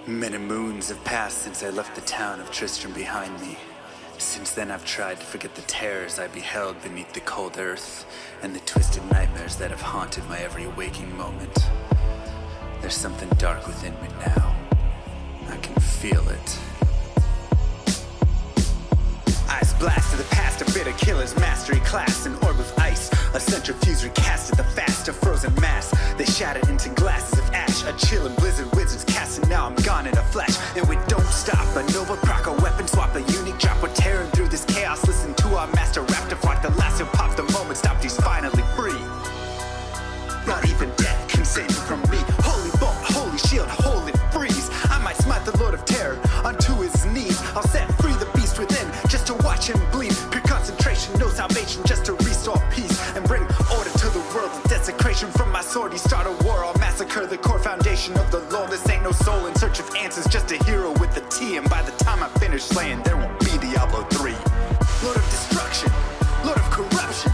Many moons have passed since I left the town of Tristram behind me. Since then I've tried to forget the terrors I beheld beneath the cold earth and the twisted nightmares that have haunted my every waking moment. There's something dark within me now. I can feel it. Ice blast to the past, a bitter killer's mastery class, an orb of ice, a centrifuge recast at the fast, a frozen mass. They shattered into glasses of ash, a chill and blizzard wizards cast, and now I'm gone in a flash. And we don't stop, a nova proc, a weapon swap, a unique drop. We're tearing through this chaos, listen to our master rap to flock. The last who popped the moment stopped, he's finally free. Not even death can save him from me. Holy bolt, holy shield, holy freeze. I might smite the Lord of Terror unto his knees. I'll set free the beast within, just to watch him bleed. Pure concentration, no salvation, just to restore peace and bring order to the world. The desecration from my sword, he start a war. I'll massacre the core foundation of the law. This ain't no soul in search of answers, just a hero with a T. And by the time I finish slaying, there won't be Diablo 3. Lord of destruction, Lord of corruption,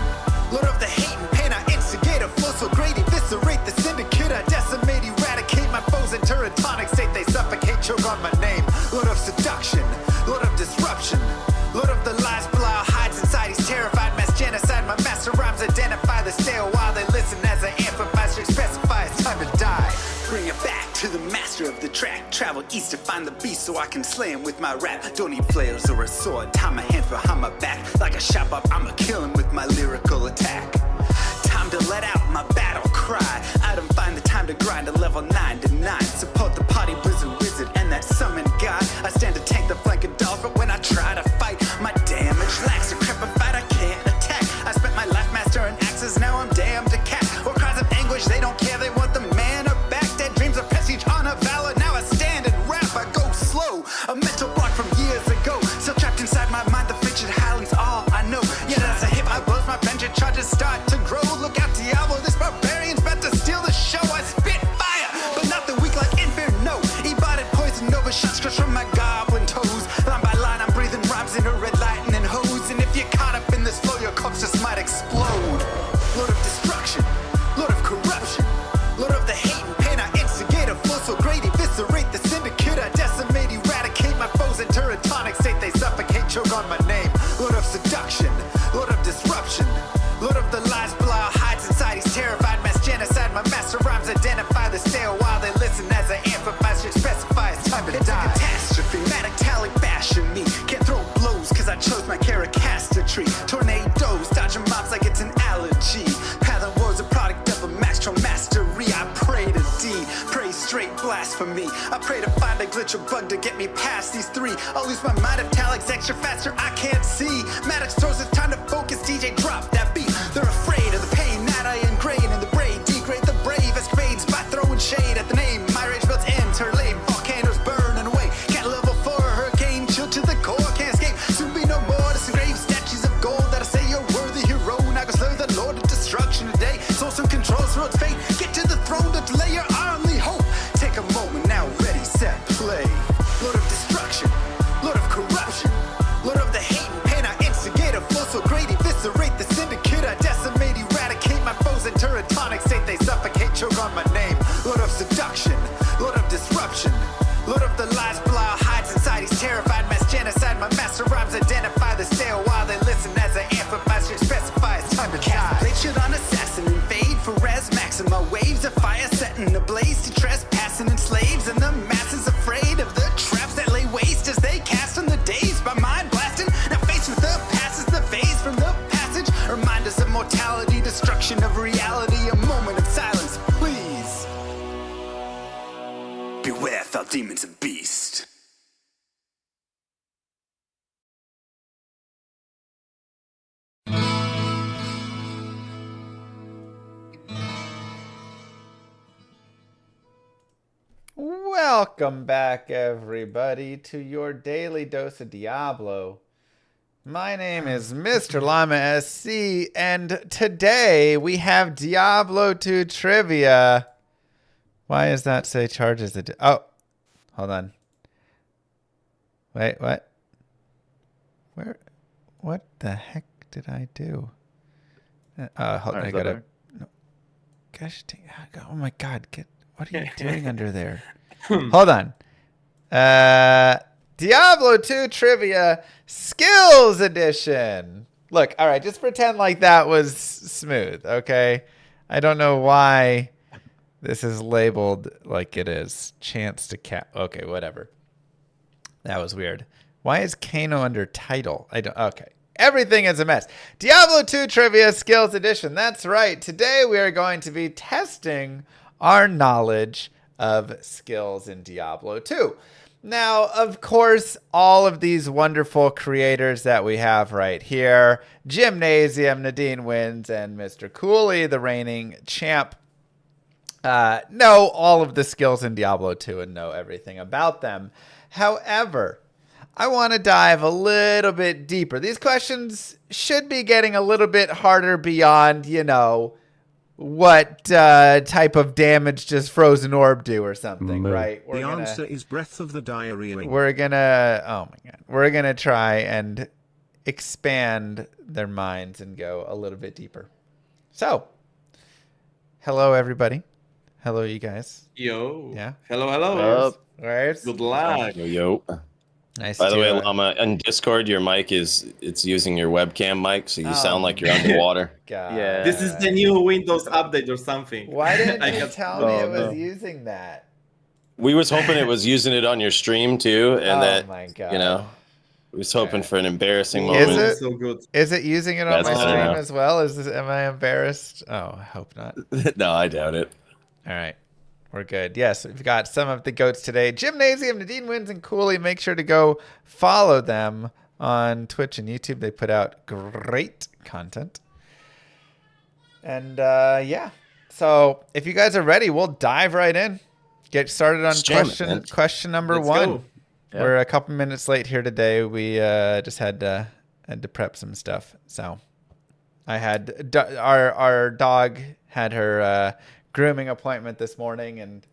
Lord of the hate and pain. I instigate a flow so great, eviscerate the syndicate. I decimate, eradicate my foes. Enter a tonic state, they suffocate, choke on my name. Lord of seduction, Lord of disruption, Lord of the lies, Belial hides inside. He's terrified, mass genocide. My master rhymes identify the stale while they listen as I amplify, specify it's time to die. Bring it back to the master of the track. Travel east to find the beast so I can slay him with my rap. Don't need flails or a sword, tie my hands behind my back. Like a shop up, I'ma kill him with my lyrical attack. Time to let out my battle cry. I don't find the time to grind a level 9 to 9. Support the party blizzard wizard and that summon god. I stand to tank the flank of dolls, but when I try to fight, my damage lacks. A crepified, I can't attack. I spent my life mastering axes, now I'm damned to cat. Or cries of anguish, they don't care, they want the mana back. Dead dreams of prestige, honor, valor, now I stand and rap. I go slow, a mental block from years ago. Still trapped inside my mind, the frigid Highlands, all I know. Yet as I hit my blows, my vengeance charges start to grow. Look out, Diablo, this barbarian's about to steal the show. I spit fire, but not the weak like Inferno. Ebotted poison over shots crushed from my goblin toes. Line by line, I'm breathing rhymes in a red lightning hose. And if you're caught up in this flow, your corpse just might explode. Lord of destruction, Lord of corruption, Lord of the hate and pain. I instigate a flow so great, eviscerate the syndicate. I decimate, eradicate my foes. Enter a tonic state, they suffocate, choke on my name. Lord of seduction, Lord of disruption, Lord of the lies, Belial hides inside. He's terrified, mass genocide. My master rhymes identify the stale while they listen as I amplify, specify it's time to die. It's a catastrophe, metallic fashion me. Can't throw blows cause I chose my tree. Tornadoes, dodging mobs like it's an allergy. Pattern war's a product of a master mastery. I pray to D, pray straight blasphemy. I pray to find a glitch or bug to get me past these three. I'll lose my mind if Talik's extra faster, I can't see. Maddox throws it's time to focus, DJ drop that beat. They're afraid of the pain that I ingrain in the brain. Degrade the brave escapades by throwing shade at the name. My rage builds enter lane, volcanoes burning away. Can't level for a hurricane, chill to the core, can't escape. Soon be no more disengrave statues of gold that'll say you're worthy hero. Now go slay the Lord of Destruction today. Source and controls through its fate. Get to the throne to delay your only hope. Take a moment now, ready, set, play. Lord of Destruction, Lord of Corruption, Lord of the hate and pain. I instigate a flow so great, eviscerate the syndicate. I decimate, eradicate my foes. Enter a tonic state, they suffocate, choke on my name. Lord of Seduction, Lord of Disruption, Lord of the lies, Belial hides inside. He's terrified, mass genocide. My master rhymes identify the stale while they listen as I amplify, specify it's time to die. Blade shit on assassin and fade for res maxima. Waves of fire setting ablaze to trespassing and slaves. And the masses afraid of the traps that lay waste as they cast on the days by mind blasting. Now faced with the past is the phase from the passage. Remind us of mortality, destruction of reality. A moment of silence, please. Beware, foul demons and beast. Welcome back, everybody, to your daily dose of Diablo. My name is Mr. Llama SC, and today we have Diablo 2 trivia. Why does that say charges? Oh, hold on. Wait, what? Where? What the heck did I do? Hold on, I gotta. No. Gosh, oh my God! What are you doing under there? Hold on. Diablo 2 Trivia Skills Edition. Look, all right, just pretend like that was smooth, okay? I don't know why this is labeled like it is. Chance to cap. Okay, whatever. That was weird. Why is Kano under title? Okay. Everything is a mess. Diablo 2 Trivia Skills Edition. That's right. Today we are going to be testing our knowledge of skills in Diablo 2. Now, of course, all of these wonderful creators that we have right here, Gymnasium, Nadine Wins, and Mr. Cooley, the reigning champ, know all of the skills in Diablo 2 and know everything about them. However, I want to dive a little bit deeper. These questions should be getting a little bit harder beyond, what type of damage does Frozen Orb do or something, right? The answer is Breath of the Diarrhea. We're gonna, oh my god, we're gonna try and expand their minds and go a little bit deeper. So, hello everybody. Hello you guys. Yo. Yeah. Hello, hello. Right. Good luck. Yo. Nice. By the way, Llama, on Discord, your mic it's using your webcam mic, so you sound like you're underwater. God. Yeah. This is the new Windows update or something. Why didn't you tell me it was using that? We was hoping it was using it on your stream too, and my God. we was hoping for an embarrassing moment. Is it so good? Is it using it on That's my better stream now. as well? Am I embarrassed? Oh, I hope not. No, I doubt it. All right. We're good. Yes, we've got some of the goats today. Gymnasium, Nadine Wins, and Cooley. Make sure to go follow them on Twitch and YouTube. They put out great content. And yeah, so if you guys are ready, we'll dive right in. Get started on question number Let's one. go. We're a couple minutes late here today. We just had to prep some stuff. So I had our dog had her grooming appointment this morning, and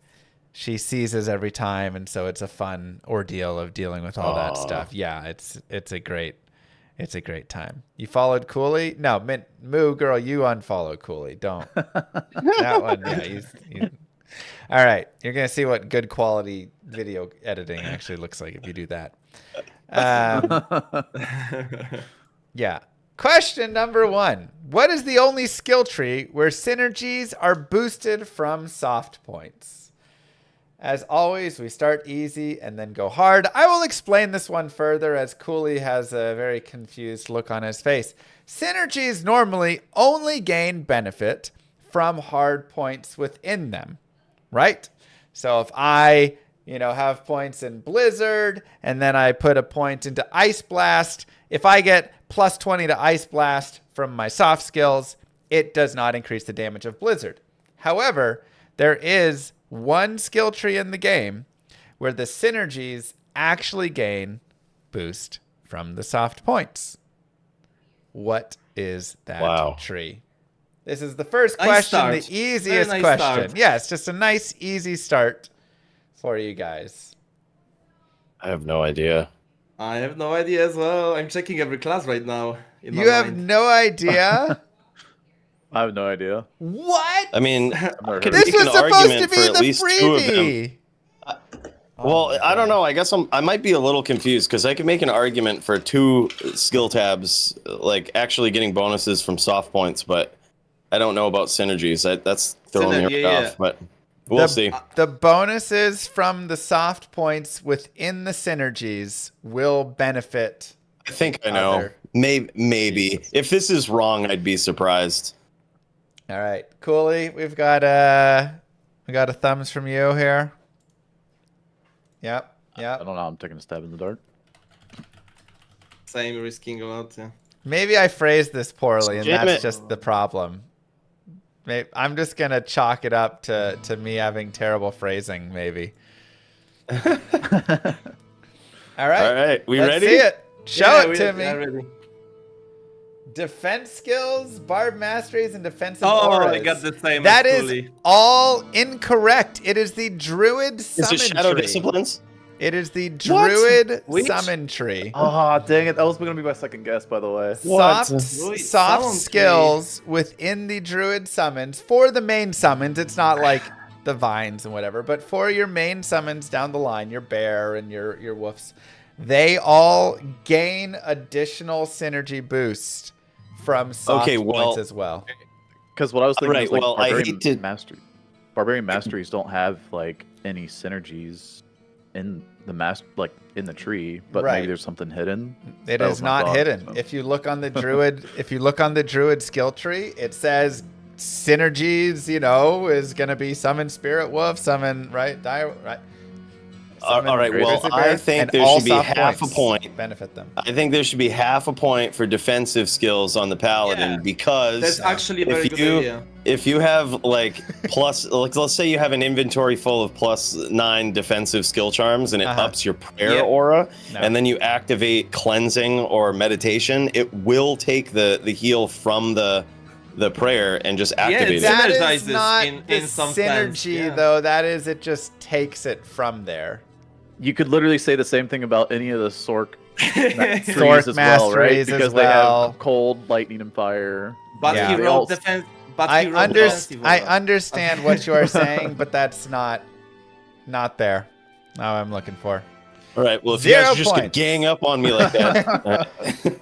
she seizes every time, and so it's a fun ordeal of dealing with all that stuff. Yeah, it's a great time. You followed Cooley? No, Moo girl, you unfollow Cooley. Don't. That one, yeah. All right, you're gonna see what good quality video editing actually looks like if you do that. Yeah. Question number one. What is the only skill tree where synergies are boosted from soft points? As always, we start easy and then go hard. I will explain this one further as Cooley has a very confused look on his face. Synergies normally only gain benefit from hard points within them, right? So if I, have points in Blizzard and then I put a point into Ice Blast, if I get plus 20 to Ice Blast from my soft skills, it does not increase the damage of Blizzard. However, there is one skill tree in the game where the synergies actually gain boost from the soft points. What is that tree? This is the first question, the easiest question. Start. Yeah, it's just a nice, easy start for you guys. I have no idea. I have no idea as well. I'm checking every class right now. You have no idea? I have no idea. What? I mean, This was supposed to be the freebie. Well, I don't know. I guess I might be a little confused because I could make an argument for 2 skill tabs, like actually getting bonuses from soft points, but I don't know about synergies. That's throwing me off, but we'll see. The bonuses from the soft points within the synergies will benefit. I think I know. Maybe. If this is wrong, I'd be surprised. All right, Cooley, we got a thumbs from you here. Yep. I don't know. I'm taking a stab in the dark. Same, risking a lot. Yeah. Maybe I phrased this poorly, and Damn that's it. just the problem. I'm just gonna chalk it up to me having terrible phrasing, maybe. All right. All right, we Let's ready? see it. Show it to me. Ready. Defense skills, barb masteries, and defensive Oh, auras. I got the same. That as is Cooley. all incorrect. It is the druid Is summon it Shadow tree. Disciplines? It is the druid Which? summon tree. Oh, dang it. That was going to be my second guess, by the way. What? Druid Soft summon skills within the druid summons. For the main summons, it's not like the vines and whatever. But for your main summons down the line, your bear and your woofs, they all gain additional synergy boost from soft points as well. Because what I was thinking Right, is like well, I Barbarian hate to- Barbarian Masteries don't have like any synergies in the in the tree, but Right. maybe there's something hidden. It That is was my not thought, hidden. so. If you look on the druid, skill tree, it says synergies. Is going to be summon spirit wolf, summon right. All right, Great well, Grizzly I Bear, think and there all should be soft half a points point. benefit them. I think there should be half a point for defensive skills on the paladin Yeah. because That's actually a very good idea. if you have like plus, like let's say you have an inventory full of +9 defensive skill charms and it ups your prayer Yeah. aura, No. and then you activate cleansing or meditation, it will take the heal from the prayer and just activate it. That is synergizes not in the some sense, synergy, yeah. though. That is, it just takes it from there. You could literally say the same thing about any of the Sork trees Sork as well, right? masteries as Because well. they have cold, lightning, and fire. But Yeah. he They wrote all- defense. But I he wrote defensive I aura. understand what you are saying, but that's not there. Now I'm looking for. All right, well, if 0 you guys are just points. gang up on me like that,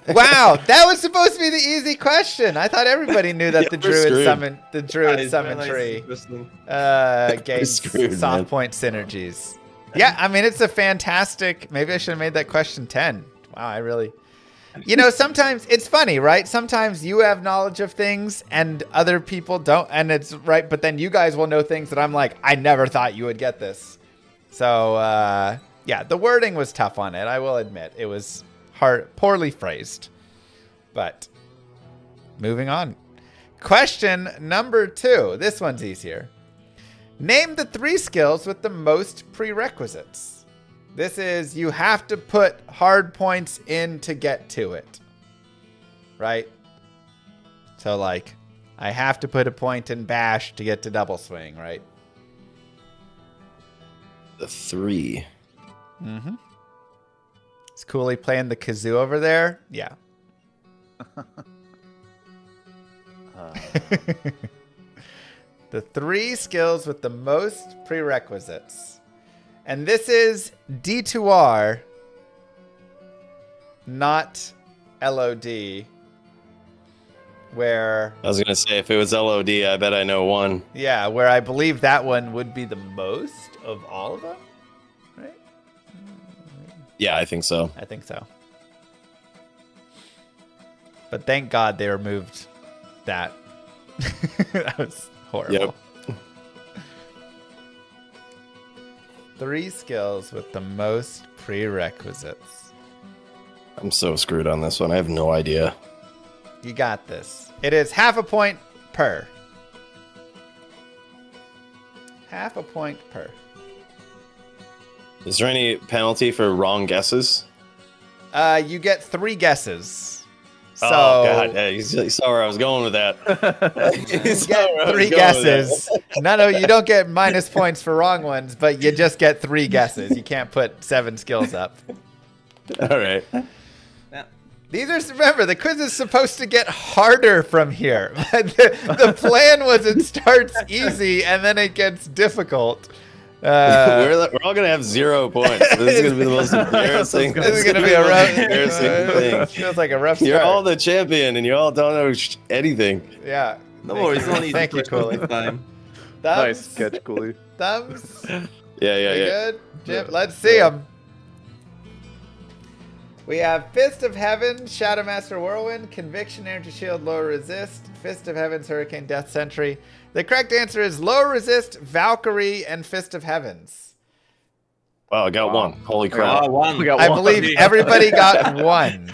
Wow, that was supposed to be the easy question. I thought everybody knew that Yeah, the we're druid screwed. summon Guys, summon nice tree question. gains screwed, soft man. point synergies. Yeah, I mean it's a fantastic. Maybe I should have made that question 10. Wow, I really. Sometimes it's funny, right? Sometimes you have knowledge of things and other people don't, and it's right. But then you guys will know things that I'm like, I never thought you would get this. So yeah, the wording was tough on it. I will admit it was poorly phrased. But moving on. Question number 2. This one's easier. Name the 3 skills with the most prerequisites. This is, you have to put hard points in to get to it. Right? So like, I have to put a point in bash to get to double swing, right? the 3. Mm-hmm. Is Cooley playing the kazoo over there? Yeah. The 3 skills with the most prerequisites. And this is D2R, not LOD, where, I was gonna say if it was LOD, I bet I know one. yeah, where I believe that one would be the most of all of them, right? Yeah, I think so. I think so. But thank God they removed that. That was horrible. Yep. 3 skills with the most prerequisites. I'm so screwed on this one. I have no idea. You got this. It is half a point per. Half a point per. Is there any penalty for wrong guesses? You get 3 guesses. So Oh God, yeah, you saw where I was going with that. you get 3 guesses. No, you don't get minus points for wrong ones, but you just get 3 guesses. You can't put 7 skills up. All right. These are, remember, the quiz is supposed to get harder from here. The plan was it starts easy and then it gets difficult. We're all gonna have 0 points. This is gonna be the most embarrassing. This is gonna be a rough, embarrassing thing. feels like a rough start. You're all the champion, and you all don't know anything. Yeah. No worries, only Thank you, Cooley. time. Nice Thumbs? catch, Cooley. Thumbs? Yeah, We yeah. good? Jim, let's see them. We have Fist of Heaven, Shadowmaster Whirlwind, Conviction, Energy Shield, Low Resist, Fist of Heavens, Hurricane Death Sentry. The correct answer is Low Resist, Valkyrie, and Fist of Heavens. Wow, I got one. Holy crap! We got I one. believe everybody got 1.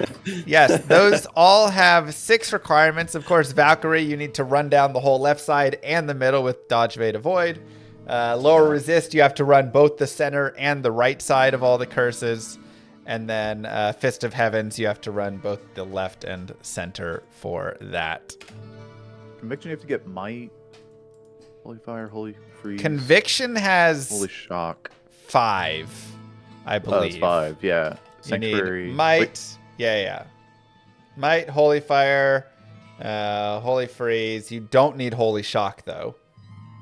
Yes, those all have 6 requirements. Of course, Valkyrie, you need to run down the whole left side and the middle with Dodge, Evade, Avoid. Lower Resist, you have to run both the center and the right side of all the curses. And then Fist of Heavens, you have to run both the left and center for that. Conviction, you have to get Might, Holy Fire, Holy Freeze, Conviction has Holy Shock. 5, I Oh, believe. it's 5, yeah. You Sanctuary. need Might. Wait, Yeah. Might, Holy Fire, Holy Freeze. You don't need Holy Shock, though.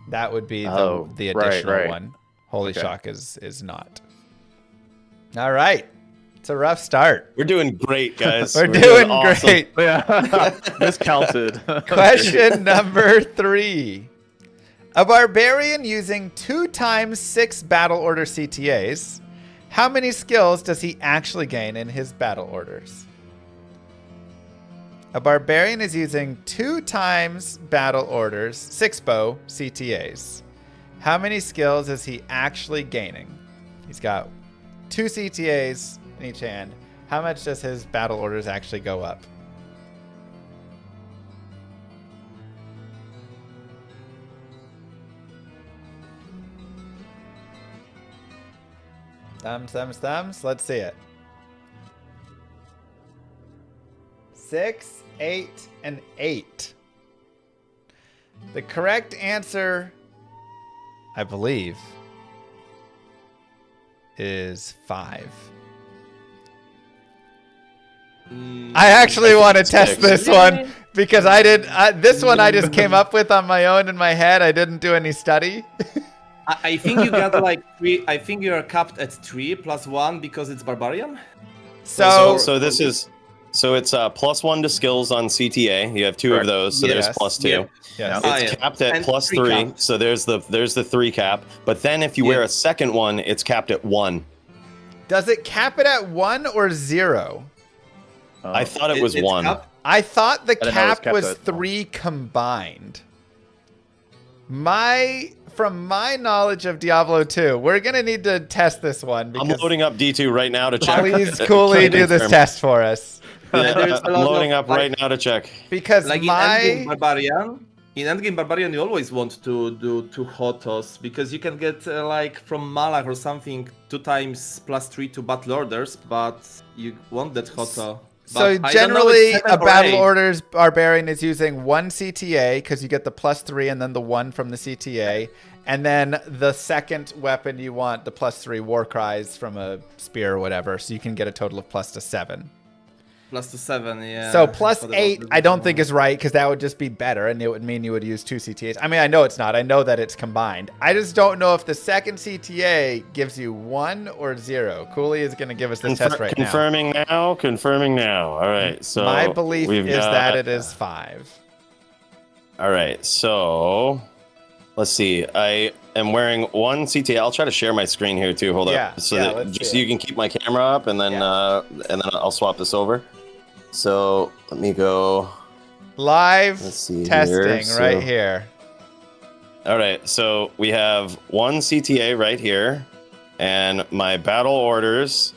That would be Oh, the right, additional right. one. Holy Okay. Shock is not. All right. It's a rough start. We're doing great, guys. We're doing awesome. great. Yeah, miscounted. Question number 3. A barbarian using 2 times 6 battle order CTAs. How many skills does he actually gain in his battle orders? A barbarian is using 2 times battle orders, 6 bow CTAs. How many skills is he actually gaining? He's got 2 CTAs in each hand. How much does his battle orders actually go up? Thumbs. Let's see it. 6, 8, and 8. The correct answer, I believe, is 5. I actually want to test this one because this one I just came up with on my own in my head. I didn't do any study. I think you got like 3. I think you are capped at 3 plus 1 because it's barbarian. So It's +1 to skills on CTA. You have 2 of those, so Yes. there's +2. Yeah. yes. It's capped at And +3, 3 cap. so there's the 3 cap. But then if you wear a second one, it's capped at 1. Does it cap it at 1 or 0? I thought it was It's 1. capped. I thought the I didn't know it was cap capped was at 3 combined. From my knowledge of Diablo 2, we're gonna need to test this one. I'm Because loading up D2 right now to check. please, Cooley, do this test for us. There's a I'm lot loading of, up like- right now to check. Because Like in Endgame Barbarian, you always want to do 2 hotos because you can get like from Malach or something 2 times +3 to battle orders, but you want that hoto. So But I don't know generally, it's 7 a or battle 8. orders barbarian is using 1 CTA because you get the +3 and then the 1 from the CTA, and then the second weapon you want the +3 war cries from a spear or whatever, so you can get a total of +7. +7, yeah. So That's what +8, I don't think is right because that would just be better, and it would mean you would use 2 CTAs. I mean, I know it's not. I know that it's combined. I just don't know if the second CTA gives you 1 or 0. Cooley is going to give us the test right now. Confirming now. All right. So My belief we've is got- that it is 5. All right. So let's see. I am wearing 1 CTA. I'll try to share my screen here too. Hold Yeah, up, so yeah, that let's just see so it. you can keep my camera up, and then I'll swap this over. So let me go. Live Let's see testing here, so- right here. All right, so we have 1 CTA right here, and my battle orders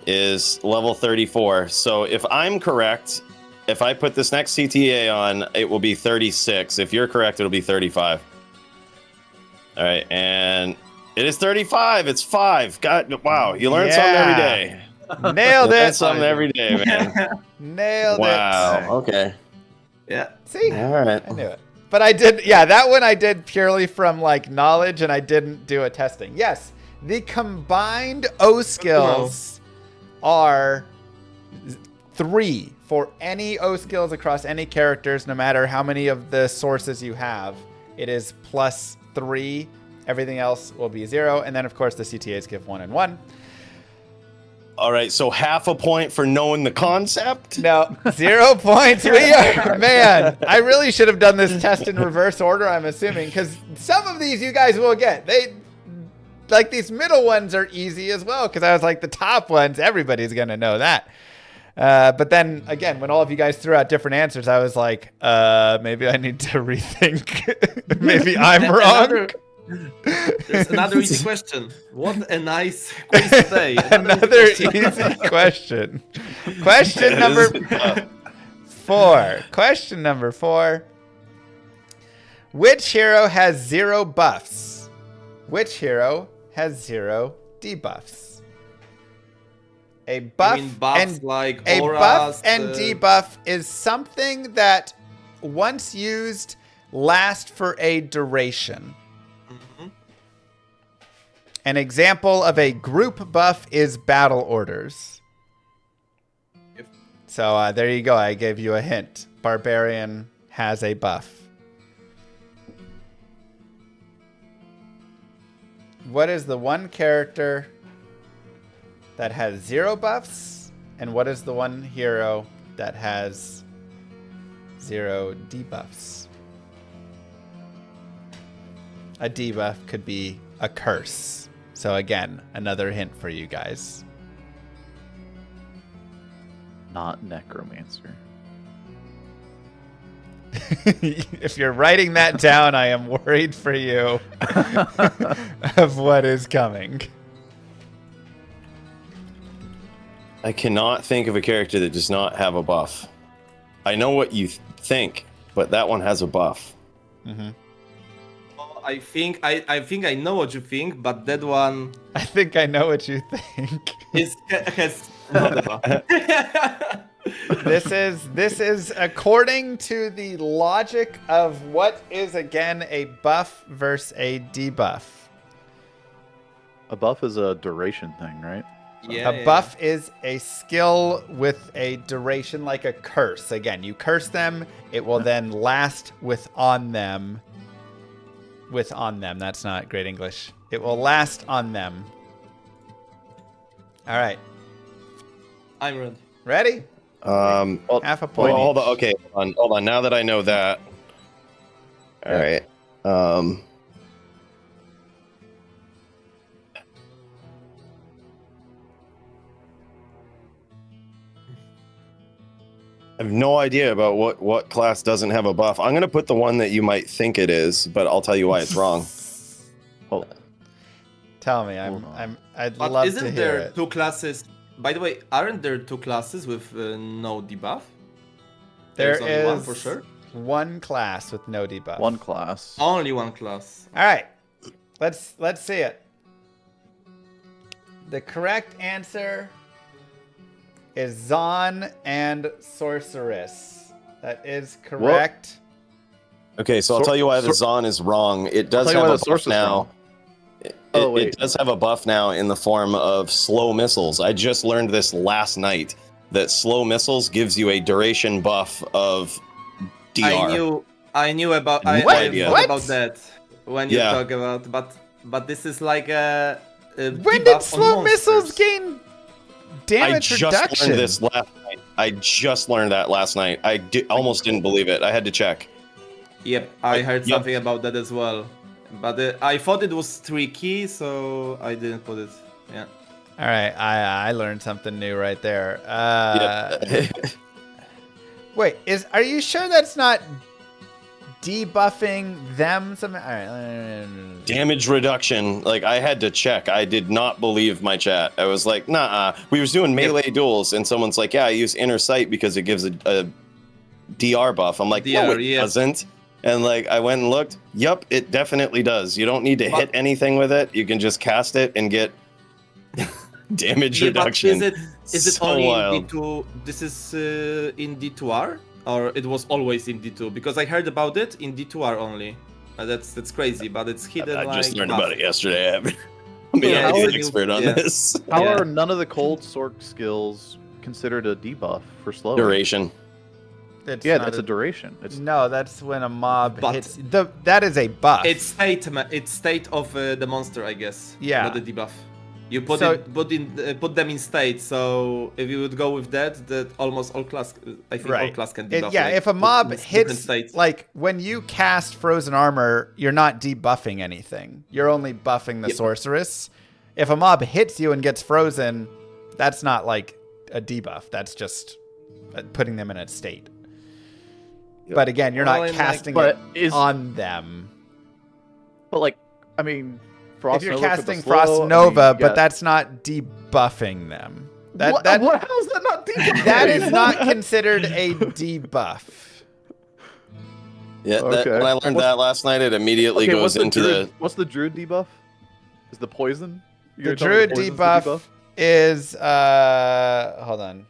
is level 34. So if I'm correct, if I put this next CTA on, it will be 36. If you're correct, it'll be 35. All right, and it is 35. It's 5. God, wow, you learn something every day. Nailed You learn it. something every day, man. Nailed Wow. it. Okay. Yeah. See? All right. I knew it. But I did, yeah, that one I did purely from like knowledge and I didn't do a testing. Yes, the combined O skills are 3 for any O skills across any characters, no matter how many of the sources you have. It is +3. Everything else will be 0. And then, of course, the CTAs give 1 and 1. All right, so half a point for knowing the concept. No, 0 points. We are, man, I really should have done this test in reverse order, I'm assuming, because some of these you guys will get. Like these middle ones are easy as well, because I was like, the top ones, everybody's going to know that. But then, again, when all of you guys threw out different answers, I was like, maybe I need to rethink. Maybe I'm wrong. There's another easy question. What a nice quiz today. Another easy question. Question number 4. Question number 4. Which hero has 0 buffs? Which hero has 0 debuffs? A buff, mean buffs and like a auras, buff and debuff is something that once used lasts for a duration. An example of a group buff is battle orders. Yep. So there you go. I gave you a hint. Barbarian has a buff. what is the one character that has 0 buffs, and what is the one hero that has 0 debuffs? A debuff could be a curse. So again, another hint for you guys. Not necromancer. If you're writing that down, I am worried for you of what is coming. I cannot think of a character that does not have a buff. I know what you think, but that one has a buff. Mm-hmm. I think I know what you think, but that one I think I know what you think. has not a buff. This is according to the logic of what is again a buff versus a debuff. A buff is a duration thing, right? A buff is a skill with a duration like a curse. Again, you curse them, it will then last with on them. With on them. That's not great English. It will last on them. All right. I'm ready. Ready? Well, Half a point. hold on. each. Okay, hold on. Now that I know that, all right. I have no idea about what class doesn't have a buff. I'm gonna put the one that you might think it is, but I'll tell you why it's wrong. Oh, Tell me. I'd But love to isn't hear there it. 2 classes? By the way, aren't there 2 classes with no debuff? There There's only one is for sure. one class with no debuff. one class. Only one class. All right. Let's see it. The correct answer is Zon and Sorceress. That is correct. Okay, so I'll tell you why the Zon is wrong. It does tell you have why a the buff Sorceress now. wrong. It does have a buff now in the form of slow missiles. I just learned this last night that slow missiles gives you a duration buff of DR. I knew about What? I idea. thought What? about that when you Yeah. talk about but this is like a When debuff did on slow missiles monsters. gain I damage just reduction? learned this last night. I just learned that last night. I almost didn't believe it. I had to check. Yep, I heard Yep. something about that as well. But I thought it was tricky, so I didn't put it. Yeah. All right, I learned something new right there. Yep. Wait, are you sure that's not debuffing them? All right. Damage reduction. Like, I had to check. I did not believe my chat. I was like, nah. We was doing melee duels, and someone's like, yeah, I use inner sight because it gives a DR buff. I'm like, no, DR, it yeah. doesn't. And like, I went and looked. Yup, it definitely does. You don't need to hit anything with it. You can just cast it and get damage Yeah, but reduction. is it So only wild. in D2? This is in D2R, or it was always in D2? Because I heard about it in D2R only. That's crazy, but it's hidden. I just like learned buff. about it yesterday. I mean, I'm Yeah, an it's a expert new- on yeah. this. How Yeah. are none of the cold sork skills considered a debuff for slow? Duration. Yeah, that's a duration. It's No, that's when a mob But- hits. That is a buff. It's state of the monster, I guess. Yeah. Not the debuff. You put So- put them in state. So if you would go with that almost all class, I think all class can debuff. Yeah, like, if a mob in different hits, states. like when you cast frozen armor, you're not debuffing anything. You're only buffing the Yep. sorceress. If a mob hits you and gets frozen, that's not like a debuff. That's just putting them in a state. But again, you're Well, not and, like- casting But it is- on them. But like, I mean, Frost If you're Nova for the casting slow, Frost I mean, Nova, you but got- that's not debuffing them. That what, that what? How is that not debuff? that is not considered a debuff. Yeah, Okay. when I learned that last night, it immediately Okay, goes into druid, what's the druid debuff? Is the poison? The You're telling me druid poison's the debuff is hold on.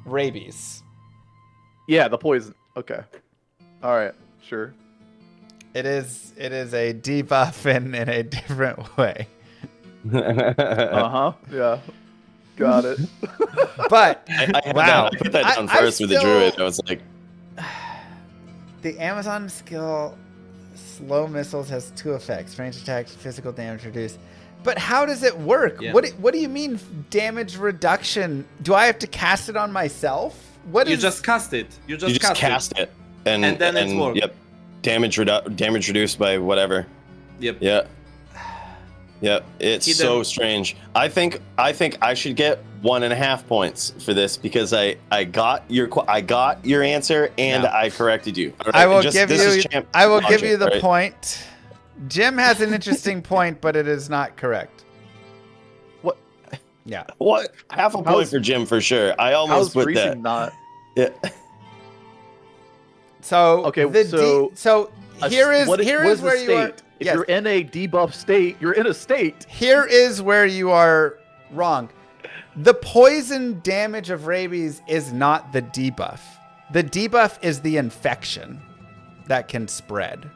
Rabies. Yeah, the poison. Okay. All right. Sure. It is a debuff in a different way. Uh huh. Yeah. Got it. But I wow. put that down I first with the still- druid. I was like, The Amazon skill Slow missiles has 2 effects: range attack, physical damage reduced. But how does it work? Yeah. What do you mean damage reduction? Do I have to cast it on myself? What You is? just cast it. You just cast it. And then it works. Yep. Damage reduced by whatever. Yep. Yeah. Yep. It's Either- so strange. I think I should get 1.5 points for this because I got your answer and Yeah. I corrected you. All I right? will Just- give this you. is champ I will logic, give you the right? point. Jim has an interesting point, but it is not correct. What? Yeah. What? Half a point How's- for Jim for sure. I How's almost put freezing that. not? Yeah. So Okay, so here is what here what is the where you are. state? If Yes. you're in a debuff state, you're in a state. Here is where you are wrong. The poison damage of rabies is not the debuff. The debuff is the infection that can spread.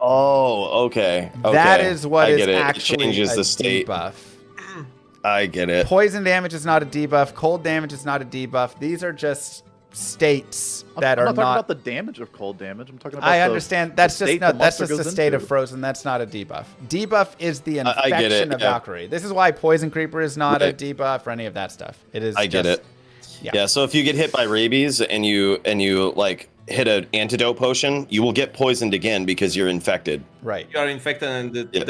Oh, okay. That Okay. is what I is get it. actually It changes a the state. debuff. I get it. Poison damage is not a debuff. Cold damage is not a debuff. These are just states that I'm are not talking not. about the damage of cold damage. I'm talking about. I the- understand. That's the just state no. the That's monster just a goes state of into. frozen. That's not a debuff. Debuff is the I get it, infection of yeah. Valkyrie. This is why poison creeper is not a Right. debuff or any of that stuff. It is. I get just- it. Yeah. Yeah. So if you get hit by rabies and you like hit an antidote potion, you will get poisoned again because you're infected. Right. You are infected, and Yeah.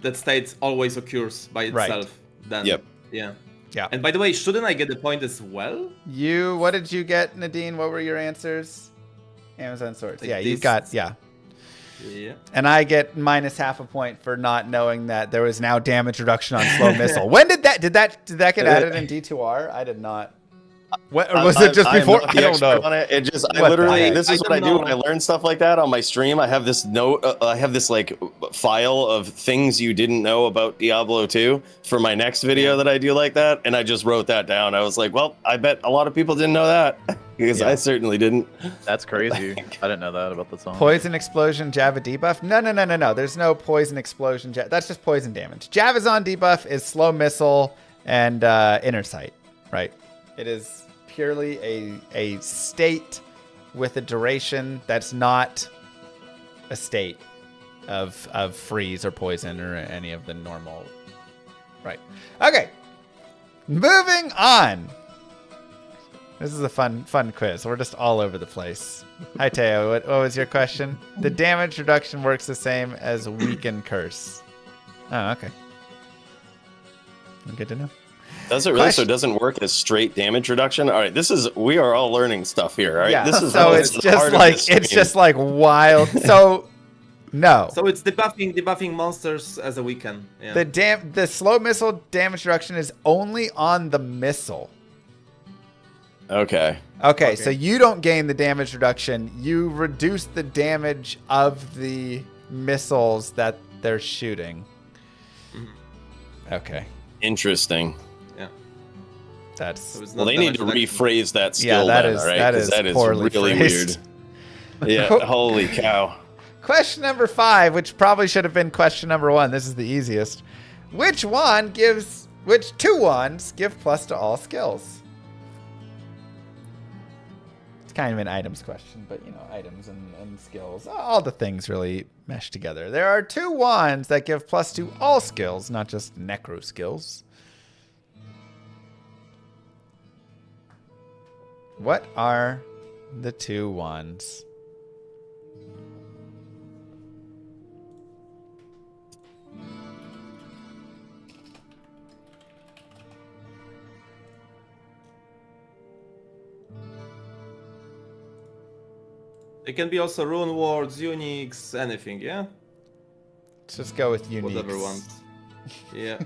that state always occurs by Right. itself. Then. Yep. Yeah. Yeah. And by the way, shouldn't I get the point as well? What did you get, Nadine? What were your answers? Amazon Swords. Like Yeah, you this- got, yeah. Yeah. And I get minus half a point for not knowing that there was now damage reduction on slow missile. When did that get added in D2R? I did not. What, or was it just I'm before? not I the don't expert know. on it. It just What I the literally heck? this is I what I don't do when I know. learn stuff like that on my stream. I have this note. I have this like file of things you didn't know about Diablo 2 for my next video that I do like that, and I just wrote that down. I was like, well, I bet a lot of people didn't know that because Yeah. I certainly didn't. That's crazy. I didn't know that about the song. Poison explosion Java debuff? No. There's no poison explosion. That's just poison damage. Java's on debuff is slow missile and inner sight. Right. It is purely a state with a duration that's not a state of freeze or poison or any of the normal. Right. Okay. Moving on. This is a fun quiz. We're just all over the place. Hi, Teo. What was your question? The damage reduction works the same as weaken curse. Oh, okay. Good to know. Does it really? So Question- it doesn't work as straight damage reduction? All right, we are all learning stuff here. All right, Yeah. this is So this it's is the heart of this it's stream. just like wild. So no. So it's debuffing monsters as a weekend. Yeah. The slow missile damage reduction is only on the missile. Okay. Okay, so you don't gain the damage reduction. You reduce the damage of the missiles that they're shooting. Okay, Interesting. Yeah. that's So it's Well, not they need to damage reduction. rephrase that yeah. skill. That then, is all right? that 'Cause is that is poorly really phrased. weird. Yeah. Holy cow. Question number 5, which probably should have been question number 1. This is the easiest. Which two wands give plus to all skills? It's kind of an items question, but items and skills, all the things really mesh together. There are 2 wands that give plus to all skills, not just necro skills. What are the 2 wands? It can be also rune wards, uniques, anything. Yeah. Let's just go with unique. Whatever ones. Yeah.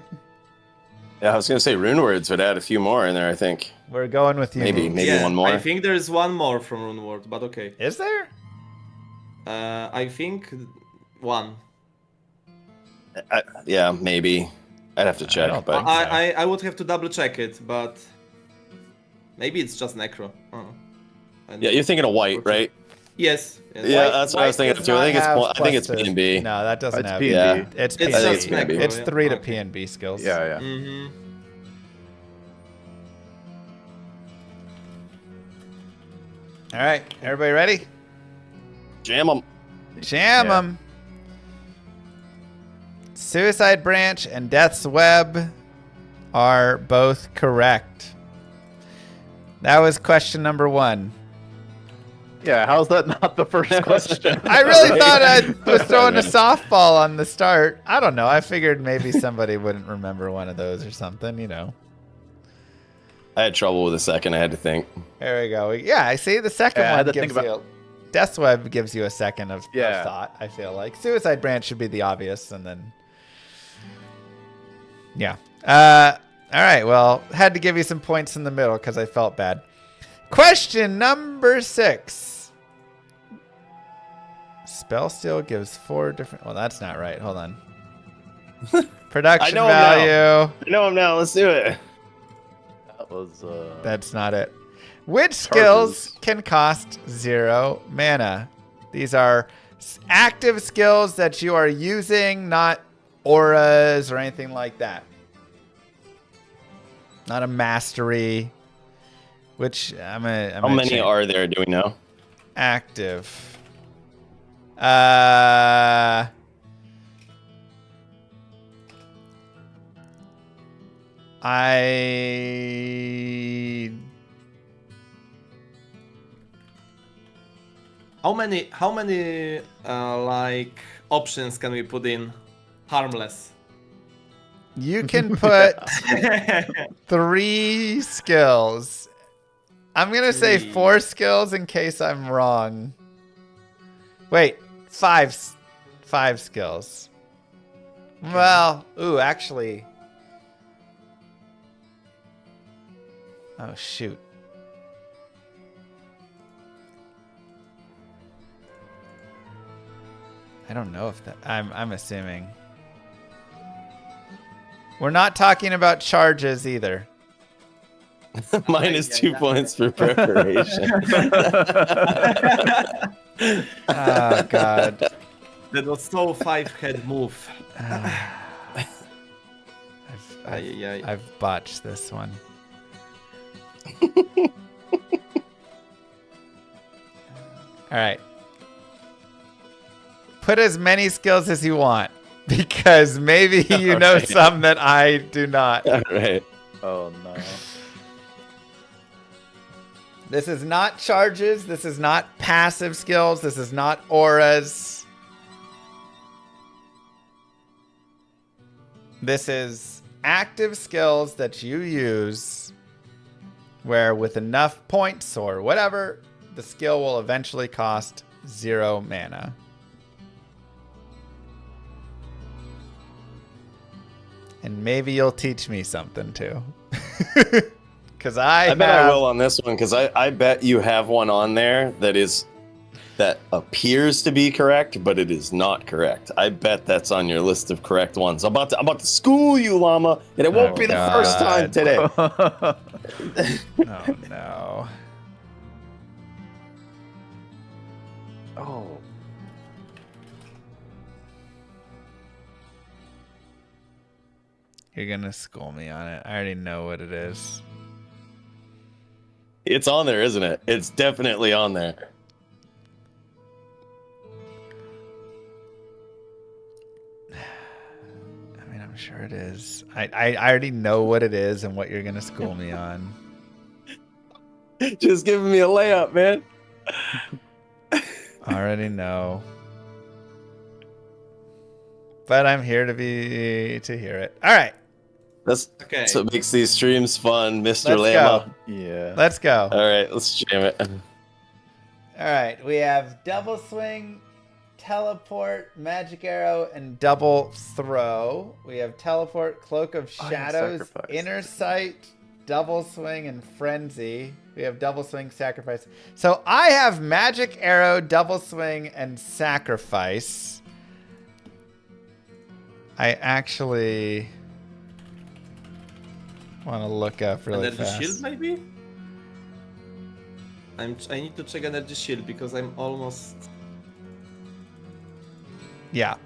Yeah, I was gonna say rune words would add a few more in there. I think We're going with unique. maybe Yeah, one more. I think there is one more from rune ward, but okay. Is there? I think one. Yeah, maybe. I'd have to check, don't but think I would have to double check it, but maybe it's just necro. yeah, you're thinking of white, right? Yes. yes. Yeah, that's what I was White thinking does too. I think not it's have I think it's plus to- P&B. No, that doesn't It's have. P&B. Yeah. It's It's P&B. just P&B. necro. It's yeah. 3 to Okay. P&B skills. Yeah. Mm-hmm. All right, everybody ready? Jam them. Jam Yeah. 'em. Suicide Branch and Death's Web are both correct. That was question number 1. Yeah, how's that not the first question? I really thought I was throwing a softball on the start. I don't know. I figured maybe somebody wouldn't remember one of those or something, you know. I had trouble with the second. I had to think. There we go. Yeah, I see. The second Yeah, I had one to think gives you... Death's Web gives you a second of Yeah. thought, I feel like. Suicide Branch should be the obvious, and then... Yeah. All right, well, had to give you some points in the middle because I felt bad. Question number 6. Spell Steal gives 4 different... Well, that's not right. Hold on. Production I know 'em now. value. I know him now. Let's do it. That was That's not it. Which skills can cost 0 mana? These are active skills that you are using, not auras or anything like that. Not a mastery. Which I'm gonna How many change. are there? Do we know? Active? How many like options can we put in? Harmless. You can put 3 skills. I'm gonna say 3. 4 skills in case I'm wrong. Wait, 5 skills. Well, ooh, actually. Oh shoot. I don't know if that. I'm assuming. We're not talking about charges either. Minus 2 points for preparation. Oh god. That was so 5-head move. I've botched this one. All right. Put as many skills as you want, because maybe you know Alright. some that I do not. All right. Oh no. This is not charges. This is not passive skills. This is not auras. This is active skills that you use where with enough points or whatever, the skill will eventually cost 0 mana. And maybe you'll teach me something too. Because I bet I will on this one because I bet you have one on there that appears to be correct, but it is not correct. I bet that's on your list of correct ones. I'm about to school you, Llama, and it won't be the first time today. Oh no. Oh. You're gonna school me on it. I already know what it is. It's on there, isn't it? It's definitely on there. I mean, I'm sure it is. I already know what it is and what you're gonna school me on. Just giving me a layup, man. Already know. But I'm here to hear it. All right, That's what makes these streams fun, Mr. let's Llama. go. Yeah. Let's go. All right, let's jam it. All right, we have double swing, teleport, magic arrow, and double throw. We have teleport, cloak of Oh, yeah, shadows, sacrifice. inner sight, double swing, and frenzy. We have double swing, sacrifice. So I have magic arrow, double swing, and sacrifice. I actually want to look up really Energy fast. shield, maybe? I need to check energy shield because I'm almost. Yeah.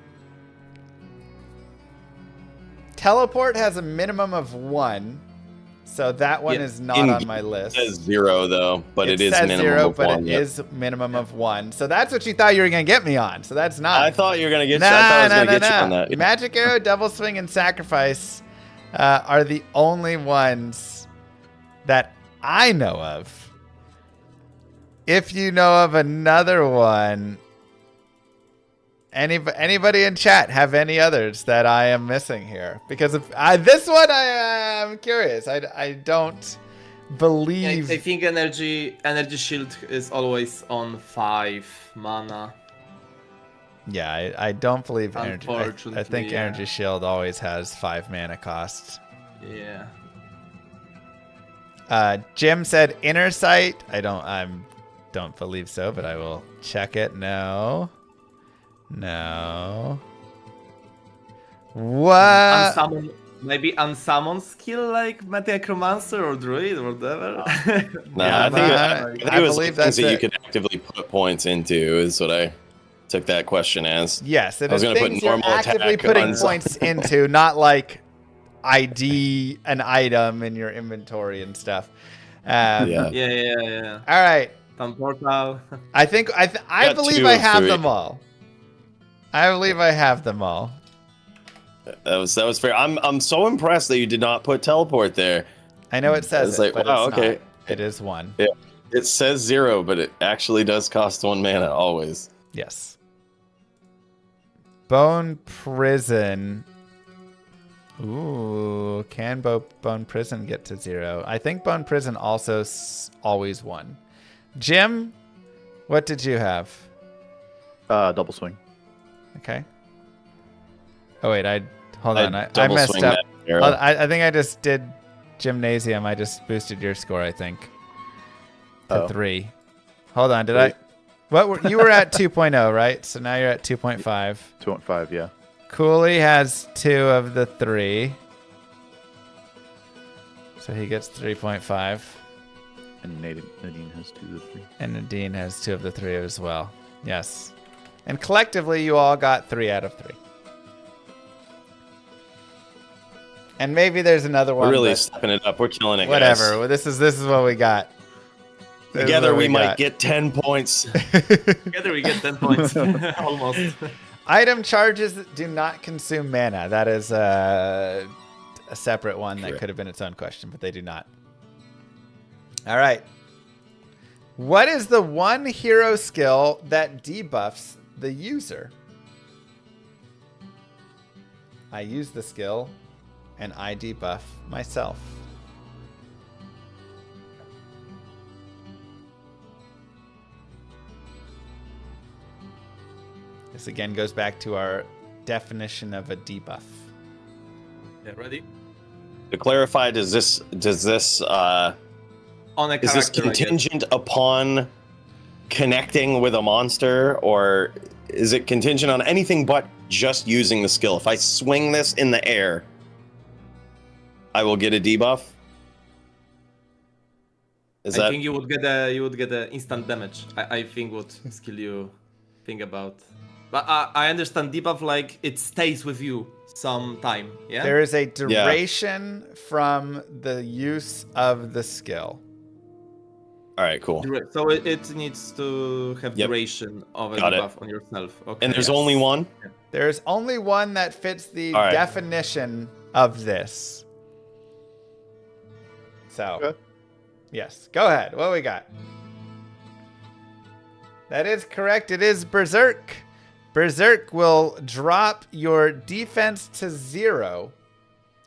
Teleport has a minimum of 1. So that one is not on my list. It says 0 though, but it is says minimum 0, of but 1. it is minimum of 1. So that's what you thought you were gonna get me on. So that's not. I thought you were gonna get. I thought I was gonna get you on that. Magic Arrow, Double Swing, and Sacrifice are the only ones that I know of. If you know of another one, anybody in chat have any others that I am missing here? Because if this one, I'm curious. I don't believe. I think energy shield is always on 5 mana. Yeah, I don't believe energy. Unfortunately, I think energy shield always has 5 mana cost. Yeah. Jim said inner sight. I don't believe so, but I will check it. No. What? Maybe unsummon skill like Necromancer or Druid or whatever. No, Yeah, I think I it was believe things that's that you it. could actively put points into is what I took that question as. Yes, it I was is gonna put things you're normal actively attack putting on points into, not like ID an item in your inventory and stuff. Yeah. Yeah. All right. Some portal. I think I Got believe 2 I of have 3. them all. I believe I have them all. That was fair. I'm so impressed that you did not put teleport there. I know it says It's it, like, but wow, it's okay. not. It is 1. Yeah. It says 0, but it actually does cost 1 mana always. Yes. Bone Prison. Ooh, can Bone Prison get to 0? I think Bone Prison also always 1. Jim, what did you have? Double swing. Okay. Oh wait, hold on. I double messed swing up. that arrow. I think I just did Gymnasium. I just boosted your score, I think, to 3. Hold on, did Wait. you were at 2.0, right? So now you're at 2.5. 2.5, yeah. Cooley has 2 of the 3. So he gets 3.5. And Nadine has 2 of the 3. And Nadine has 2 of the 3 as well. Yes. And collectively, you all got 3 out of 3. And maybe there's another one. We're really but stepping it up. We're killing it, whatever. guys. Well, this is what we got. This is Together what we might got. get 10 points. Together we get 10 points. Almost. Item charges do not consume mana. That is a separate one that could have been its own question, but they do not. All right. What is the one hero skill that debuffs the user? I use the skill, and I debuff myself. This again goes back to our definition of a debuff. Yeah, ready? To clarify, does this On a is this character, I guess. contingent upon connecting with a monster, or is it contingent on anything but just using the skill? If I swing this in the air, I will get a debuff. Is I that think you would get a instant damage. I think what skill you think about. But I understand debuff like it stays with you some time. Yeah. There is a duration from the use of the skill. all right? Cool. So it needs to have Yep. duration of a Got it. debuff on yourself. Okay. And there's only one. There's only one that fits the All right. definition of this. So, Okay. yes. Go ahead. What we got? That is correct. It is Berserk. Berserk will drop your defense to 0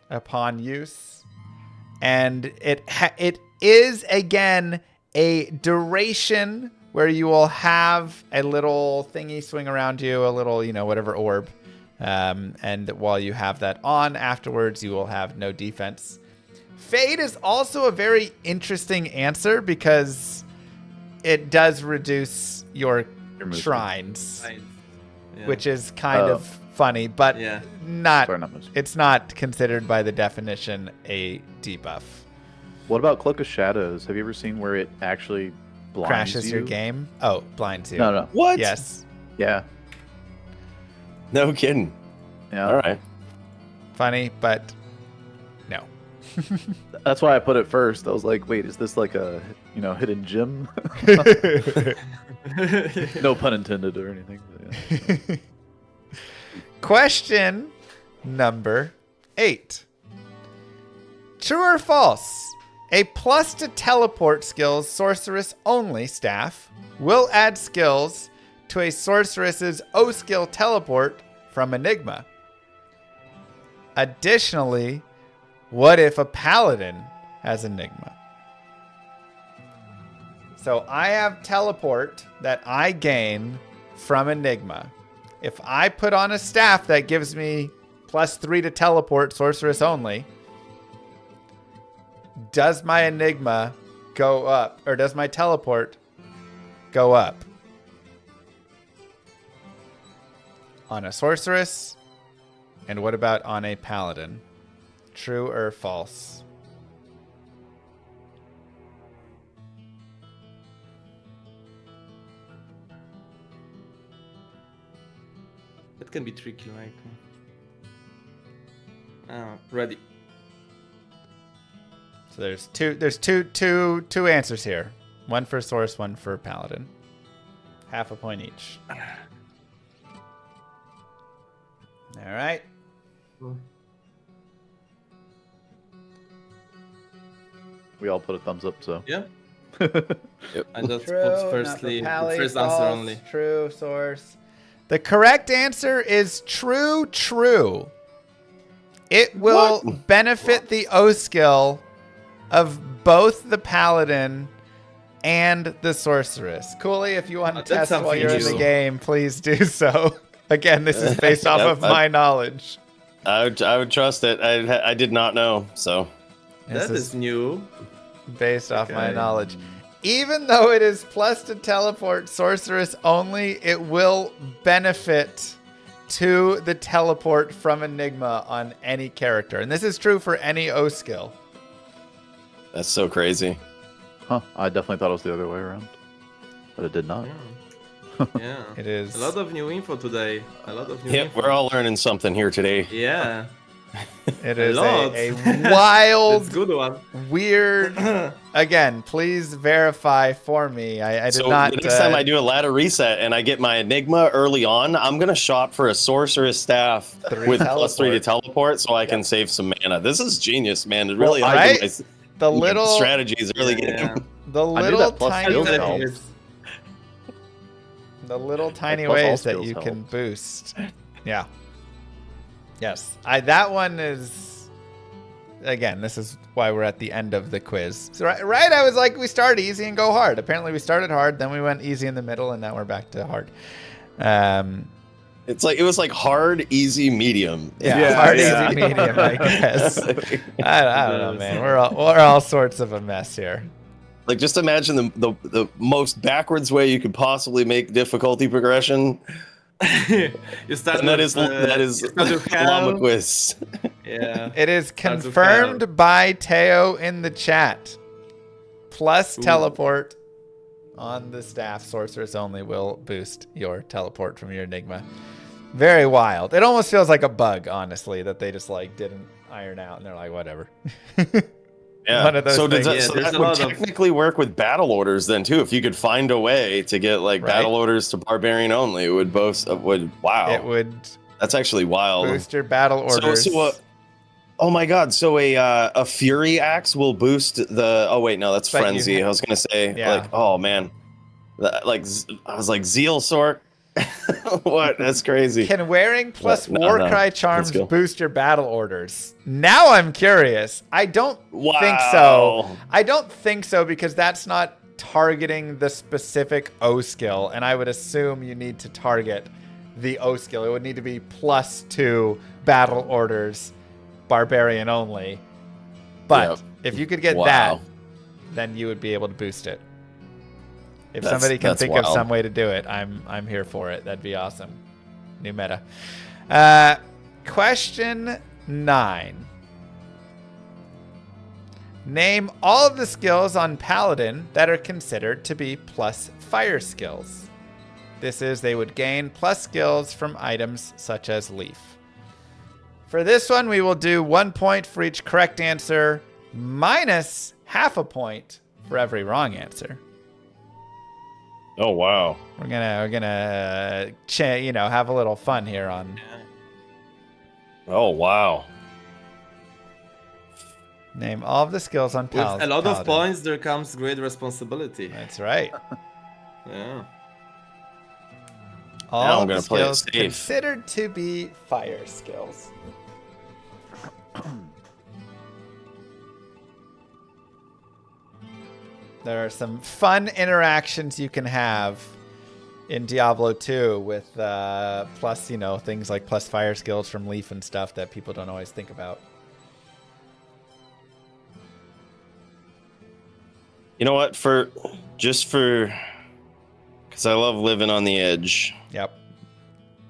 upon use. And it is, again, a duration where you will have a little thingy swing around you, a little, whatever orb. And while you have that on, afterwards you will have no defense. Fade is also a very interesting answer because it does reduce your movement. shrines, Right. Yeah. which is kind of funny, but Yeah. Sorry, not most. it's not considered by the definition a debuff. What about Cloak of Shadows? Have you ever seen where it actually blinds Crashes you? your game? Oh, blinds you. No. What? Yes. Yeah. No kidding. Yeah. All right. Funny, but no. That's why I put it first. I was like, wait, is this like a hidden gem? No pun intended or anything. But yeah. Question number 8. True or false? A plus to teleport skills sorceress only staff will add skills to a sorceress's O skill teleport from Enigma. Additionally, what if a paladin has Enigma? So I have teleport that I gain from Enigma. If I put on a staff that gives me +3 to teleport sorceress only, does my Enigma go up? Or does my teleport go up? On a sorceress? And what about on a paladin? True or false? That can be tricky, like. Ready. So there's two answers here. One for source, one for paladin. Half a point each. All right. We all put a thumbs up, so. Yeah. Yep. I just True, put firstly, not for Pally, the first false, answer only. True source. The correct answer is true. It will benefit the O skill of both the paladin and the sorceress. Cooley, if you want to That's test while you're in the something game, please do so. Again, this is based off of my knowledge. I would trust it. I did not know, so. This That is new. based off my Okay. knowledge. Even though it is plus to teleport sorceress only, it will benefit to the teleport from Enigma on any character. And this is true for any O skill. That's so crazy. Huh. I definitely thought it was the other way around. But it did not. Yeah. It is. A lot of new info today. A lot of new Yep, info. we're all learning something here today. Yeah. It is lot. a wild, It's a good one. weird. Again, please verify for me. I did So not. the next time I do a ladder reset and I get my Enigma early on, I'm gonna shop for a sorceress staff with +3 to teleport, so I can save some mana. This is genius, man. It really right? helps. The little strategies really get Yeah. The I knew little that plus tiny skills ways. helps. The little tiny plus all ways that skills you can help. boost. Yeah. Yes. That one is, again, this is why we're at the end of the quiz. So right, I was like, we start easy and go hard. Apparently we started hard, then we went easy in the middle, and now we're back to hard. it was like hard, easy, medium. Hard, yeah. easy, medium, I guess. I don't know, man. We're all sorts of a mess here. Like, just imagine the most backwards way you could possibly make difficulty progression. You start And that with, is you start with hell. Llama quiz. Yeah. It is Cards of confirmed by Teo in the chat. Plus Ooh. teleport on the staff. Sorceress only will boost your teleport from your Enigma. Very wild. It almost feels like a bug, honestly, that they just like didn't iron out and they're like, whatever. Yeah. One of those so does things. that, so Yeah, there's that a would lot of- technically work with battle orders then too. If you could find a way to get like Right. battle orders to barbarian only, it would wow. It would That's actually wild. boost your battle orders. Oh my god! So a fury axe will boost the. Oh wait, no, that's But you frenzy. ha- I was gonna say Yeah. like, oh man, I was like zeal sword. What? That's crazy. Can wearing plus No, Warcry no. charms Let's go. boost your battle orders? Now I'm curious. I don't think so. Wow. I don't think so because that's not targeting the specific O skill, and I would assume you need to target the O skill. It would need to be +2 battle orders, barbarian only. But Yep. if you could get Wow. that, then you would be able to boost it. If That's- somebody can that's think of wild. some way to do it, I'm here for it. That'd be awesome. New meta. Question 9. Name all of the skills on Paladin that are considered to be plus fire skills. This is they would gain plus skills from items such as Leaf. For this one, we will do 1 point for each correct answer, minus half a point for every wrong answer. Oh wow. We're gonna have a little fun here on. Oh wow. Name all of the skills on With Paladin. a lot of points, there comes great responsibility. That's right. Yeah. All Now I'm of the gonna play it skills safe. considered to be fire skills. There are some fun interactions you can have in Diablo 2 with plus, things like plus fire skills from Leaf and stuff that people don't always think about. You know what? Because I love living on the edge. Yep.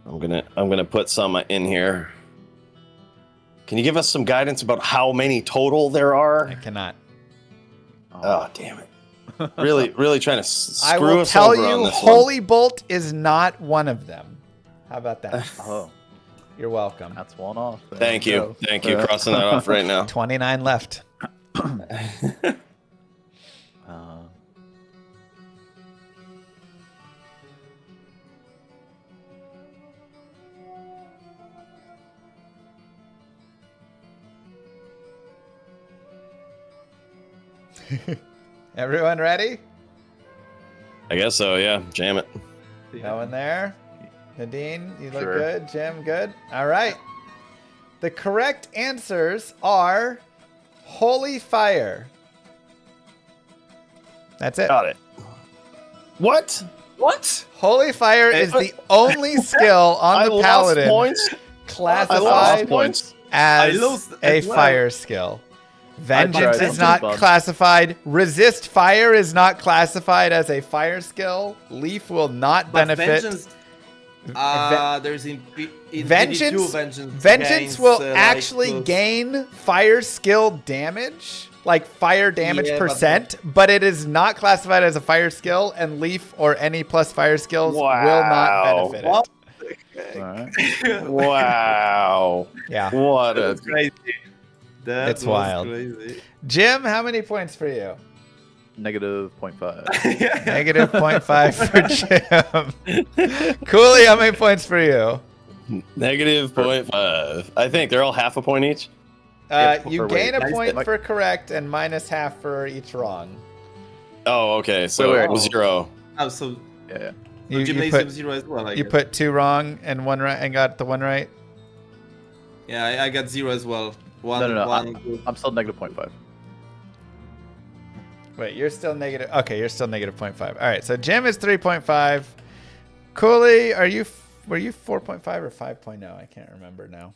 I'm gonna put some in here. Can you give us some guidance about how many total there are? I cannot. Oh damn it! Really trying to screw I will us tell over on you, this Holy Bolt is not one of them. How about that? Oh, You're welcome. that's one off. one. Thank you. Crossing that off right now. 29 left. Everyone ready? I guess so. Yeah. Jam it. Going there. Nadine, you look Sure. good. Jim, good. All right. The correct answers are Holy Fire. That's it. Got it. What? What? Holy Fire is the only skill on the lost Paladin points. I lost classified points. as I lost a as well. fire skill. Vengeance tried is not something fun. classified. Resist Fire is not classified as a fire skill. Leaf will not But benefit. Vengeance. There's in Vengeance, Vengeance. Vengeance gains, will like, actually plus- gain fire skill damage, like fire damage Yeah, percent, but it is not classified as a fire skill, and Leaf or any plus fire skills will not Wow. benefit What? it. All right. Wow. Yeah. What a That's crazy. That It's was wild. Crazy. Jim, how many points for you? Negative 0.5. Negative 0.5 for Jim. Cooley, how many points for you? negative 0.5. I think they're all half a point each. You or gain wait, a point like- for correct and minus half for each wrong. Oh, okay. So Wait. it was 0. Oh, so Yeah. You Gymnasium put 0 as well. I you guess. put 2 wrong and 1 right and got the 1 right. Yeah, I got 0 as well. One. No. One good. I'm still negative 0.5. Wait, you're still negative. Okay, you're still negative 0.5. All right, so Jim is 3.5. Cooley, were you 4.5 or 5.0? I can't remember now.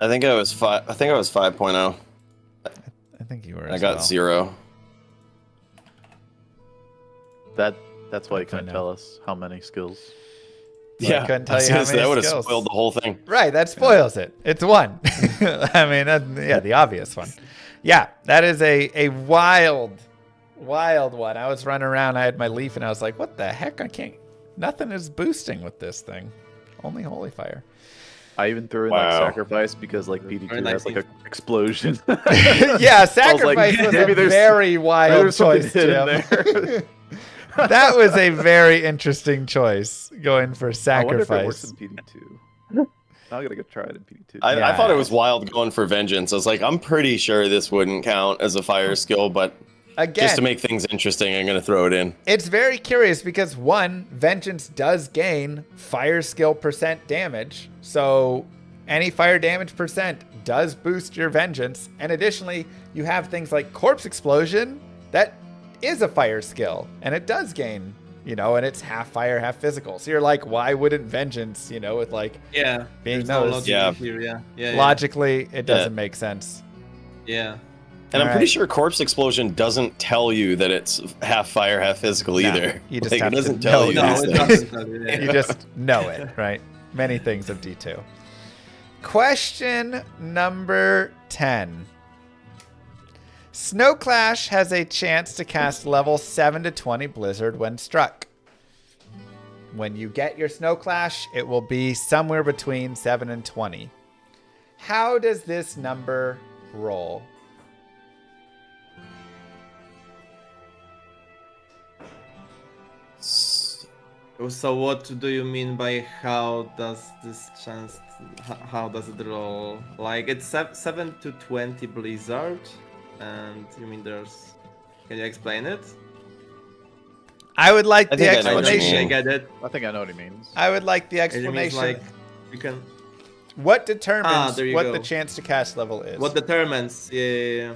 I think I was 5. I think I was 5.0. I think you were. I as got well. 0. That's why you I couldn't know. tell us how many skills. Well, I couldn't tell you how many that would have skills. spoiled the whole thing. Right, that spoils it. It's 1. I mean, the obvious one. Yeah, that is a wild one. I was running around. I had my Leaf, and I was like, "What the heck? I can't. Nothing is boosting with this thing. Only Holy Fire." I even threw in Wow. like sacrifice because like Very PD2 nice has like an explosion. Yeah, sacrifice was maybe a there's- very wild there's something choice, hidden Jim. there. That was a very interesting choice, going for I wonder if it works sacrifice. in PD2. Now I gotta go try it in PD2. I Yeah. thought it was wild going for vengeance. I was like, I'm pretty sure this wouldn't count as a fire skill, but Again, just to make things interesting, I'm gonna throw it in. it's very curious because 1, Vengeance does gain fire skill percent damage. So any fire damage percent does boost your Vengeance. And additionally, you have things like Corpse Explosion that is a fire skill and it does gain, and it's half fire, half physical. So you're like, why wouldn't Vengeance, with like Yeah. being There's no those, logic Yeah. here. Yeah. logically, it doesn't make sense. Yeah. And I'm All pretty right. sure Corpse Explosion doesn't tell you that it's half fire, half physical No, either. you just Like, have it to doesn't know tell you that. No, these it things. doesn't tell you. Yeah. You just know it, right? Many things of D2. Question number 10. Snow Clash has a chance to cast level 7 to 20 Blizzard when struck. When you get your Snow Clash, it will be somewhere between 7 and 20. how does this number roll? So what do you mean by how does this chance? How does it roll? Like it's 7 to 20 Blizzard, and you mean there's? Can you explain it? I would like I the think I know what you explanation. I mean. get it. I think I know what he means. I would like the It means explanation. like you can. What determines there you what go. the chance to cast level is? What determines? Yeah.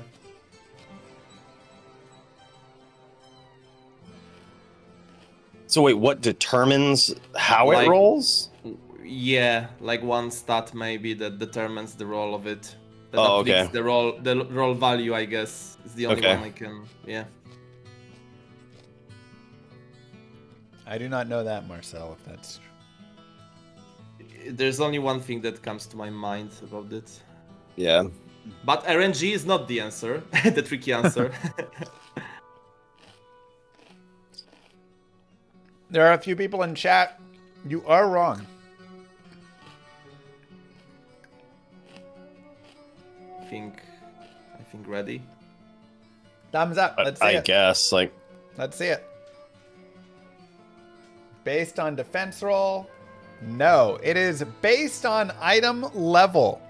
So wait, what determines how Like- it rolls? Yeah, like one stat maybe that determines the roll of it. That Oh, afflicts okay. the roll value, I guess, is the only Okay. one I can. Yeah. I do not know that, Marcel, if that's true. There's only one thing that comes to my mind about it. Yeah. But RNG is not the answer, the tricky answer. There are a few people in chat. You are wrong. I think ready. Thumbs up. Let's see I it. guess like Let's see it. Based on defense roll? No, it is based on item level.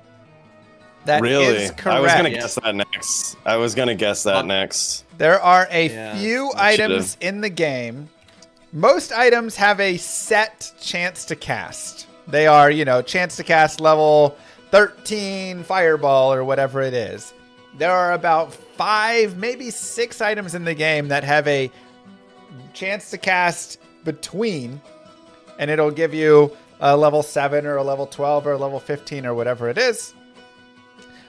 That is really. correct. I was gonna Yeah. guess that next. I was gonna guess that next. There are a Yeah, few I items in the game. Most items have a set chance to cast. They are, chance to cast level 13 fireball or whatever it is. There are about 5, maybe 6 items in the game that have a chance to cast between, and it'll give you a level 7 or a level 12 or a level 15 or whatever it is.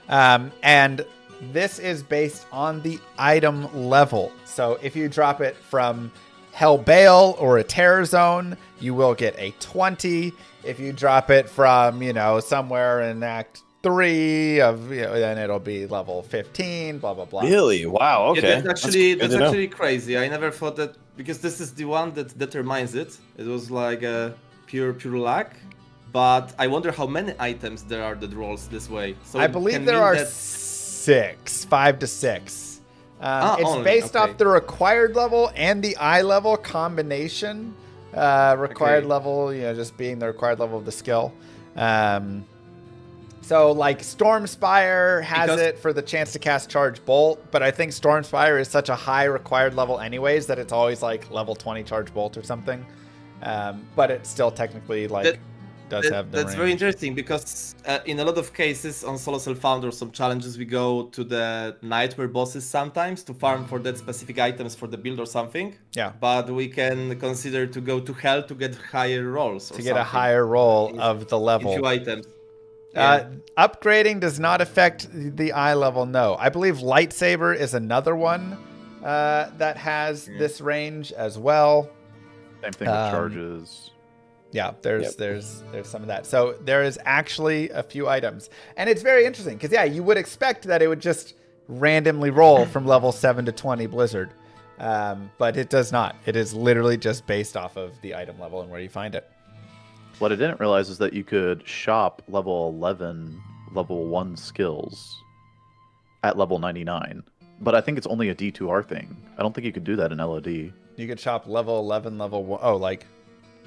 And this is based on the item level. So if you drop it from Hell Bale or a Terror Zone, you will get a 20. If you drop it from, somewhere in Act 3 of, then it'll be level 15, blah, blah, blah. Really? Wow. Okay. Yeah, that's good to know. actually crazy. I never thought that, because this is the one that determines it. It was like a pure luck. But I wonder how many items there are that rolls this way. So I it believe can there mean are that- 5 to 6. It's only, based okay. off the required level and the eye level combination. Required Okay. level, just being the required level of the skill. So like Stormspire has Because- it for the chance to cast Charge Bolt, but I think Stormspire is such a high required level anyways that it's always like level 20 Charge Bolt or something. But it still technically does have the That's range. very interesting, because in a lot of cases on Solo Self-Found or some challenges, we go to the Nightmare bosses sometimes to farm for that specific items for the build or something. Yeah. But we can consider to go to Hell to get higher rolls. To get a higher roll of the level. Few items. Upgrading does not affect the eye level, no. I believe Lightsaber is another one that has this range as well. Same thing with charges. Yeah, there's some of that. So there is actually a few items. And it's very interesting because, you would expect that it would just randomly roll from level 7 to 20 Blizzard. But it does not. It is literally just based off of the item level and where you find it. What I didn't realize is that you could shop level 11, level 1 skills at level 99. But I think it's only a D2R thing. I don't think you could do that in LOD. You could shop level 11, level 1. Oh, like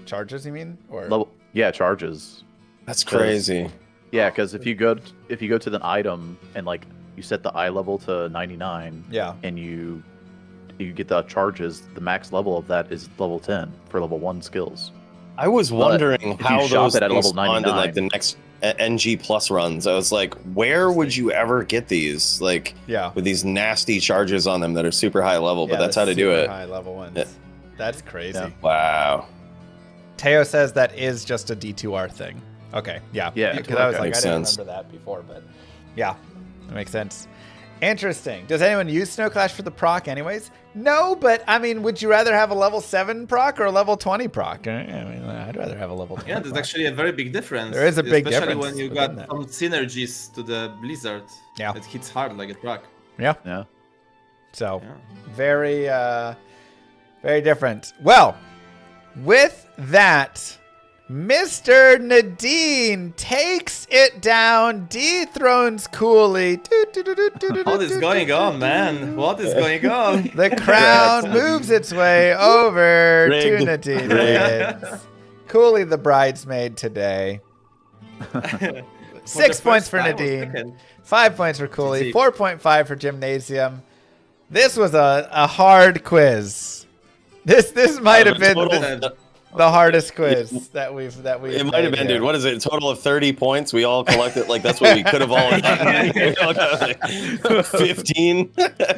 charges, you mean? Or Charges. That's crazy. Yeah, because if you go to the item and like you set the eye level to 99, Yeah. and you get the charges, the max level of that is level 10 for level 1 skills. I was wondering if you how shop those it at things level spawned in like 99. the next NG plus runs. I was like, where would you ever get these? Like, Yeah. with these nasty charges on them that are super high level, but that's the how to do super it. High level ones. Yeah. That's crazy. Yeah. Wow. Teo says that is just a D2R thing. Okay, yeah. Yeah, Because I was like, makes I didn't sense. remember that before, but yeah, that makes sense. Interesting. Does anyone use Snow Clash for the proc anyways? No, but I mean, would you rather have a level 7 proc or a level 20 proc? I mean, I'd rather have a level 20 Yeah, there's proc. actually a very big difference. There is a big especially difference when you within got that. some synergies to the Blizzard. Yeah. It hits hard like a truck. Yeah. Yeah. So Yeah. very different. Well, with that, Mr. Nadine takes it down, dethrones Cooley. What is going on, man? What is going on? The crown moves its way over to Rigged. Nadine. Rigged. Wins. Cooley, the bridesmaid today. 6 points for Nadine. 5 points for Cooley. 4.5 for Gymnasium. This was a hard quiz. This might have been the hardest quiz that we've It might have been, dude. What is it? A total of 30 points. We all collected. Like, that's what we could have all gotten. We all got, like, 15.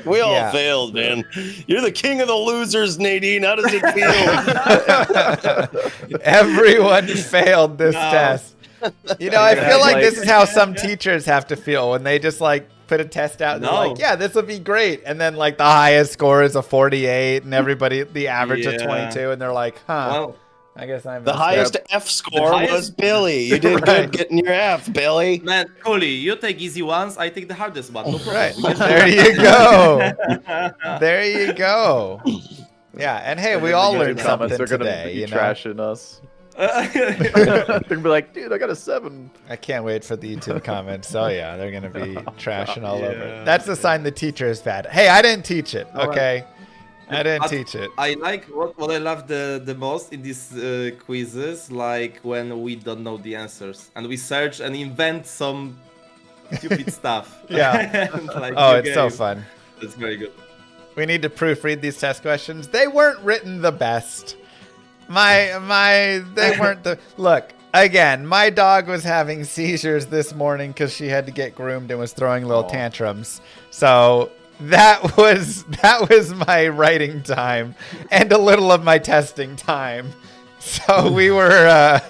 We all failed, man. You're the king of the losers, Nadine. How does it feel? Everyone failed this test. You know, I feel like this is how some teachers have to feel when they just like put a test out and they're like, yeah, this will be great. And then like the highest score is a 48 and everybody, the average is 22. And they're like, well, I guess I'm the highest F score was Billy. You did good getting your F, Billy. Man, Cooley, you take easy ones. I take the hardest one. No problem. Right. There you go. There you go. Yeah. And hey, we all learned something They're gonna today. be You know? trashing us. They're gonna be like, dude, I got a 7. I can't wait for the YouTube comments. Oh yeah, they're gonna be trashing all over it. That's a sign the teacher is bad. Hey, I didn't teach it. Okay, I didn't teach it. I like what I love the most in these quizzes, like when we don't know the answers and we search and invent some stupid stuff. Yeah. Like, oh, it's so fun. It's very good. We need to proofread these test questions. They weren't written the best. They weren't the look. Again, my dog was having seizures this morning because she had to get groomed and was throwing little tantrums. So that was my writing time and a little of my testing time. So we were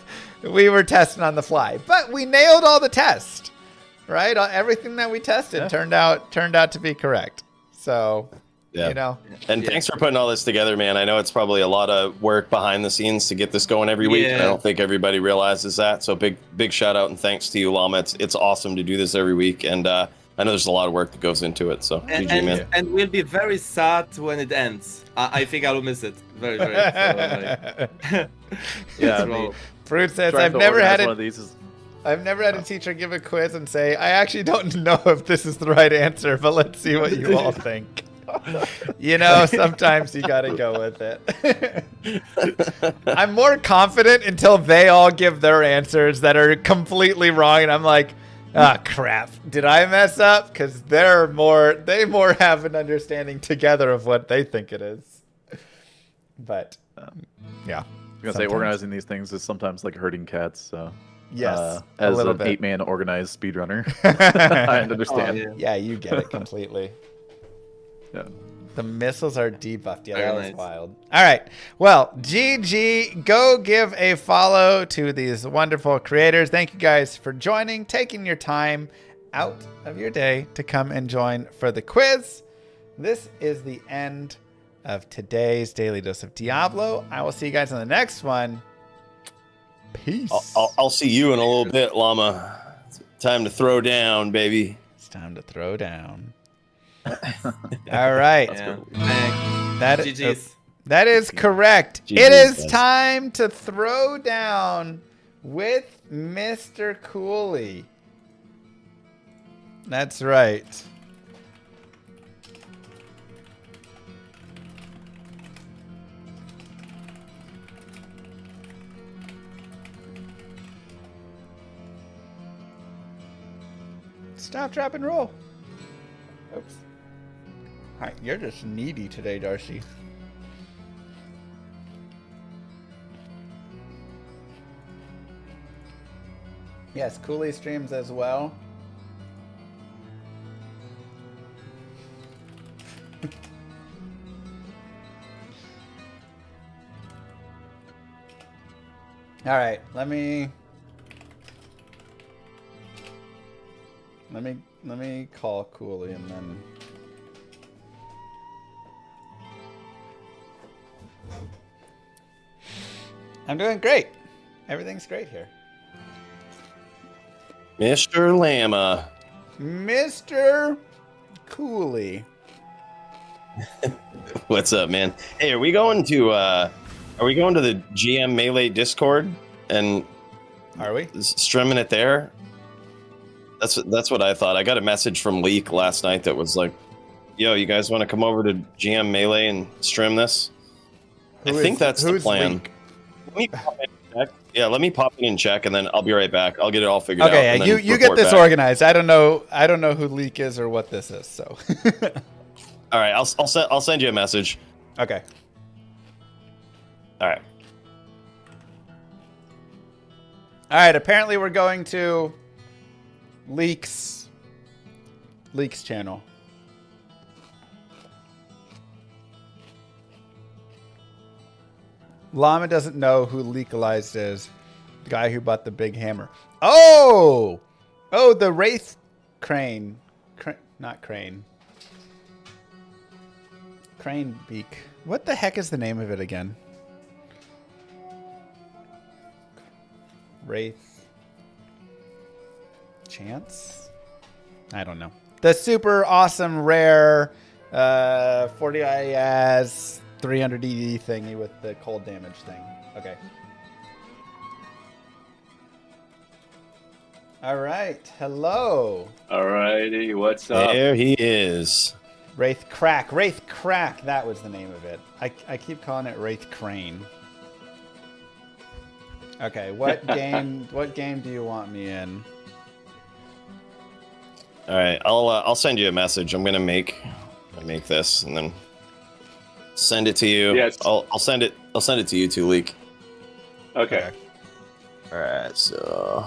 testing on the fly, but we nailed all the tests, right? Everything that we tested turned out to be correct. So. Yeah. You know. And thanks for putting all this together, man. I know it's probably a lot of work behind the scenes to get this going every week. I don't think everybody realizes that. So big shout out and thanks to you, Llama. It's awesome to do this every week. And I know there's a lot of work that goes into it. So GG, man. And we'll be very sad when it ends. I think I will miss it. Very, very. Yeah. Fruit says I've never had one of these. I've never had a teacher give a quiz and say, I actually don't know if this is the right answer, but let's see what you all think. You know, sometimes you gotta go with it. I'm more confident until they all give their answers that are completely wrong, and I'm like, ah, crap. Did I mess up? Because they more have an understanding together of what they think it is. But yeah, I was gonna say organizing these things is sometimes like herding cats. So yes, as an 8-man organized speedrunner, I understand. Yeah, you get it completely. Yeah. The missiles are debuffed. Yeah, that was wild. All right. Well, GG. Go give a follow to these wonderful creators. Thank you guys for joining, taking your time out of your day to come and join for the quiz. This is the end of today's Daily Dose of Diablo. I will see you guys on the next one. Peace. I'll see you in a little bit, Llama. It's time to throw down, baby. It's time to throw down. All right. That is correct. GG's, it is guys. time to throw down with Mr. Cooley. That's right. Stop, drop, and roll. Oops. Hi, you're just needy today, Darcy. Yes, Cooley streams as well. All right, let me call Cooley and then. I'm doing great. Everything's great here. Mr. Llama. Mr. Cooley. What's up, man? Hey, are we going to the GM Melee Discord and Are we? streaming it there. That's what I thought. I got a message from Leak last night that was like, "Yo, you guys want to come over to GM Melee and stream this?" I think that's the plan. Leak? Let me pop in and check. Yeah, let me pop in and check, and then I'll be right back. I'll get it all figured out. Okay, and yeah, then you get report this back. organized. I don't know who Leak is or what this is. So. All right, I'll send you a message. Okay. All right. All right. Apparently, we're going to Leak's channel. Llama doesn't know who Legalized is. The guy who bought the big hammer. Oh, the Wraith Crane. Not Crane. Crane Beak. What the heck is the name of it again? Wraith. Chance? I don't know. The super awesome rare 40 IAS 300 ED thingy with the cold damage thing. Okay. All right. Hello. Alrighty, what's up? There he is. Wraith Crack. Wraith Crack. That was the name of it. I keep calling it Wraith Crane. Okay. What game? What game do you want me in? All right, I'll send you a message. I'm gonna make this and then send it to you. Yes. I'll send it to you too, Leak. Okay. All right, so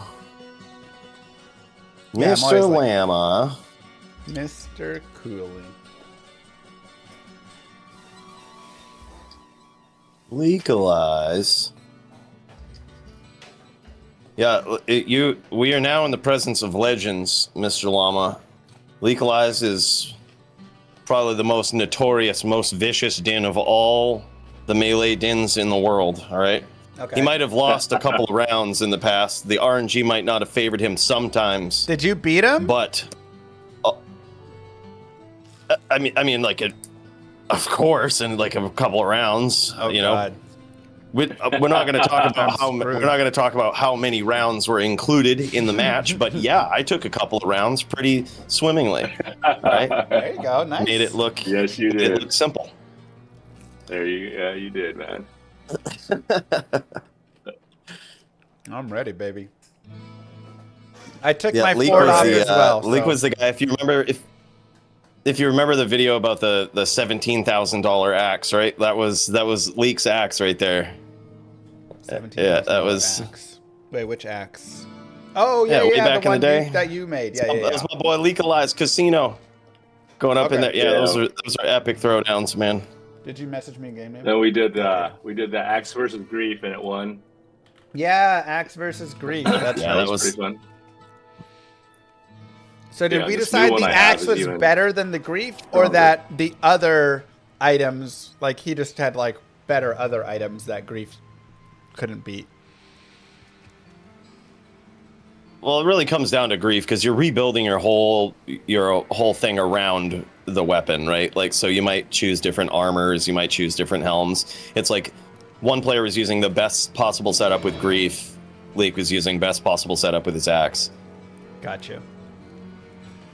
Yeah, I'm Mr. always like- Llama. Mr. Cooley. Legalize. Yeah, we are now in the presence of legends, Mr. Llama. Legalize is probably the most notorious, most vicious din of all the melee dins in the world, all right? Okay. He might have lost a couple of rounds in the past. The RNG might not have favored him sometimes, Did you beat him? but I mean, like, of course, in like a couple of rounds, Oh, you know. God. We're not going to talk about I'm screwed. we're not going to talk about how many rounds were included in the match, but yeah, I took a couple of rounds pretty swimmingly. Right? There you go. Nice. Made it look Yes, you It did. looked simple. You did, man. I'm ready, baby. I took Yeah, my Leak Ford was off the as well. Leak so- was the guy. If you remember the video about the $17,000 axe, right? That was Leak's axe right there. 17 Yeah, that was axe. Wait, which axe? Oh Yeah, yeah, way yeah, back the in the one day. that you made. Yeah, that yeah, was yeah. my boy Legalized Casino going up in there. Okay. Yeah, Yeah. those are epic throwdowns, man. Did you message me in game name? Then we did the Axe versus Grief and it won. Yeah, axe versus grief. That's Yeah, right. that was- pretty fun. So did Yeah, we this decide new one the I have axe is was even better than the grief, or stronger. that the other items, like he just had like better other items that grief couldn't beat? Well, it really comes down to grief because you're rebuilding your whole thing around the weapon, right? Like, so you might choose different armors, you might choose different helms. It's like one player was using the best possible setup with grief. Leak was using best possible setup with his axe. Got you.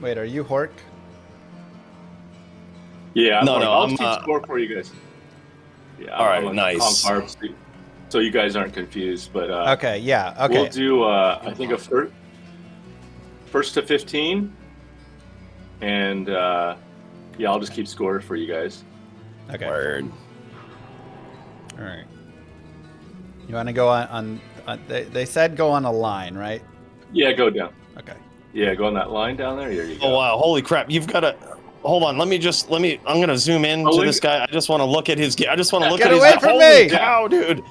Wait, are you Hork? Yeah, No, I'll I'm, keep score for you guys. Yeah, all right, I'm on nice. comp harps, so you guys aren't confused. But Okay, yeah, okay. we'll do I think a first to 15, and yeah, I'll just keep score for you guys. Okay. Word. All right. You want to go on they said go on a line, right? Yeah, go down. Okay. Yeah, go on that line down there. Here you go. Oh wow! Holy crap! You've got to hold on. Let me. I'm gonna zoom in Oh, to look- this guy. I just want to look at his. I just want to look Get at his. away from Holy me! cow, dude!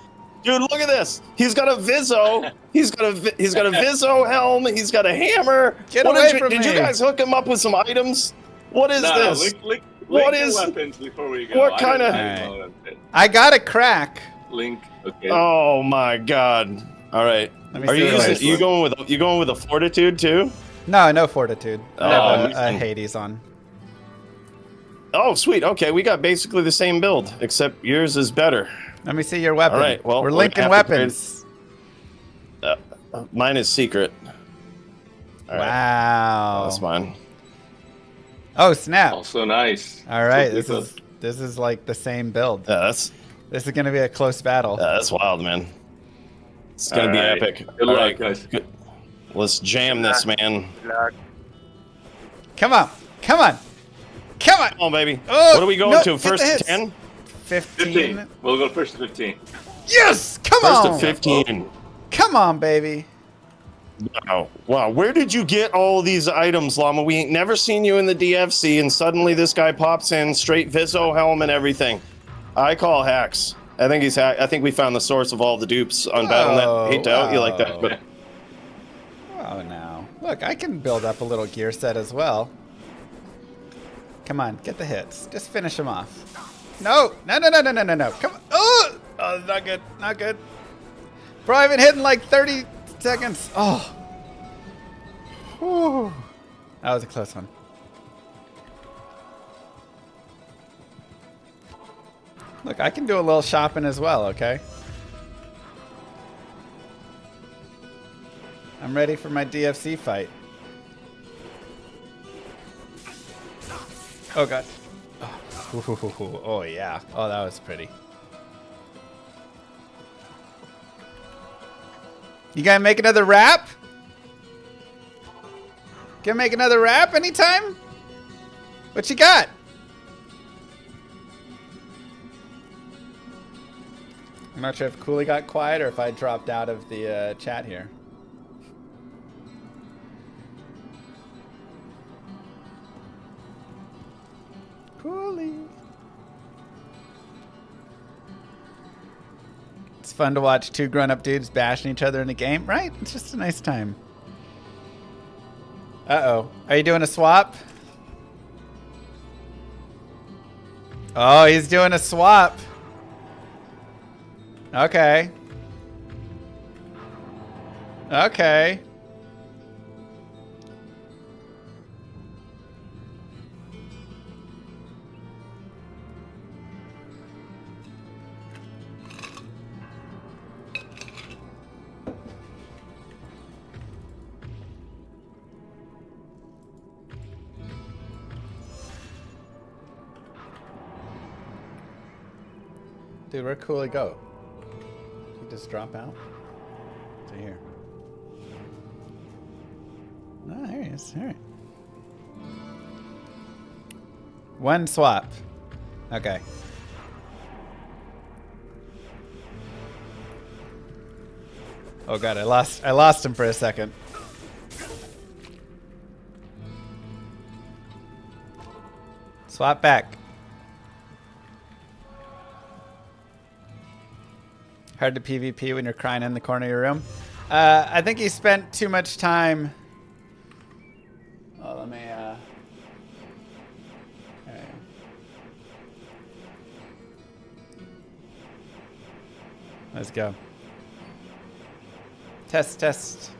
Dude, look at this. He's got a Vizzo. He's got a Vizzo helm. He's got a hammer. Get What away did from Did you me. guys hook him up with some items? What is No, this? Link What your is- weapons before we go. what I don't kinda- know what I'm saying. I got a crack. Link? Okay. Oh my god! All right. Let me Are see you what using? it is. You going with a fortitude too? No fortitude. I Oh, have he's a in- Hades on. Oh sweet. Okay, we got basically the same build, except yours is better. Let me see your weapon. All right, well, we're we're linking gonna have to weapons. Mine is secret. All right. Wow. That's mine. Oh snap! Also nice. All right, So this is like the same build. Yeah, that's This is gonna be a close battle. that's wild, man. It's gonna All be right. epic. Good All luck, right, guys. good. Let's jam this, man. Come on, come on, come on! Come on, baby. Oh, What are we going no, to? get the First to hits. 10? 15. We'll go first to 15. Yes! Come First on! to 15. Come on, baby. Wow. Wow. Where did you get all these items, Llama? We ain't never seen you in the DFC, and suddenly this guy pops in, straight Vizzo helm and everything. I call hacks. I think he's I think we found the source of all the dupes on Battle.net. Hate to out you like that, but Oh, now. Look, I can build up a little gear set as well. Come on, get the hits. Just finish them off. No! No, no, no, no, no, no, no. Come on. Oh! Oh, not good. Not good. Bro, I haven't hit in like 30 seconds. Oh. Whew. That was a close one. Look, I can do a little shopping as well, okay? I'm ready for my DFC fight. Oh, God. Oh, oh, yeah. Oh, that was pretty. You gonna make another rap? Gonna make another rap anytime? What you got? I'm not sure if Cooley got quiet or if I dropped out of the chat here. Cooley. It's fun to watch two grown-up dudes bashing each other in a game, right? It's just a nice time. Uh-oh. Are you doing a swap? Oh, he's doing a swap. Okay. Okay. Dude, where'd Cooley go? Did he just drop out? To here. Oh, there he is. All right. One swap. Okay. Oh god, I lost him for a second. Swap back. Hard to PvP when you're crying in the corner of your room. I think he spent too much time. Oh, let me. There we go. Let's go. Test, test.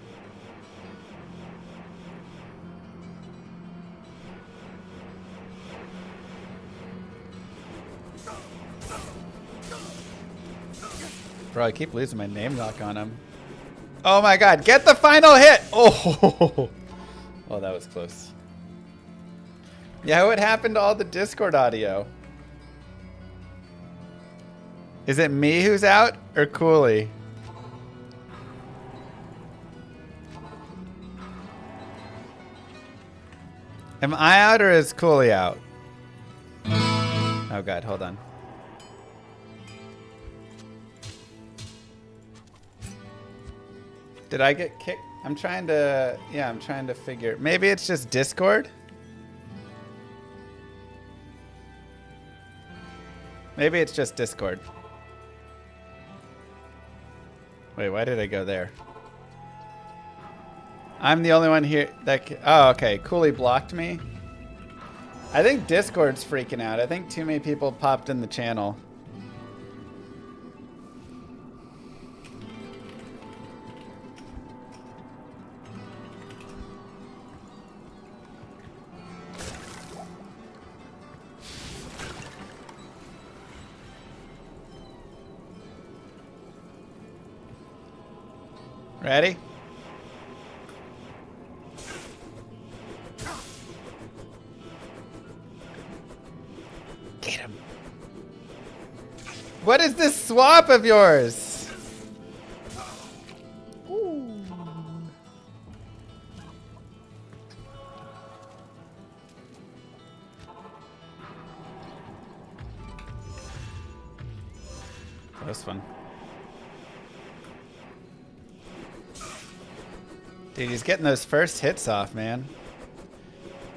Bro, I keep losing my name lock on him. Oh my god, get the final hit! Oh, oh, that was close. Yeah, what happened to all the Discord audio? Is it me who's out or Cooley? Am I out or is Cooley out? Oh god, hold on. Did I get kicked? I'm trying to, yeah, I'm trying to figure. Maybe it's just Discord? Maybe it's just Discord. Wait, why did I go there? I'm the only one here that oh, okay. Cooley blocked me. I think Discord's freaking out. I think too many people popped in the channel. Ready? Ate him. What is this swap of yours? Ooh. Close one. Dude, he's getting those first hits off, man.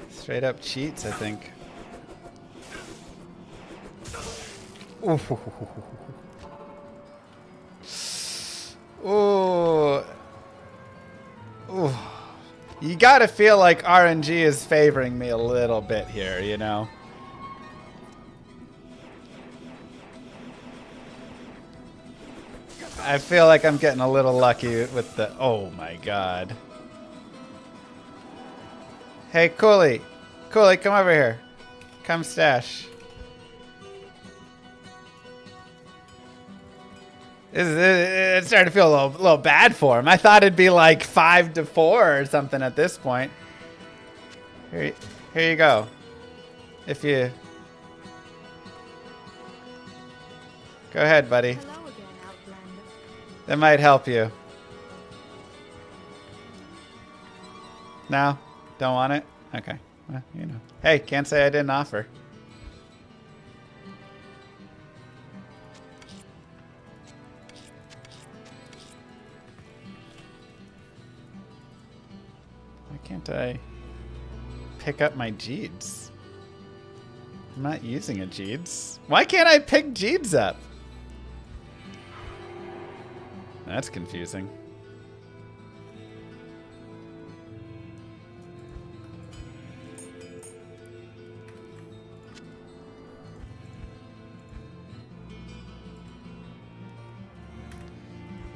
Straight up cheats, I think. Ooh. Ooh. Ooh. You gotta feel like RNG is favoring me a little bit here, you know? I feel like I'm getting a little lucky with the... Oh my god. Hey, Cooley. Cooley, come over here. Come stash. It's starting to feel a little bad for him. I thought it'd be like 5-4 or something at this point. Here you go. If you... Go ahead, buddy. That might help you. No? Don't want it? Okay. Well, you know. Hey, can't say I didn't offer. Why can't I pick up my Jeeds? I'm not using a Jeeds. Why can't I pick Jeeds up? That's confusing.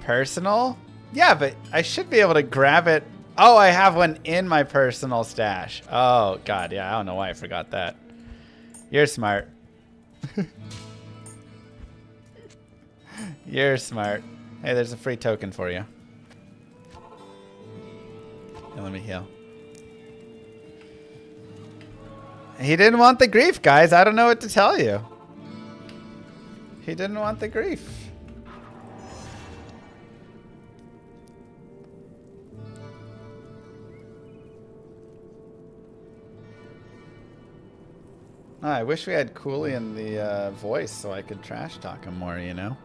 Personal? Yeah, but I should be able to grab it. Oh, I have one in my personal stash. Oh, God, yeah, I don't know why I forgot that. You're smart. You're smart. Hey, there's a free token for you. Here, let me heal. He didn't want the grief, guys. I don't know what to tell you. He didn't want the grief. Oh, I wish we had Cooley in the voice so I could trash talk him more, you know?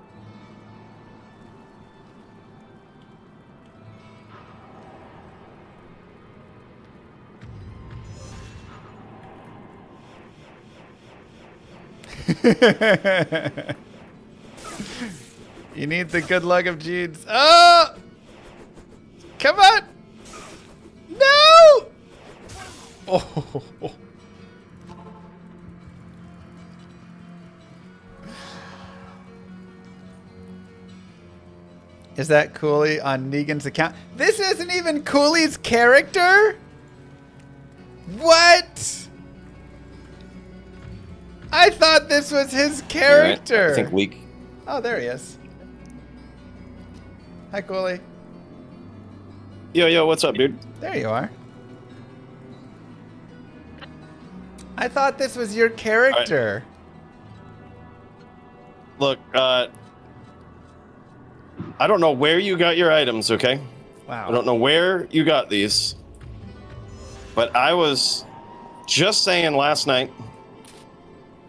You need the good luck of Jeeds. Oh! Come on! No! Oh. Is that Cooley on Negan's account? This isn't even Cooley's character? What? I thought this was his character. Right. I think weak. Oh, there he is. Hi, Cooley. Yo, what's up, dude? There you are. I thought this was your character. Look, I don't know where you got your items, okay? Wow. I don't know where you got these. But I was just saying last night,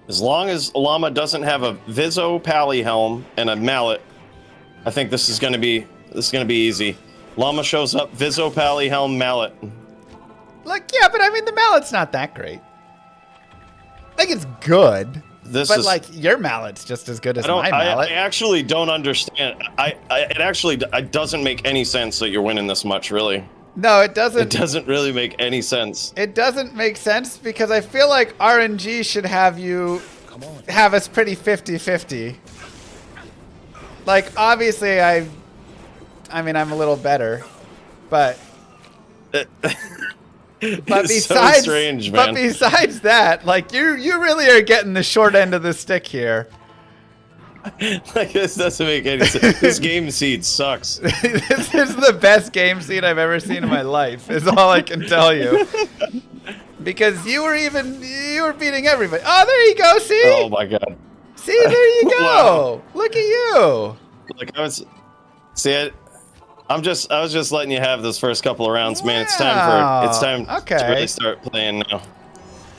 as long as Llama doesn't have a Vizzo Pally helm and a mallet, I think this is gonna be easy. Llama shows up, Vizzo Pally helm, mallet. Look, yeah, but I mean the mallet's not that great. I think it's good. But like your mallet's just as good as my mallet. I actually don't understand. It doesn't make any sense that you're winning this much, really. No, it doesn't. It doesn't really make any sense. It doesn't make sense because I feel like RNG should have you have us pretty 50-50. Like obviously I mean I'm a little better, but It's so strange, man. But besides that, like you really are getting the short end of the stick here. Like this doesn't make any sense. This game seed sucks. This is the best game seed I've ever seen in my life. Is all I can tell you. Because you were beating everybody. Oh, there you go. See? Oh my god. See, there you go. Wow. Look at you. Like I was just letting you have this first couple of rounds, man. It's time Okay. to really start playing now.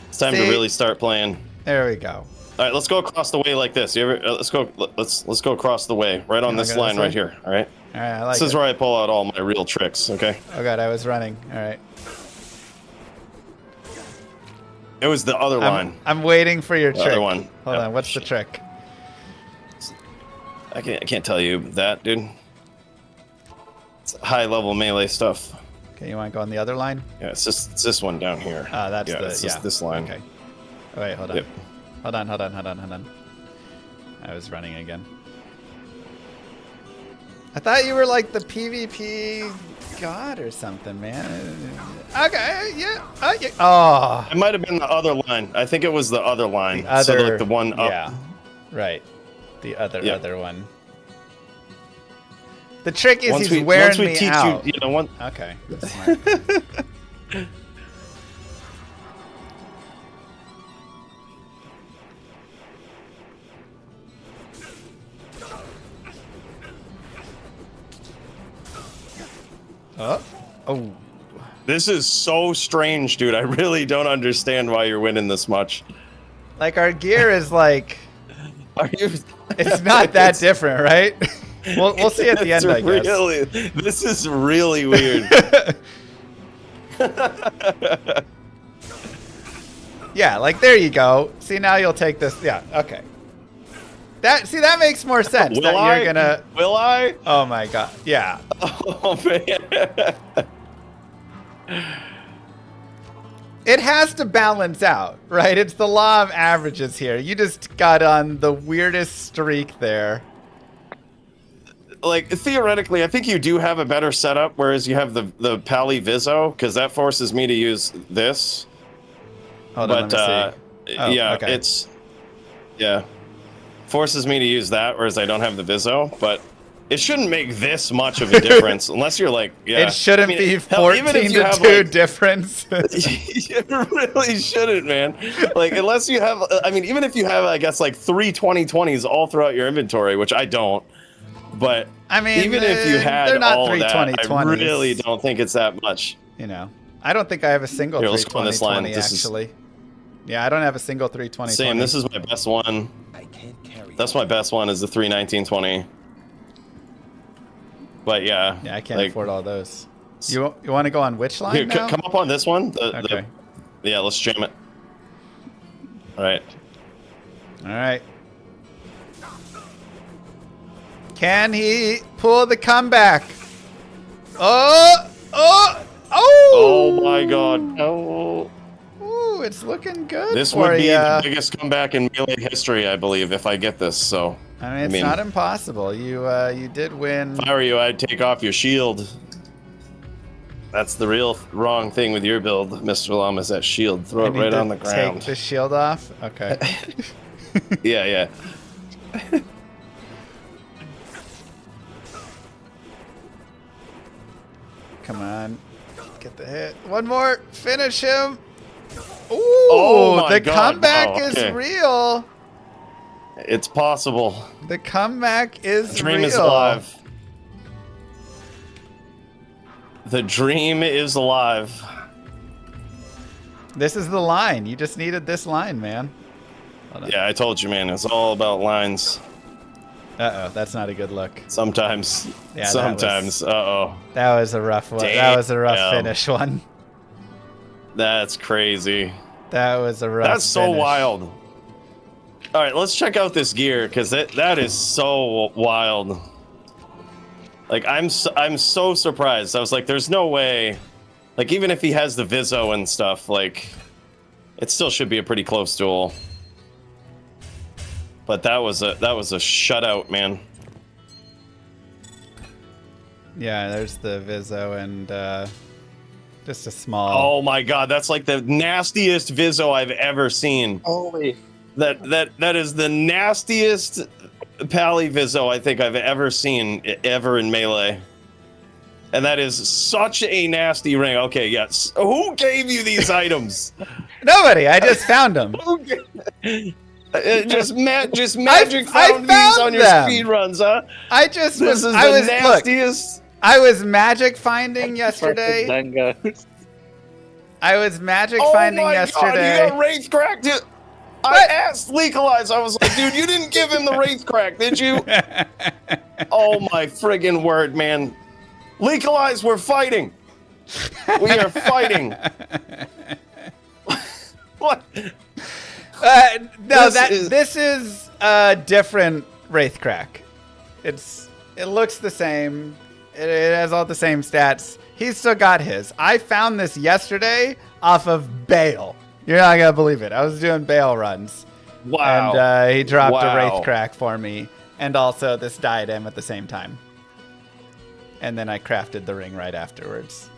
It's time to See? really start playing. There we go. All right, let's go across the way like this. You ever? Let's go across the way right on You this wanna go line this right way? here. All right. All right, I like This is it. where I pull out all my real tricks. Okay. Oh god, I was running. All right. It was the other line. I'm waiting for your The trick. other one. Hold Yep. on. What's the trick? I can't tell you that, dude. It's high level melee stuff. Okay, you want to go on the other line? Yeah, it's this one down here. That's yeah, it's just this line. Okay. Oh, wait, hold on. Yep. Hold on. I was running again. I thought you were like the PvP god or something, man. Okay, yeah. Oh. It might have been the other line. I think it was the other line. The other, so like the one up. Yeah. Right. The other Yeah. other one. The trick is Once he's we wearing me teach out. you, one. Okay. That's smart. Oh. This is so strange, dude. I really don't understand why you're winning this much. Like our gear is like Are you? it's not that different, right? We'll see at the end, I guess. Really, this is really weird. Yeah, like there you go. See, now you'll take this. Yeah, okay. That makes more sense. Will I? You're gonna. Will I? Oh my god. Yeah. Oh man. It has to balance out, right? It's the law of averages here. You just got on the weirdest streak there. Like theoretically, I think you do have a better setup, whereas you have the Pali Viso, because that forces me to use this. Hold on, let me see. Oh, yeah, okay. forces me to use that, whereas I don't have the Viso. But it shouldn't make this much of a difference unless you're like, yeah. It shouldn't I mean, be hell, even 14 if you to have, 2 like, difference. it really shouldn't, man. Like, unless you have, I mean, even if you have, I guess, like 3 2020s all throughout your inventory, which I don't. But I mean, even if you had they're not all of that, I 32020s. really don't think it's that much. You know, I don't think I have a single Here, let's go on this line. 320 This is- actually. Yeah, I don't have a single 320. Same. This is my best one. That's my best one. Is the 31920. But yeah. Yeah, I can't like, afford all those. You want to go on which line Here, now? come up on this one. Okay. Yeah, let's jam it. All right. All right. Can he pull the comeback? Oh! Oh my God. Oh. Ooh, it's looking good This for would be ya. the biggest comeback in Melee history, I believe, if I get this. So. I mean, it's not impossible. You did win. If I were you, I'd take off your shield. That's the real wrong thing with your build, Mr. Llama, is that shield. Throw I it need right to on the ground. Take the shield off. Okay. Yeah. Come on. Get the hit. One more. Finish him. Ooh, Oh my the God, comeback wow, is okay. real. It's possible. The comeback is The dream real. is alive. The dream is alive. This is the line. You just needed this line, man. Hold on. Yeah, I told you, man. It's all about lines. Uh-oh, that's not a good look. Sometimes. Yeah, that Sometimes. Uh-oh. That was a rough one. That was a rough Damn. finish one. That's crazy. That was a rough That's so finish. wild. All right, let's check out this gear, because that is so wild. Like, I'm so surprised. I was like, there's no way. Like, even if he has the Viso and stuff, like, it still should be a pretty close duel. But that was a shutout, man. Yeah, there's the Viso and just a small. Oh my God, that's like the nastiest Viso I've ever seen. Holy. That is the nastiest Pali Viso I think I've ever seen ever in Melee. And that is such a nasty ring. Okay, yes. Who gave you these items? Nobody. I just found them. Just magic found found these on your them. speed runs, huh? I just This is I the was nastiest. Look, I was magic finding yesterday. I was magic finding yesterday. God, you got Wraith Crack. I asked Legalize. I was like, dude, you didn't give him the Wraith Crack, did you? Oh my friggin' word, man. Legalize, we're fighting. We are fighting. What? No, this is a different Wraith Crack. It looks the same. It has all the same stats. He's still got his. I found this yesterday off of Bale. You're not gonna believe it. I was doing Bale runs. Wow. And he dropped a Wow. Wraith Crack for me, and also this diadem at the same time. And then I crafted the ring right afterwards.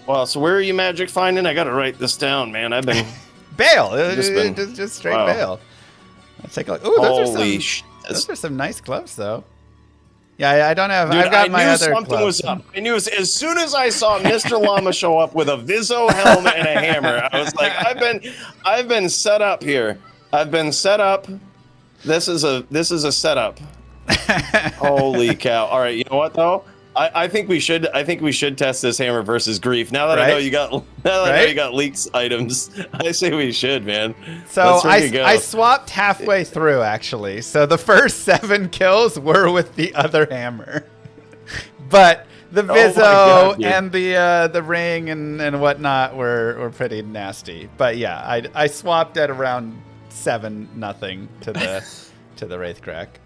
Well, so where are you magic finding? I gotta write this down, man. I've been Bale. Just Just straight wow. Bale. Let's take a look. Ooh, holy those are some nice gloves, though. Yeah, I don't have. Dude, I've got my knew other something gloves. was up. I knew as soon as I saw Mr. Llama show up with a Vizzo helmet and a hammer, I was like, I've been set up here. I've been set up. This is a setup. Holy cow! All right, you know what though? I think we should test this hammer versus grief. Now that I know you got leaks items, I say we should, man. So Let's go. I swapped halfway through actually. So the first 7 kills were with the other hammer, but the Vizzo God, dude. and the ring and whatnot were pretty nasty. But yeah, I swapped at around 7-0 to the Wraith Crack.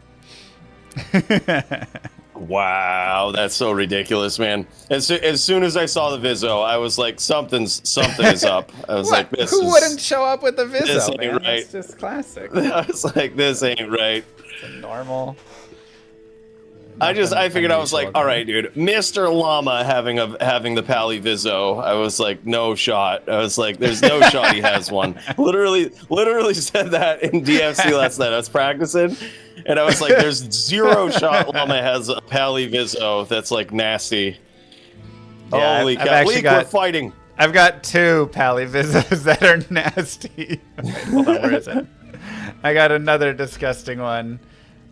Wow, that's so ridiculous, man. As soon as I saw the Vizzo, I was like, something is up. I was like, Who wouldn't show up with the Vizzo? this ain't Man? right. It's just classic. I was like, this ain't right. It's a normal. I figured I was unusual like, all right, dude, Mr. Llama having the Pally Vizzo. I was like, no shot. I was like, there's no shot he has one. Literally said that in DFC last night. I was practicing, and I was like, there's 0 shot Llama has a Pally Vizzo that's like nasty. Yeah, Holy I've cow! actually Leak, got- we're fighting. I've got 2 Pally Vizzos that are nasty. Wait, hold on, where is it? I got another disgusting one.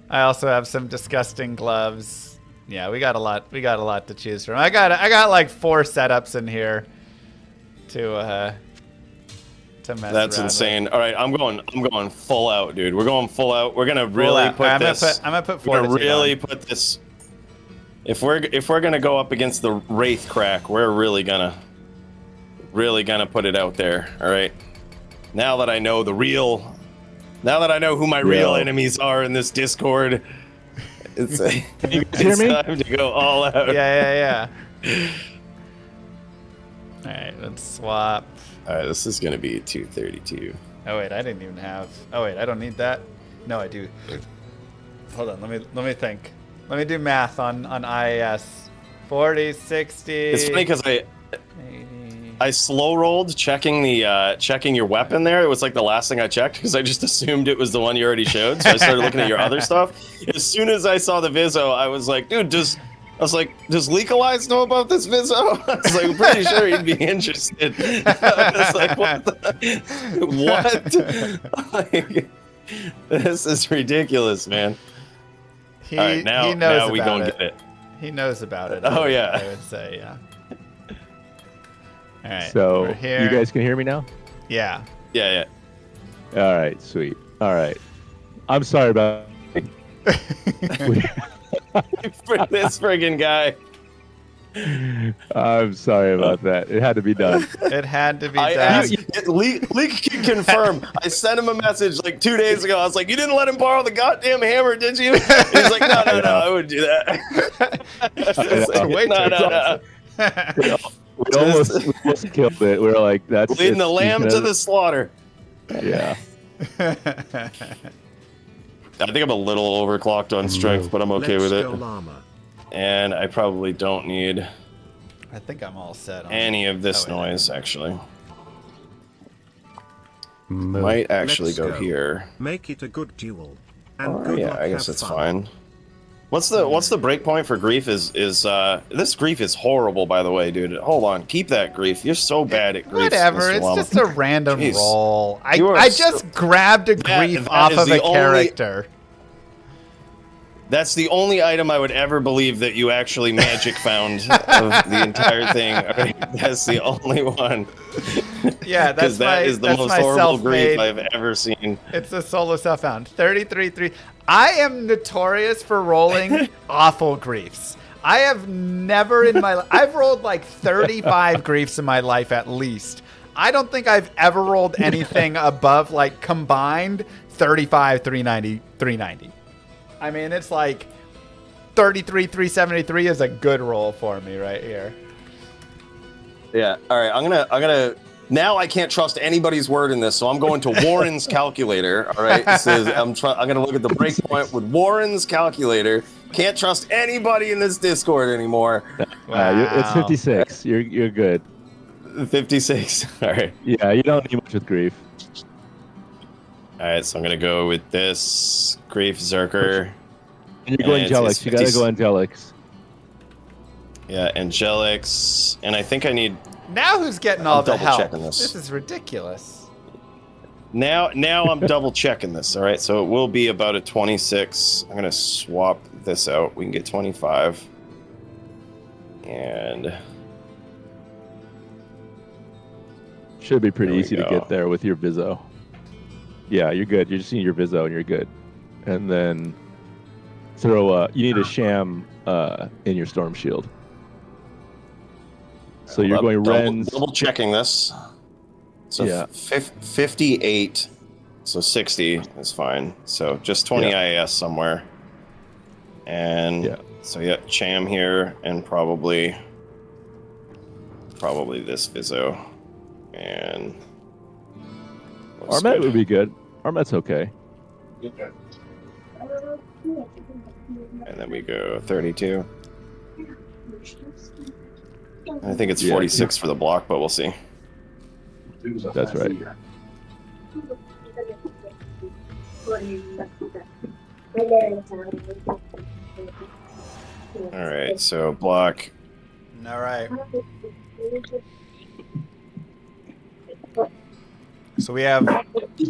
I also have some disgusting gloves. Yeah, we got a lot. We got a lot to choose from. I got like 4 setups in here to mess That's around insane. with. All right, I'm going full out, dude. We're going full out. We're gonna really out. put I'm this. gonna put We're gonna Fortitude really on. put this. If we're gonna go up against the Wraith Crack, we're really gonna put it out there. All right. Now that I know who my real enemies are in this Discord, it's time to go all out. Yeah. All right, let's swap. All right, this is gonna be 232. Oh wait, I didn't even have. Oh wait, I don't need that. No, I do. Hold on, let me think. Let me do math on IAS. 40, 60. It's funny because 80. I slow rolled checking your weapon there. It was like the last thing I checked because I just assumed it was the one you already showed. So I started looking at your other stuff. As soon as I saw the Vizzo, I was like, dude, does Legalize know about this Vizzo? I was like, I'm pretty sure he'd be interested. I was like, what? Like, this is ridiculous, man. All right, He knows now we about gonna it. get it. He knows about it. Oh, yeah. I would say, yeah. All right. So we're here. you guys can hear me now? Yeah. Yeah. All right, sweet. All right. I'm sorry about For this friggin' guy. I'm sorry about that. It had to be done. It had to be I done. asked, Leak can confirm. I sent him a message like 2 days ago. I was like, you didn't let him borrow the goddamn hammer, did you? He's like, no, I wouldn't do that. It's know. way too No. We almost killed it. We were like, that's Leading the lamb to the the. slaughter. Yeah. I think I'm a little overclocked on strength, but I'm okay with it. And I probably don't need I think I'm all set on any of this Oh, wait, noise, actually. Might actually go here. Make it a good duel. And Oh, good yeah, luck, I guess have that's fun. fine. What's the break point for grief? Is this grief is horrible, by the way, dude. Hold on, keep that grief. You're so bad at grief. Whatever, Mr. it's Llama. just a random Jeez. roll. You are I just grabbed a grief that off is of a the only- character. That's the only item I would ever believe that you actually magic found of the entire thing. All right? That's the only one. Yeah, that's that is the that's most my horrible grief self-made. I've ever seen. It's a solo self-found. 33-3. I am notorious for rolling awful griefs. I have never in my life... I've rolled like 35 griefs in my life at least. I don't think I've ever rolled anything above like combined 35, 390, 390. I mean, it's like 33, 373 is a good roll for me right here. Yeah. All right. I'm gonna. Now I can't trust anybody's word in this, so I'm going to Warren's calculator. All right. It says I'm gonna look at the breakpoint with Warren's calculator. Can't trust anybody in this Discord anymore. It's 56. You're good. 56. All right. Yeah, you don't need much with grief. All right. So I'm gonna go with this Grief Zerker. And you're going And it's Angelics. You gotta go Angelics. Yeah, Angelics, and I think I need. Now who's getting all I'm the help? double-checking this. This is ridiculous. Now I'm double checking this. All right, so it will be about a 26. I'm gonna swap this out. We can get 25, and Should be pretty There we easy to go. get there with your Vizzo. Yeah, you're good. You're just using your Vizzo and you're good. And then throw you need a sham in your Storm Shield. So you're going Ren's. double checking this. So Yeah. 58. So 60 is fine. So just 20 Yeah. IAS somewhere. And Yeah. so yeah, Cham here and probably this Vizzo. And looks Armet good. would be good. Armet's okay. And then we go 32. I think it's Yeah. 46 for the block, but we'll see. That's right. All right, so block. All right. So we have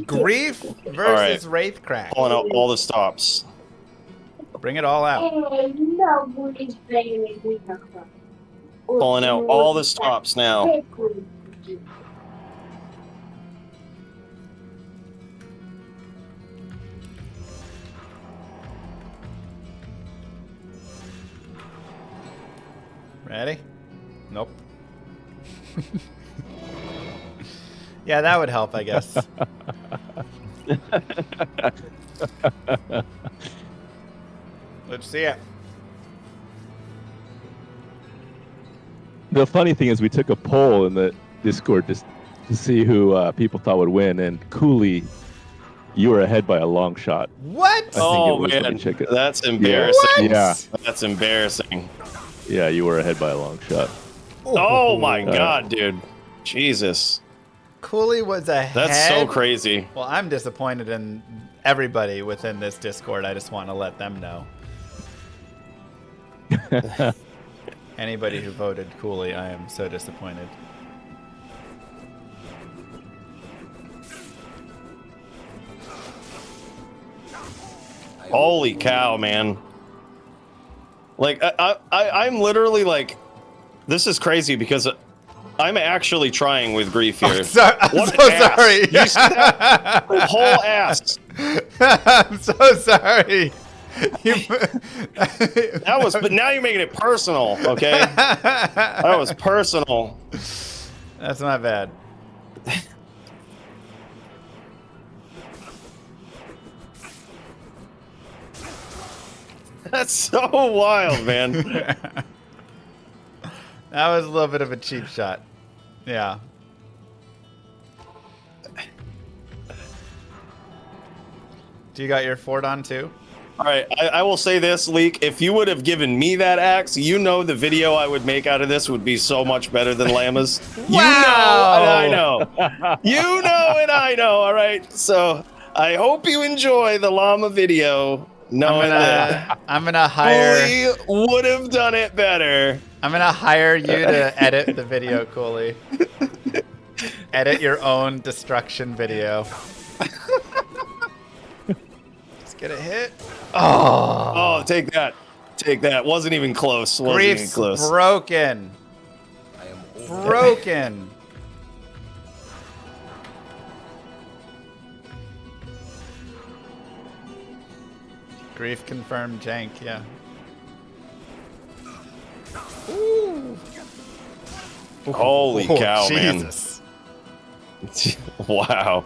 Grief versus Wraithcrack. Pulling out all the stops. Bring it all out. Pulling out all the stops now. Ready? Nope. Yeah, that would help, I guess. Let's see it. The funny thing is we took a poll in the Discord just to see who people thought would win, and Cooley, you were ahead by a long shot. What? I think it Oh was. Let me man, check it. that's embarrassing. Yeah, That's embarrassing. yeah, you were ahead by a long shot. Oh my god, dude. Jesus. Cooley was ahead. That's so crazy. Well, I'm disappointed in everybody within this Discord. I just want to let them know. Anybody who voted Cooley, I am so disappointed. Holy cow, man. Like, I'm literally like, this is crazy because I'm actually trying with grief here. I'm What so an ass. sorry. You see that? Whole ass. I'm so sorry. That was, but now you're making it personal, okay? That was personal. That's not bad. That's so wild, man. That was a little bit of a cheap shot. Yeah. Do you got your fort on too? All right, I will say this, Leek. If you would have given me that axe, you know the video I would make out of this would be so much better than Llama's. Wow! You know and I know. You know and I know, all right? So I hope you enjoy the Llama video. knowing that I'm gonna hire. Cooley would have done it better. I'm gonna hire you to edit the video, Cooley. Edit your own destruction video. Just get a hit. Oh, take that. Take that. Wasn't even close. Wasn't even Grief's close. broken. Broken. Grief confirmed jank, yeah. Ooh. Holy Oh, cow, Jesus. man. Wow.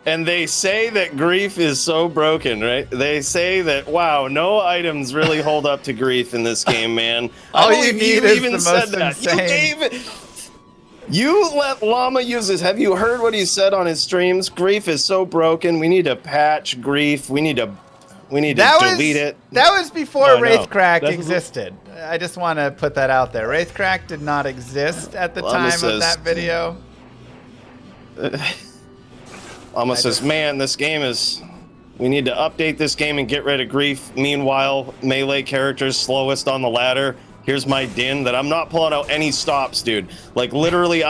And they say that Grief is so broken, right? They say that, wow, no items really hold up to Grief in this game, man. All I you believe need is the most insane. You let Llama use this. Have you heard what he said on his streams? Grief is so broken. We need to patch Grief. We need to delete it. That was before No, I know. Wraithcrack That's- existed. I just want to put that out there. Wraithcrack did not exist at the Llama time of says- that video. Llama says, man, this game is... We need to update this game and get rid of Grief. Meanwhile, melee characters slowest on the ladder. Here's my din that I'm not pulling out any stops, dude. Like, literally,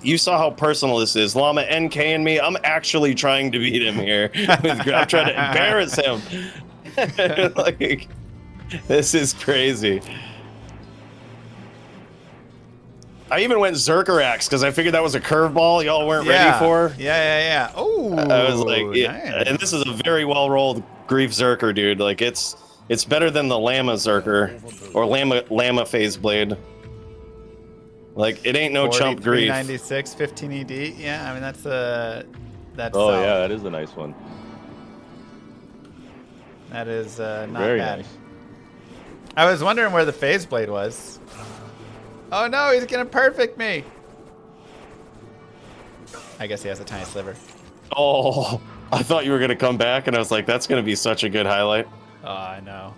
you saw how personal this is. Llama NK and me, I'm actually trying to beat him here. I'm trying to embarrass him. Like, this is crazy. I even went Zerkerax because I figured that was a curveball y'all weren't ready for. Yeah. Oh, I was like, yeah. nice. And this is a very well rolled Grief Zerker, dude. Like, it's better than the Llama Zerker or Llama Phase Blade. Like, it ain't no chump Grief. 96, 15 ED. Yeah, I mean that's Oh solid. yeah, that is a nice one. That is not Very bad. nice. I was wondering where the phase blade was. Oh no, he's gonna perfect me. I guess he has a tiny sliver. Oh, I thought you were gonna come back, and I was like, that's gonna be such a good highlight. Oh, I know.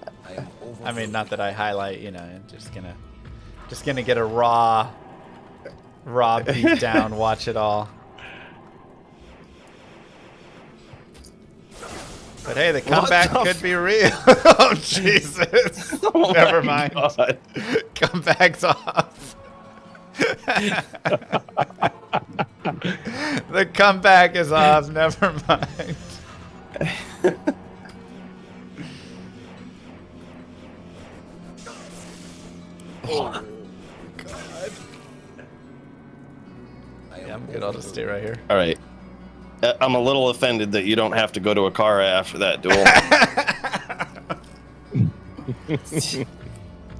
I mean, not that I highlight, just gonna get a raw beat down, watch it all. But hey, the comeback could be real. Oh, Jesus. Oh Never my mind. God. Comeback's off. The comeback is off. Never mind. Oh, God. Yeah, I'm good. I'll just stay right here. All right. I'm a little offended that you don't have to go to a car after that duel.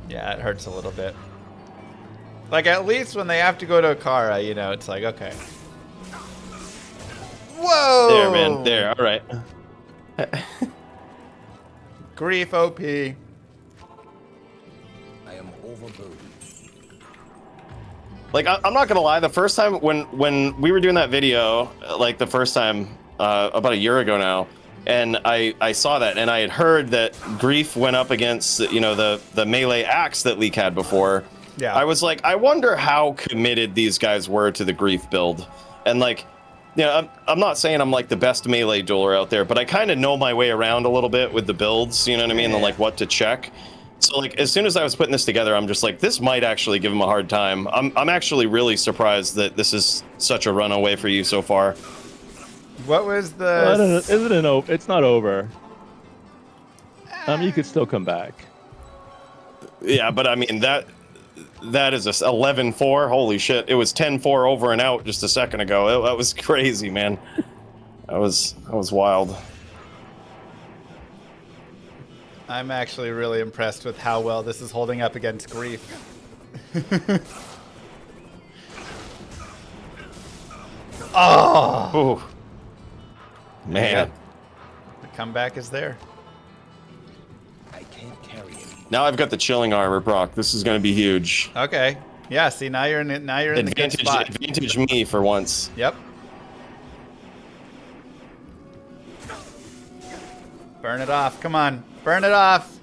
Yeah, it hurts a little bit. Like, at least when they have to go to a car, it's like, okay. Whoa! There, man. There. All right. Grief OP. Like, I'm not gonna lie. The first time when we were doing that video, like the first time about a year ago now, and I saw that, and I had heard that Grief went up against the melee axe that Leek had before. Yeah. I was like, I wonder how committed these guys were to the Grief build, and like, I'm not saying I'm like the best melee dueler out there, but I kind of know my way around a little bit with the builds. You know what I mean? And like what to check. So like as soon as I was putting this together, I'm just like, this might actually give him a hard time. I'm actually really surprised that this is such a runaway for you so far. What was Well, I don't know. the... It's not over. You could still come back. Yeah, but I mean that is a 11-4. Holy shit! It was 10-4 over and out just a second ago. That was crazy, man. That was wild. I'm actually really impressed with how well this is holding up against Grief. Oh! Ooh. Man. The comeback is there. Now I've got the chilling armor, Brock. This is going to be huge. Okay. Yeah, see, now you're in the good spot. Advantage me for once. Yep. Burn it off. Come on. Burn it off.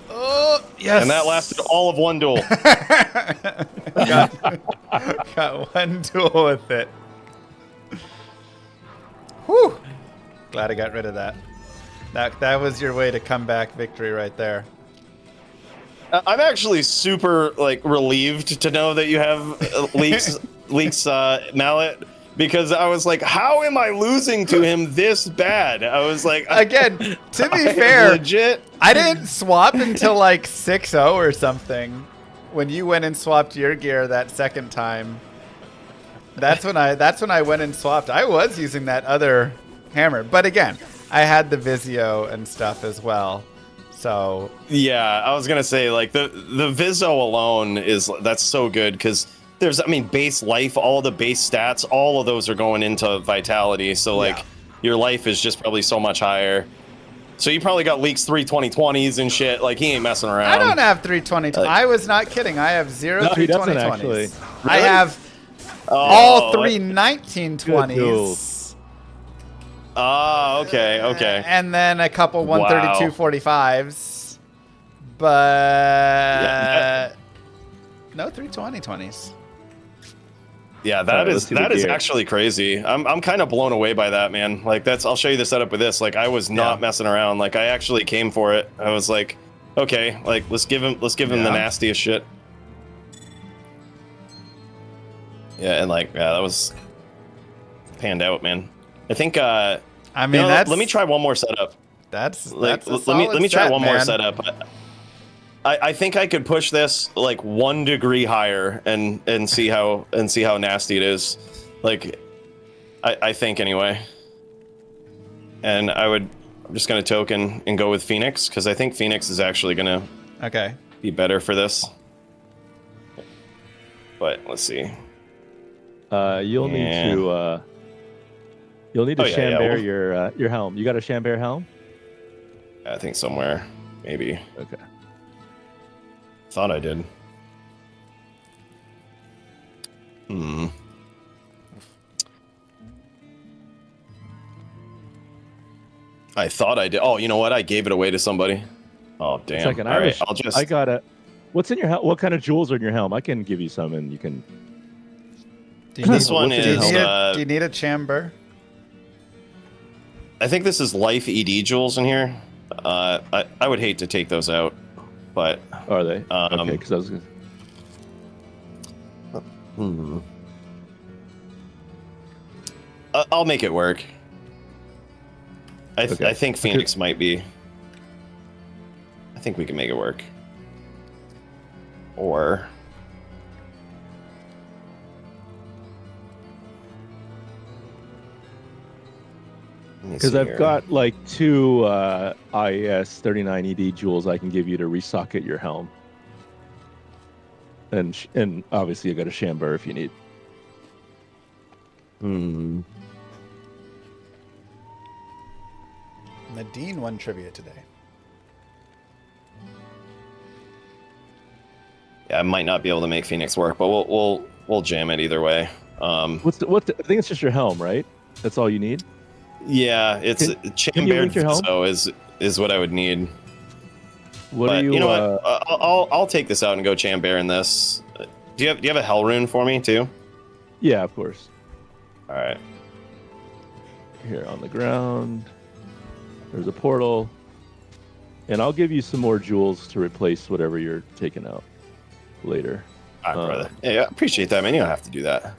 Oh, yes. And that lasted all of one duel. got one duel with it. Whew. Glad I got rid of that. That was your way to come back victory right there. I'm actually super like relieved to know that you have Leek's mallet, because I was like, how am I losing to him this bad? I was like, Again, to be I am fair, legit. I didn't swap until like 6-0 or something. When you went and swapped your gear that second time, that's when I went and swapped. I was using that other hammer, but again, I had the Vizio and stuff as well. So Yeah, I was gonna say like the Vizzo alone that's so good, because there's, I mean, base life, all the base stats, all of those are going into vitality. So like your life is just probably so much higher. So you probably got Leek's 320/20s and shit. Like he ain't messing around. I don't have 320. I was not kidding. I have zero No, he doesn't 320/20s. actually. I have all three 19/20s. Oh, okay. And then a couple 132/45s. But no 320/20s. Yeah, Alright, let's see the that is gear. actually crazy. I'm kind of blown away by that, man. Like I'll show you the setup with this. Like I was not messing around. Like I actually came for it. I was like, okay, like let's give him the nastiest shit. Yeah, and like that was panned out, man. I think I mean, let me try one more setup. That's a Let me solid try set, one more man. setup. I think I could push this like 1 degree higher and see how nasty it is. Like I think anyway. And I'm just gonna token and go with Phoenix, because I think Phoenix is actually gonna be better for this. But let's see. You'll need to Chambare your helm. You got a Chambare helm? I think somewhere, maybe. Okay. Thought I did. I thought I did. Oh, you know what? I gave it away to somebody. Oh, damn. Second, All right, I'll just. I got a. What's in your helm? What kind of jewels are in your helm? I can give you some, and you can. This one is. Do you need a chamber? I think this is life ED jewels in here. I would hate to take those out, but. Are they? Okay, because I was. I'll make it work. I think Phoenix might be. I think we can make it work. Or. Because I've got like 2 IES 39 ED jewels I can give you to resocket your helm. And obviously you got a Chambare if you need. Nadine won trivia today. Yeah, I might not be able to make Phoenix work, but we'll jam it either way. I think it's just your helm, right? That's all you need? Yeah, it's Chambare so is what I would need. What you know what? I'll take this out and go Chambare in this. Do you have a Hell Rune for me too? Yeah, of course. All right. Here on the ground. There's a portal. And I'll give you some more jewels to replace whatever you're taking out later. All right, brother. Yeah, I appreciate that, man. You don't have to do that.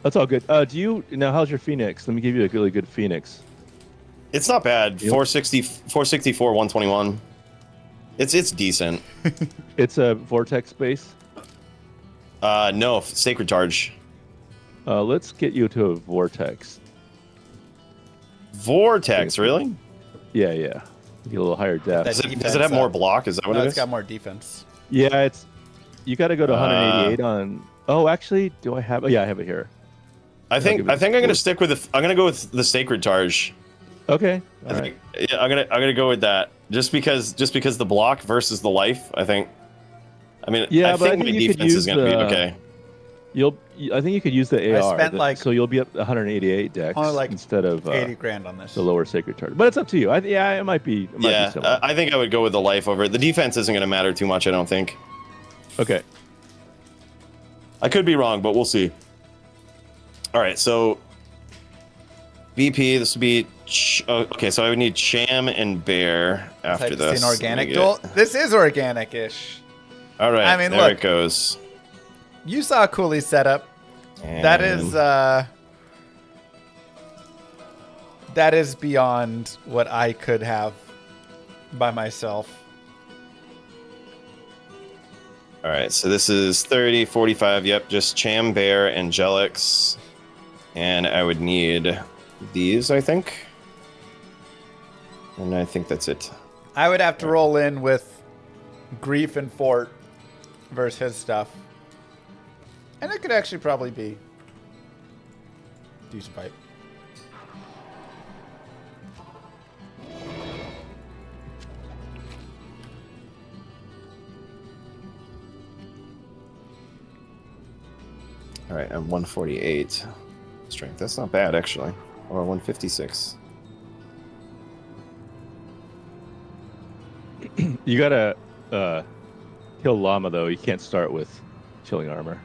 That's all good. How's your Phoenix? Let me give you a really good Phoenix. It's not bad. 464, 121. It's decent. It's a vortex base? No, Sacred Charge. Let's get you to a vortex. Vortex, really? Yeah. Get a little higher depth. Does it have more block? Is that what it is? It's got more defense. Yeah, you got to go to 188 on. Oh, actually, do I have? Oh, yeah, I have it here. I think I'm gonna stick with I'm gonna go with the Sacred Charge. Okay. Yeah, I'm gonna go with that just because the block versus the life. I think. I mean, yeah, I think my defense is gonna be okay. I think you could use the AR. I spent so you'll be up 188 dex instead of 80 grand on this. The lower Sacred Charge, but it's up to you. It might be. I think I would go with the life over it. The defense isn't gonna matter too much. I don't think. Okay. I could be wrong, but we'll see. All right, so VP, this would be... okay, so I would need Cham and Bear after Type this. an organic Let me duel. get- This is organic-ish. All right, I mean, there look. it goes. You saw Cooley's setup. That is beyond what I could have by myself. All right, so this is 30, 45. Yep, just Cham, Bear, Angelics. And I would need these, I think. And I think that's it. I would have to roll in with Grief and Fort versus his stuff. And it could actually probably be decent fight. All right, I'm 148 strength. That's not bad, actually. Or 156. You gotta kill Llama though. You can't start with chilling armor.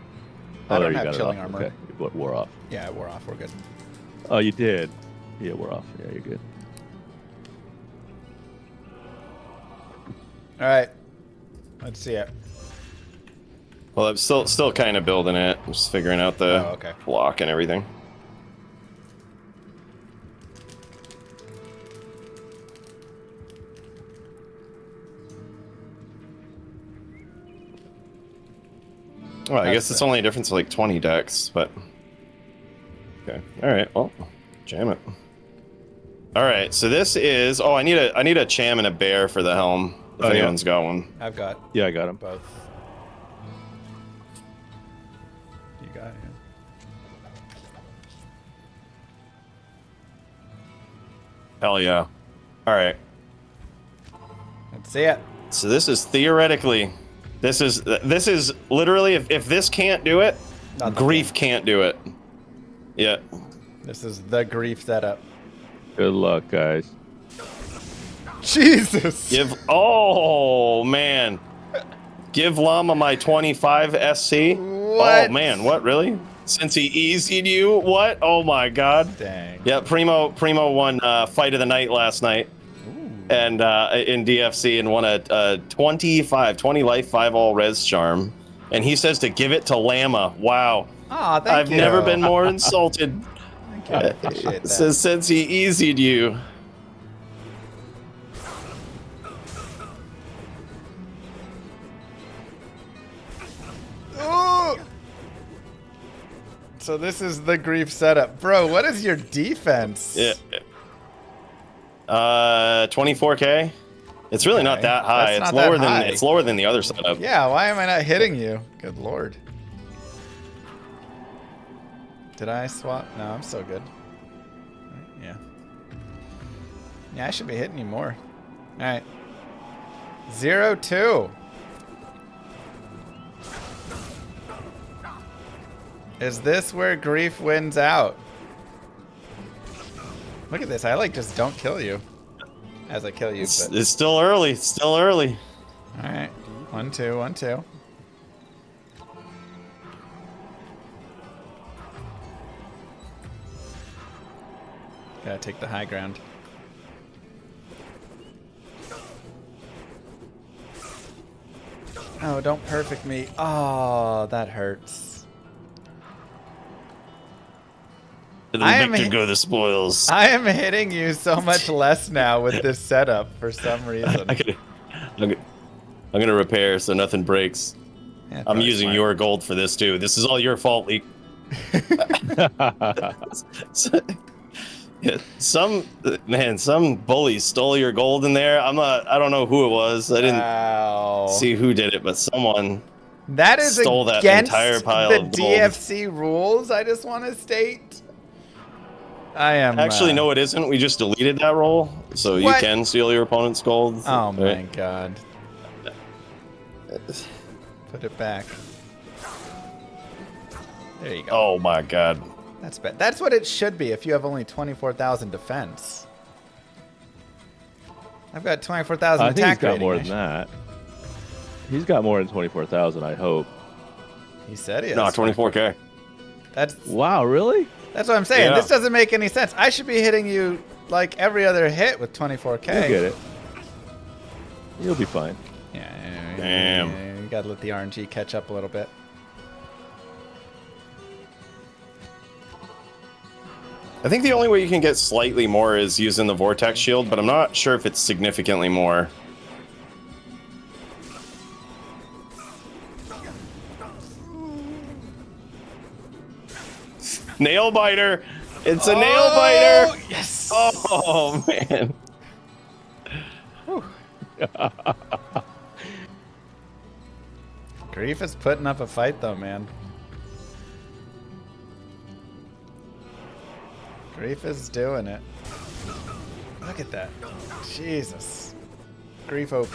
I don't you have got it chilling off. armor. Okay, it wore off. Yeah, it wore off. We're good. Oh, you did. Yeah, we're off. Yeah, you're good. All right. Let's see it. Well, I'm still kind of building it. I'm just figuring out the Oh, okay. block and everything. Well, I guess it's only a difference of like 20 decks, but... Okay. All right. Well, jam it. All right. So this is... Oh, I need a Cham and a Bear for the helm. If Oh, yeah. anyone's got one. I've got Yeah, I got him. both. You got it. Hell yeah. All right. Let's see it. So this is theoretically... This is literally... If this can't do it, Not the Grief can't do it. Yeah. This is the Grief setup. Good luck, guys. Jesus. Oh, man. Give Llama my 25 SC? What? Oh, man. What, really? Since he easied you? What? Oh, my God. Dang. Yeah, Primo won Fight of the Night last night. And in DFC and won a 20 life, 5 all res charm. And he says to give it to Llama. Wow. Aw, thank I've you. never been more insulted. Thank you. I appreciate that. Since he easied you. Ooh! So this is the Grief setup. Bro, what is your defense? Yeah. 24K. It's really not Okay. that high. That's It's not that lower high. than lower than the other setup. Yeah, why am I not hitting you? Good lord. Did I swap? No, I'm still good. Yeah. Yeah, I should be hitting you more. Alright. 0-2. Is this where Grief wins out? Look at this. I like just don't kill you. As I kill you. But... It's still early. It's still early. Alright. 1-2, 1-2. Gotta take the high ground. Oh, don't perfect me. Oh, that hurts. To the I am victor hit- go the spoils. I am hitting you so much less now with this setup for some reason. I'm gonna repair so nothing breaks. Yeah, I'm probably using smart. your gold for this too. This is all your fault, Leak. Yeah, some bully stole your gold in there. I don't know who it was. I didn't Wow. see who did it, but someone That is stole that against entire pile the of gold. DFC rules, I just want to state. I am... Actually, no, it isn't. We just deleted that role, so you What? can steal your opponent's gold. Oh my Right? god. Put it back. There you go. Oh my god. That's bad. That's what it should be if you have only 24,000 defense. I've got 24,000 I think he's attack got rating. more than that. He's got more than 24,000, I hope. He said he has. No, 24K. That's Wow, really? That's what I'm saying. Yeah. This doesn't make any sense. I should be hitting you like every other hit with 24K. You'll get it. You'll be fine. Yeah. Damn. You gotta let the RNG catch up a little bit. I think the only way you can get slightly more is using the Vortex Shield, but I'm not sure if it's significantly more. Nail biter! It's a nail biter! Yes! Oh, man. Grief is putting up a fight though, man. Grief is doing it. Look at that. Jesus. Grief OP.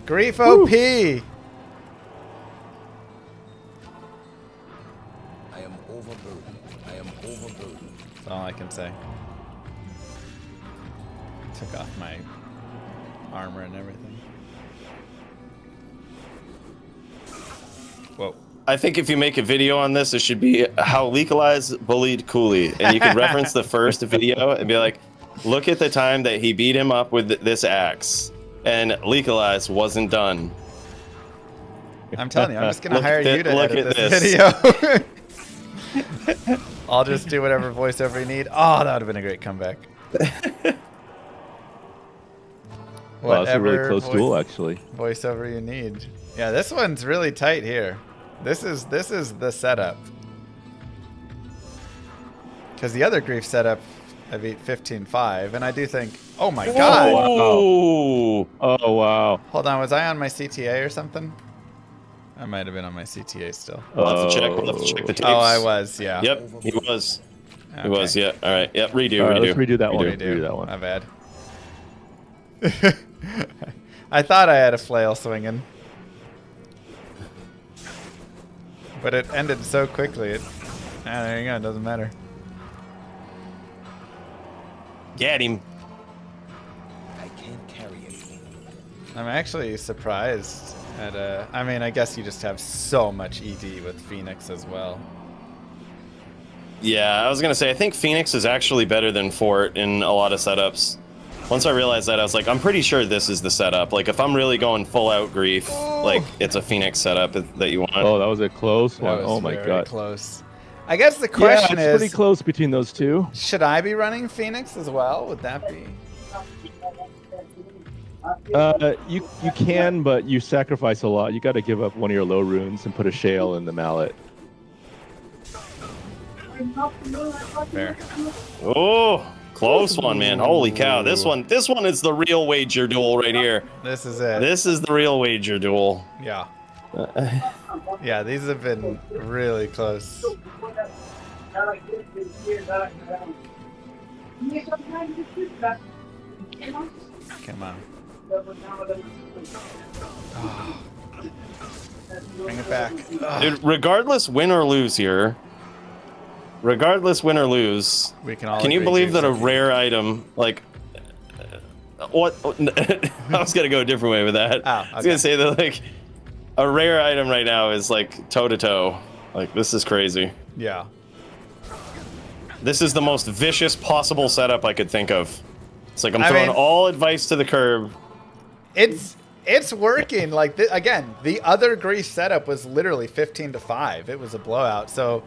Grief OP! I am overburdened. I am overburdened. That's all I can say. Took off my armor and everything. Whoa. I think if you make a video on this, it should be how Legalize bullied Cooley. And you could reference the first video and be like, look at the time that he beat him up with this axe. And Legalize wasn't done. I'm telling you, I'm just gonna Look hire at you to look edit at this this. video. I'll just do whatever voiceover you need. Oh, that would have been a great comeback. Well, that's a really Whatever close duel, actually. voiceover you need. Yeah, this one's really tight here. This is the setup. Because the other Grief setup, I beat 15-5, and I do think, oh my god. Oh, Oh, wow. Hold on, was I on my CTA or something? I might have been on my CTA still. we'll have to check. We'll have to check the tapes. Oh, I was, yeah. Yep, he was. He Okay. was, yeah. All right, yep, redo, All right, redo. let's redo that one. Redo. Redo that one. My bad. I thought I had a flail swinging. But it ended so quickly. There you go, it doesn't matter. Get him. I can't carry it. I'm actually surprised at I mean, I guess you just have so much ED with Phoenix as well. Yeah, I was going to say, I think Phoenix is actually better than Fort in a lot of setups. Once I realized that, I was like, I'm pretty sure this is the setup. Like, if I'm really going full out Grief, like, it's a Phoenix setup that you want. Oh, that was a close That one. was Oh my very god. close. I guess the Yeah, question it's pretty is, close between those two. should I be running Phoenix as well? Would that be? You can, but you sacrifice a lot. You got to give up one of your low runes and put a shale in the mallet. Fair. Oh, close one, man. Holy cow. This one is the real wager duel right here. This is it. This is the real wager duel. Yeah. Yeah, these have been really close. Come on. Oh. Bring it back. Oh, Dude, regardless win or lose here, regardless win or lose, we can all can you agree believe that a Jason. rare item, like, what? I was going to go a different way with that. Oh, I was okay. going to say that, like, a rare item right now is, like, toe-to-toe. Like, this is crazy. Yeah. This is the most vicious possible setup I could think of. It's like I'm I throwing mean- all advice to the curb. It's working. Like again, the other Grief setup was literally 15-5. It was a blowout. So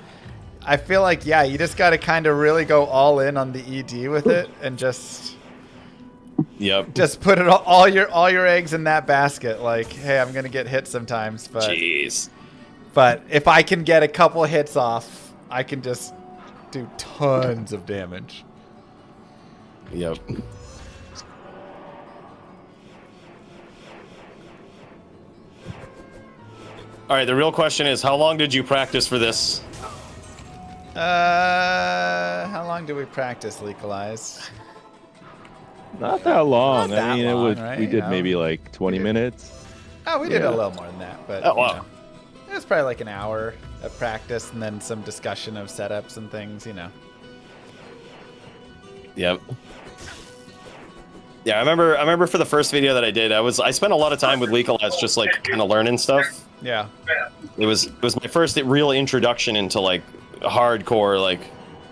I feel like yeah, you just got to kind of really go all in on the ED with it and just Yep. put it all your eggs in that basket. Like, hey, I'm gonna get hit sometimes, but Jeez. but if I can get a couple hits off, I can just do tons of damage. Yep. All right, the real question is, how long did you practice for this? How long do we practice Legalize? Not that long. Not that I mean, long, it was. right? We You did know? maybe like 20 minutes. Oh, we did Yeah. a little more than that, but Oh, wow. you know, it was probably like an hour of practice and then some discussion of setups and things, you know. Yep. Yeah, I remember for the first video that I did, I spent a lot of time with Legalize just like kind of learning stuff. Yeah. It was my first real introduction into like hardcore, like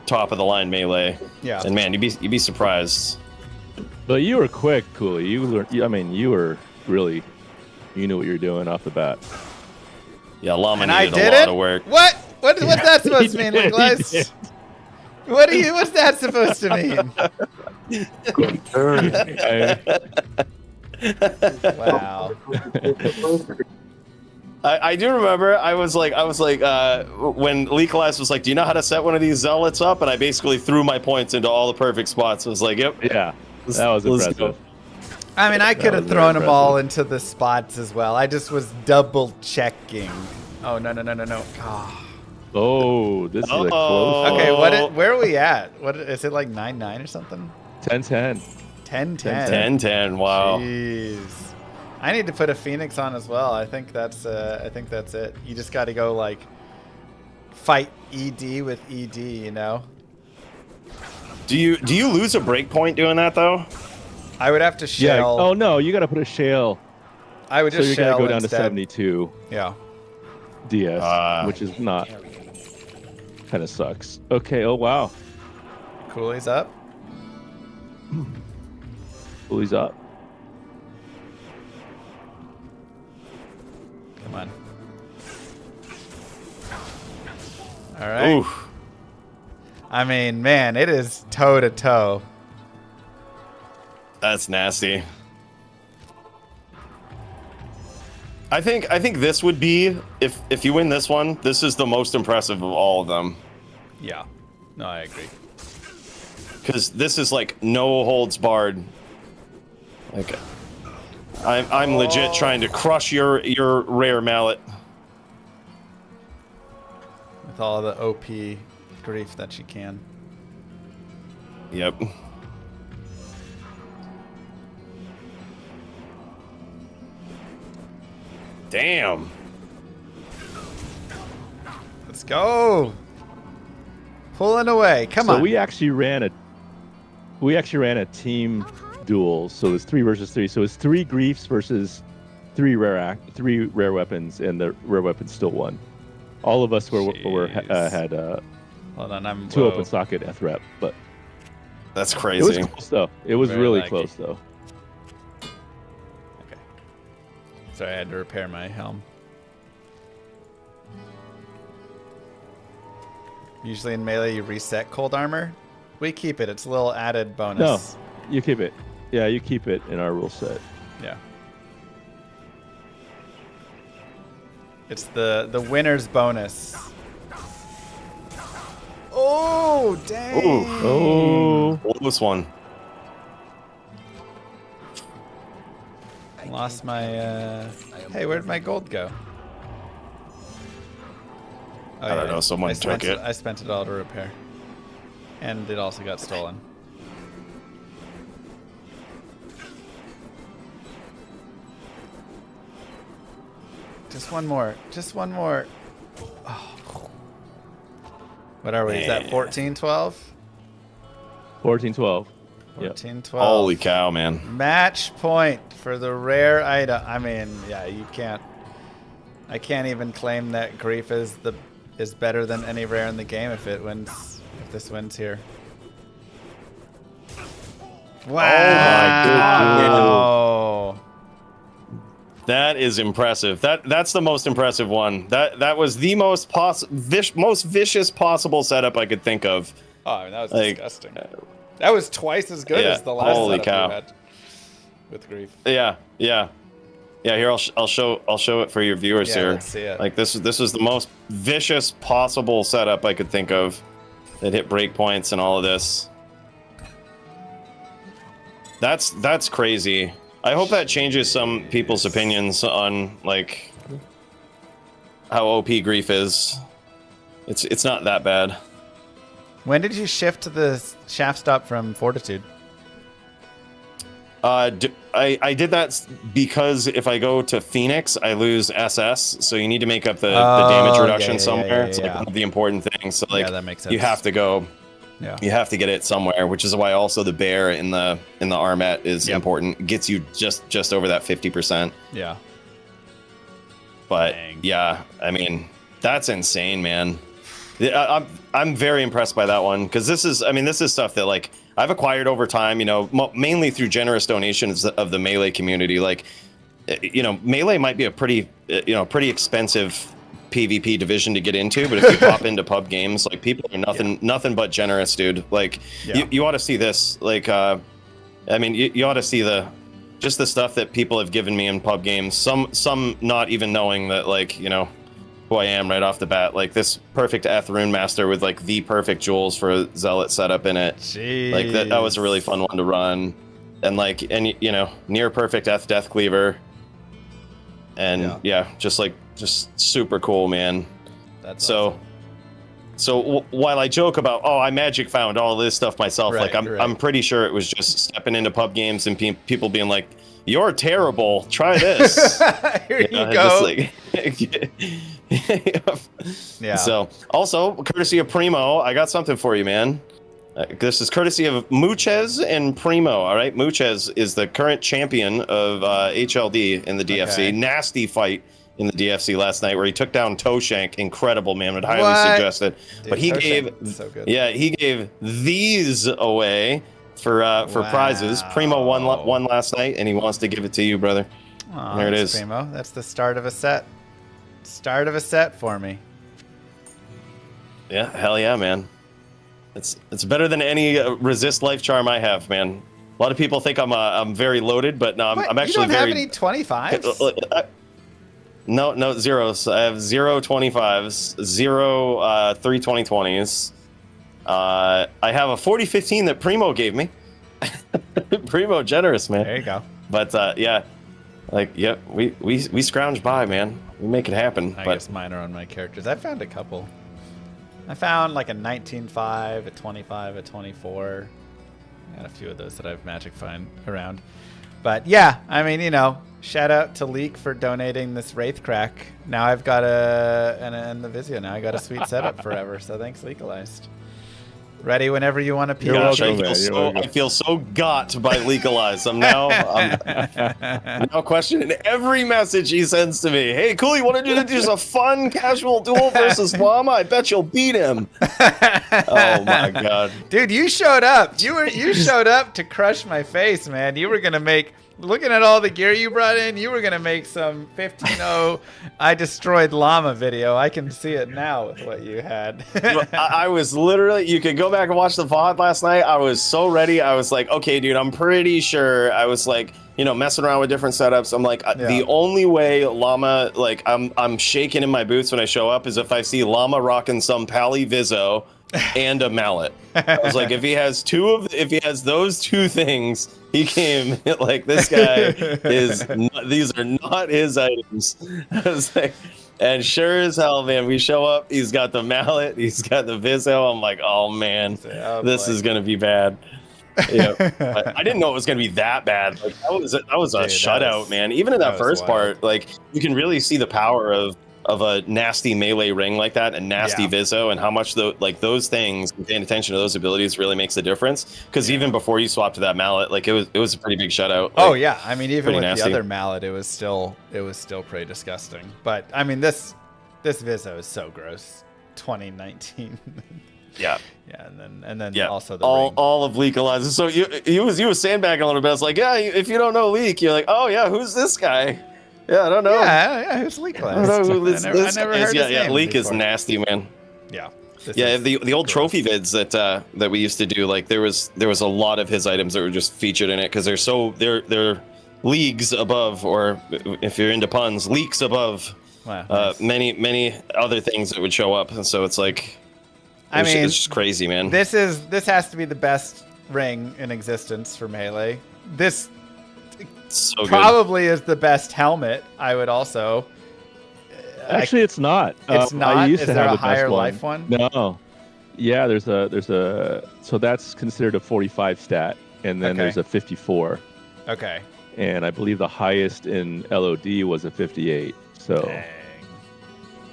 top of the line melee. Yeah. And man, you'd be surprised. But you were quick, Cooley. You learned. I mean, you were really. You knew what you were doing off the bat. Yeah, Llama And I needed did a lot it? of work. What? What's that supposed to mean, He Nicholas? did. What's that supposed to mean? Wow. I do remember I was like when Leakalass was like, do you know how to set one of these zealots up? And I basically threw my points into all the perfect spots. I was like, yep. Yeah, that was Let's impressive. go. I mean, I could have was very thrown them all impressive. into the spots as well. I just was double checking. Oh, no. Oh. Oh, this is a Uh-oh. close. Okay, Oh. where are we at? What is it, like 9-9 or something? 10-10. 10-10. 10-10, wow. Jeez. I need to put a Phoenix on as well. I think that's it. You just got to go like fight ED with ED, you know? Do you lose a breakpoint doing that though? I would have to Yeah. shell. Oh no, you got to put a shale. I would So just you're shell gonna go down instead. to 72 Yeah. DS, which is not. Kind of sucks. Okay. Oh wow. Cooley's up. Cooley's up. Come on. All right. Ooh. I mean, man, it is toe to toe. That's nasty. I think this would be if you win this one, this is the most impressive of all of them. Yeah. No, I agree. Because this is like no holds barred. Like I'm legit trying to crush your rare mallet. With all the OP grief that she can. Yep. Damn. Let's go. Pulling away. Come so on. we actually ran a team duel. So it's 3 versus 3. So it's 3 griefs versus 3 rare weapons, and the rare weapons still won. All of us had Hold on, I'm 2 whoa. open socket F rep, but That's it was crazy. close though. It was Very really laggy. close though. Okay. Sorry, I had to repair my helm. Usually in melee, you reset cold armor. We keep it. It's a little added bonus. No, you keep it. Yeah, you keep it in our rule set. Yeah. It's the winner's bonus. Oh, dang. Oh, Close one. Lost my, Hey, where'd my gold go? Oh, I don't know, someone I took spent it. I spent it all to repair. And it also got stolen. Just one more. Just one more. Oh. What are we? Is that 14-12? 14-12. Yep. 14-12. Holy cow, man. Match point for the rare item. I mean, yeah, you can't. I can't even claim that grief is better than any rare in the game if it wins. If this wins here. Wow! That is impressive. That's the most impressive one. That was the most most vicious possible setup I could think of. Oh, I mean, that was Like, disgusting. That was twice as good yeah, as the last holy setup cow. we had with grief. Yeah. Here, I'll show it for your viewers Yeah, here. let's see it. Like this was the most vicious possible setup I could think of. That hit breakpoints and all of this. That's crazy. I hope that changes some people's opinions on like how OP grief is. It's not that bad. When did you shift to the shaft stop from Fortitude? I did that because if I go to Phoenix, I lose SS, so you need to make up the damage reduction somewhere. It's like one of the important things. So like that makes sense. you have to go. Yeah. You have to get it somewhere, which is why also the bear in the Armet is important. Gets you just over that 50%. Yeah. But Dang. yeah, I mean, that's insane, man. I'm very impressed by that one because this is stuff that like I've acquired over time, you know, mainly through generous donations of the Melee community. Like, you know, Melee might be a pretty expensive PvP division to get into, but if you pop into pub games, like people are nothing but generous, dude. Like, you ought to see this. Like, I mean, you ought to see the stuff that people have given me in pub games. Some not even knowing that, like, you know, who I am right off the bat. Like this perfect Eth Rune Master with like the perfect jewels for a Zealot setup in it. Jeez. Like that was a really fun one to run. And like, and you know, near perfect Eth Death Cleaver. And just super cool, man. That's so awesome. So while I joke about, oh, I magic found all this stuff myself, Right, like I'm pretty sure it was just stepping into pub games and people being like, "You're terrible. Try this." Here you go. Yeah. So also courtesy of Primo, I got something for you, man. This is courtesy of Muchez and Primo. All right, Muchez is the current champion of HLD in the DFC. Okay. Nasty fight in the DFC last night where he took down Toshank. Incredible, man. Would highly suggest it. Dude, but he gave these away for prizes. Primo won last night, and he wants to give it to you, brother. Aw, there it is. Primo. That's the start of a set. Start of a set for me. Yeah, hell yeah, man. It's better than any resist life charm I have, man. A lot of people think I'm very loaded, but no, I'm actually you don't have any 25s? No zeros. I have 0 25s, 0 3 2020s. I have a 4015 that Primo gave me. Primo generous, man. There you go. But yeah, like we scrounge by, man. We make it happen. I guess mine are on my characters. I found a couple. I found like a 19.5, a 25, a 24. I got a few of those that I've magic find around. But yeah, I mean, you know, shout out to Leek for donating this Wraith Crack. Now I've got and the Vizio. Now I got a sweet setup forever. So thanks, Legalized. Ready whenever you want to pee. I feel so got by Legalized. I'm now questioning every message he sends to me. Hey, cool, you want to do just a fun casual duel versus Llama? I bet you'll beat him. Oh my god. Dude, you showed up. You showed up to crush my face, man. You were gonna make, looking at all the gear you brought in, you were gonna make some 15-0 I destroyed llama video. I can see it now with what you had. I was literally, you could go back and watch the VOD last night. I was so ready. I was like, okay, dude, I'm pretty sure. I was like, you know, messing around with different setups. I'm like, the only way llama, like I'm shaking in my boots when I show up is if I see llama rocking some Pally Vizzo and a mallet. I was like, if he has those two things, he came like, this guy these are not his items. I was like, and sure as hell, man, we show up, he's got the mallet, he's got the Vizzo. I'm like, oh man, this is gonna be bad. Yeah, I didn't know it was gonna be that bad. Like that was a shutout, man. Even in that first part, like you can really see the power of a nasty melee ring like that and nasty Vizzo, and how much those things, paying attention to those abilities really makes a difference. Because even before you swap to that mallet, like it was a pretty big shutout. Oh yeah, I mean even with nasty. the other mallet, it was still pretty disgusting. But I mean this Vizzo is so gross. 2019. Yeah. Yeah, and then also the all of Legalized. So you was sandbagging a little bit. It's like, yeah, if you don't know Leak, you're like, oh yeah, who's this guy? Yeah, I don't know. Yeah, who's Leak? I never heard his name Leak before. is nasty, man. Yeah. The old trophy vids that we used to do, like there was a lot of his items that were just featured in it because they're leagues above, or if you're into puns, leaks above many other things that would show up, and so it's like, it's just crazy, man. This has to be the best ring in existence for Melee. This so probably is the best helmet. I would also. Actually, it's not. It's not. I used is to there have a the higher best one. life one? No. Yeah, there's a. So that's considered a 45 stat, and then there's a 54. Okay. And I believe the highest in LOD was a 58. So. Dang.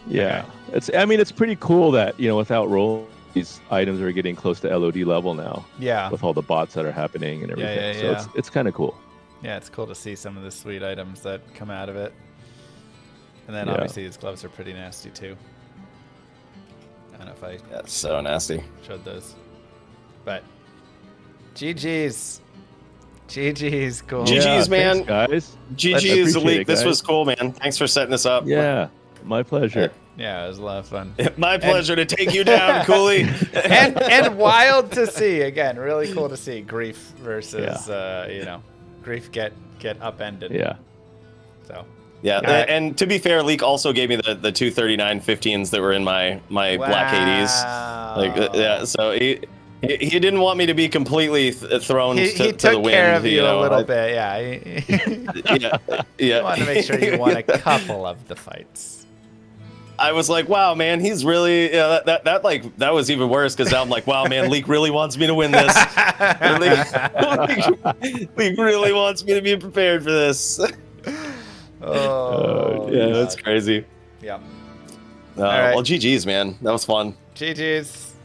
Yeah, it's pretty cool that, you know, without roll, these items are getting close to LOD level now. Yeah. With all the bots that are happening and everything. It's kind of cool. Yeah, it's cool to see some of the sweet items that come out of it. And then Yeah. obviously his gloves are pretty nasty too. I don't know if I That's so nasty. showed those. But GG's. GG's, cool. GG's, Yeah, man. thanks, guys. GG's, appreciate Leak. it, This guys. was cool, man. Thanks for setting this up. Yeah, my pleasure. Yeah, it was a lot of fun. My pleasure to take you down, Cooley. and wild to see. Again, really cool to see Grief versus Grief get upended. Yeah. So Yeah, Alright. and to be fair, Leak also gave me the 239 15s that were in my Black Hades. Wow. So he didn't want me to be completely thrown he to the took wind. care of you know, a little bit, yeah. Yeah. He wanted to make sure you won a couple of the fights. I was like, wow, man, he's really that was even worse because I'm like, wow, man, Leak really wants me to win this. Leak really wants me to be prepared for this. Oh, yeah, God. that's crazy. Yeah. Well, GG's, man, that was fun. GG's.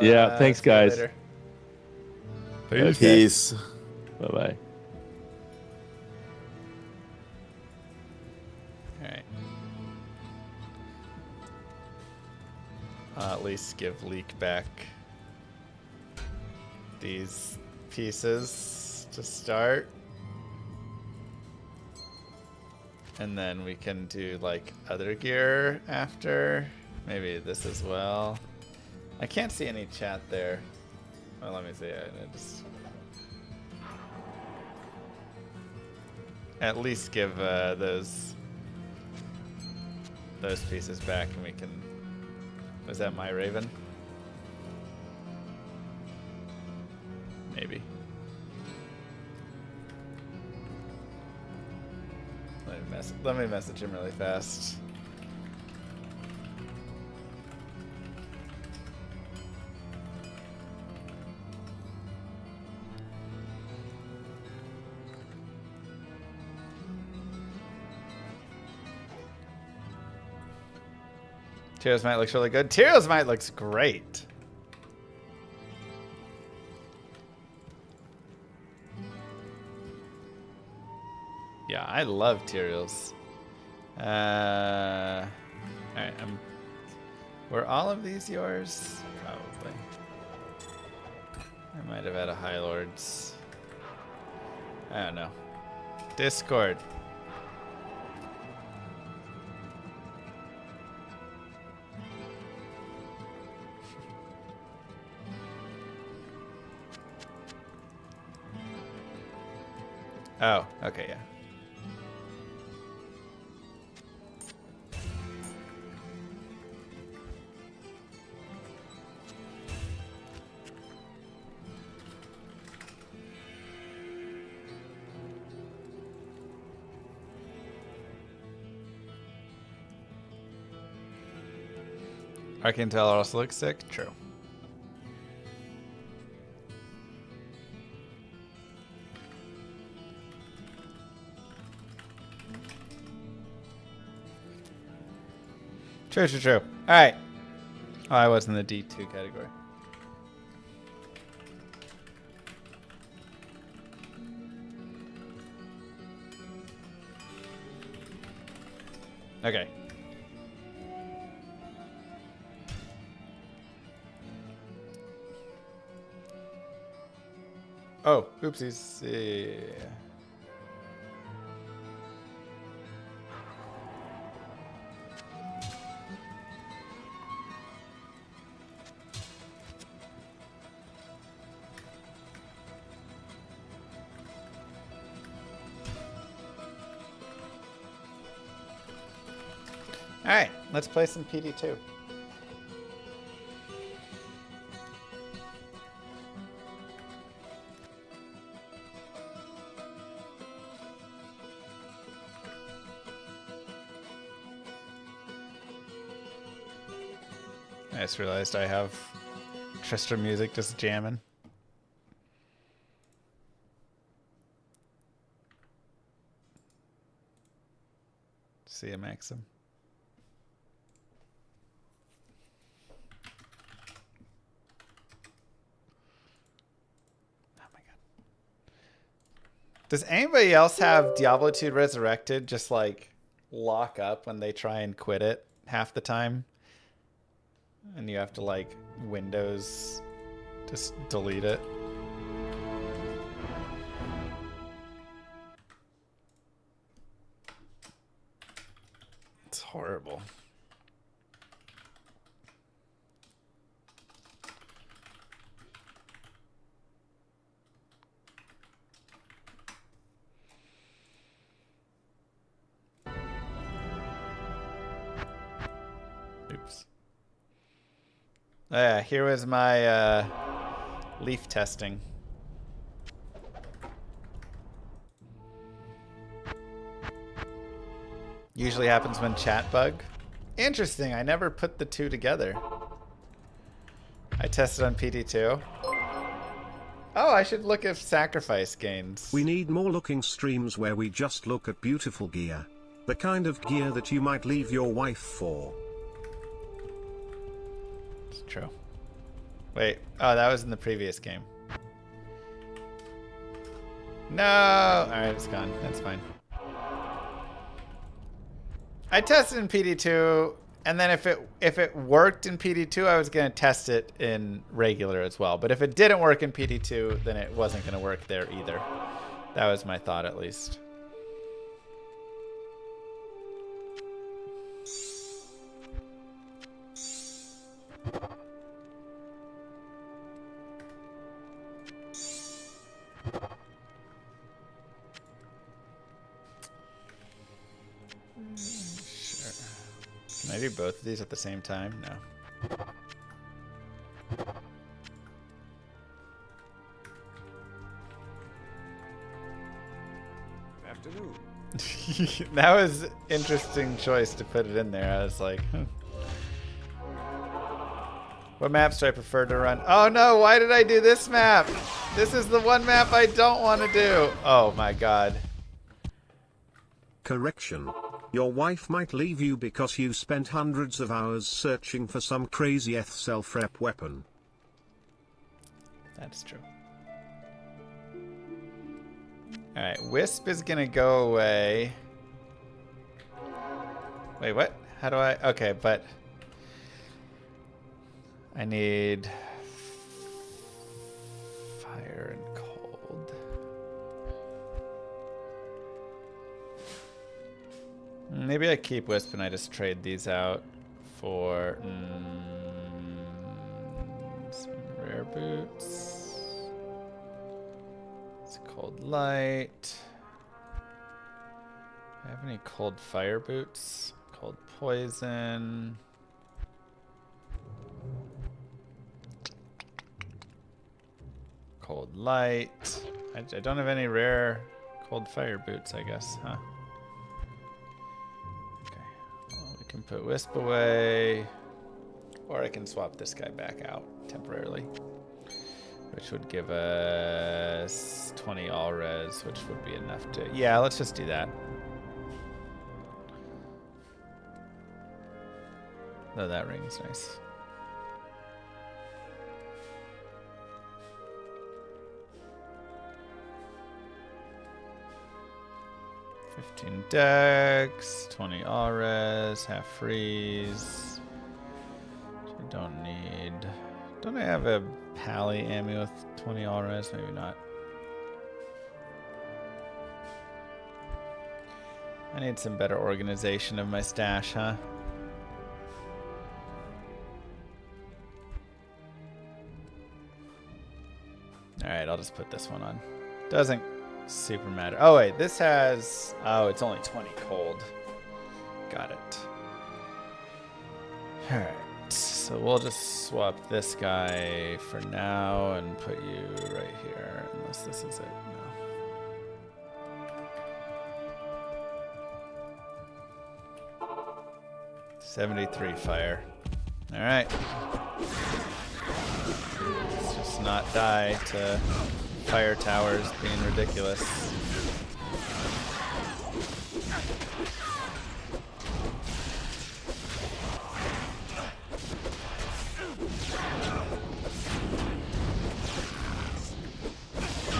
Yeah, thanks, see you guys. later. Peace. Bye bye. All right. I'll at least give Leak back these pieces to start. And then we can do like other gear after. Maybe this as well. I can't see any chat there. Well, let me see. I just at least give those pieces back, and we can. Was that my Raven? Maybe. Let me message him really fast. Tears Might looks really good. Tears Might looks great. Yeah, I love Tyraels. Alright, were all of these yours? Probably. I might have had a High Lords. I don't know. Discord. Oh, okay, yeah. Arcane Teller also looks sick. True. True. All right. Oh, I was in the D2 category. Okay. Oh, oopsies. Yeah. All right, let's play some PD2. I just realized I have Tristram music just jamming. See ya, Maxim. Does anybody else have Diablo 2 Resurrected just like lock up when they try and quit it half the time. And you have to like Windows just delete it. It's horrible. Oops. Oh, yeah, here was my leaf testing. Usually happens when chat bug. Interesting, I never put the two together. I tested on PT2. Oh, I should look if sacrifice gains. We need more looking streams where we just look at beautiful gear. The kind of gear that you might leave your wife for. It's true. Wait, oh, that was in the previous game. No! Alright, it's gone. That's fine. I tested in PD2, and then if it worked in PD2, I was going to test it in regular as well. But if it didn't work in PD2, then it wasn't going to work there either. That was my thought, at least. Can I do both of these at the same time? No. Afternoon. That was interesting choice to put it in there. I was like, What maps do I prefer to run? Oh no, why did I do this map? This is the one map I don't want to do. Oh my god. Correction. Your wife might leave you because you spent hundreds of hours searching for some crazy self-rep weapon. That's true. Alright, Wisp is gonna go away. Wait, what? How do I... Okay, but... I need... Fire and cold. Maybe I keep Wisp and I just trade these out for... some rare boots. Cold light. Do I have any cold fire boots? Cold poison. Cold light. I don't have any rare cold fire boots, I guess, huh? Okay. Well, we can put Wisp away. Or I can swap this guy back out temporarily. Which would give us 20 all res, which would be enough to... Yeah, let's just do that. Oh, that ring is nice. $15 dex, 20 all res, half freeze. Which I don't need. Don't I have a Pally ammo with 20 all res? Maybe not. I need some better organization of my stash, huh? Alright, I'll just put this one on. Doesn't super matter. Oh wait, this has... Oh, it's only 20 cold. Got it. Alright. So we'll just swap this guy for now and put you right here, unless this is it. No. 73 fire. All right. Let's just not die to fire towers being ridiculous.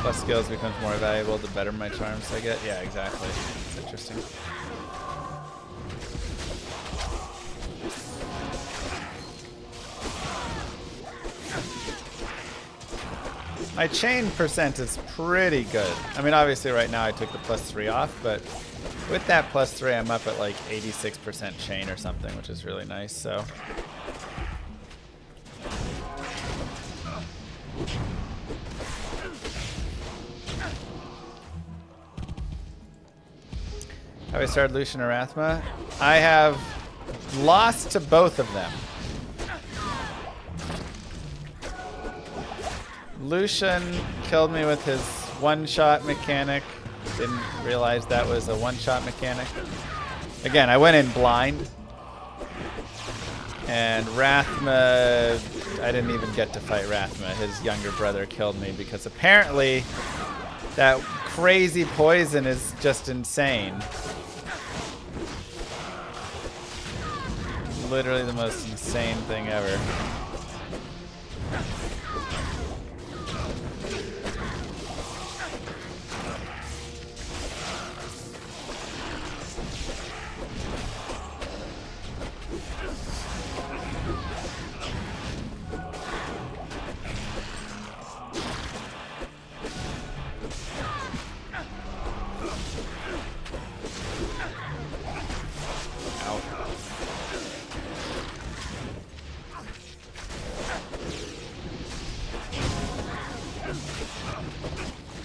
Plus skills becomes more valuable the better my charms I get. Yeah, exactly. It's interesting. My chain percent is pretty good. I mean, obviously right now I took the +3 off, but with that +3, I'm up at like 86% chain or something, which is really nice, so. Have I started Lucian or Rathma? I have lost to both of them. Lucian killed me with his one-shot mechanic. Didn't realize that was a one-shot mechanic. Again, I went in blind. And Rathma, I didn't even get to fight Rathma. His younger brother killed me because apparently that crazy poison is just insane. Literally the most insane thing ever.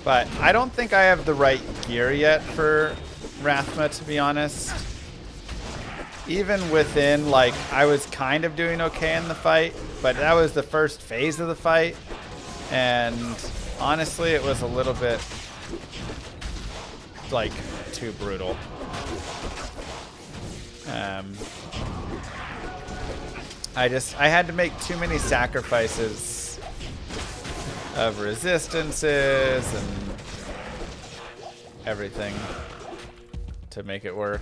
But I don't think I have the right gear yet for Rathma, to be honest. Even within, like, I was kind of doing okay in the fight, but that was the first phase of the fight. And honestly, it was a little bit, like, too brutal. I had to make too many sacrifices of resistances and everything to make it work.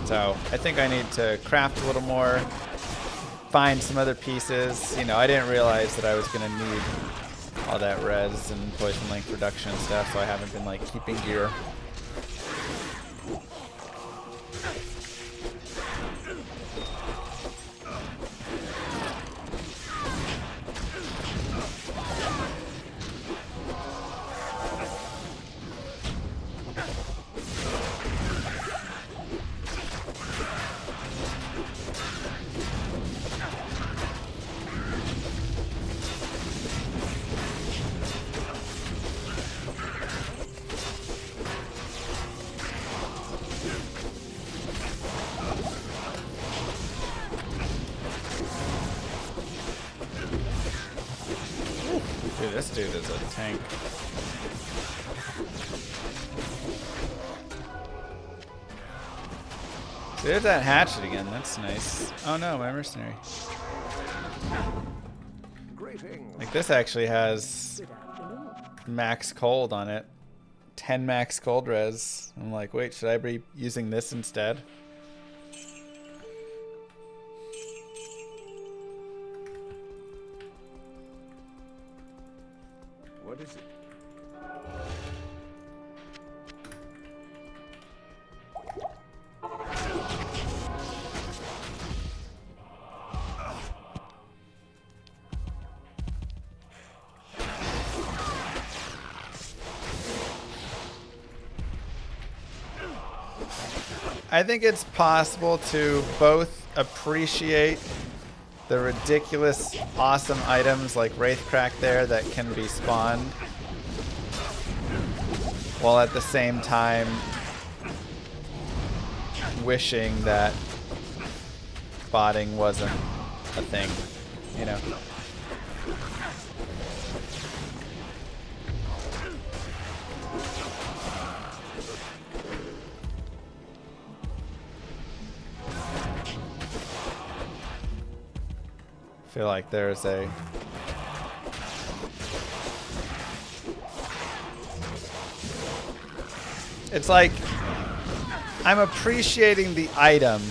So I think I need to craft a little more, find some other pieces. You know, I didn't realize that I was going to need all that res and poison link reduction and stuff, so I haven't been like keeping gear. Dude, this dude is a tank. There's that hatchet again. That's nice. Oh no, my mercenary. Like, this actually has max cold on it. 10 max cold res. I'm like, wait, should I be using this instead? What is it? I think it's possible to both appreciate the ridiculous, awesome items like Wraithcrack there that can be spawned, while at the same time wishing that botting wasn't a thing, you know? I feel like there's a it's like I'm appreciating the item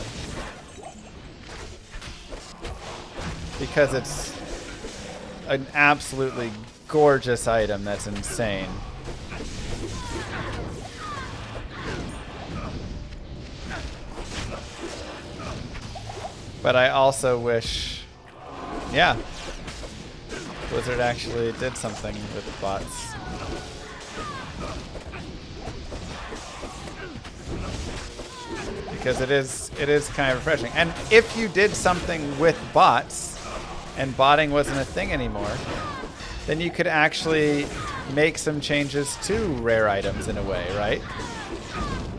because it's an absolutely gorgeous item that's insane. But I also wish, yeah, Blizzard actually did something with bots. Because it is kind of refreshing. And if you did something with bots and botting wasn't a thing anymore, then you could actually make some changes to rare items in a way, right?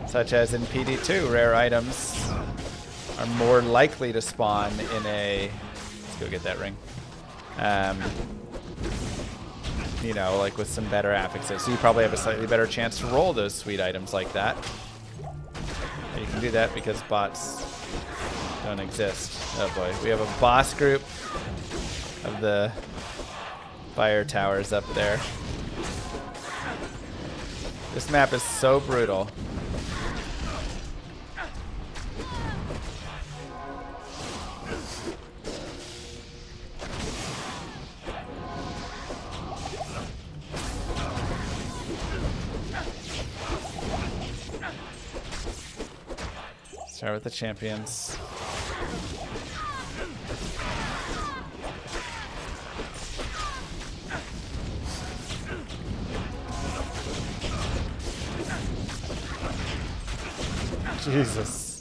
Such as in PD2, rare items are more likely to spawn in a... Let's go get that ring. You know, like with some better affixes. So you probably have a slightly better chance to roll those sweet items like that. You can do that because bots don't exist. Oh boy, we have a boss group of the fire towers up there. This map is so brutal. Start with the champions. Jesus.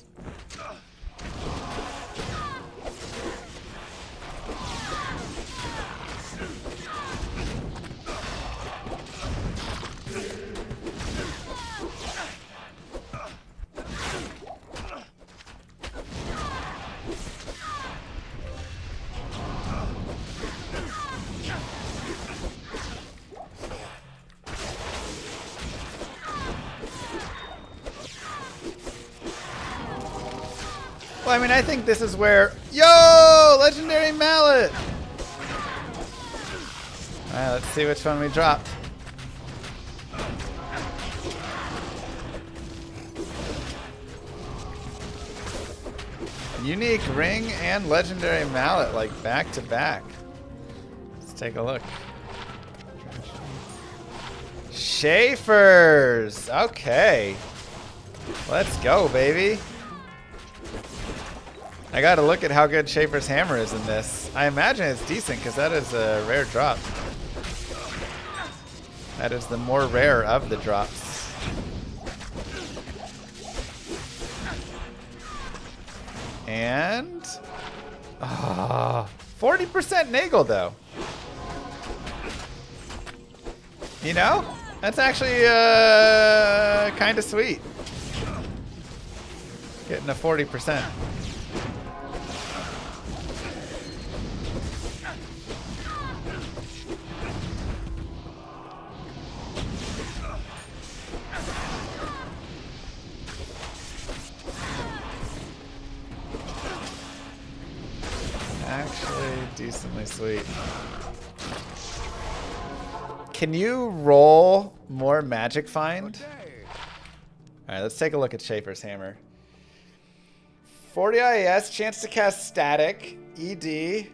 Well, I mean, I think this is where... Yo! Legendary Mallet! Alright, let's see which one we dropped. Unique ring and legendary mallet, like back to back. Let's take a look. Schaefer's! Okay. Let's go, baby. I gotta look at how good Schaefer's hammer is in this. I imagine it's decent because that is a rare drop. That is the more rare of the drops. And 40% Nagel though. You know, that's actually kind of sweet. Getting a 40%. Actually, decently sweet. Can you roll more magic find? Alright, let's take a look at Schaefer's hammer. 40 IAS, chance to cast static, ED,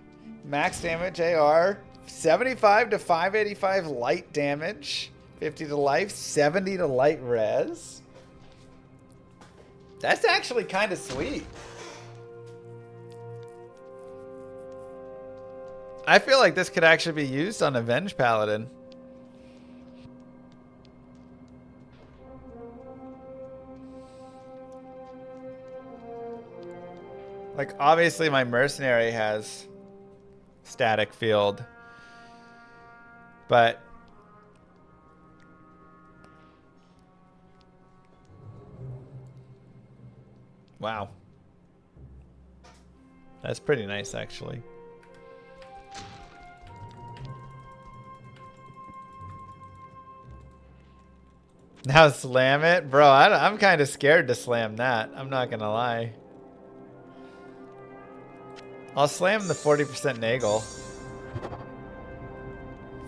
max damage AR, 75 to 585 light damage, 50 to life, 70 to light res. That's actually kind of sweet. I feel like this could actually be used on Avenge Paladin. Like, obviously my mercenary has static field, but wow. That's pretty nice, actually. Now slam it? Bro, I'm kind of scared to slam that. I'm not going to lie. I'll slam the 40% Nagel.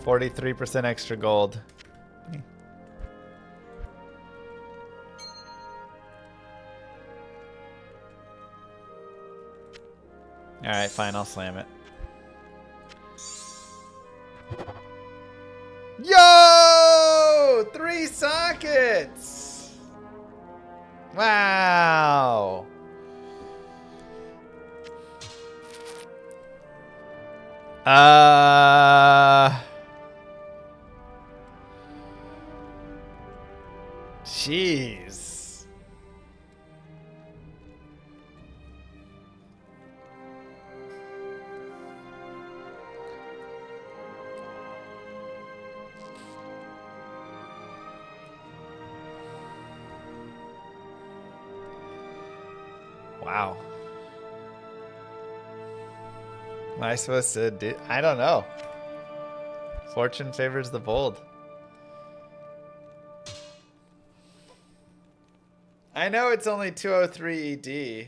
43% extra gold. Alright, fine, I'll slam it. Yo! 3 sockets! Wow! Jeez. Wow. Am I supposed to do? I don't know. Fortune favors the bold. I know it's only 203 ED,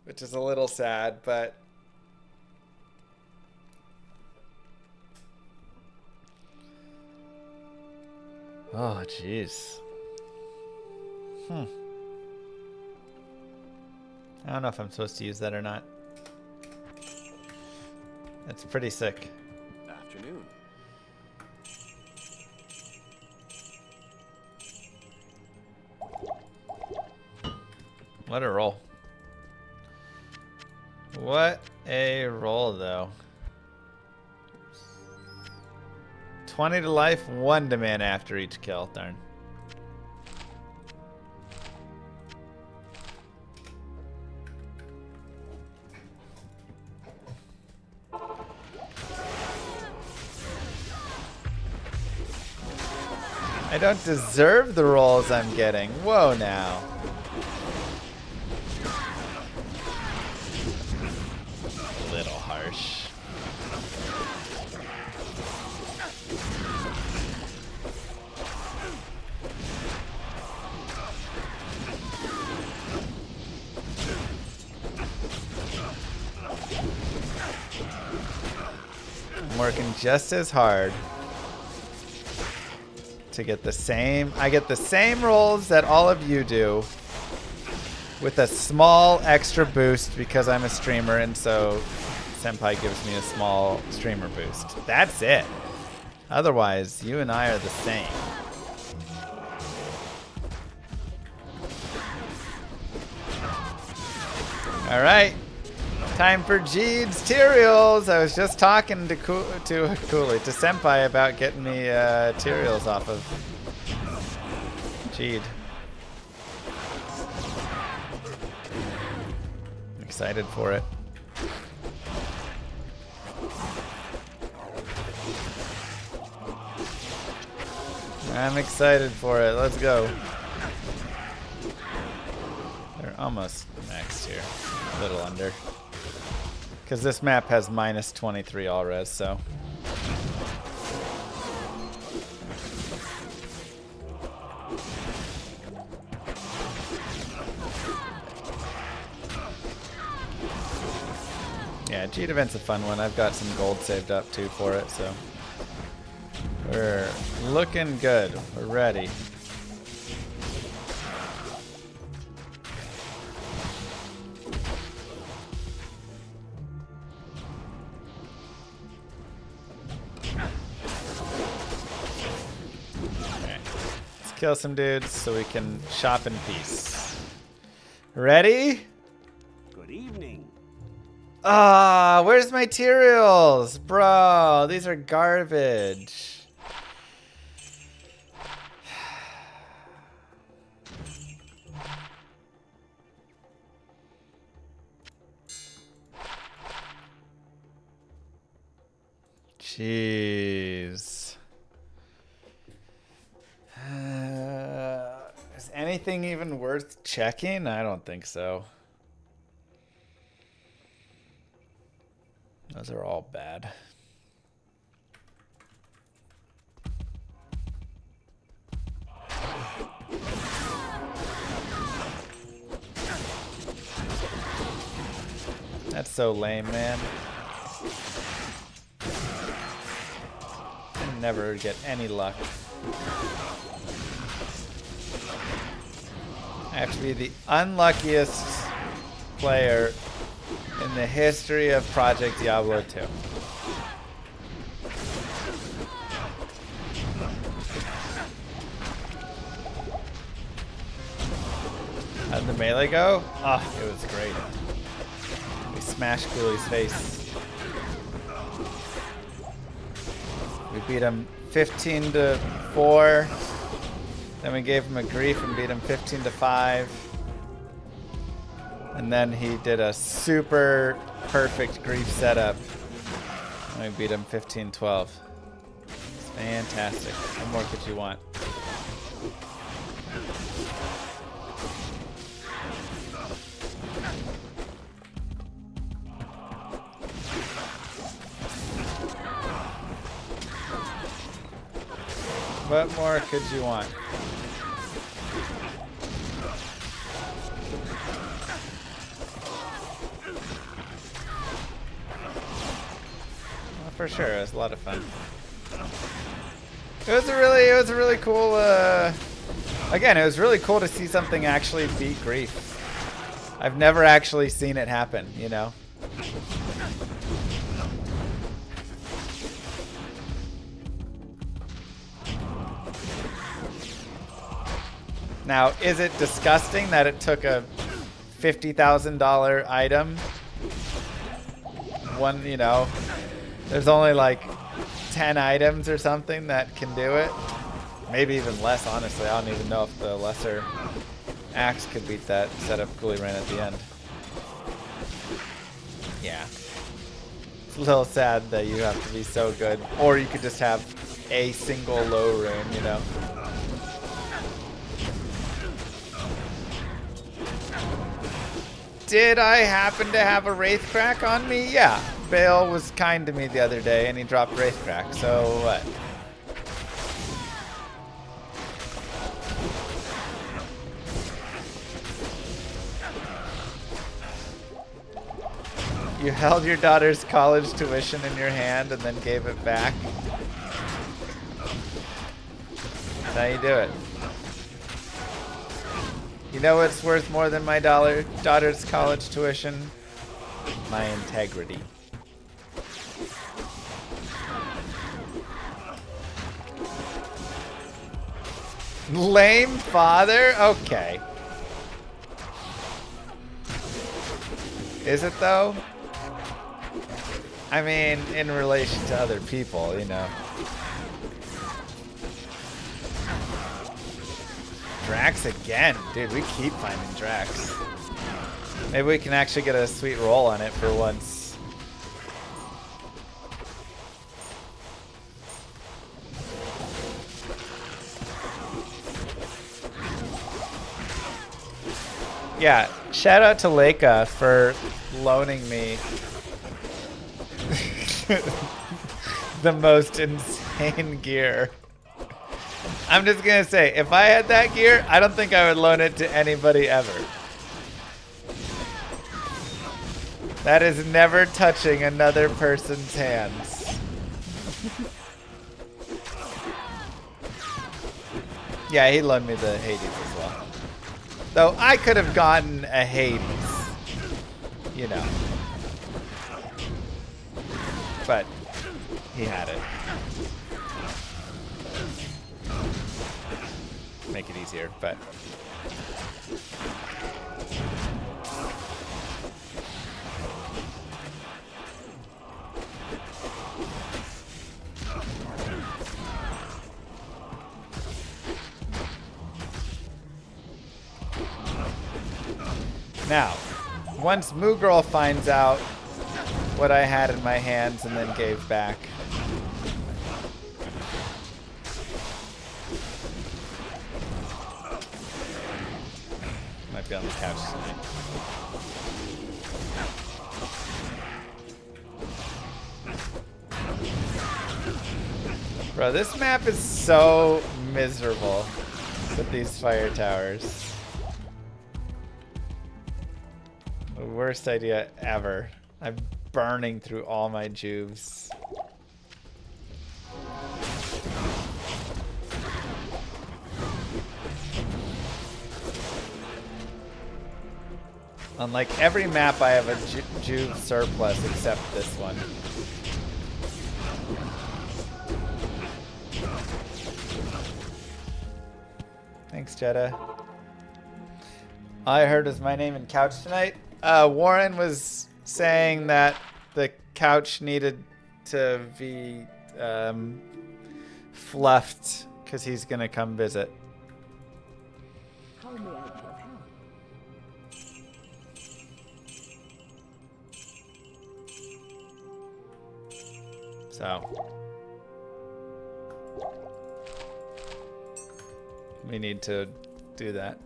which is a little sad, but oh, jeez. I don't know if I'm supposed to use that or not. That's pretty sick. Afternoon. What a roll. What a roll, though. 20 to life, 1 to mana after each kill. Darn. I don't deserve the rolls I'm getting. Whoa, now. A little harsh. I'm working just as hard to get the same. I get the same rolls that all of you do with a small extra boost because I'm a streamer, and so Senpai gives me a small streamer boost. That's it. Otherwise, you and I are the same. All right. Time for Jeed's Tyraels. I was just talking to Senpai about getting me Tyraels off of Jeed. I'm excited for it. I'm excited for it. Let's go. They're almost maxed here. A little under. Because this map has minus 23 all res, so. Yeah, Jeed event's a fun one. I've got some gold saved up too for it, so. We're looking good. We're ready. Kill some dudes so we can shop in peace. Ready? Good evening. Ah, where's my Tyraels? Bro, these are garbage. Jeez. Is anything even worth checking? I don't think so. Those are all bad. That's so lame, man. I never get any luck. I have to be the unluckiest player in the history of Project Diablo 2. How'd the melee go? Oh, it was great. We smashed Cooley's face. We beat him 15 to 4. Then we gave him a grief and beat him 15 to 5. And then he did a super perfect grief setup. And we beat him 15-12. It's fantastic. What more could you want? What more could you want? Well, for sure, it was a lot of fun. It was a really cool. Again, it was really cool to see something actually beat grief. I've never actually seen it happen, you know. Now, is it disgusting that it took a $50,000 item? One, you know, there's only like 10 items or something that can do it. Maybe even less, honestly. I don't even know if the lesser axe could beat that setup Cooley ran at the end. Yeah. It's a little sad that you have to be so good. Or you could just have a single low rune, you know? Did I happen to have a Wraith Crack on me? Yeah. Bale was kind to me the other day and he dropped Wraith Crack, so what? You held your daughter's college tuition in your hand and then gave it back? That's how you do it. You know what's worth more than my daughter's college tuition? My integrity. Lame father? Okay. Is it though? I mean, in relation to other people, you know. Drax again. Dude, we keep finding Drax. Maybe we can actually get a sweet roll on it for once. Yeah, shout out to Leica for loaning me the most insane gear. I'm just gonna say, if I had that gear, I don't think I would loan it to anybody ever. That is never touching another person's hands. Yeah, he loaned me the Hades as well. Though I could have gotten a Hades, you know. But he had it. Make it easier, but now, once Moo Girl finds out what I had in my hands and then gave back. Might be on the couch tonight. Bro, this map is so miserable with these fire towers. The worst idea ever. I'm burning through all my juves. On like every map I have a juve surplus except this one. Thanks, Jetta. All I heard was my name and couch tonight. Warren was saying that the couch needed to be fluffed because he's going to come visit. How may I be of help? So we need to do that.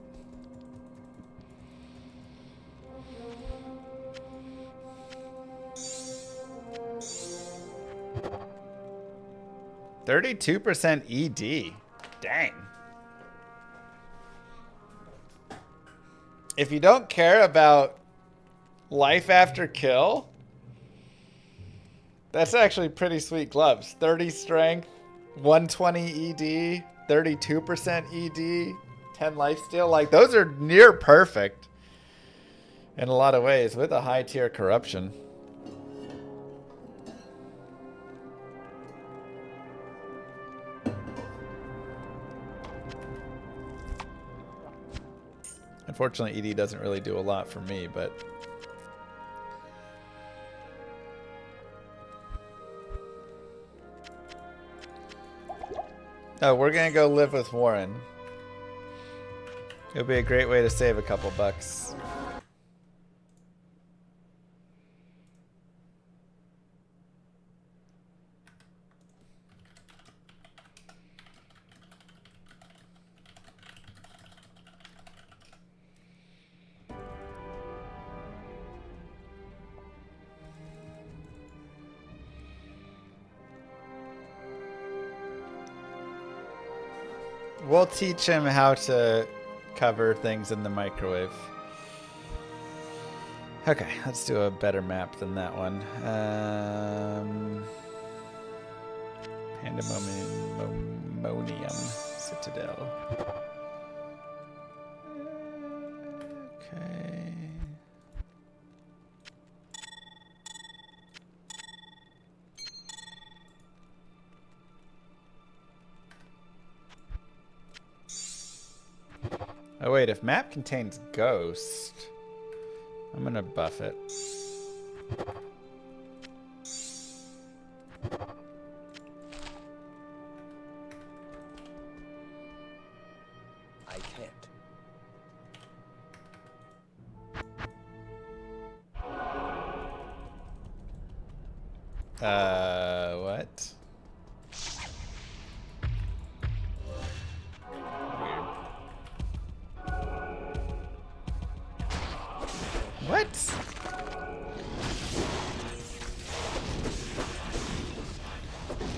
%32% ED. Dang. If you don't care about life after kill, that's actually pretty sweet gloves. 30 strength, 120 ED, 32% ED, 10 lifesteal. Like, those are near perfect in a lot of ways with a high tier corruption. Unfortunately, ED doesn't really do a lot for me, but oh, we're gonna go live with Warren. It'll be a great way to save a couple bucks. We'll teach him how to cover things in the microwave. Okay, let's do a better map than that one. Pandemonium Citadel. Okay. Oh wait, if map contains ghost, I'm gonna buff it. I can't. What? What?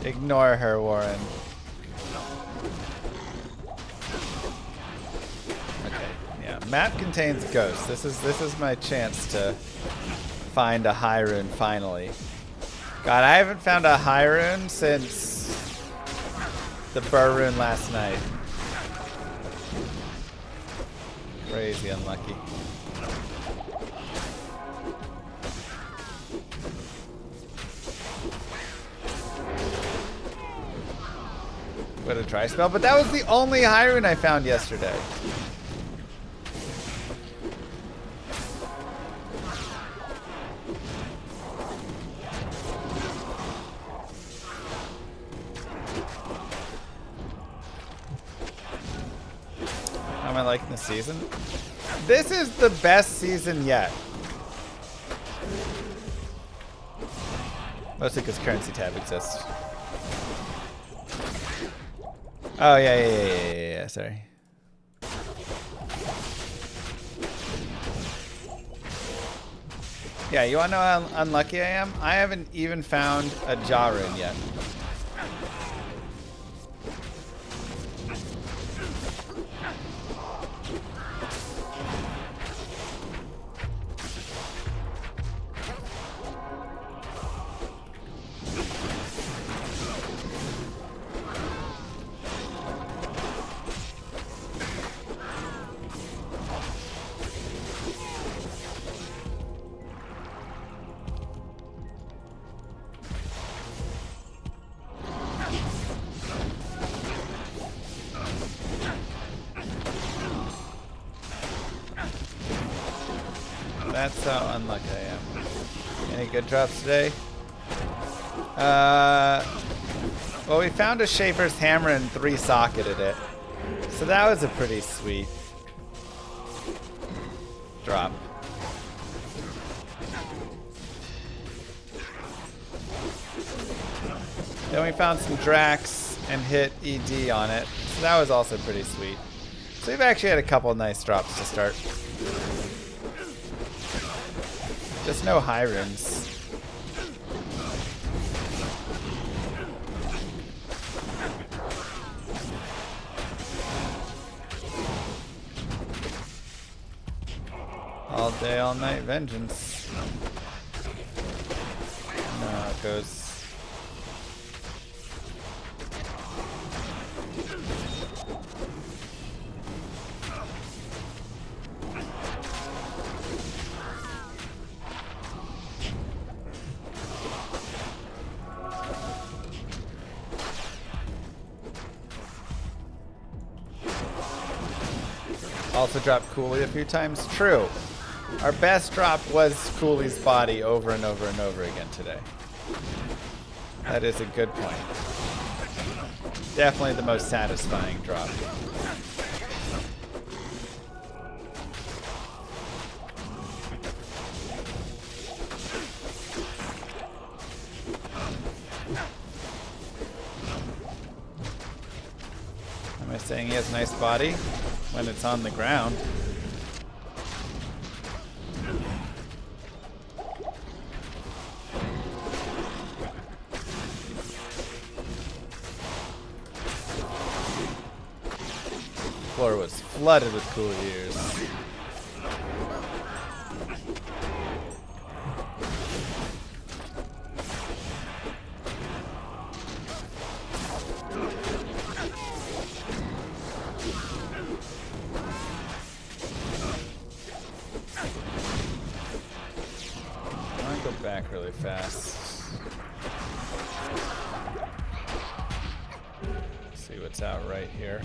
Ignore her, Warren. Okay, yeah. Map contains ghosts. This is my chance to find a high rune finally. God, I haven't found a high rune since the burr rune last night. Crazy unlucky. What a dry spell, but that was the only high rune I found yesterday. How am I liking the season? This is the best season yet. Mostly because currency tab exists. Oh, yeah, sorry. Yeah, you wanna know how unlucky I am? I haven't even found a jaw rune yet. That's how unlucky I am. Any good drops today? Well, we found a Schaefer's hammer and 3-socketed it. So that was a pretty sweet drop. Then we found some Drax and hit ED on it. So that was also pretty sweet. So we've actually had a couple nice drops to start. Just no high rims. All day, all night vengeance. No, it goes. Also dropped Cooley a few times. True. Our best drop was Cooley's body over and over and over again today. That is a good point. Definitely the most satisfying drop. Am I saying he has a nice body when it's on the ground? Floor was flooded with cool ears. I want to go back really fast. See what's out right here.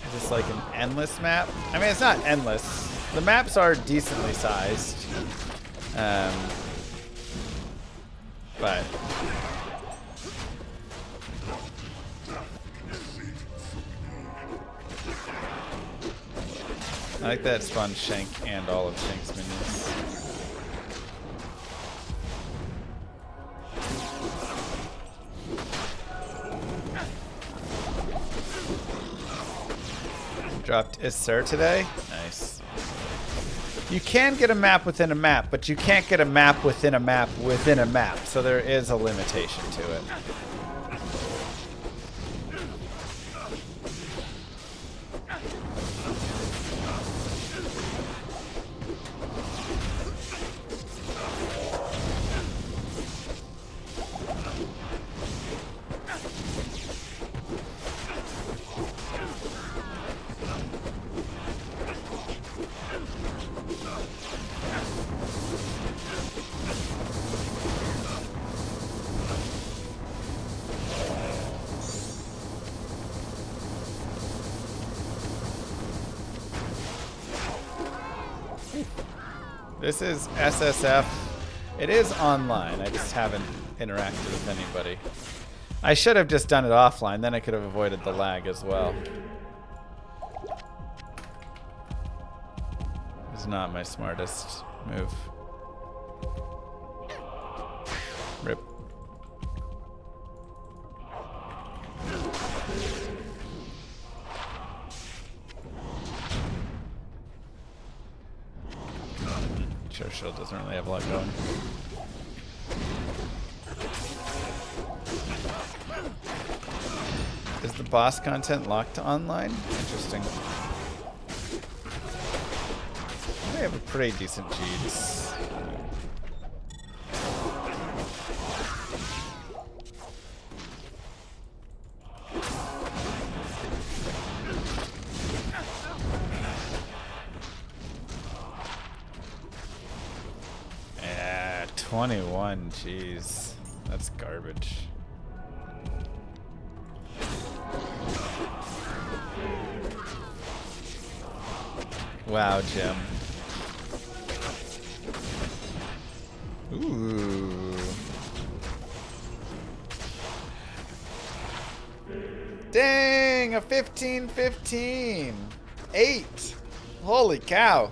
Is this like an endless map? I mean, it's not endless. The maps are decently sized. But I like that it spawned Shank and all of Shank's minions. Dropped Isser today. Nice. You can get a map within a map, but you can't get a map within a map within a map. So there is a limitation to it. This is SSF. It is online. I just haven't interacted with anybody. I should have just done it offline. Then I could have avoided the lag as well. It's not my smartest move. Rip. Shield doesn't really have a lot going. Is the boss content locked to online? Interesting. We have a pretty decent cheats. Yeah, 21, jeez. That's garbage. Wow, Jim. Ooh. Ooh. Dang, a 15-15. 8. Holy cow.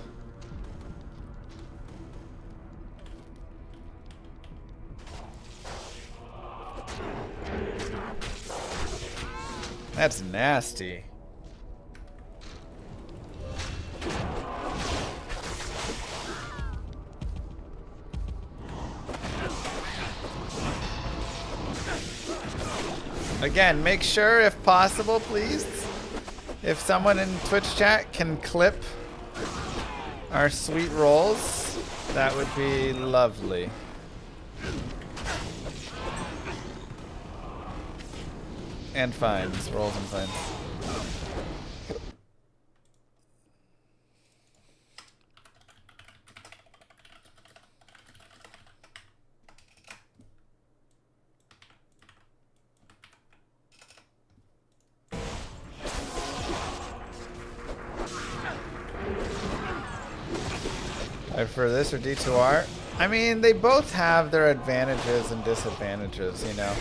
That's nasty. Again, make sure, if possible, please, if someone in Twitch chat can clip our sweet rolls, that would be lovely. And fines, rolls and fines. I prefer this or D2R. I mean, they both have their advantages and disadvantages, you know.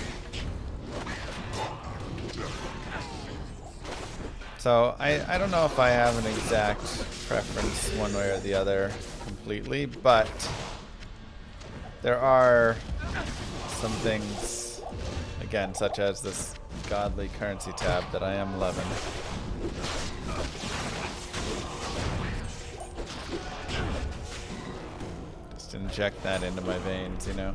So I don't know if I have an exact preference one way or the other completely, but there are some things, again, such as this godly currency tab that I am loving. Just inject that into my veins, you know.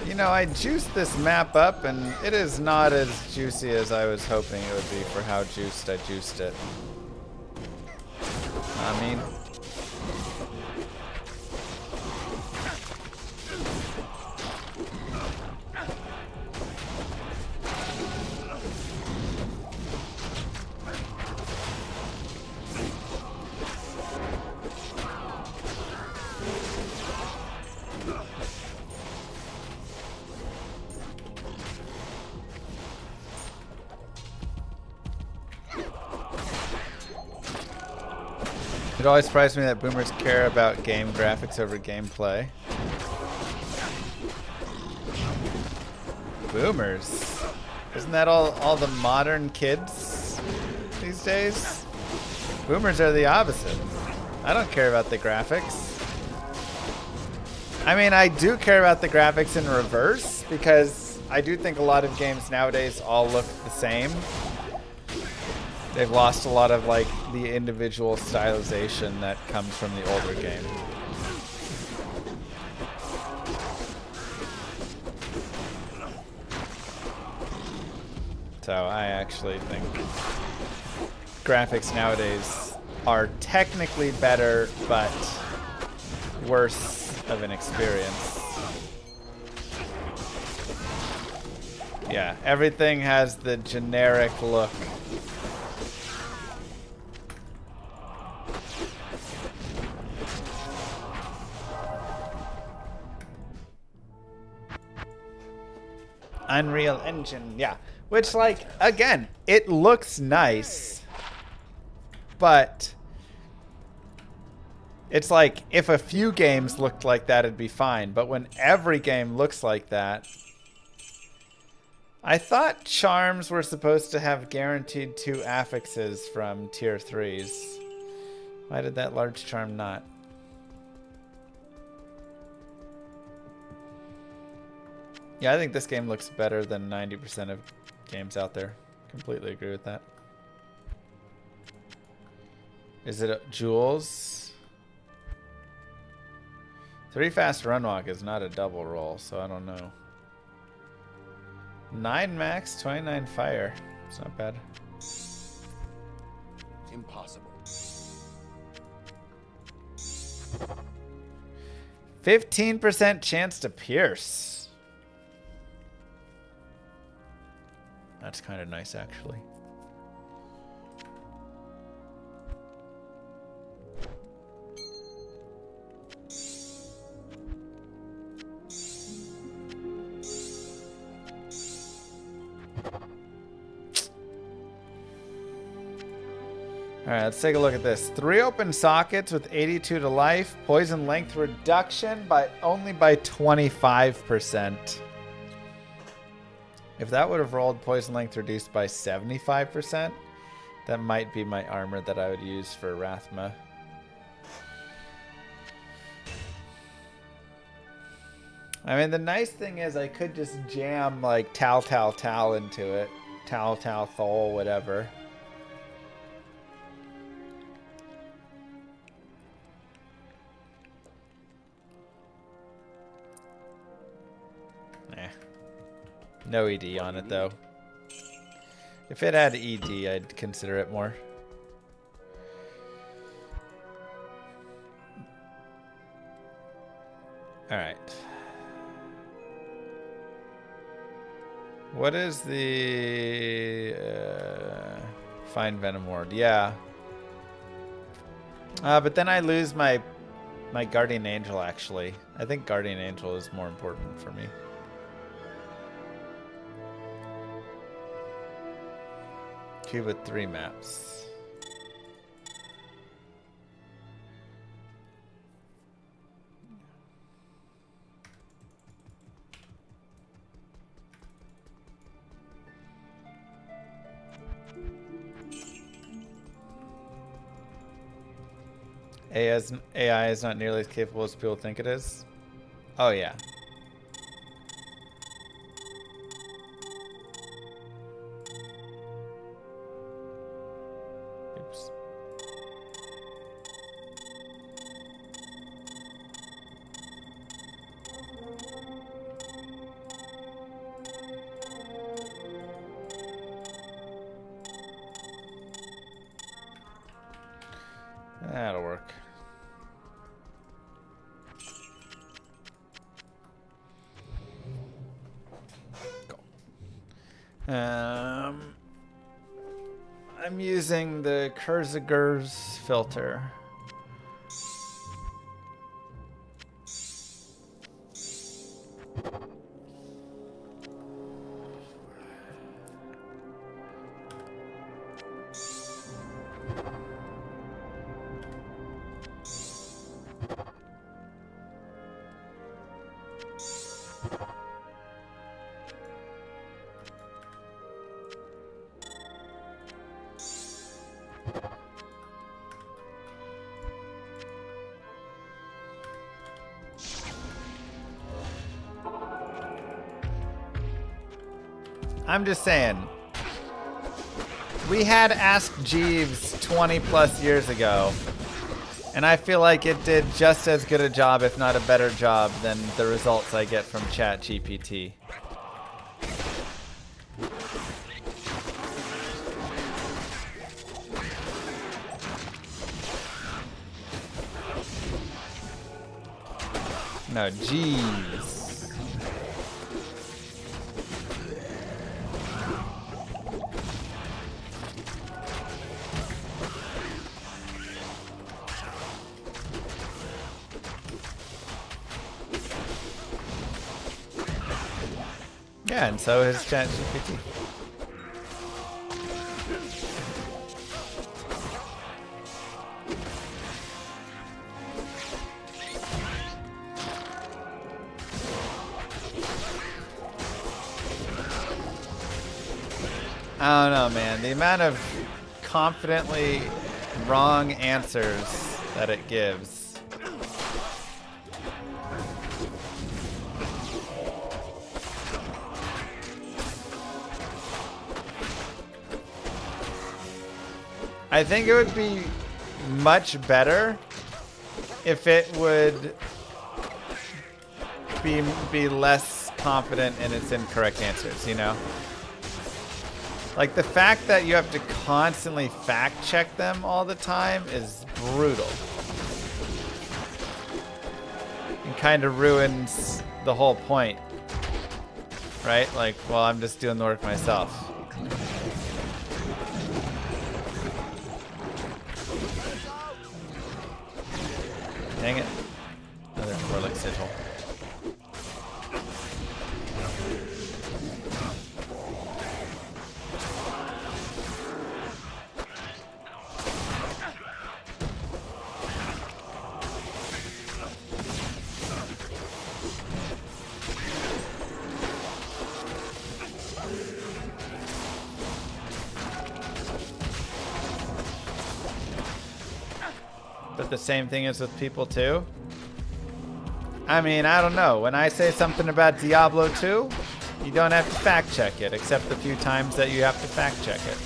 You know, I juiced this map up, and it is not as juicy as I was hoping it would be for how juiced I juiced it. I mean... It always surprised me that boomers care about game graphics over gameplay. Boomers? Isn't that all the modern kids these days? Boomers are the opposite. I don't care about the graphics. I mean, I do care about the graphics in reverse, because I do think a lot of games nowadays all look the same. They've lost a lot of, like, the individual stylization that comes from the older game. So I actually think graphics nowadays are technically better, but worse of an experience. Yeah, everything has the generic look. Unreal Engine, yeah. Which, like, again, it looks nice, but it's like, if a few games looked like that, it'd be fine. But when every game looks like that... I thought charms were supposed to have guaranteed 2 affixes from tier 3s. Why did that large charm not? Yeah, I think this game looks better than 90% of games out there. Completely agree with that. Is it jewels? 3 fast run walk is not a double roll, so I don't know. 9 max, 29 fire. It's not bad. Impossible. 15% chance to pierce. That's kind of nice, actually. All right, let's take a look at this. 3 open sockets with 82 to life. Poison length reduction by only by 25%. If that would have rolled poison length reduced by 75%, that might be my armor that I would use for Rathma. I mean, the nice thing is I could just jam like Tal into it. Tal, Thol, whatever. Nah. No ED on it, though. If it had ED, I'd consider it more. Alright. What is the... Fine Venom Ward? Yeah. But then I lose my Guardian Angel, actually. I think Guardian Angel is more important for me. Cube with 3 maps. AI is not nearly as capable as people think it is. Oh, yeah. Oops. That'll work. I'm using the Kurzger's filter. I'm just saying, we had Ask Jeeves 20 plus years ago, and I feel like it did just as good a job, if not a better job, than the results I get from ChatGPT. No, Jeeves. Yeah, and so is ChatGPT. I don't know, man. The amount of confidently wrong answers that it gives. I think it would be much better if it would be less confident in its incorrect answers, you know? Like, the fact that you have to constantly fact check them all the time is brutal. It kind of ruins the whole point, right? Like, well, I'm just doing the work myself. Dang it. Another Corlick sigil. But the same thing is with people too? I mean, I don't know. When I say something about Diablo 2, you don't have to fact check it, except the few times that you have to fact check it.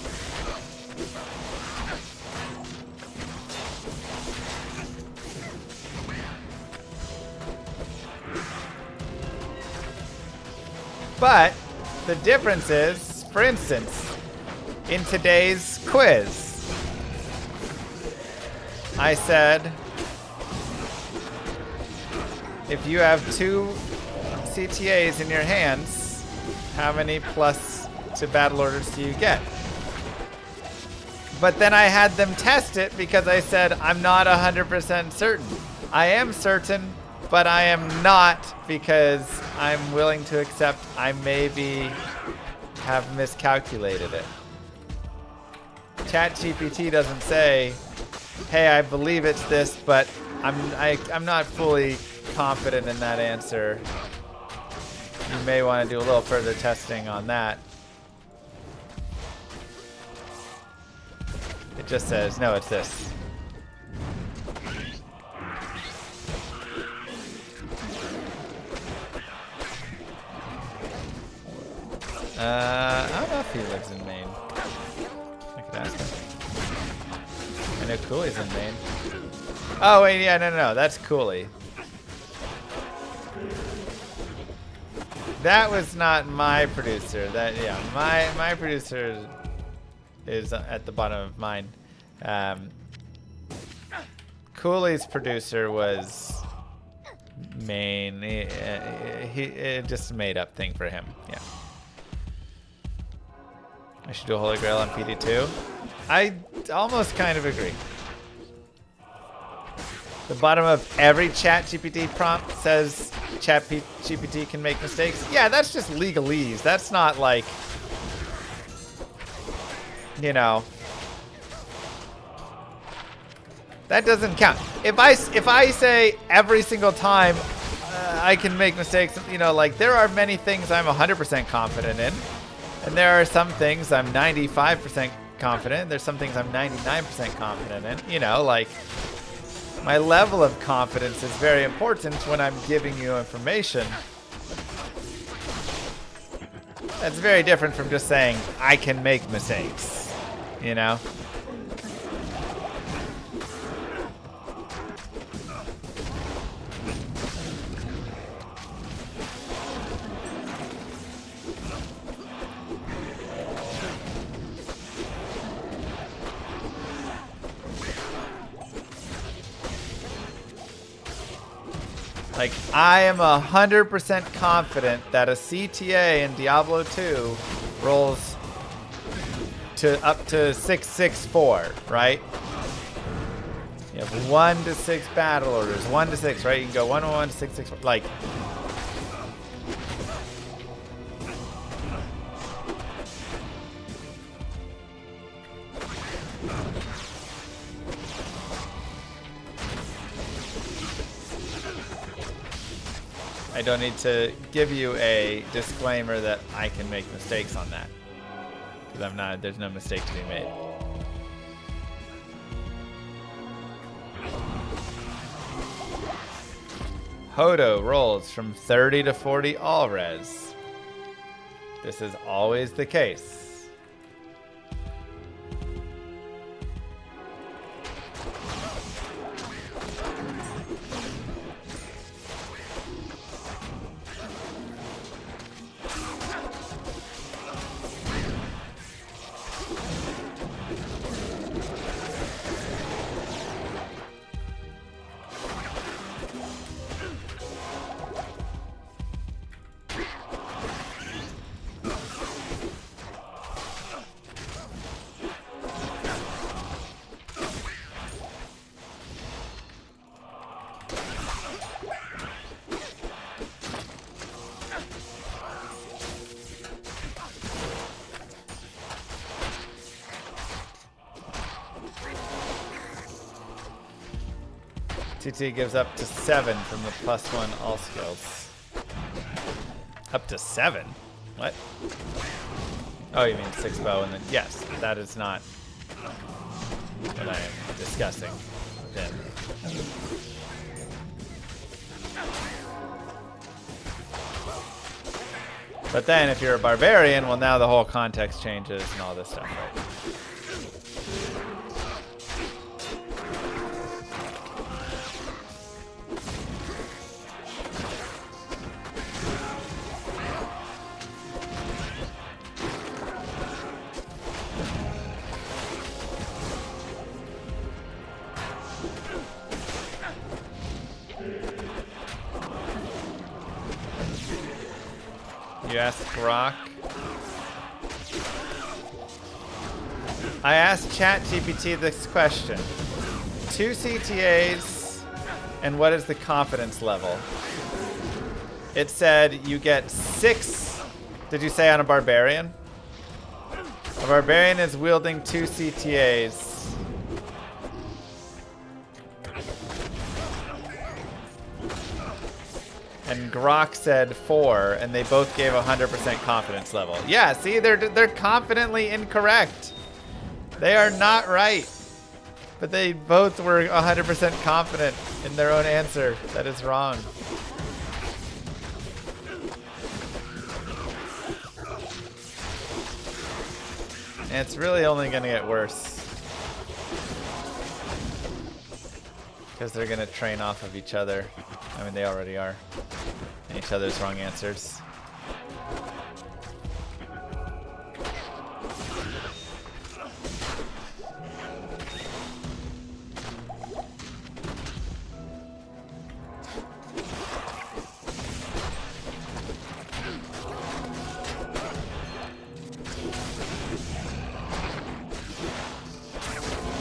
But the difference is, for instance, in today's quiz, I said, if you have 2 CTAs in your hands, how many plus to battle orders do you get? But then I had them test it because I said, I'm not 100% certain. I am certain, but I am not, because I'm willing to accept I maybe have miscalculated it. ChatGPT doesn't say, hey, I believe it's this, but I'm not fully confident in that answer. You may want to do a little further testing on that. It just says, no, it's this. I don't know if he lives in Maine. I could ask him. I know Cooley's in Maine. Oh, wait, yeah, no, that's Cooley. That was not my producer. That, yeah, my producer is at the bottom of mine. Cooley's producer was Maine. He just a made up thing for him. Yeah. I should do a Holy Grail on PD2. I almost kind of agree. The bottom of every ChatGPT prompt says ChatGPT can make mistakes. Yeah, that's just legalese. That's not like, you know, that doesn't count. If I say every single time I can make mistakes, you know, like there are many things I'm 100% confident in, and there are some things I'm 95% confident. There's some things I'm 99% confident in. You know, like my level of confidence is very important when I'm giving you information. That's very different from just saying I can make mistakes, you know? Like, I am 100% confident that a CTA in Diablo 2 rolls to up to 664, right? You have 1 to 6 battle orders, 1 to 6, right? You can go 1 to 1 to 6, 6, like. I don't need to give you a disclaimer that I can make mistakes on that. Because I'm not, there's no mistake to be made. Hodo rolls from 30 to 40 all res. This is always the case. TT gives up to 7 from the +1 all skills. Up to 7? What? Oh, you mean 6 bow and then, yes, that is not what I am discussing then. But then if you're a barbarian, well, now the whole context changes and all this stuff, right? You asked Grok. I asked ChatGPT this question. 2 CTAs, and what is the confidence level? It said you get 6. Did you say on a barbarian? A barbarian is wielding 2 CTAs. And Grok said 4, and they both gave 100% confidence level. Yeah, see, they're confidently incorrect. They are not right. But they both were 100% confident in their own answer. That is wrong. And it's really only going to get worse. Because they're going to train off of each other. I mean, they already are. And each other's wrong answers.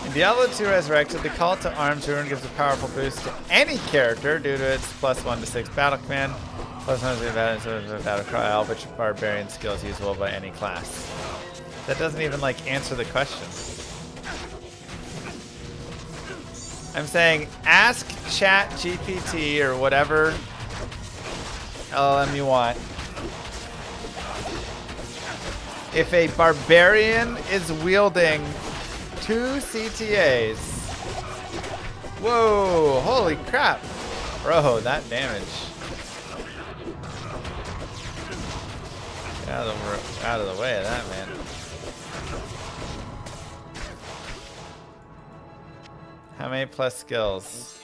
In Diablo 2 Resurrected, the call to arms rune gives a powerful boost to any character due to its +1 to 6 battle command, +1 to battle cry, all which barbarian skill is usable by any class. That doesn't even like answer the question. I'm saying ask ChatGPT or whatever LLM you want. If a barbarian is wielding 2 CTAs. Whoa, holy crap. Bro, that damage. Get out of the way of that, man. How many plus skills?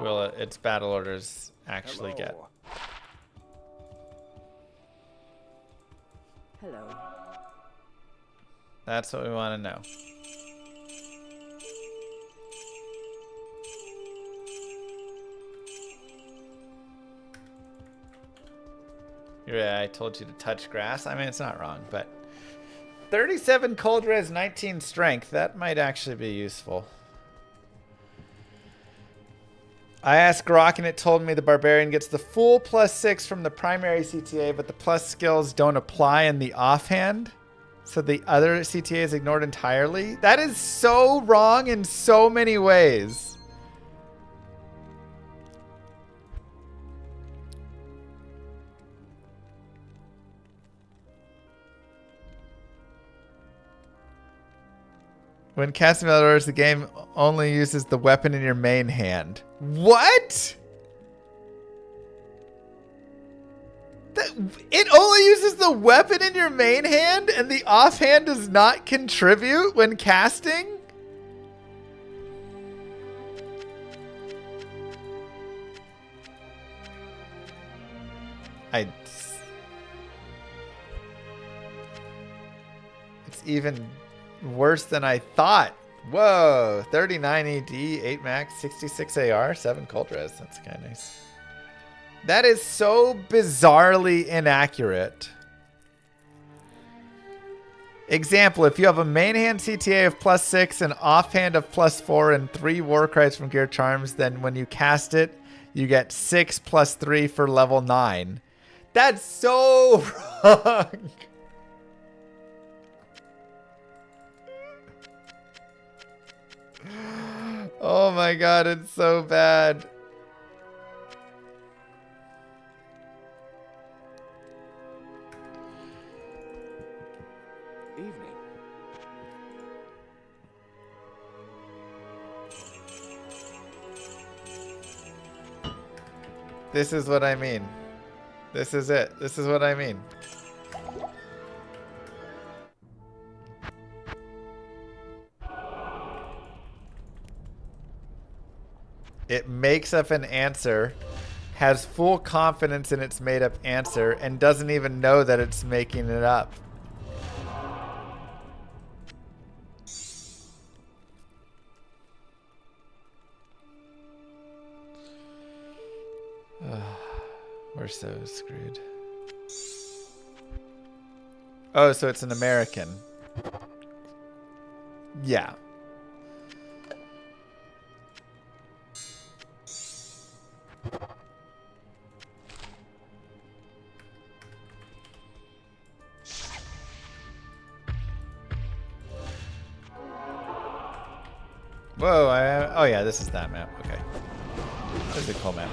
Will its battle orders actually get? Hello. That's what we want to know. Yeah, I told you to touch grass. I mean, it's not wrong, but 37 cold res, 19 strength. That might actually be useful. I asked Grok and it told me the barbarian gets the full +6 from the primary CTA, but the plus skills don't apply in the offhand. So the other CTA is ignored entirely. That is so wrong in so many ways. When casting battle orders, the game only uses the weapon in your main hand. What? It only uses the weapon in your main hand and the offhand does not contribute when casting? It's even worse than I thought. Whoa, 39 ED, 8 max, 66 AR, 7 cold res. That's kind of nice. That is so bizarrely inaccurate. Example, if you have a main hand CTA of +6, an offhand of +4, and 3 war cries from Gear Charms, then when you cast it, you get 6 + 3 for level 9. That's so wrong. Oh my god, it's so bad. Evening. This is what I mean. This is it. This is what I mean. It makes up an answer, has full confidence in its made up answer, and doesn't even know that it's making it up. We're so screwed. Oh, so it's an American. Yeah. Whoa, oh yeah, this is that map. Okay. This is a cool map.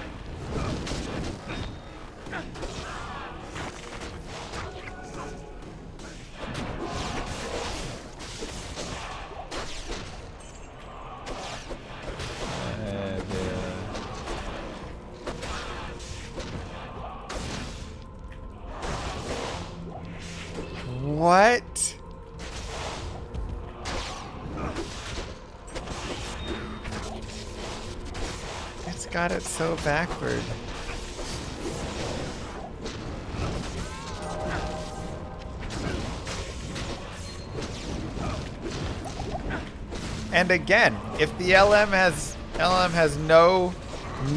What? It's got it so backward. And again, if the LM has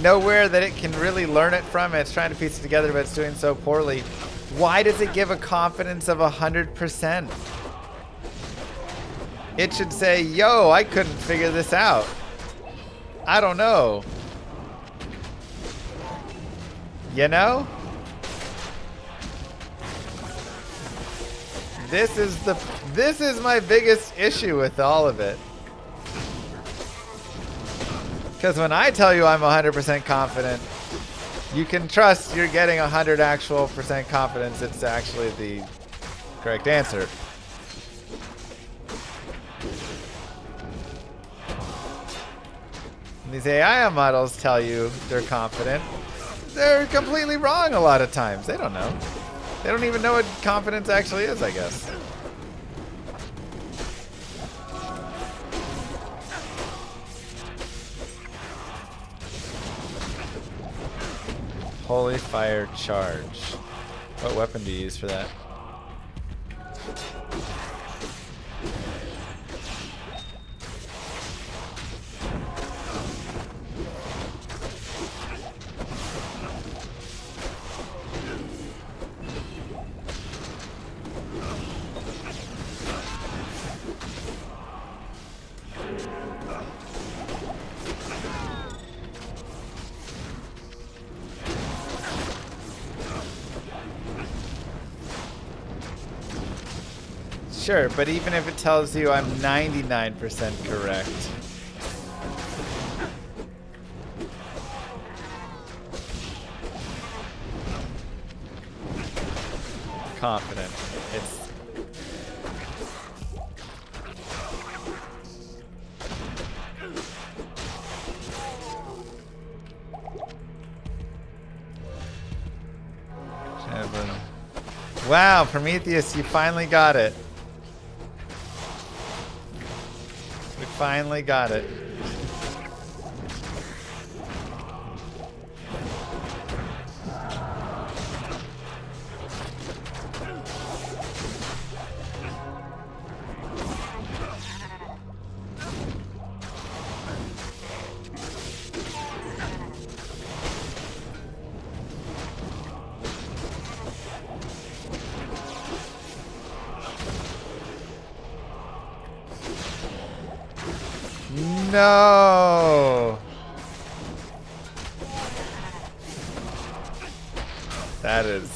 nowhere that it can really learn it from, and it's trying to piece it together, but it's doing so poorly, why does it give a confidence of 100%? It should say, yo, I couldn't figure this out. I don't know. You know? This is my biggest issue with all of it. Because when I tell you I'm 100% confident, you can trust you're getting 100 actual % confidence it's actually the correct answer. And these AI models tell you they're confident. They're completely wrong a lot of times. They don't know. They don't even know what confidence actually is, I guess. Holy fire charge. What weapon do you use for that? Sure, but even if it tells you I'm 99% correct. Confident. It's wow, Prometheus, you finally got it. We finally got it. No. That is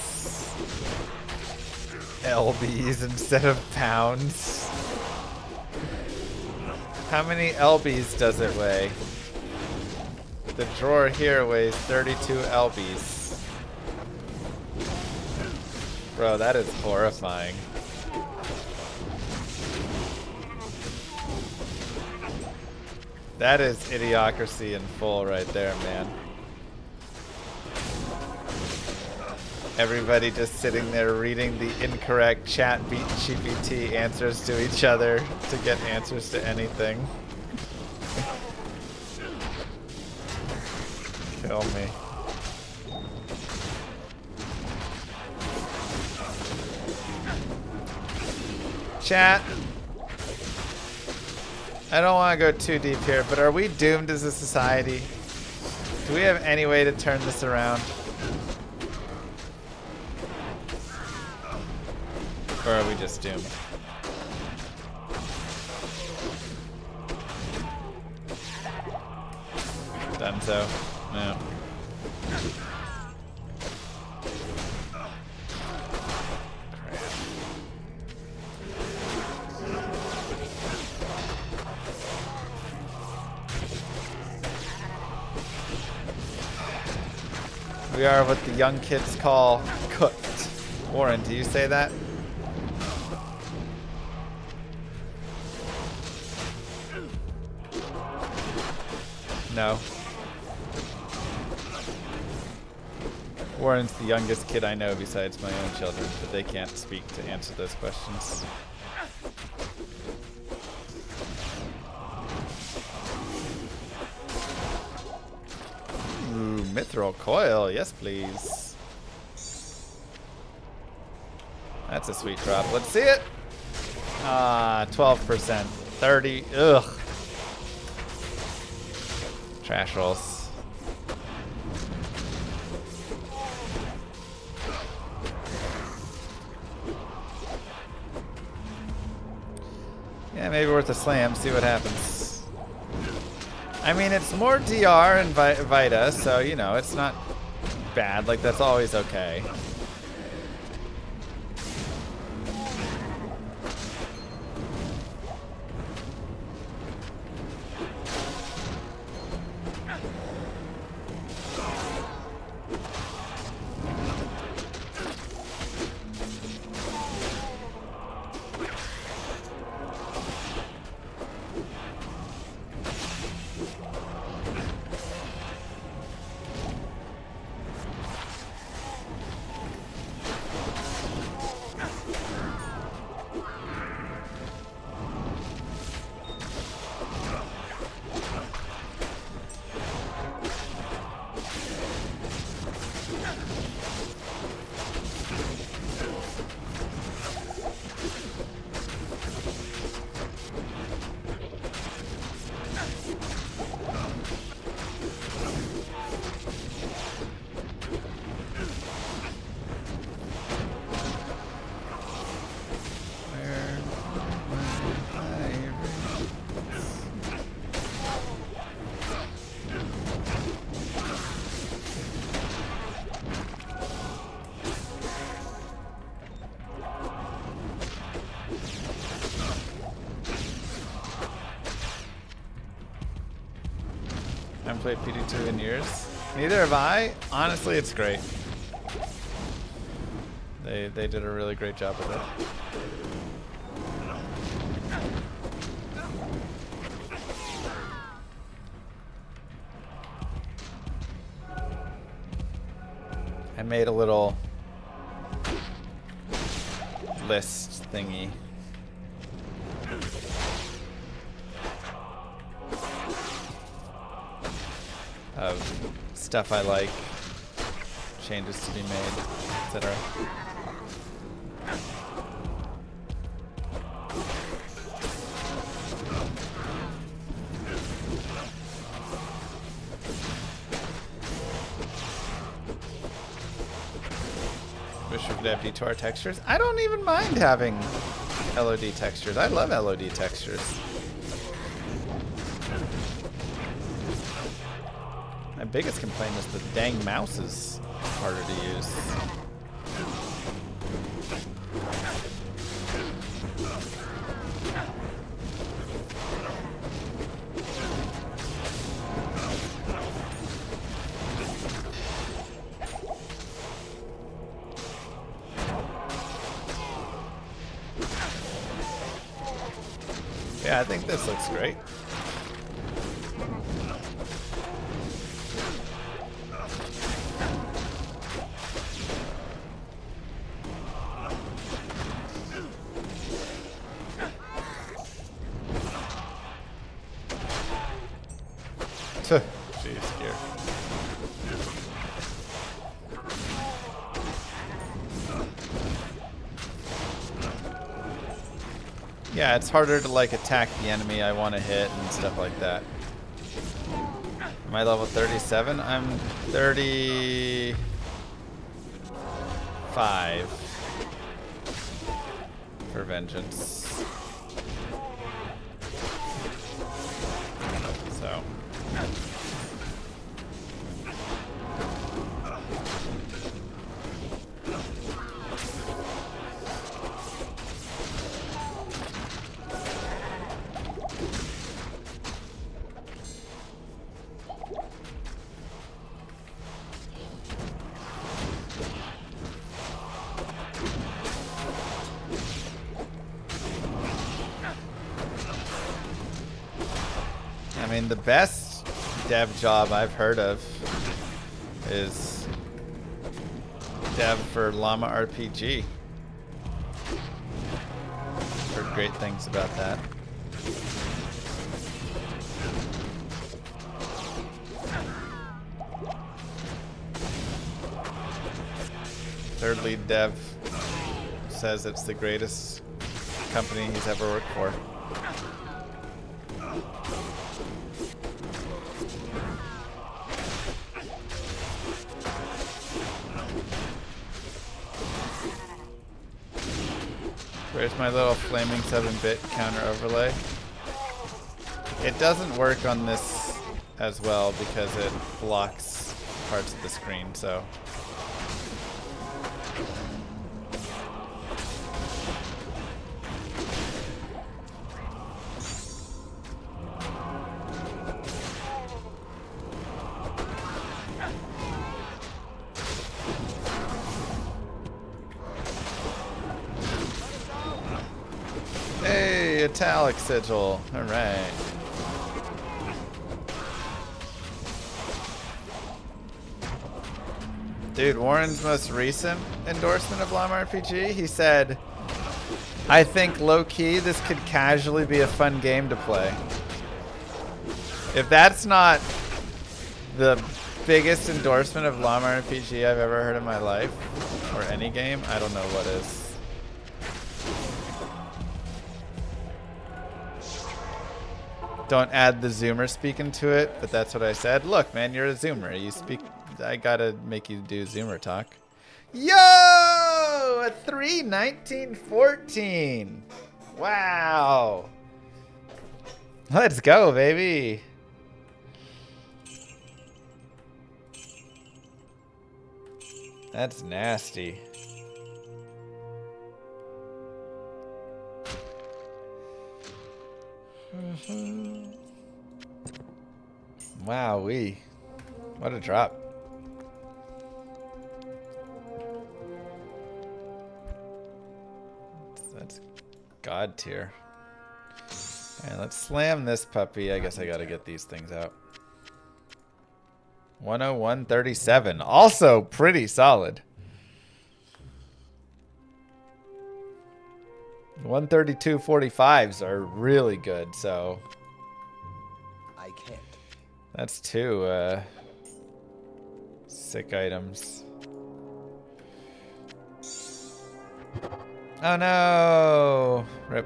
LBs instead of pounds. How many LBs does it weigh? The drawer here weighs 32 LBs. Bro, that is horrifying. That is idiocracy in full right there, man. Everybody just sitting there reading the incorrect chat GPT answers to each other to get answers to anything. Kill me. Chat. I don't want to go too deep here, but are we doomed as a society? Do we have any way to turn this around? Or are we just doomed? Done so. No. We are what the young kids call cooked. Warren, do you say that? No. Warren's the youngest kid I know besides my own children, but they can't speak to answer those questions. Ooh, mithril coil, yes please. That's a sweet drop. Let's see it. 12%. 30. Ugh. Trash rolls. Yeah, maybe worth a slam. See what happens. I mean, it's more DR and Vita, so, you know, it's not bad. Like, that's always okay. I haven't played PD2 in years. Neither have I. Honestly, it's great. They did a really great job with it. I made a little list thingy. Of stuff I like, changes to be made, etc. Wish we could have detour textures. I don't even mind having LOD textures. I love LOD textures. My biggest complaint is the dang mouse is harder to use. Yeah, I think this looks great. Jeez, here. Yeah, it's harder to like attack the enemy I want to hit and stuff like that. Am I level 37? I'm 35 for vengeance. So. I mean, the best dev job I've heard of is dev for Llama RPG. Heard great things about that. Third lead dev says it's the greatest company he's ever worked for. Where's my little flaming 7-bit counter overlay? It doesn't work on this as well because it blocks parts of the screen, so. Hey, Italic Sigil. Alright. Dude, Warren's most recent endorsement of Llama RPG, he said, I think low-key this could casually be a fun game to play. If that's not the biggest endorsement of Llama RPG I've ever heard in my life, or any game, I don't know what is. Don't add the Zoomer speak into it, but that's what I said. Look, man, you're a Zoomer. You speak. I gotta make you do Zoomer talk. Yo! A 3/19/14. Wow. Let's go, baby. That's nasty. Wowee. What a drop. That's God tier. And let's slam this puppy. I guess I gotta get these things out. 101.37. Also pretty solid. 132.45s are really good, so I can't. that's two sick items. Oh no! Rip.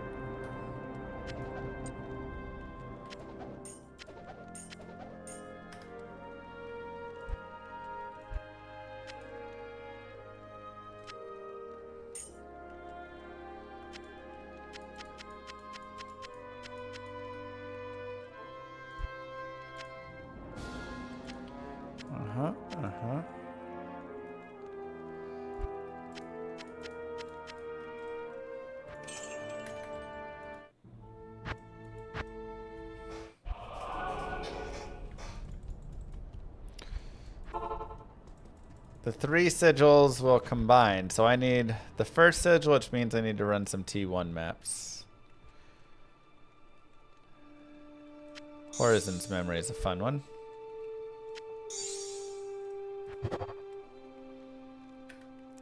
Uh-huh. The three sigils will combine, so I need the first sigil, which means I need to run some T1 maps. Horizon's Memory is a fun one.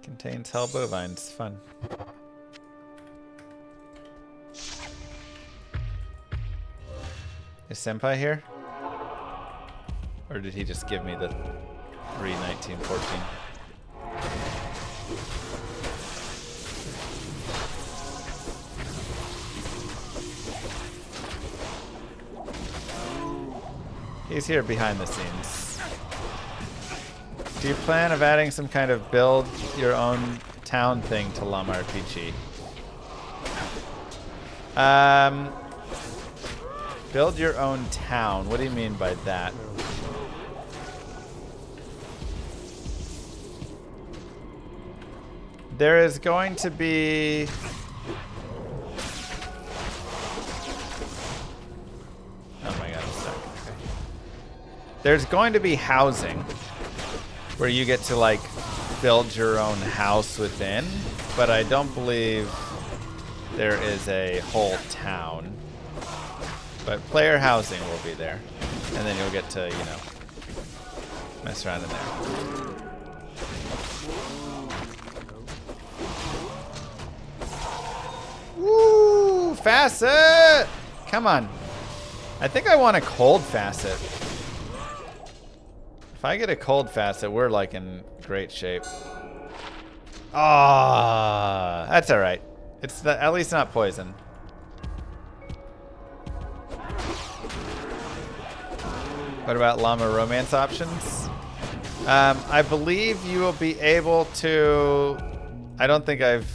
Contains hell bovines. Fun. Is Senpai here? Or did he just give me the 3/19/14? He's here behind the scenes. Do you plan of adding some kind of build your own town thing to Llama RPG? Build your own town. What do you mean by that? There is going to be... Oh my god, I'm stuck. Okay. There's going to be housing where you get to like build your own house within, but I don't believe there is a whole town. But player housing will be there. And then you'll get to, you know, mess around in there. Woo! Facet! Come on. I think I want a cold facet. If I get a cold facet, we're like in great shape. Ah, that's all right. It's at least not poison. What about llama romance options? I believe you will be able to... I don't think I've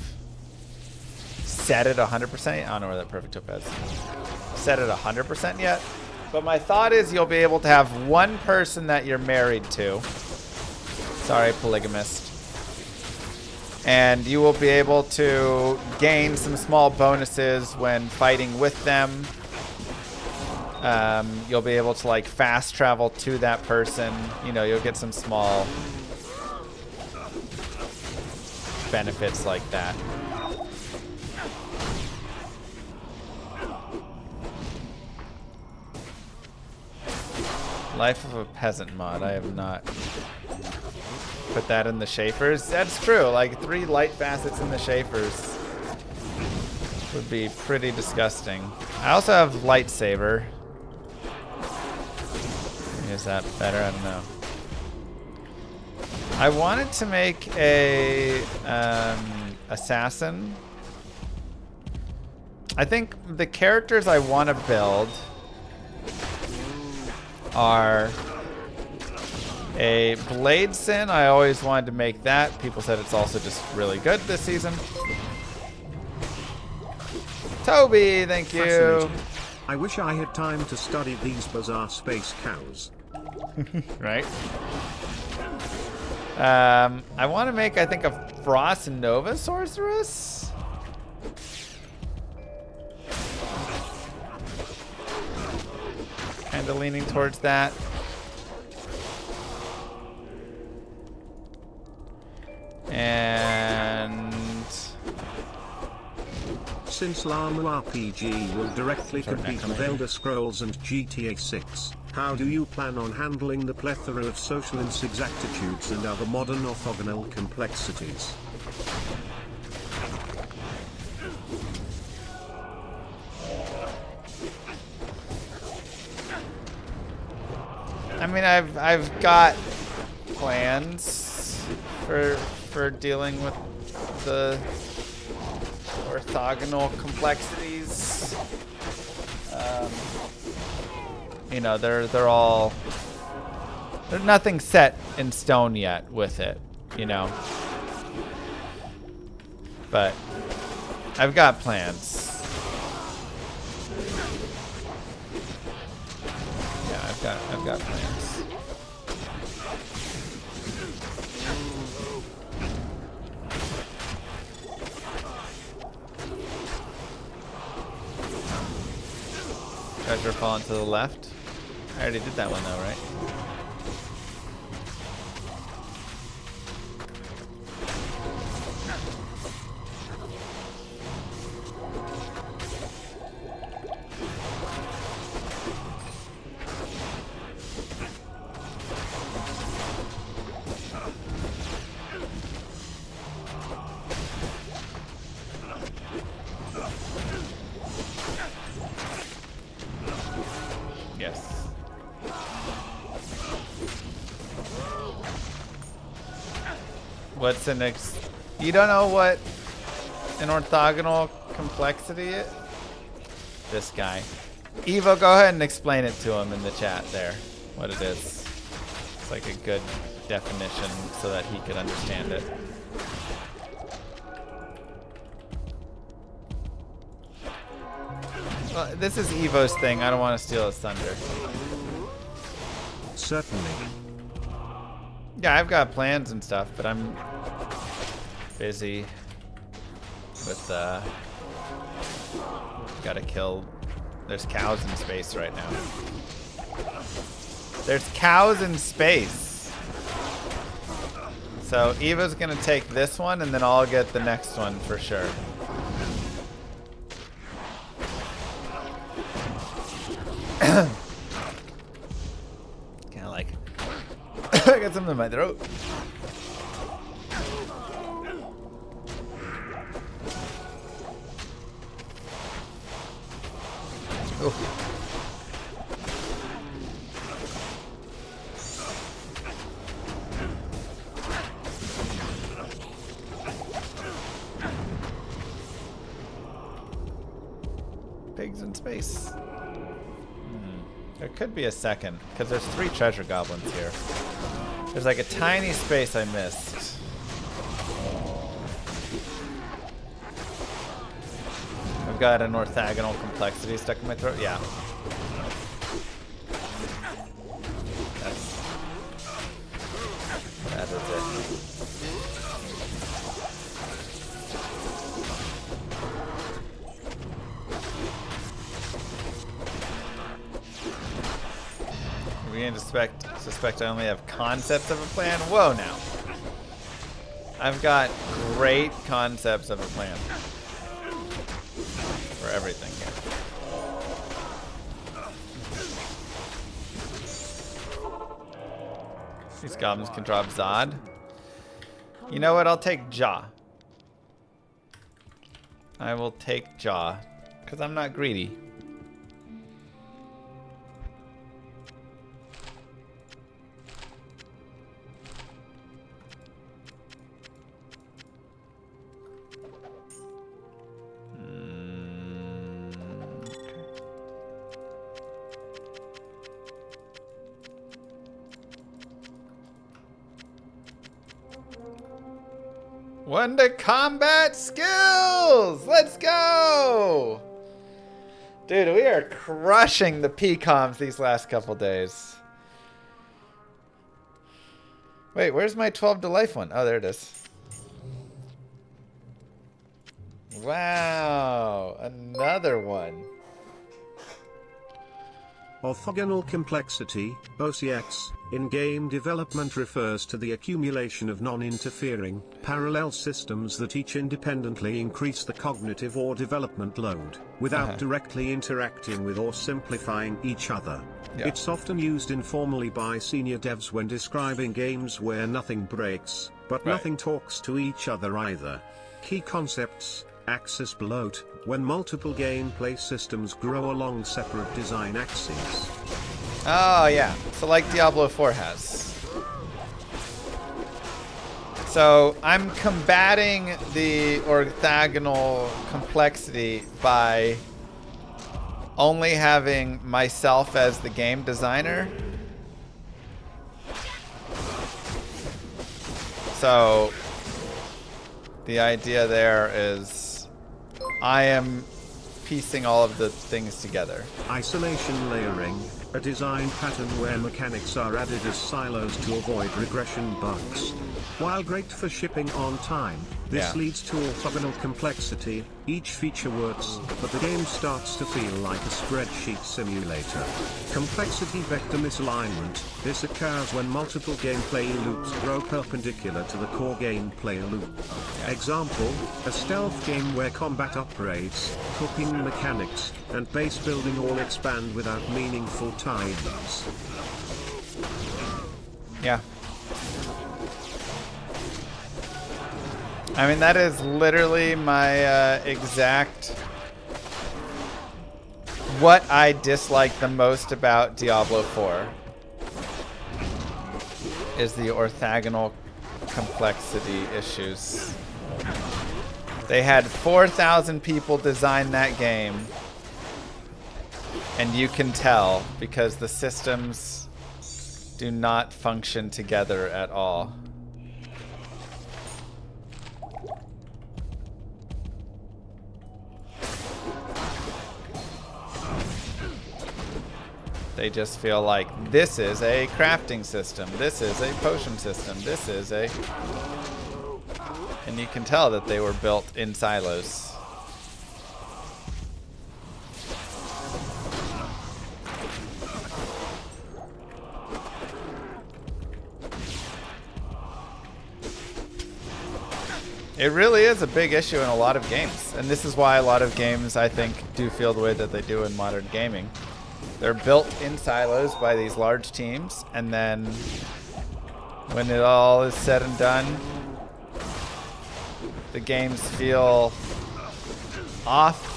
set it 100%. I don't know where that perfect tip is. Set it 100% yet. But my thought is you'll be able to have one person that you're married to. Sorry, polygamist. And you will be able to gain some small bonuses when fighting with them. You'll be able to like fast travel to that person. You know, you'll get some small benefits like that. Life of a Peasant mod. I have not put that in the Schaefers. That's true. Like 3 light facets in the Schaefers would be pretty disgusting. I also have lightsaber. Is that better? I don't know. I wanted to make a assassin. I think the characters I want to build are a Bladeson. I always wanted to make that. People said it's also just really good this season. Toby, thank you. I wish I had time to study these bizarre space cows. Right? I want to make, I think, a Frost Nova Sorceress. Kind of leaning towards that. And Since Llama RPG will directly compete with Elder Scrolls and GTA 6, how do you plan on handling the plethora of social inexactitudes and other modern orthogonal complexities? I mean, I've got plans for dealing with the orthogonal complexities. You know, there's nothing set in stone yet with it, you know. But I've got plans. Yeah, I've got plans. Treasure falling to the left. I already did that one though, right? What's an you don't know what an orthogonal complexity is? This guy. Evo, go ahead and explain it to him in the chat there, what it is. It's like a good definition so that he could understand it. Well, this is Evo's thing. I don't want to steal his thunder. Certainly. Yeah, I've got plans and stuff, but I'm busy with gotta kill. There's cows in space right now. There's cows in space. So Eva's gonna take this one, and then I'll get the next one for sure. Kinda like I got something in my throat. Oh. Pigs in space. There could be a second, because there's 3 treasure goblins here. There's like a tiny space I missed. I've got an orthogonal complexity stuck in my throat. Yeah. That is it. We can suspect I only have concepts of a plan. Whoa, now. I've got great concepts of a plan for everything here. These goblins can drop Zod. You know what? I'll take Jaw. I will take Jaw, because I'm not greedy. One to combat skills! Let's go! Dude, we are crushing the PComs these last couple days. Wait, where's my 12 to life one? Oh, there it is. Wow, another one. Orthogonal complexity, OCX, in game development refers to the accumulation of non-interfering, parallel systems that each independently increase the cognitive or development load, without directly interacting with or simplifying each other. Yeah. It's often used informally by senior devs when describing games where nothing breaks, but nothing talks to each other either. Key concepts: axis bloat, when multiple gameplay systems grow along separate design axes. Oh, yeah. So like Diablo 4 has. So I'm combating the orthogonal complexity by only having myself as the game designer. So the idea there is I am piecing all of the things together. Isolation layering, a design pattern where mechanics are added as silos to avoid regression bugs. While great for shipping on time, this leads to orthogonal complexity. Each feature works, but the game starts to feel like a spreadsheet simulator. Complexity vector misalignment. This occurs when multiple gameplay loops grow perpendicular to the core gameplay loop. Example, a stealth game where combat upgrades, cooking mechanics, and base building all expand without meaningful tie-ins. Yeah. I mean, that is literally my exact... what I dislike the most about Diablo 4 is the orthogonal complexity issues. They had 4,000 people design that game, and you can tell because the systems do not function together at all. They just feel like this is a crafting system, this is a potion system, this is a... And you can tell that they were built in silos. It really is a big issue in a lot of games. And this is why a lot of games, I think, do feel the way that they do in modern gaming. They're built in silos by these large teams, and then when it all is said and done, the games feel off.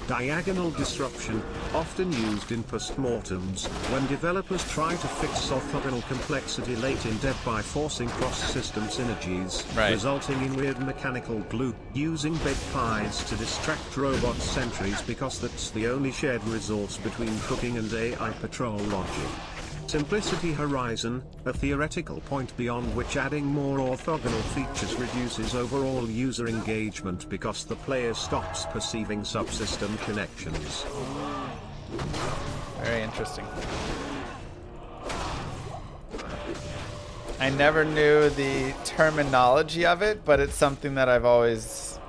Diagonal disruption, often used in postmortems, when developers try to fix orthogonal complexity late in dev by forcing cross-system synergies, resulting in weird mechanical glue, using bed pies to distract robot sentries because that's the only shared resource between cooking and AI patrol logic. Simplicity Horizon, a theoretical point beyond which adding more orthogonal features reduces overall user engagement because the player stops perceiving subsystem connections. Very interesting. I never knew the terminology of it, but it's something that I've always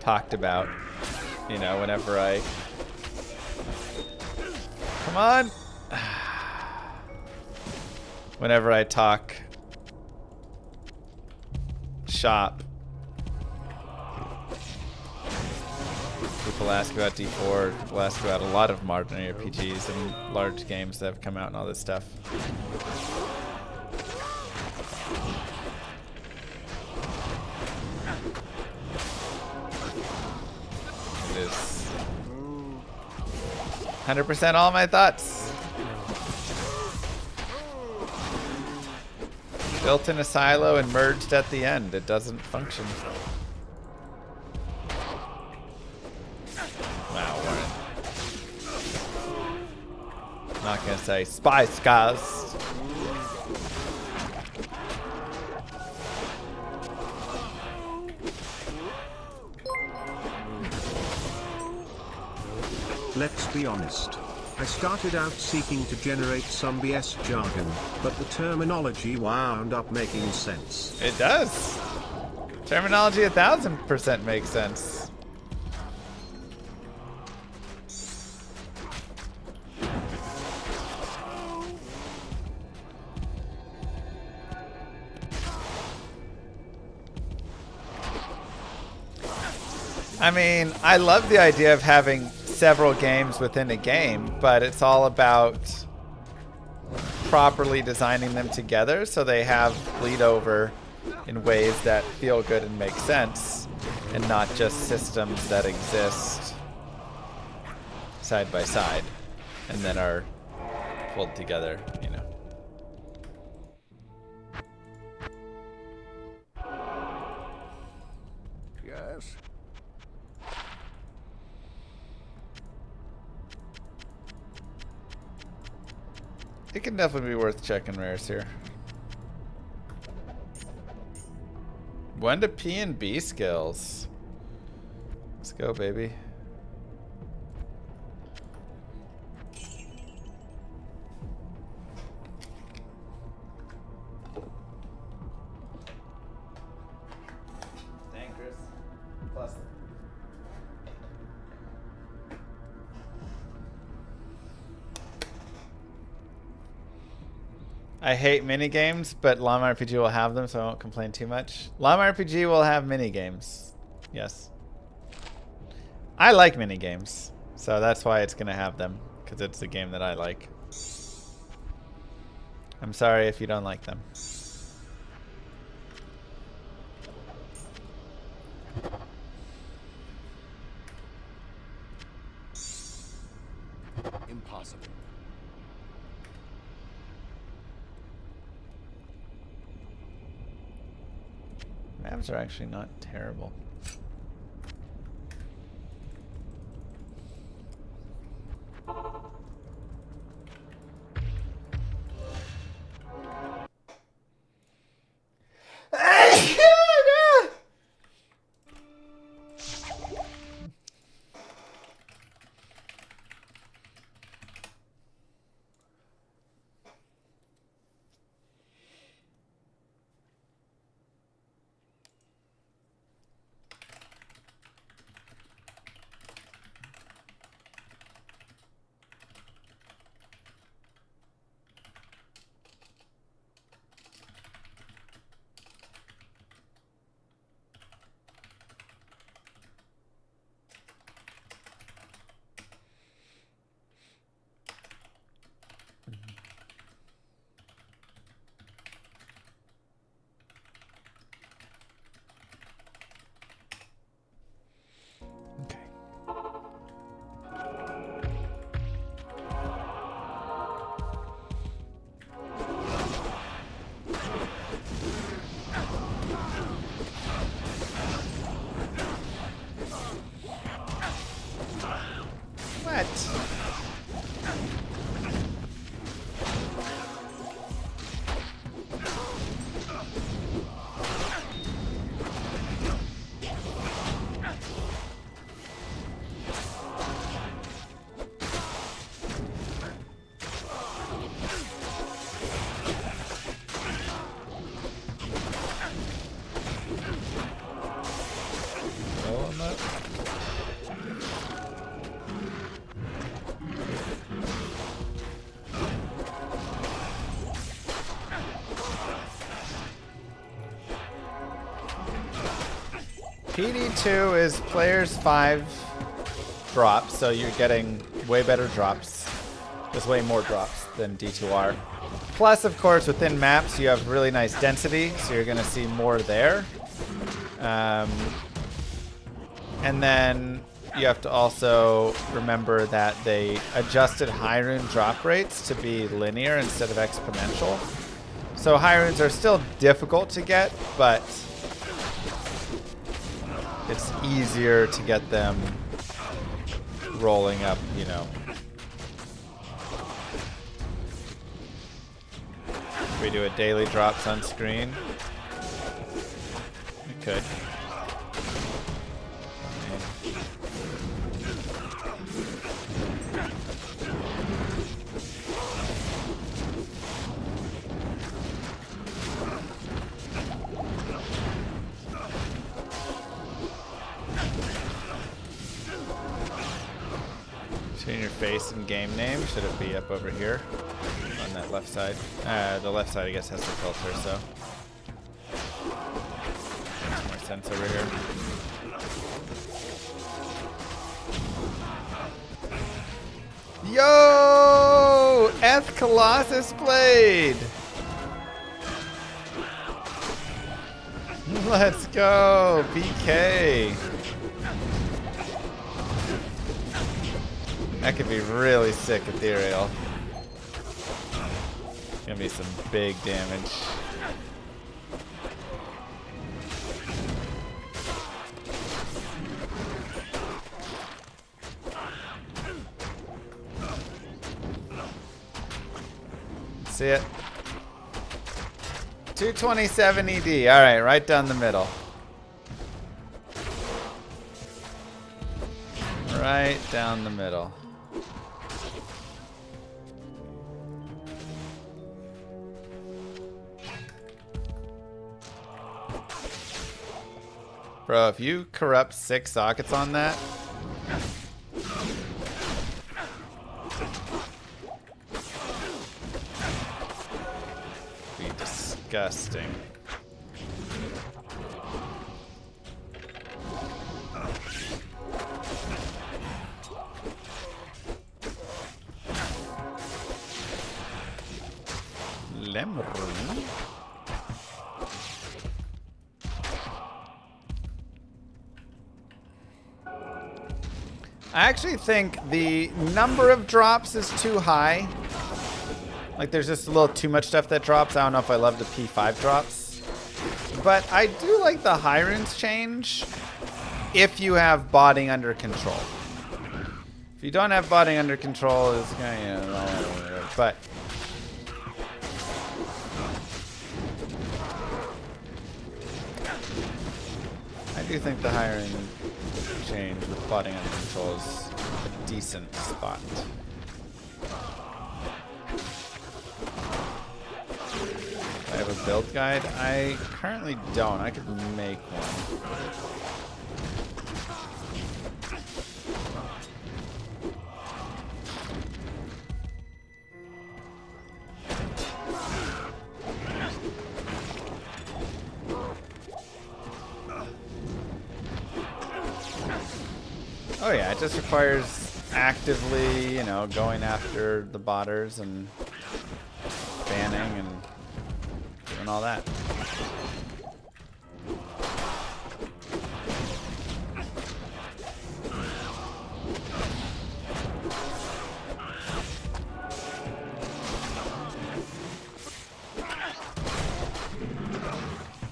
talked about. You know, whenever I... Come on! Whenever I talk shop, people ask about D4, people ask about a lot of modern RPGs and large games that have come out and all this stuff. It is 100% all my thoughts. Built in a silo and merged at the end. It doesn't function. Wow, Warren. Not gonna say Spice Ghost. Let's be honest. I started out seeking to generate some BS jargon, but the terminology wound up making sense. It does. Terminology 1000% makes sense. I mean, I love the idea of having several games within a game, but it's all about properly designing them together so they have bleed over in ways that feel good and make sense, and not just systems that exist side by side and then are pulled together, you know. Yes. It can definitely be worth checking rares here. 1 to P and B skills. Let's go, baby. Dang, Chris. Plus. I hate minigames, but Llama RPG will have them, so I won't complain too much. Llama RPG will have minigames. Yes. I like minigames, so that's why it's going to have them, because it's a game that I like. I'm sorry if you don't like them. Impossible. Tabs are actually not terrible. Okay. What? Oh, I'm not. PD2 is players 5 drops, so you're getting way better drops. There's way more drops than D2R. Plus, of course, within maps, you have really nice density, so you're going to see more there. And then you have to also remember that they adjusted high rune drop rates to be linear instead of exponential. So high runes are still difficult to get, but it's easier to get them rolling up, you know. We do a daily drops on screen. We could. Change your face and game name. Should it be up over here on that left side? The left side, I guess, has the filter, so makes more sense over here. Yo! Eth Colossus Blade! Let's go! BK! That could be really sick ethereal. Gonna be some big damage. See it? 227 ED. Alright, right down the middle. Right down the middle. Bro, if you corrupt 6 sockets on that, be disgusting. Lemon. I actually think the number of drops is too high. Like, there's just a little too much stuff that drops. I don't know if I love the P5 drops. But I do like the high runes change if you have botting under control. If you don't have botting under control, it's kind of, but I do think the high rune change with botting under control is a decent spot. I have a build guide. I currently don't. I could make one. Oh yeah, it just requires actively, you know, going after the botters and banning and doing all that.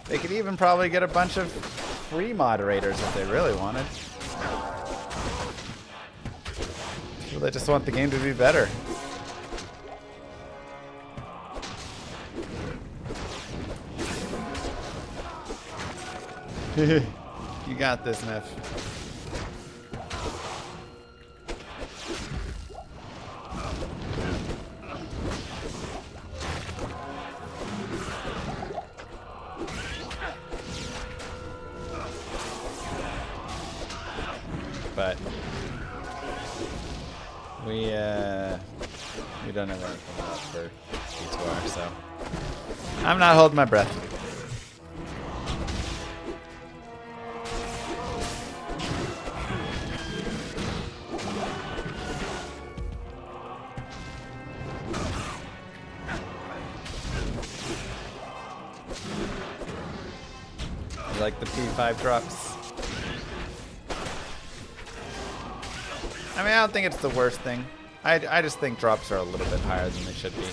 They could even probably get a bunch of free moderators if they really wanted. Well, they just want the game to be better. You got this, Neff. But we don't have anything left for D2R, so I'm not holding my breath. You like the P5 drops? I mean, I don't think it's the worst thing. I just think drops are a little bit higher than they should be.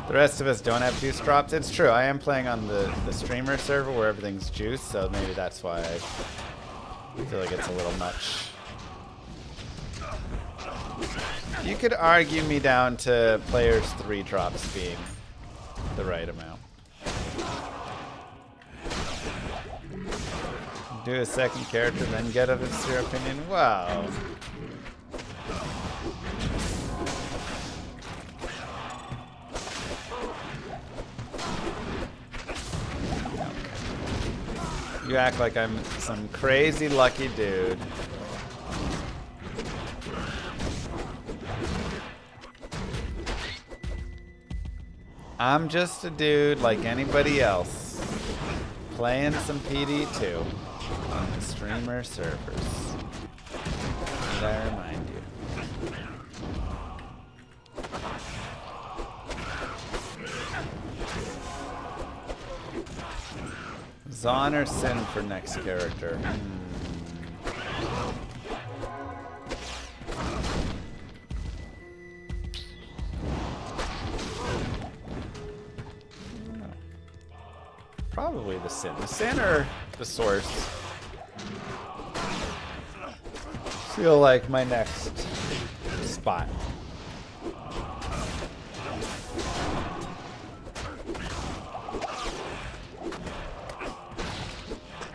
The rest of us don't have juice drops. It's true. I am playing on the streamer server where everything's juice, so maybe that's why I feel like it's a little much. You could argue me down to players 3 drops being the right amount. Do a second character, then get a your opinion. Wow. You act like I'm some crazy lucky dude. I'm just a dude like anybody else, playing some PD2 on the streamer servers. Did I remind you? Zon or Sin for next character? Probably the Sin. The Sin or the Source? Feel like my next spot.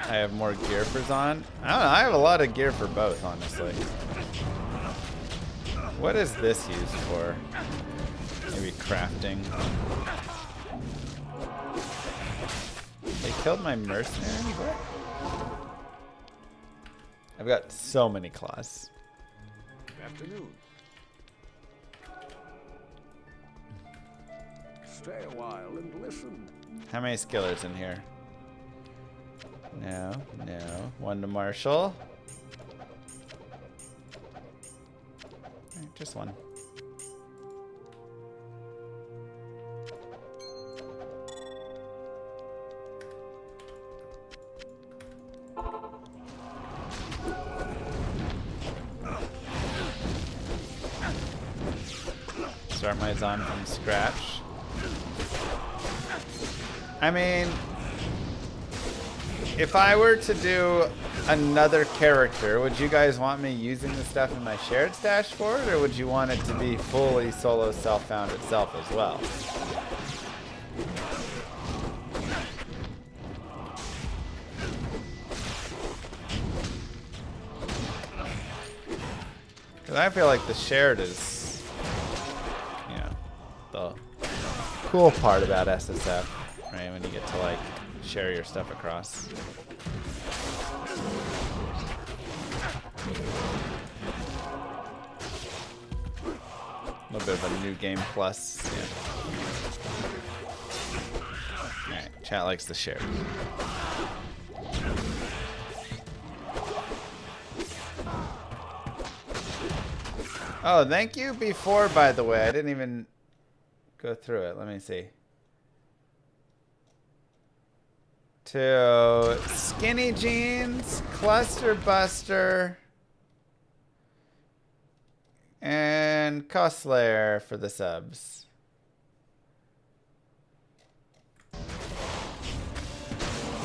I have more gear for Zon. I don't know, I have a lot of gear for both, honestly. What is this used for? Maybe crafting. They killed my mercenary? What? I've got so many claws. Afternoon. Stay a while and listen. How many skillers in here? No, no. One to Marshall. Alright, just one. Start my Zon from scratch. I mean, if I were to do another character, would you guys want me using the stuff in my shared stash for it, or would you want it to be fully solo self-found itself as well? Because I feel like the shared is, you know, the cool part about SSF, right? When you get to like share your stuff across. A little bit of a new game plus. Yeah. Alright, chat likes the share. Oh, thank you before, by the way. I didn't even go through it. Let me see. To Skinny Jeans, Cluster Buster, and Costlayer for the subs.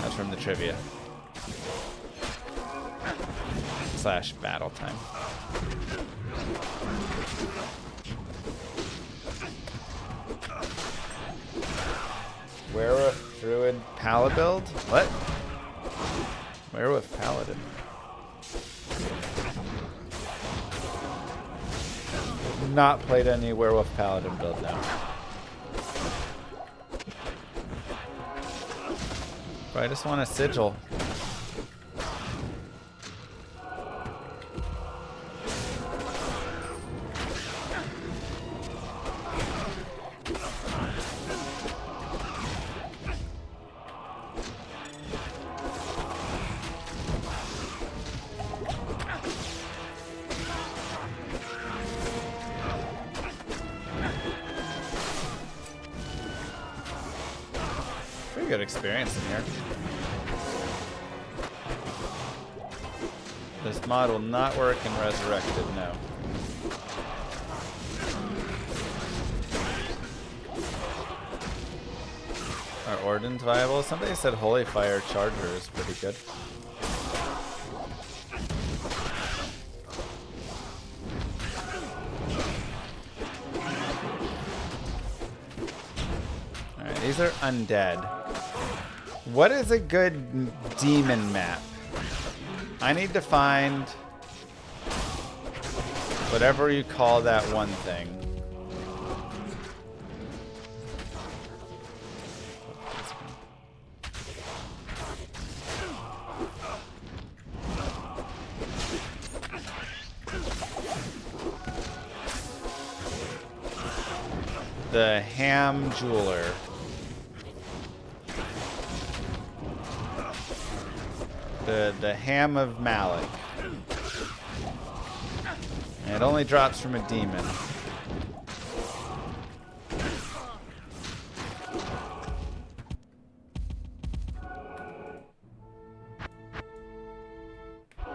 That's from the trivia. / battle time. Werewolf Druid Pala build? What? Werewolf Paladin. Not played any Werewolf Paladin build now. But I just want a sigil. Good experience in here. This mod will not work in Resurrected, no. Are Ordens viable? Somebody said Holy Fire Charger is pretty good. Alright, these are undead. What is a good demon map? I need to find whatever you call that one thing. The Ham Jeweler. The Ham of Malik. And it only drops from a demon.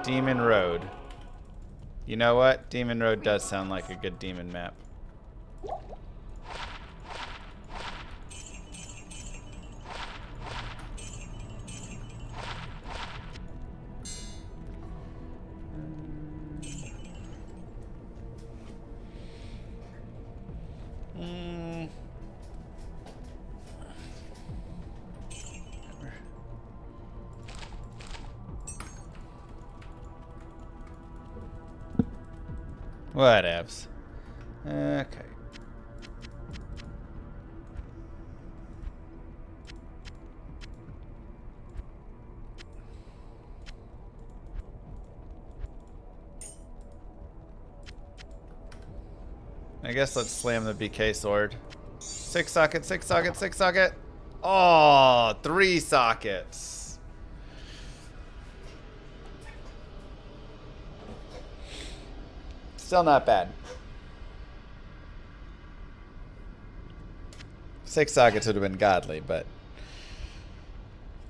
Demon Road. You know what? Demon Road does sound like a good demon map. Whatevs. Okay. I guess let's slam the BK sword. 6 socket, 6 socket, 6 socket. Oh, 3 sockets. Still not bad. 6 sockets would have been godly, but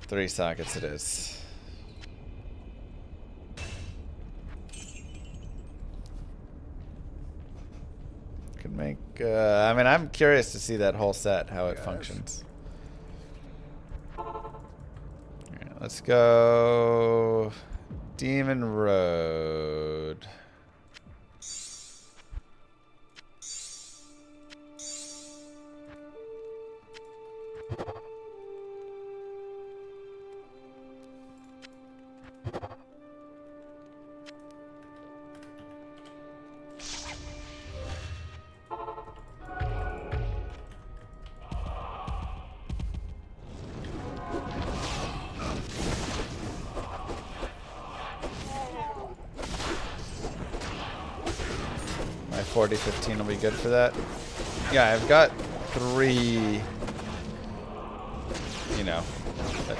3 sockets it is. Could make, I mean, I'm curious to see that whole set, how it functions. Alright, let's go Demon Road. My 40-15 will be good for that. Yeah, I've got 3, you know, a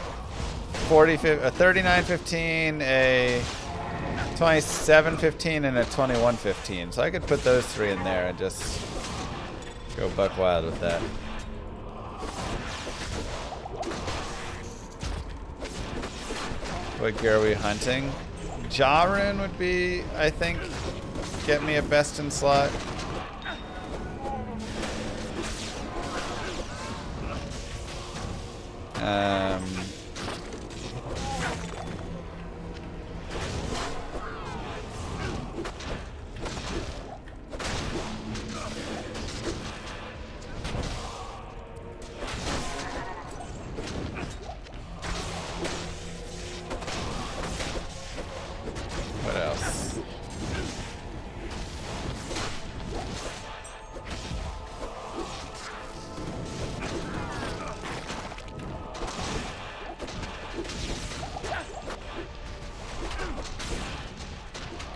39-15, a 27-15, and a 21-15. So I could put those 3 in there and just go buck wild with that. What gear are we hunting? Jarun would be, I think, get me a best in slot. What else?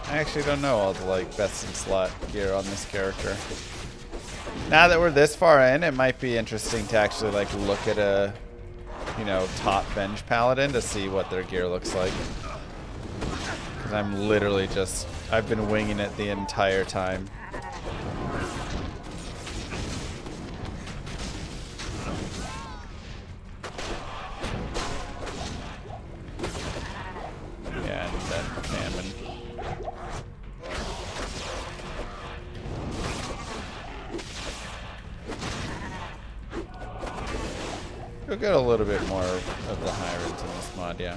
I actually don't know all the like best in slot gear on this character. Now that we're this far in, it might be interesting to actually like look at a, you know, top bench paladin to see what their gear looks like. Because I'm literally just, I've been winging it the entire time. Yeah, and that famine. We'll get a little bit more of the Hyrants in this mod, yeah.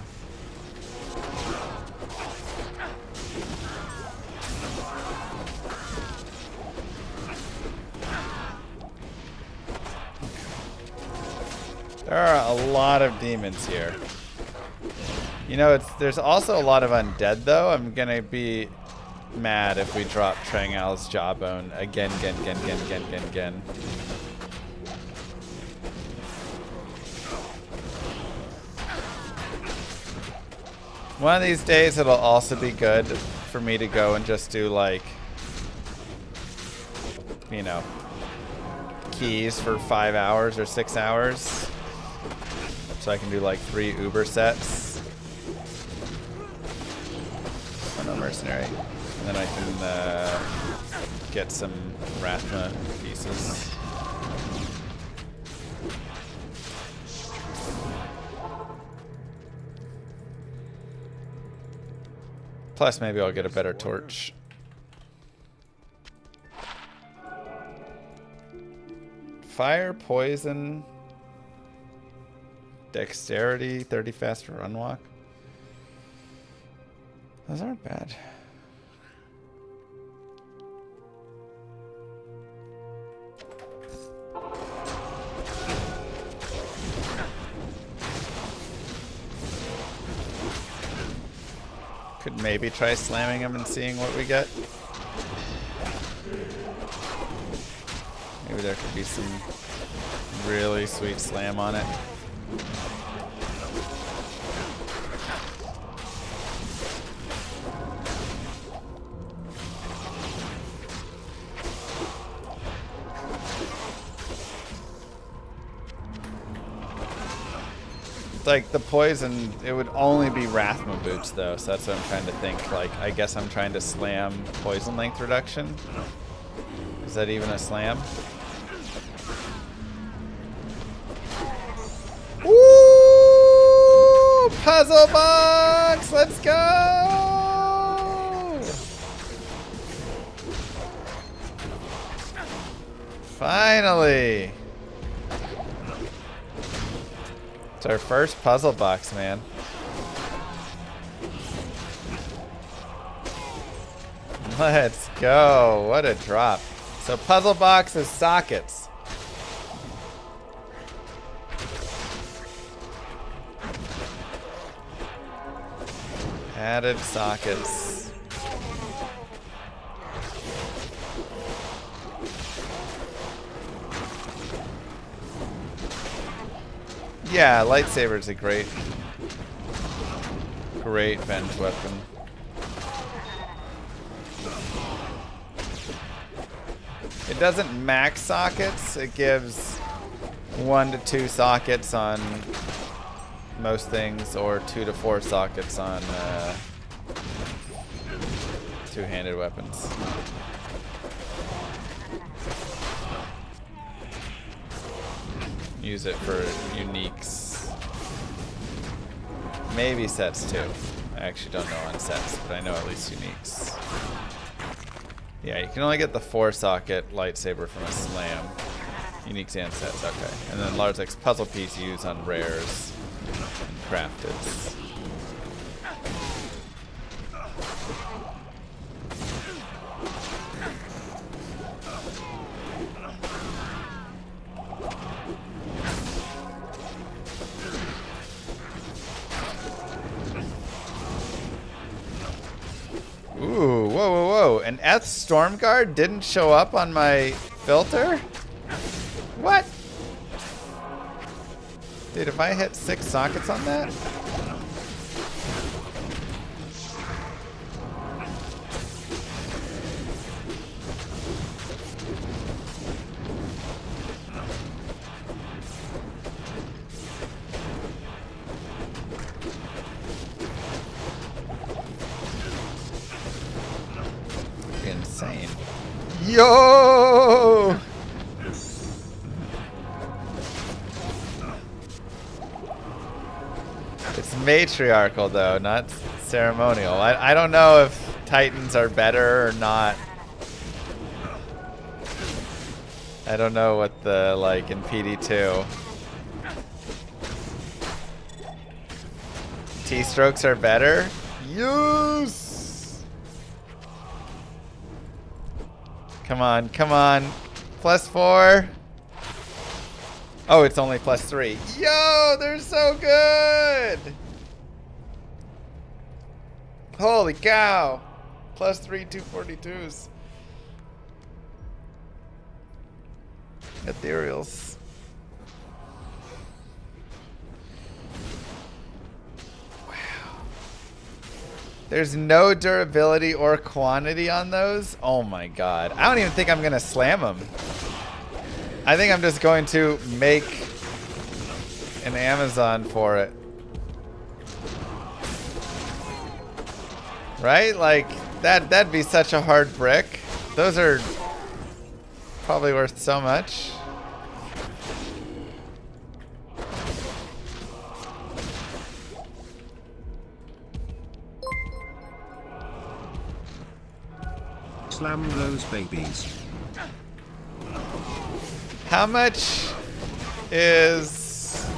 There are a lot of demons here. You know, there's also a lot of undead, though. I'm gonna be mad if we drop Trangal's Jawbone again. One of these days, it'll also be good for me to go and just do, like, you know, keys for 5 hours or 6 hours. So I can do, like, 3 Uber sets. Oh, no mercenary. And then I can get some Rathma pieces. Plus, maybe I'll get a better torch. Fire, poison, dexterity, 30 faster run walk. Those aren't bad. Could maybe try slamming him and seeing what we get. Maybe there could be some really sweet slam on it. It's like the poison, it would only be Rathma boots though, so that's what I'm trying to think. Like, I guess I'm trying to slam poison length reduction. Is that even a slam? Woo! Puzzle box! Let's go! Finally! It's our first puzzle box, man. Let's go. What a drop. So puzzle box is sockets. Added sockets. Yeah, lightsaber's a great bench weapon. It doesn't max sockets. It gives 1 to 2 sockets on most things, or 2 to 4 sockets on two-handed weapons. Use it for uniques. Maybe sets too. I actually don't know on sets, but I know at least uniques. Yeah, you can only get the 4-socket lightsaber from a slam. Uniques and sets, okay. And then Larzek's puzzle piece you use on rares and crafteds. Ooh, whoa, whoa, whoa. An Eth Stormguard didn't show up on my filter? What? Dude, if I hit 6 sockets on that? Insane. Yo! It's matriarchal though, not ceremonial. I don't know if Titans are better or not. I don't know what the, like, in PD2. T-strokes are better? Yes! Come on, come on. +4. Oh, it's only +3. Yo, they're so good! Holy cow. +3 242s. Ethereals. Wow. There's no durability or quantity on those? Oh my god. I don't even think I'm gonna slam them. I think I'm just going to make an Amazon for it. Right? Like, that'd be such a hard brick. Those are probably worth so much. Slam those babies. How much is...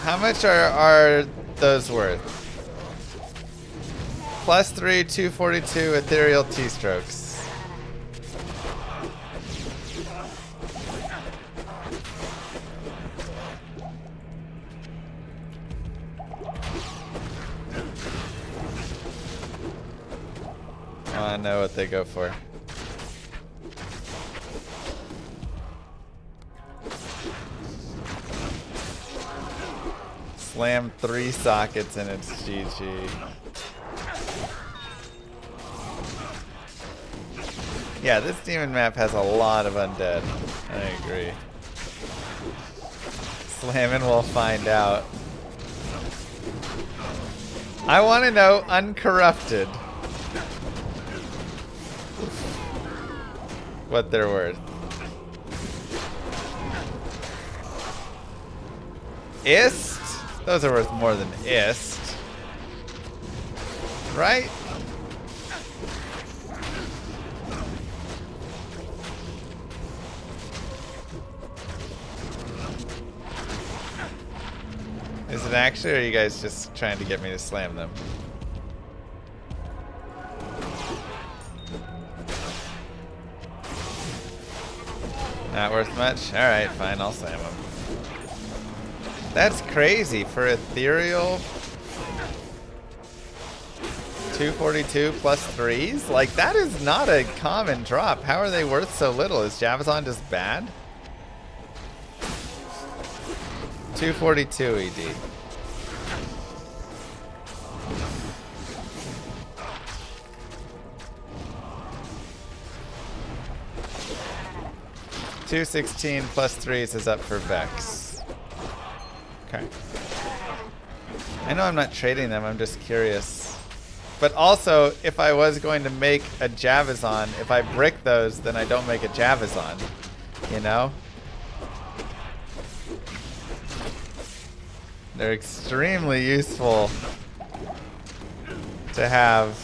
How much are those worth? +3 242 ethereal T-strokes. I know what they go for. Slam 3 sockets and it's GG. Yeah, this demon map has a lot of undead. I agree. Slammin' we'll find out. I want to know uncorrupted what they're worth. Ist? Those are worth more than Ist. Right? Is it actually, or are you guys just trying to get me to slam them? Not worth much? Alright, fine, I'll slam them. That's crazy for ethereal. 242 plus 3s? Like, that is not a common drop. How are they worth so little? Is Javazon just bad? 242 ED. $216 plus 3s is up for Vex. Okay. I know I'm not trading them, I'm just curious. But also, if I was going to make a Javazon, if I brick those, then I don't make a Javazon. You know? They're extremely useful to have.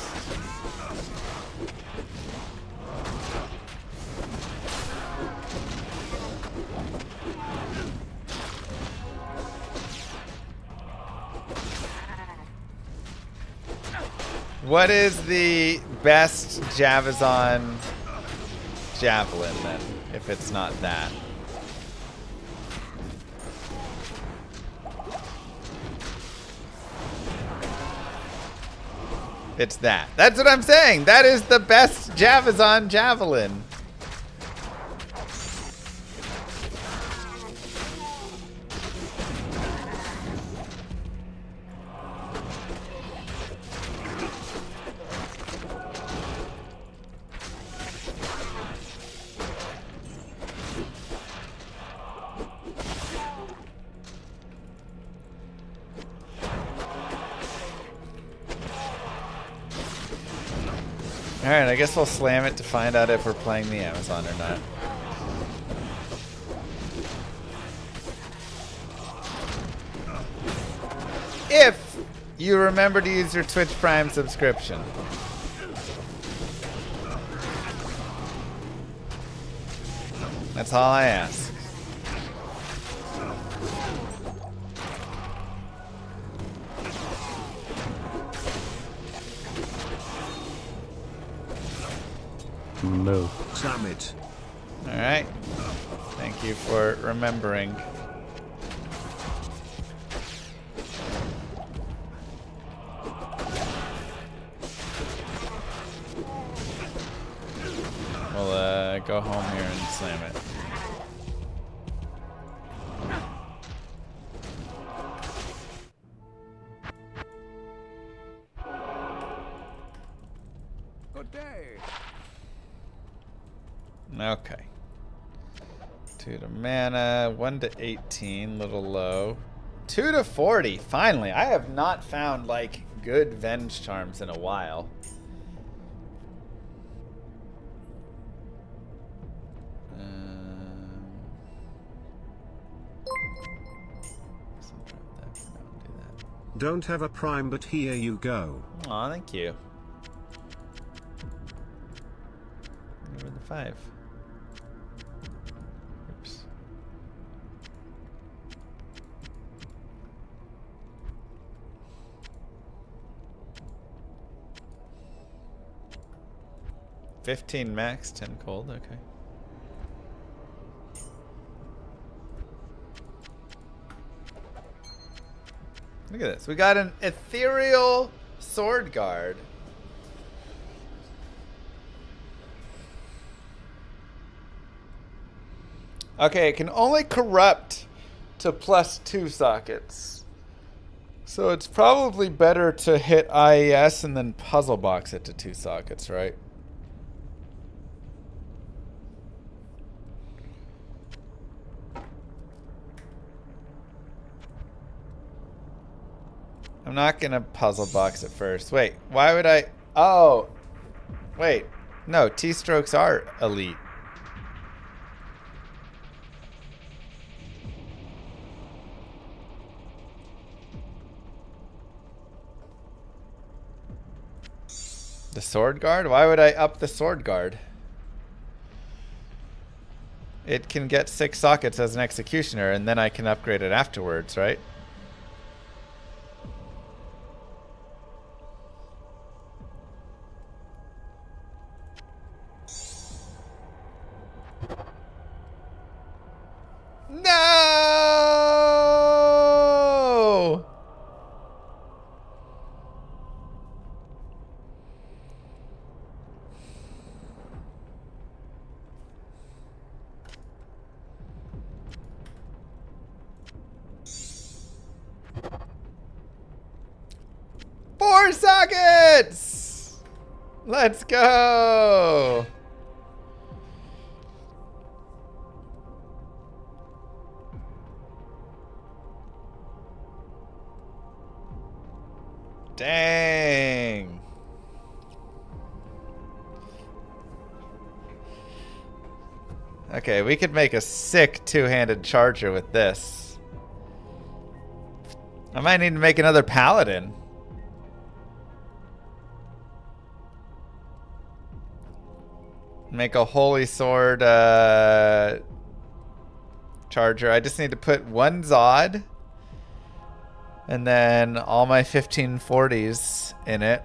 What is the best Javazon javelin then, if it's not that? It's that. That's what I'm saying. That is the best Javazon javelin. Alright, I guess we'll slam it to find out if we're playing the Amazon or not. If you remember to use your Twitch Prime subscription. That's all I ask. No. Damn it. Alright. Thank you for remembering. We'll go home here and slam it. Good day. Okay. 2 to mana, 1 to 18, little low. 2 to 40, finally. I have not found, like, good Venge Charms in a while. Don't have a prime, but here you go. Aw, thank you. Over the 5. Oops. $15 max, 10 cold, okay. Look at this. We got an ethereal sword guard. Okay, it can only corrupt to +2 sockets. So it's probably better to hit IES and then puzzle box it to 2 sockets, right? I'm not gonna puzzle box it first. Wait, why would I? Oh, wait. No, T-strokes are elite. The sword guard? Why would I up the sword guard? It can get 6 sockets as an executioner, and then I can upgrade it afterwards, right? No! Four sockets! Let's go! Dang. Okay, we could make a sick two-handed charger with this. I might need to make another paladin. Make a holy sword charger. I just need to put one Zod. And then all my 1540s in it.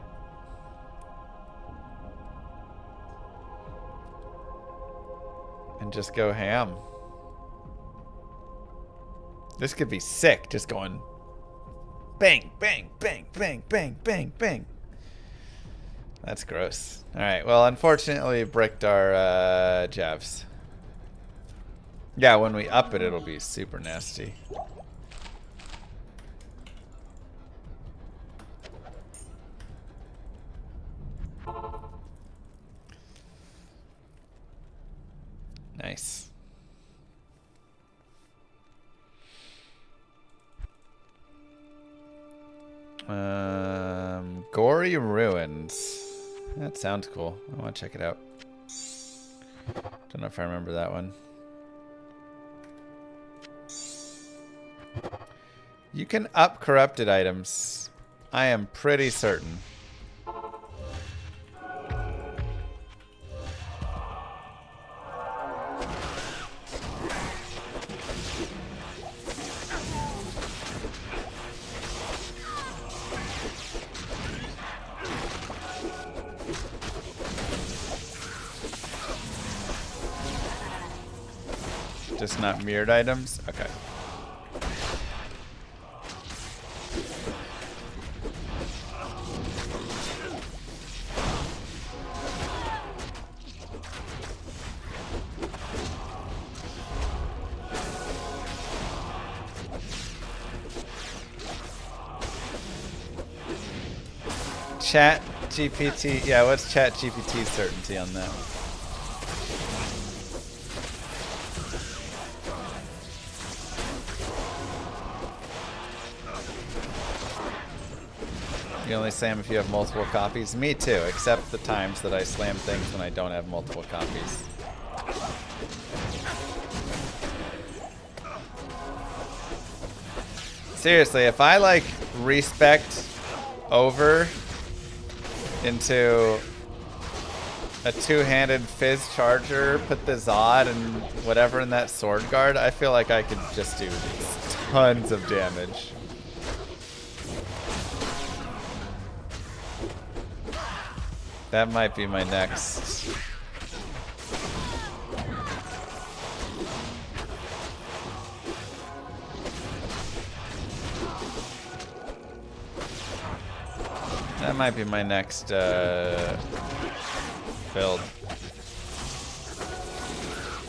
And just go ham. This could be sick, just going bang, bang, bang, bang, bang, bang, bang. That's gross. Alright, well, unfortunately, bricked our Javs. Yeah, when we up it, it'll be super nasty. Nice. Gory Ruins. That sounds cool. I want to check it out. Don't know if I remember that one. You can up corrupted items. I am pretty certain. Just not mirrored items? Okay. Chat GPT. Yeah, what's Chat GPT's certainty on that? You only slam if you have multiple copies? Me too, except the times that I slam things when I don't have multiple copies. Seriously, if I like respect over into a two-handed fizz charger, put the Zod and whatever in that sword guard, I feel like I could just do tons of damage. That might be my next. That might be my next build.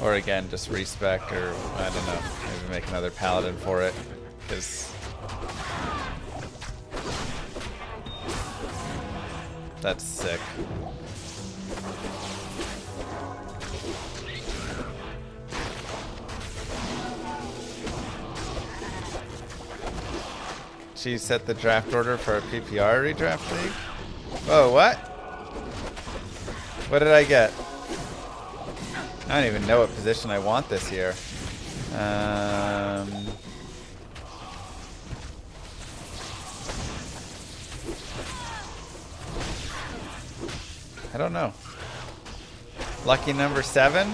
Or again, just respec, or I don't know, maybe make another paladin for it, because that's sick. She set the draft order for a PPR redraft league. Whoa, what? What did I get? I don't even know what position I want this year. I don't know. Lucky number 7?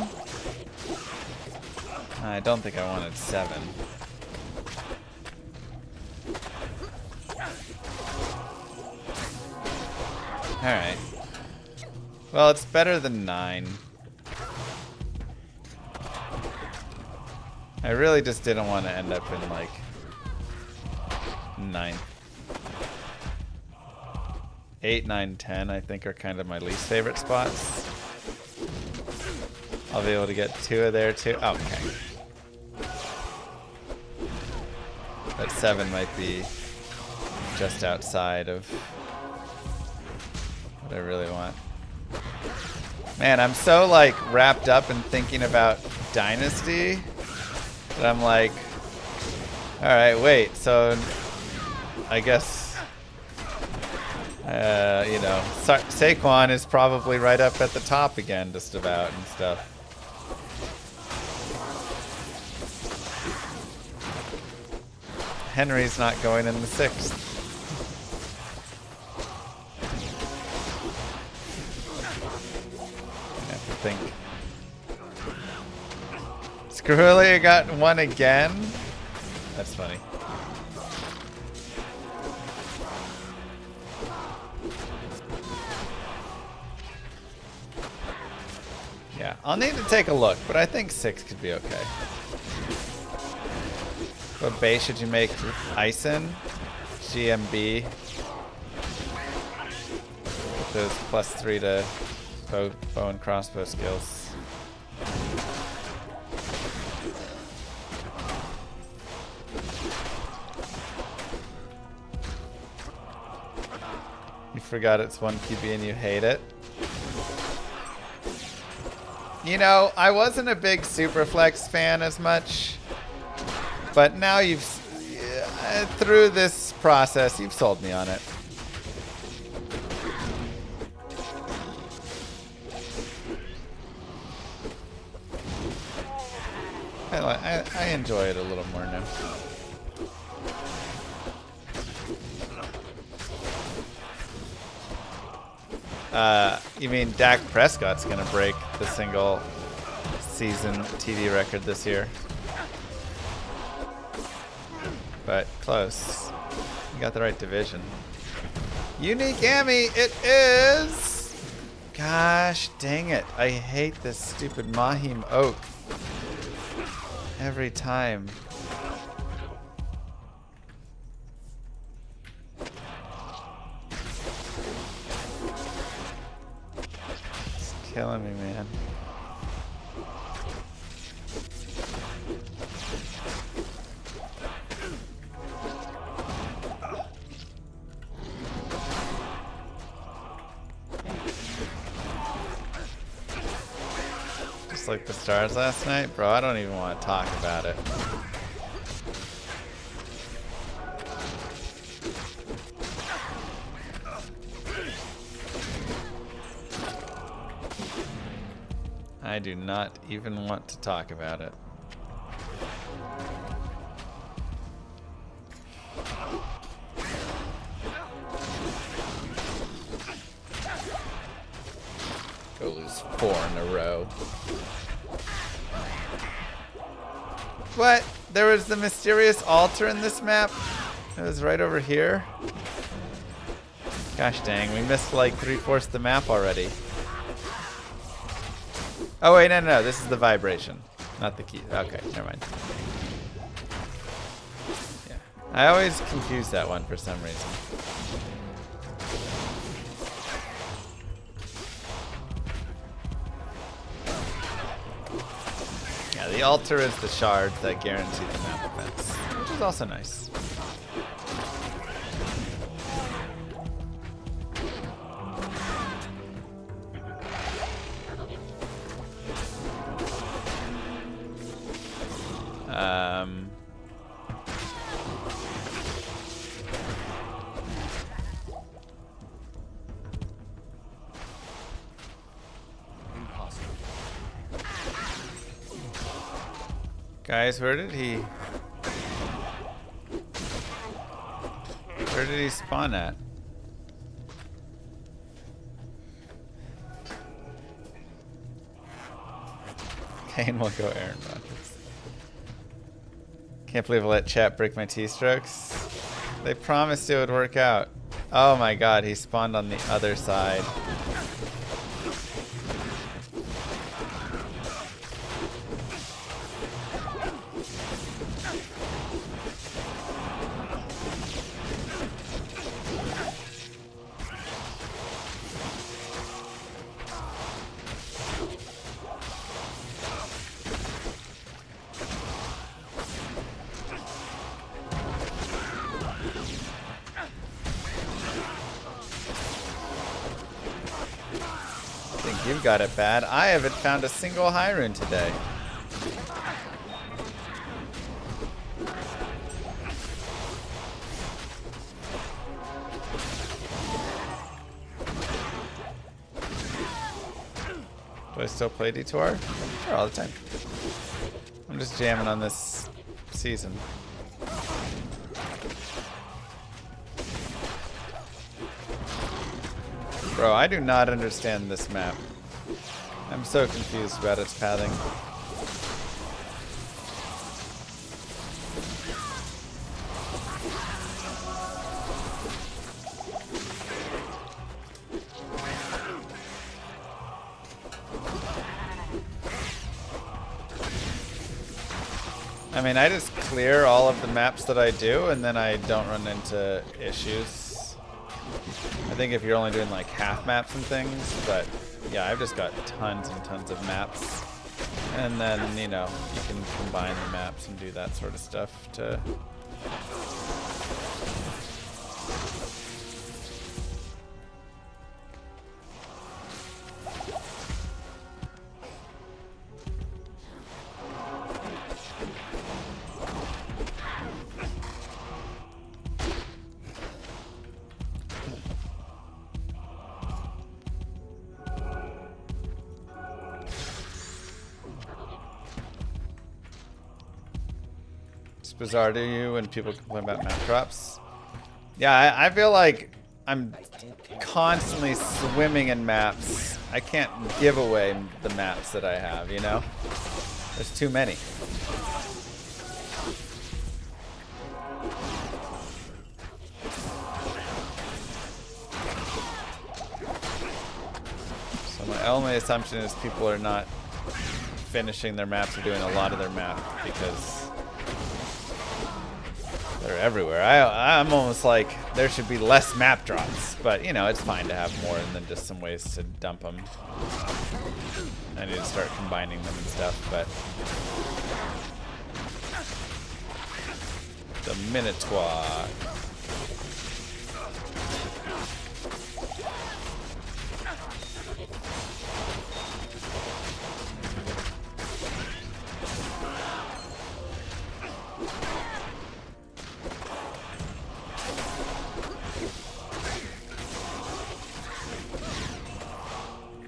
I don't think I wanted 7. Alright. Well, it's better than 9. I really just didn't want to end up in, like, 9th. 8, 9, 10, I think, are kind of my least favorite spots. I'll be able to get 2 of there, too. Oh, okay. But 7 might be just outside of what I really want. Man, I'm so, like, wrapped up in thinking about Dynasty that I'm like, alright, wait, so I guess, you know, Saquon is probably right up at the top again, just about, and stuff. Henry's not going in the 6th. I have to think. Screwly got 1 again? That's funny. Yeah, I'll need to take a look, but I think 6 could be okay. What base should you make ice in? GMB. With those +3 to bow and crossbow skills. You forgot it's 1 QB and you hate it. You know, I wasn't a big Superflex fan as much. But now you've, through this process, you've sold me on it. I enjoy it a little more now. You mean Dak Prescott's gonna break the single season TD record this year? But close. You got the right division. Unique Ammy, it is! Gosh dang it. I hate this stupid Mahim Oak. Every time. It's killing me, man. Like the stars last night? Bro, I don't even want to talk about it. I do not even want to talk about it. Go lose 4 in a row. What? There was the mysterious altar in this map? It was right over here? Gosh dang, we missed like 3/4 the map already. Oh wait, no, this is the vibration. Not the key. Okay, never mind. Yeah. I always confuse that one for some reason. The altar is the shards that guarantee the map events, which is also nice. Guys, where did he spawn at? Kane will go Aaron Rodgers. Can't believe I let chat break my T-strokes. They promised it would work out. Oh my god, he spawned on the other side. You've got it bad. I haven't found a single high rune today. Do I still play D2R? Sure, all the time. I'm just jamming on this season. Bro, I do not understand this map. I'm so confused about its pathing. I mean, I just clear all of the maps that I do, and then I don't run into issues. I think if you're only doing like half maps and things, but yeah, I've just got tons and tons of maps. And then, you know, you can combine the maps and do that sort of stuff to... bizarre to you when people complain about map drops? Yeah, I feel like I'm constantly swimming in maps. I can't give away the maps that I have, you know? There's too many. So my only assumption is people are not finishing their maps or doing a lot of their map because they're everywhere. I'm almost like there should be less map drops, but you know, it's fine to have more than just some ways to dump them. I need to start combining them and stuff, but the Minotaur.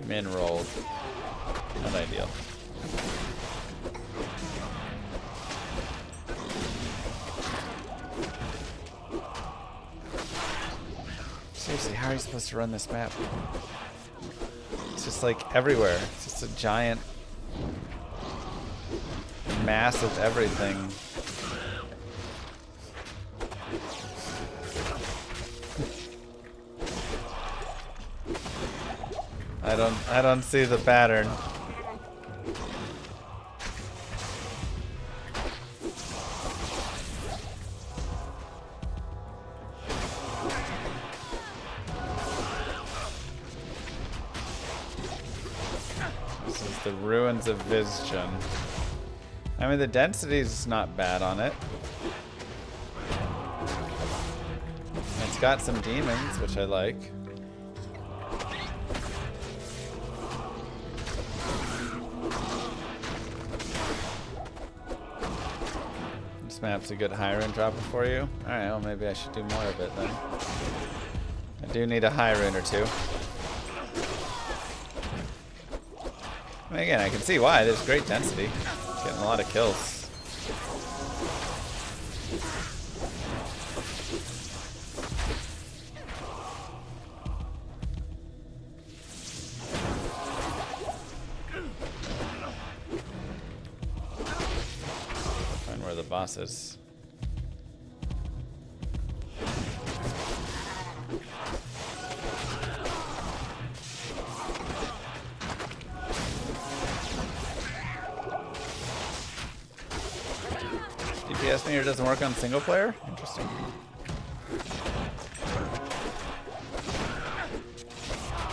Min rolled. Not ideal. Seriously, how are you supposed to run this map? It's just like everywhere. It's just a giant mass of everything. I don't see the pattern. This is the ruins of Vizgen. I mean, the density's not bad on it. It's got some demons, which I like. Map's a good high rune dropper for you. Alright, well maybe I should do more of it then. I do need a high rune or two. I mean, again, I can see why. There's great density. Getting a lot of kills. boss is. DPS meter doesn't work on single player? Interesting.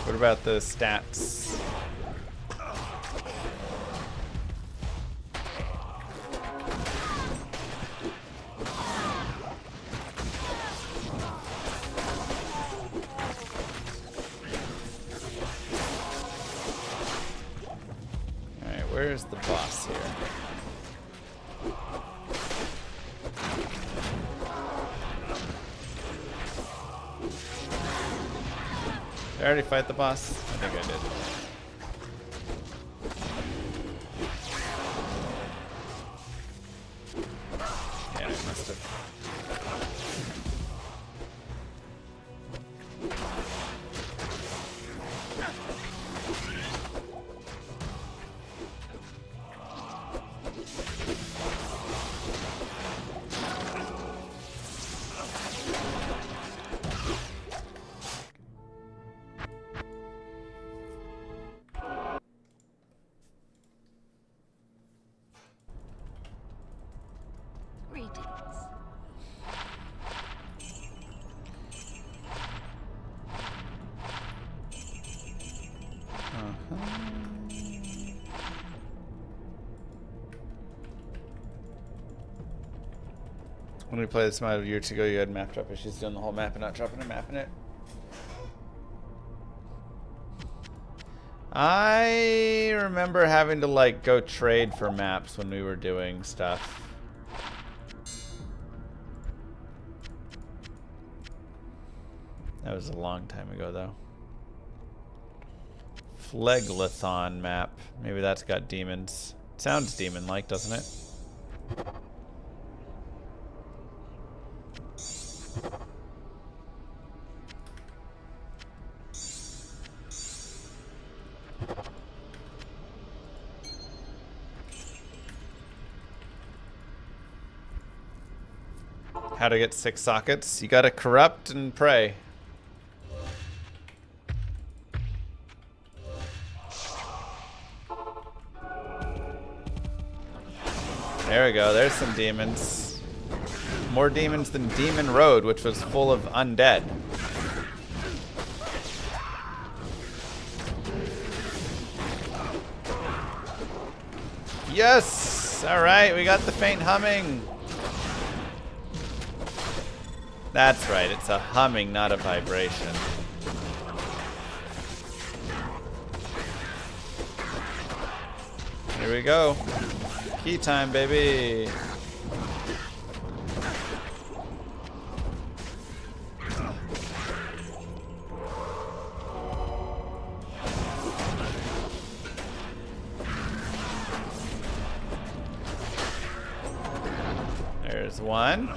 What about the stats? Alright, where's the boss here? Did I already fight the boss? I think I did. Yeah, I must have. When we played this mod years ago, you had map drop issues doing the whole map and not dropping a map in it. I remember having to like go trade for maps when we were doing stuff. That was a long time ago though. Phleglathon map. Maybe that's got demons. Sounds demon-like, doesn't it? How to get 6 sockets? You gotta corrupt and pray. There we go, there's some demons. More demons than Demon Road, which was full of undead. Yes! Alright, we got the faint humming. That's right, it's a humming, not a vibration. Here we go. Key time, baby. There's one.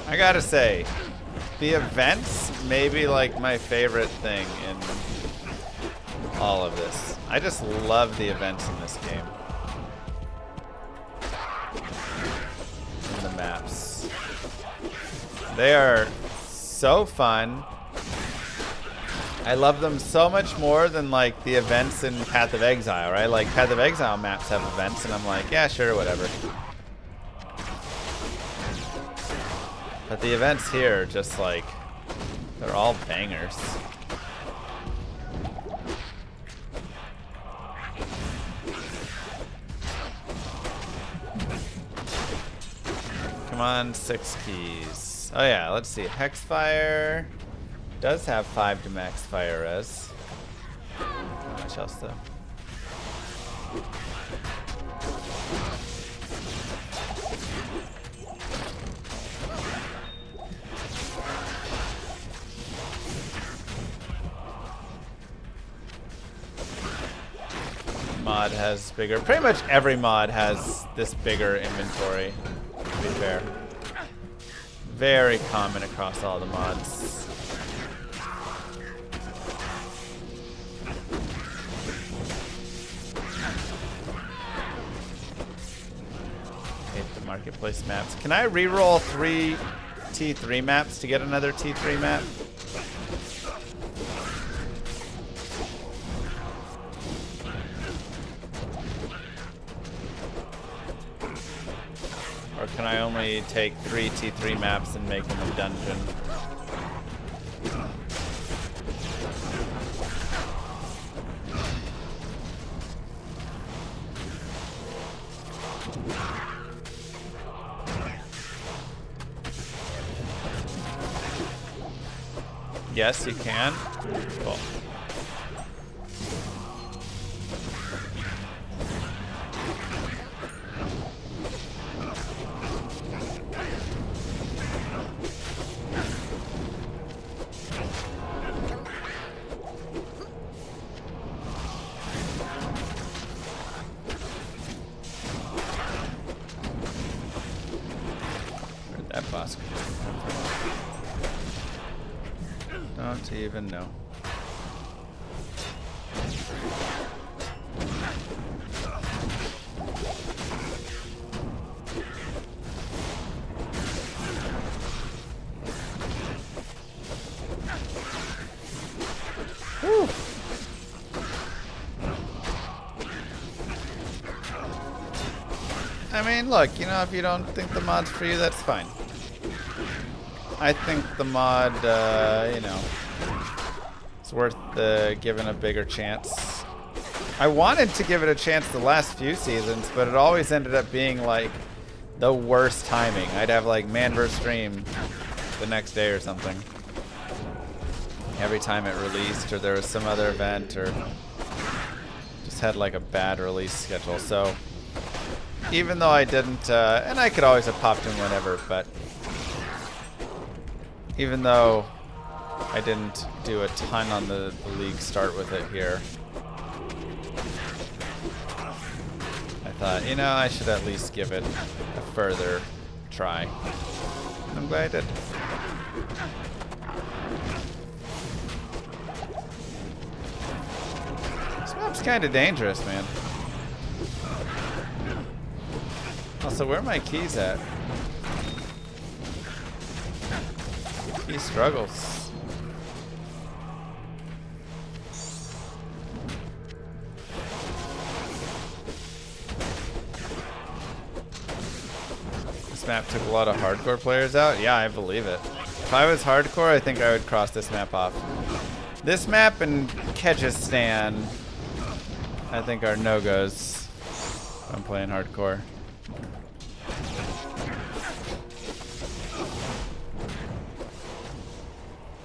I gotta say, the events may be like my favorite thing in all of this. I just love the events in this game. And the maps. They are so fun. I love them so much more than like the events in Path of Exile, right? Like Path of Exile maps have events and I'm like, yeah, sure, whatever. But the events here are just like, they're all bangers. Come on, 6 keys. Oh yeah, let's see. Hexfire does have 5 to max fire res. Not much else though. mod has bigger. Pretty much every mod has this bigger inventory, to be fair. Very common across all the mods. Hate the marketplace maps. Can I reroll 3 T3 maps to get another T3 map? Or can I only take 3 T3 maps and make them a dungeon? Yes, you can. Cool. Where'd that boss come from? Don't even know. Whew. I mean, look, you know, if you don't think the mod's for you, that's fine. I think the mod, you know, it's worth giving a bigger chance. I wanted to give it a chance the last few seasons, but it always ended up being like the worst timing. I'd have like man vs. stream the next day or something. Every time it released, or there was some other event, or just had like a bad release schedule. So even though I didn't, and I could always have popped in whenever, but even though I didn't do a ton on the league start with it here, I thought, you know, I should at least give it a further try. I'm glad I did. This map's kind of dangerous, man. Also, where are my keys at? He struggles. This map took a lot of hardcore players out? Yeah, I believe it. If I was hardcore, I think I would cross this map off. This map and Kyrgyzstan, I think, are no-goes if I'm playing hardcore.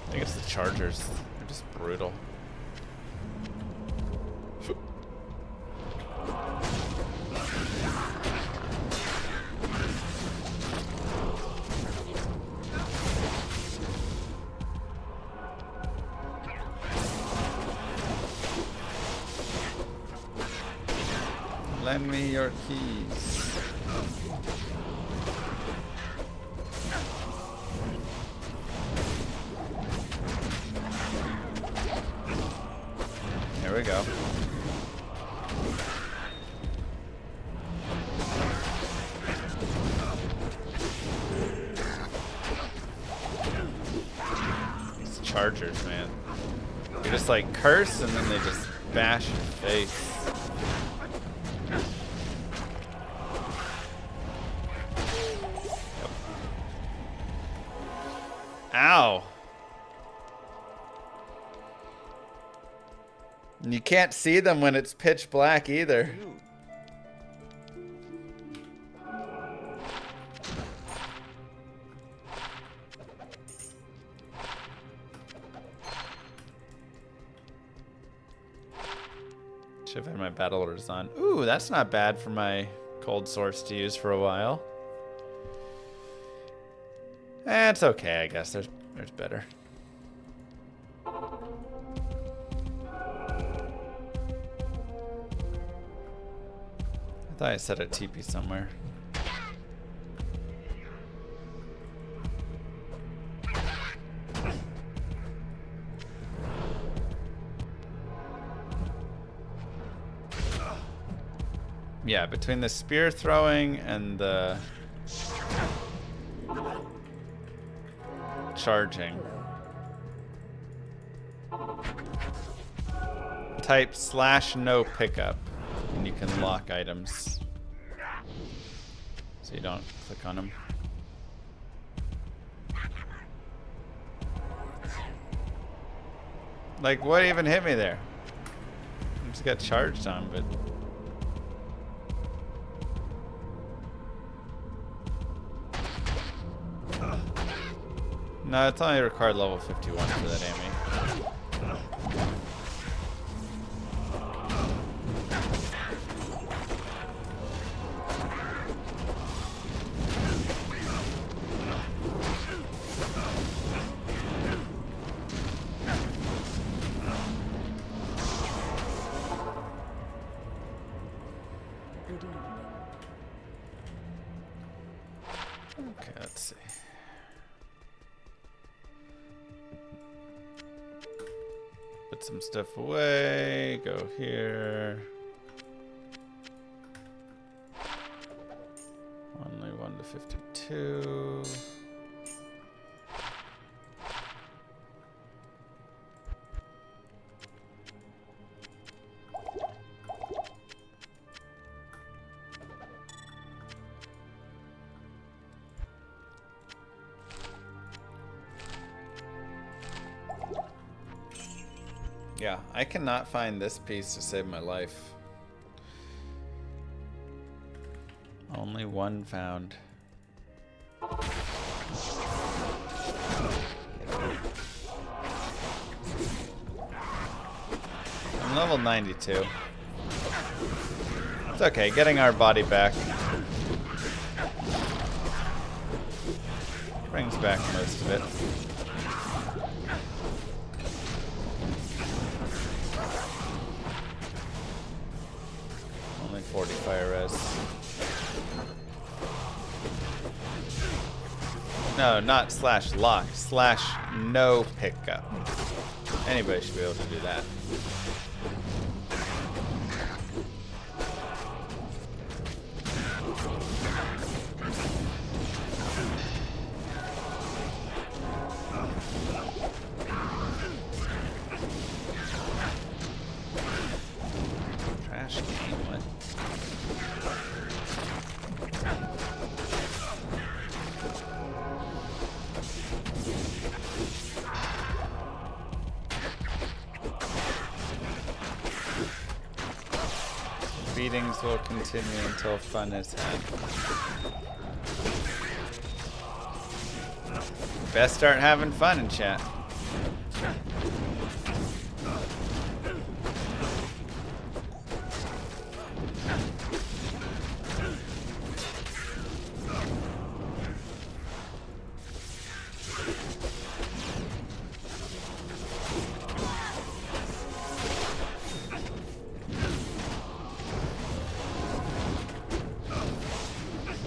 I think it's the Chargers. They're just brutal. Lend me your keys. Here we go. These Chargers, man. You just like curse and then they just bash your face. Yep. Ow. And you can't see them when it's pitch black either. Should have had my battle orders on. Ooh, that's not bad for my cold source to use for a while. It's okay, I guess. There's better. Thought I set a TP somewhere. Yeah, between the spear throwing and the charging. Type /no pickup and you can lock items. So you don't click on them. Like, what even hit me there? I just got charged on, but... No, it's only required level 51 for that Amy. Okay, let's see. Put some stuff away, go here. Only 1 to 52. Yeah, I cannot find this piece to save my life. Only one found. I'm level 92. It's okay, getting our body back brings back most of it. Only 40 fire res. No, not /lock, /no pickup. Anybody should be able to do that. Trash game, what? Beatings will continue until fun is had. Best start having fun in chat.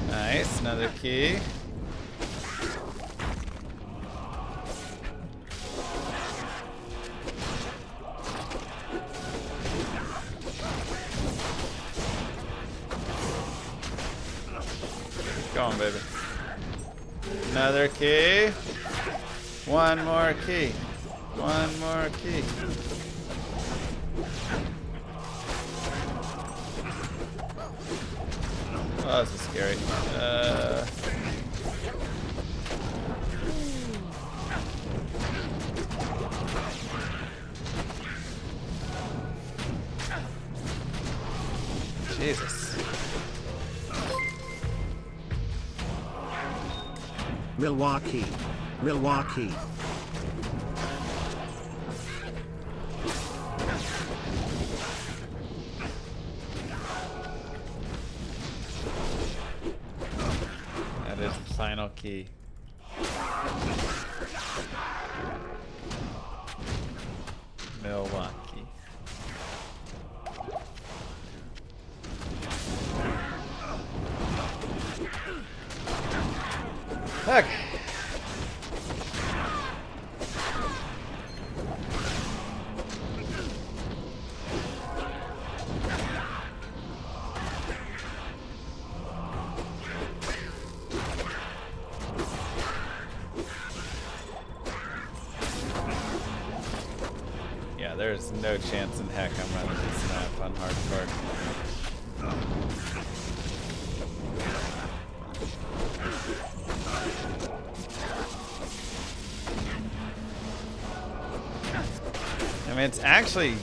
Nice, another key. Keep going, baby. Another key. One more key. One more key. Oh, this is scary. Jesus. Milwaukee. Milwaukee. That is the final key. Milwaukee. Okay. Yeah, there's no chance in heck I'm running this map on hardcore. I mean, it's actually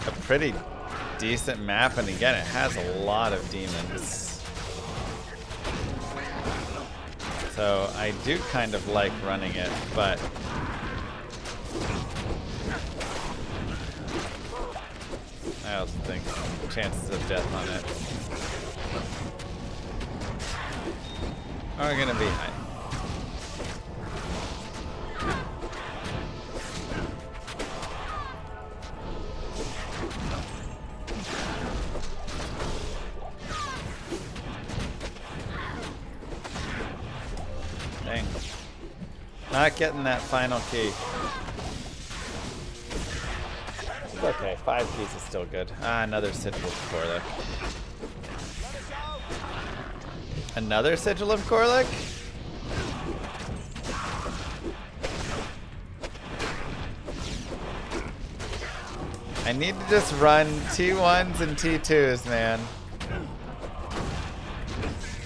a pretty decent map, and again, it has a lot of demons. So I do kind of like running it, but I also think chances of death on it are gonna be high. Dang. Not getting that final key. It's okay, 5 keys is still good. Ah, another sigil of Korlik. Another sigil of Korlik? I need to just run T1s and T2s, man.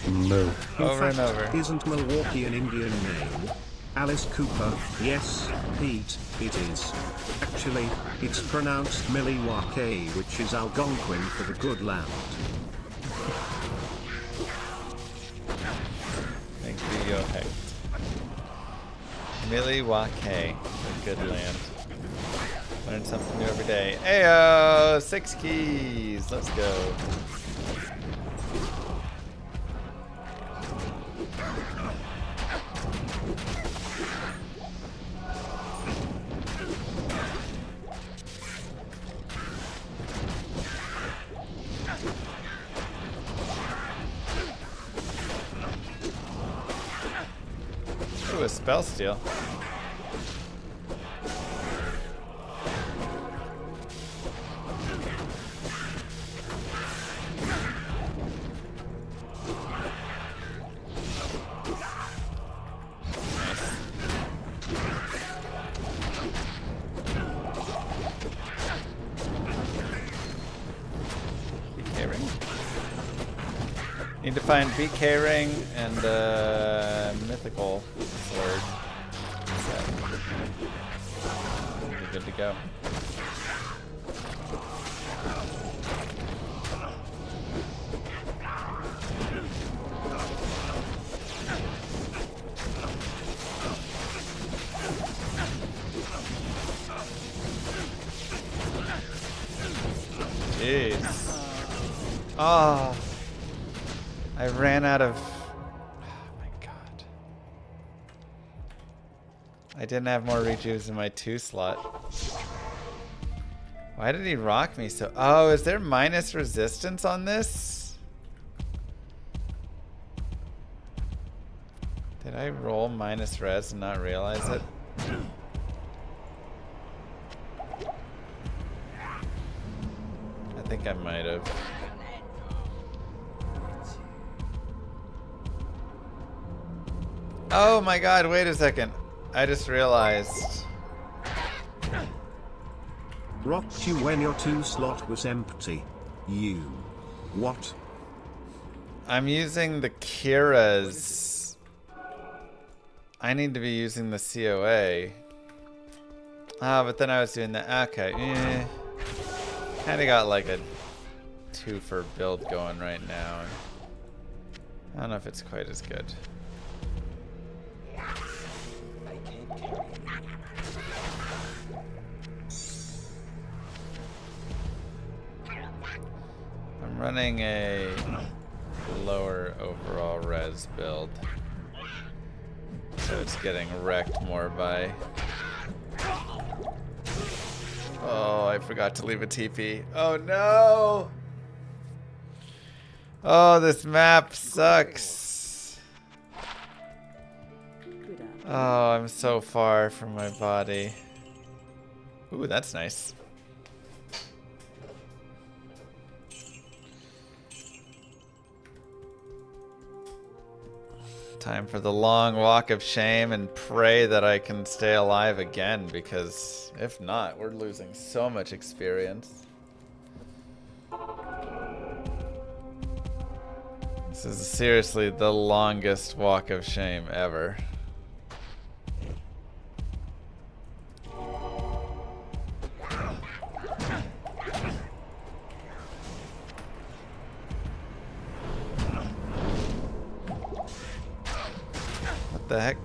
No. Over and over. Isn't Milwaukee an Indian name? Alice Cooper, yes, Pete, it is. Actually, it's pronounced Milwaukee, which is Algonquin for the good land. Thank you, Yohek. Milwaukee, the good land. Learn something new every day. Ayo, 6 keys. Let's go. Ooh, a spell steal. BK ring. Need to find BK ring and mythical sword. So, we'll be good to go. Jeez. Oh, I ran out of. Oh my god. I didn't have more rejuves in my 2 slot. Why did he rock me so? Oh, is there minus resistance on this? Did I roll minus res and not realize it? I think I might have. Oh my god, wait a second. I just realized. Rocked you when your 2 slot was empty. You. What? I'm using the Kira's. I need to be using the COA. Ah, but then I was doing the. Okay. Kinda got like a 2 for build going right now. I don't know if it's quite as good. I'm running a lower overall res build. So it's getting wrecked more by... Oh, I forgot to leave a TP. Oh no! Oh, this map sucks. Oh, I'm so far from my body. Ooh, that's nice. Time for the long walk of shame and pray that I can stay alive again, because if not, we're losing so much experience. This is seriously the longest walk of shame ever. What the heck?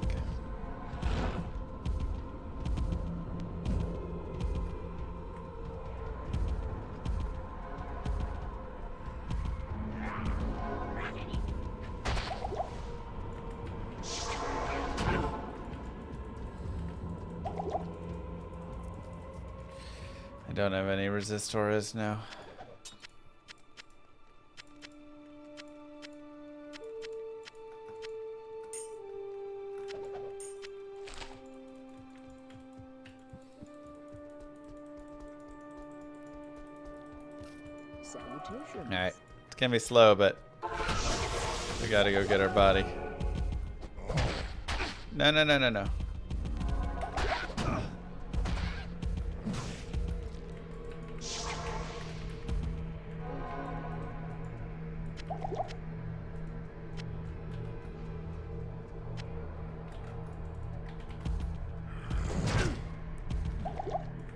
I don't have any resistors now. Salutations. Alright. It's gonna be slow, but we gotta go get our body. No, no, no, no, no.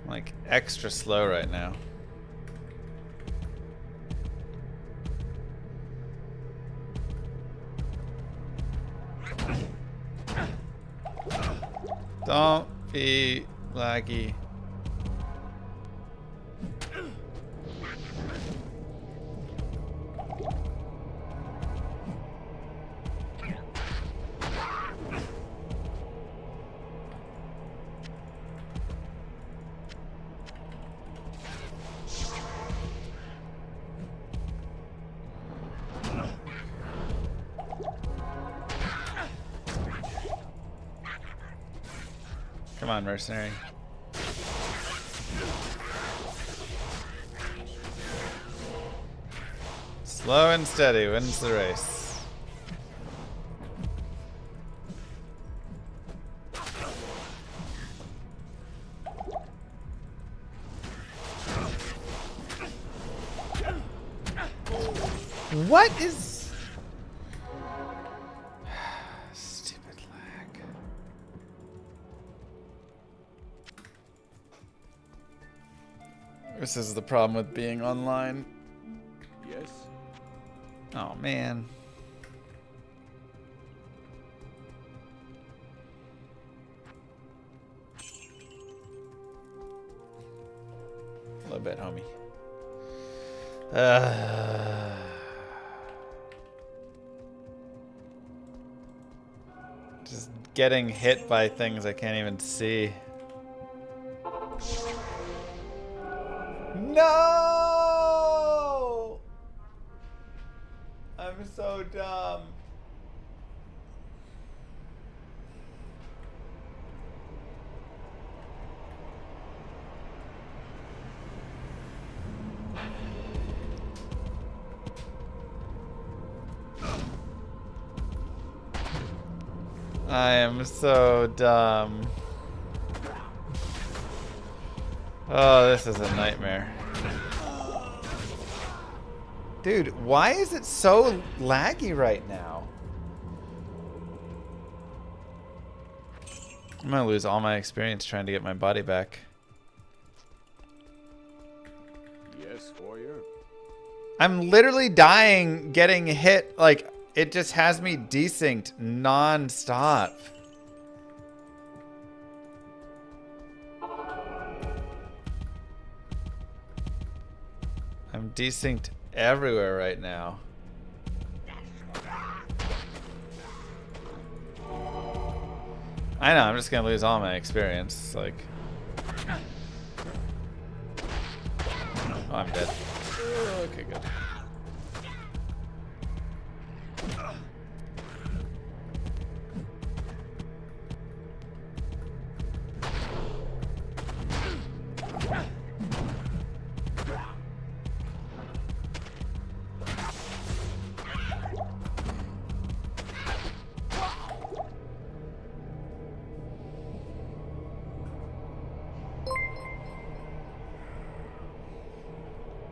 I'm like extra slow right now. Don't be laggy. Come on, mercenary. Slow and steady wins the race. What is... Stupid lag. This is the problem with being online. Yes. Oh, man. A little bit, homie. Just getting hit by things I can't even see. No! I'm so dumb. I am so dumb. Oh, this is a nightmare. Dude, why is it so laggy right now? I'm gonna lose all my experience trying to get my body back. Yes, Warrior. I'm literally dying getting hit, like, it just has me desynced non-stop. I'm desynced everywhere right now. I know, I'm just gonna lose all my experience, like... Oh, I'm dead. Okay, good.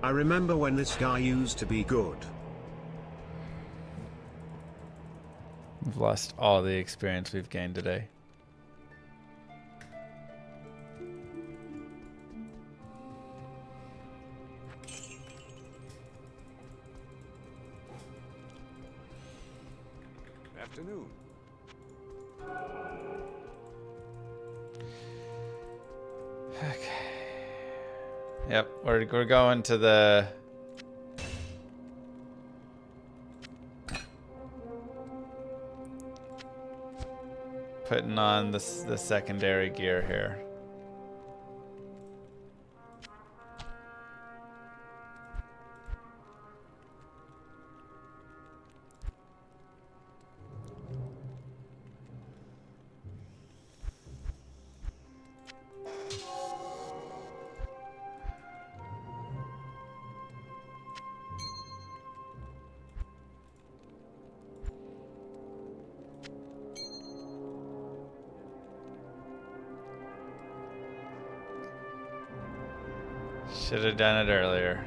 I remember when this guy used to be good. We've lost all the experience we've gained today. Afternoon. Okay. Yep, we're going to the putting on the secondary gear here. Should have done it earlier.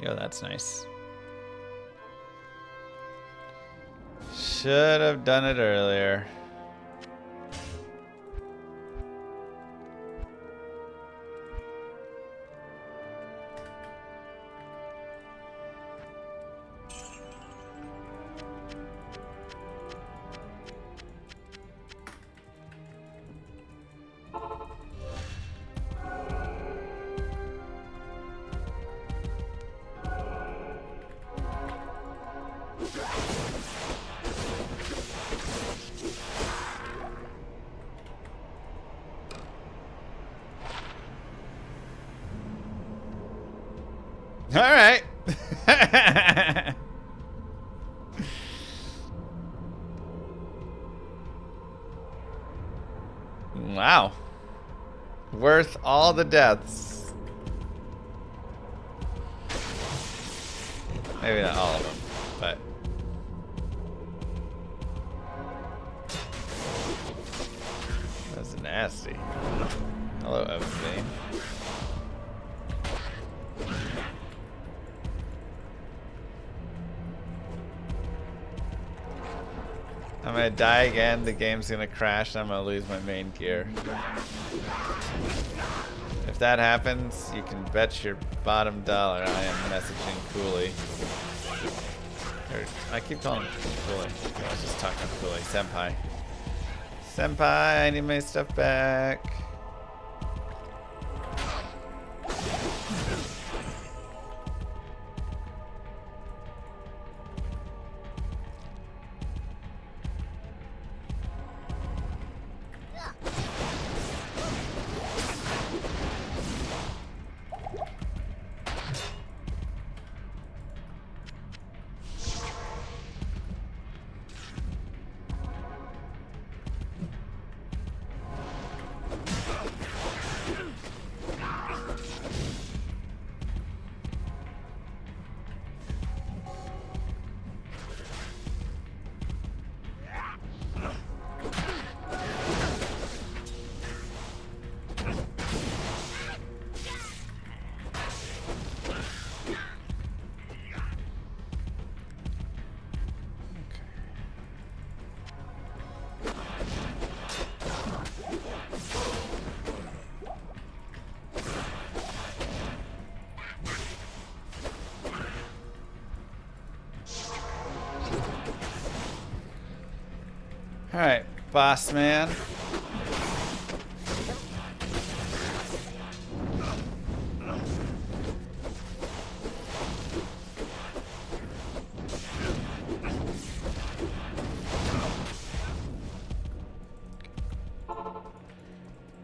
Yo, that's nice. Should have done it earlier. All right. Wow. Worth all the deaths. Maybe not all of them, but that's nasty. Hello, Evan. I'm gonna die again, the game's gonna crash, and I'm gonna lose my main gear. If that happens, you can bet your bottom dollar I am messaging Cooley. Or, I keep calling him Cooley. I was just talking to Cooley. Senpai. Senpai, I need my stuff back. Alright, boss man.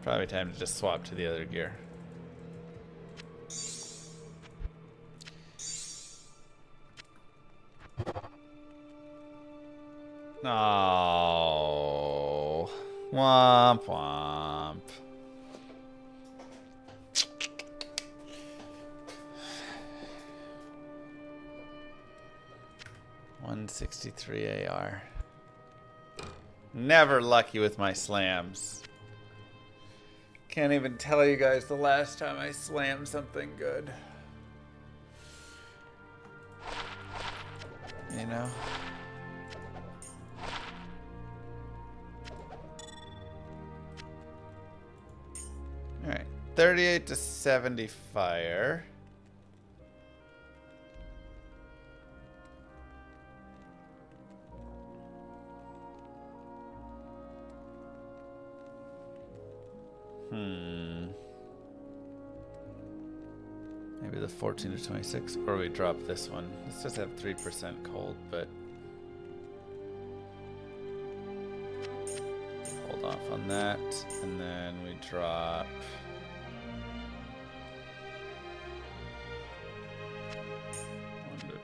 Probably time to just swap to the other gear. Oh, womp womp. 163 AR. Never lucky with my slams. Can't even tell you guys the last time I slammed something good. You know? Alright. 38 to 70 fire. Maybe the 14 to 26, or we drop this one. This does have 3% cold, but hold off on that, and then we drop 1 to 21.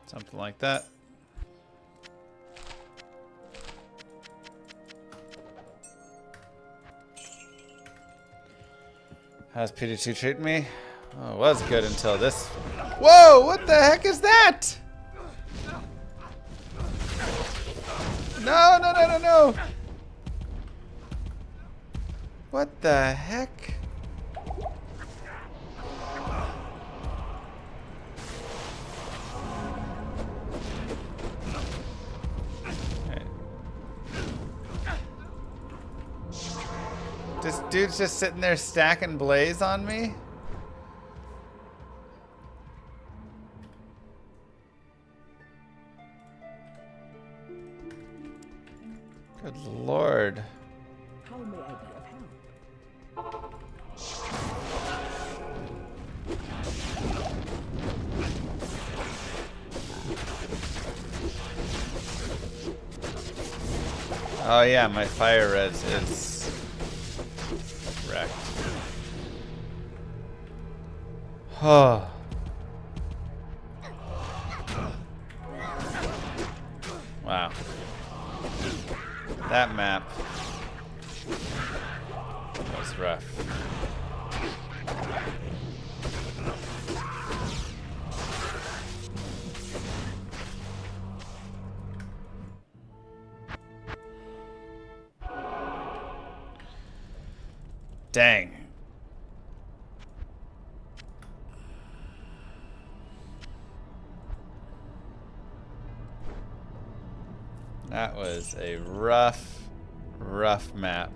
Something like that. How's PD2 treating me? Oh, it was good until this. Whoa! What the heck is that? No, no, no, no, no! What the heck? This dude's just sitting there stacking blaze on me? Good lord. How may I be of help? Oh yeah, my fire res is wrecked. Oh. Wow. That map was rough. Dang. That was a rough, rough map.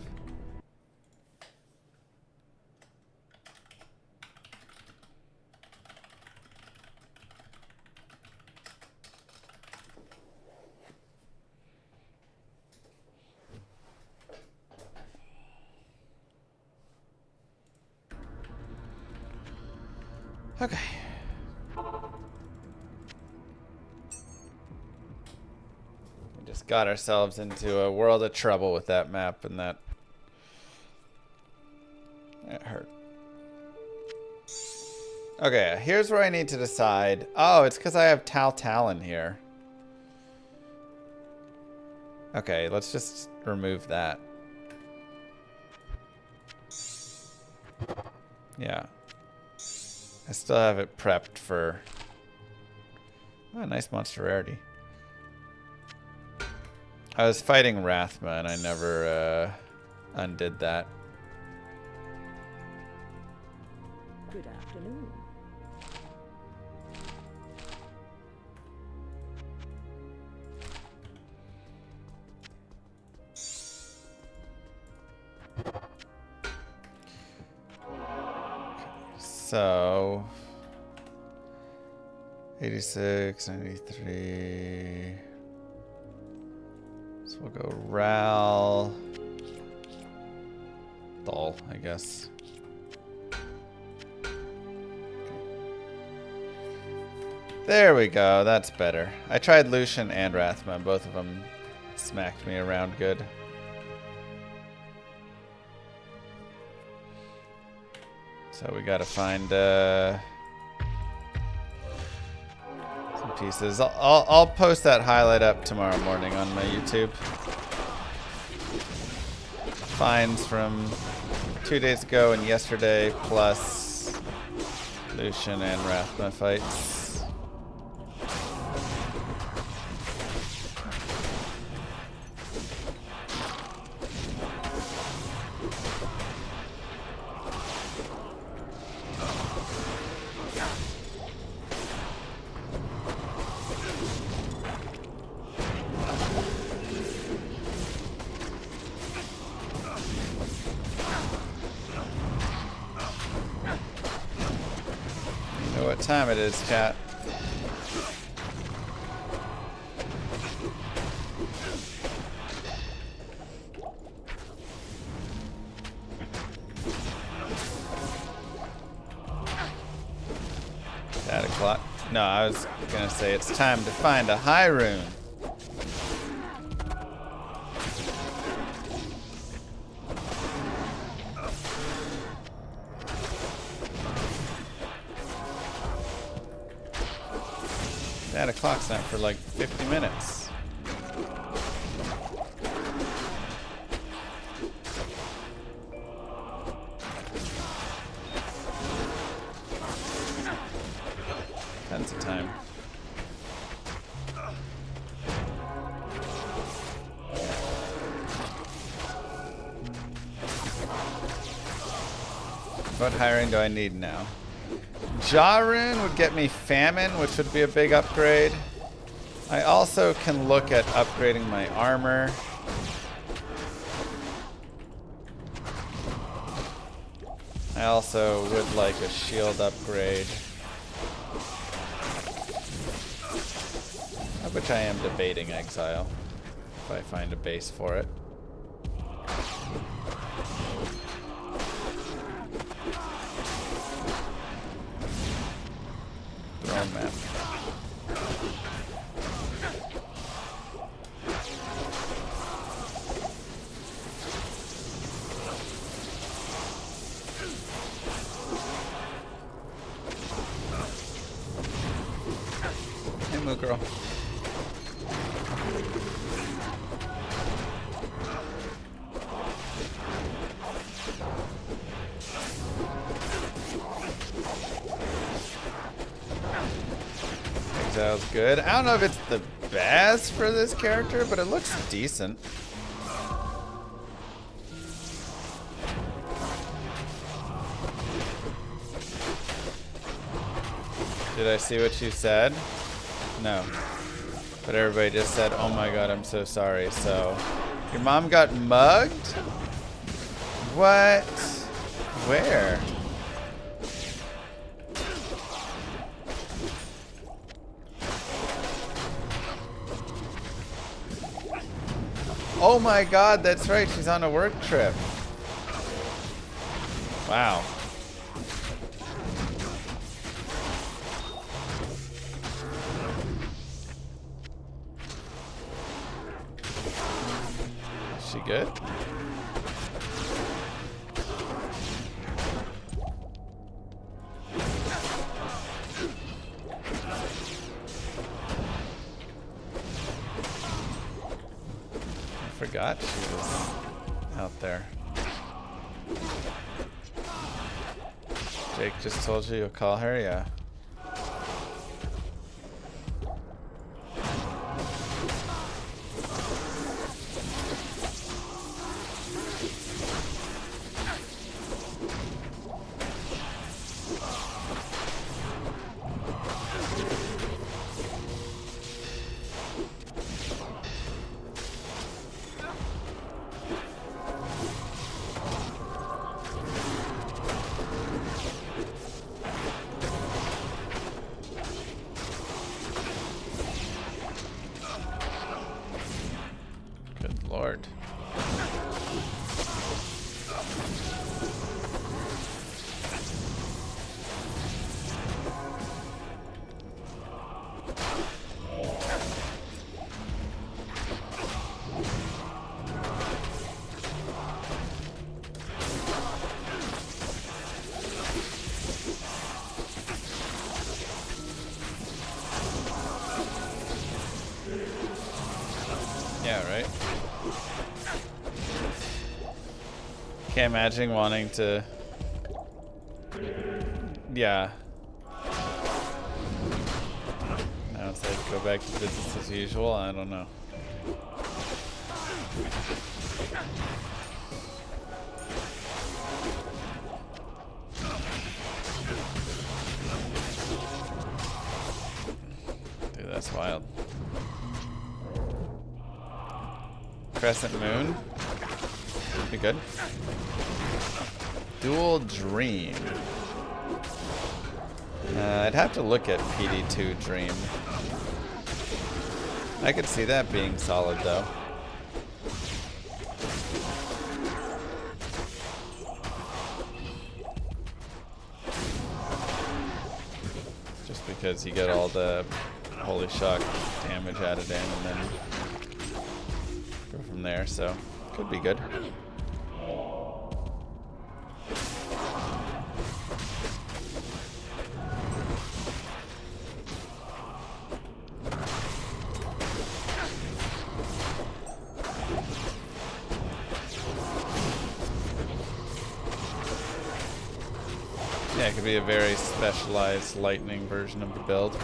Okay. We just got ourselves into a world of trouble with that map, and that hurt. Okay, here's where I need to decide. Oh, it's because I have Talon here. Okay, let's just remove that. Yeah. I still have it prepped for... Oh, nice monster rarity. I was fighting Rathma and I never undid that. Good afternoon. So 86, 93. So we'll go Ral. Dull, I guess. There we go, that's better. I tried Lucian and Rathma, both of them smacked me around good. So we gotta find some pieces. I'll post that highlight up tomorrow morning on my YouTube. Finds from 2 days ago and yesterday, plus Lucian and Rathma fights. You know what time it is, chat. At o'clock. No, I was gonna say it's time to find a high rune. That o'clock's not for like 50 minutes. Tons of time. What hiring do I need now? Jaw rune would get me famine, which would be a big upgrade. I also can look at upgrading my armor. I also would like a shield upgrade, which I am debating exile if I find a base for it. Throne map. Hey, Moo Girl. Exile's good. I don't know if it's the best for this character, but it looks decent. Did I see what you said? No. But everybody just said, oh my god, I'm so sorry. So, your mom got mugged? What? Where? Oh my god, that's right, she's on a work trip. Wow. Is she good? I forgot she was out there. Jake just told you you'll call her, yeah. Good lord. Can't imagine wanting to... Yeah. Now it's like go back to business as usual. I don't know. Dude, that's wild. Crescent Moon. Be good. Dual Dream. I'd have to look at PD2 Dream. I could see that being solid though. Just because you get all the holy shock damage added in and then go from there, so could be good. Yeah, it could be a very specialized lightning version of the build.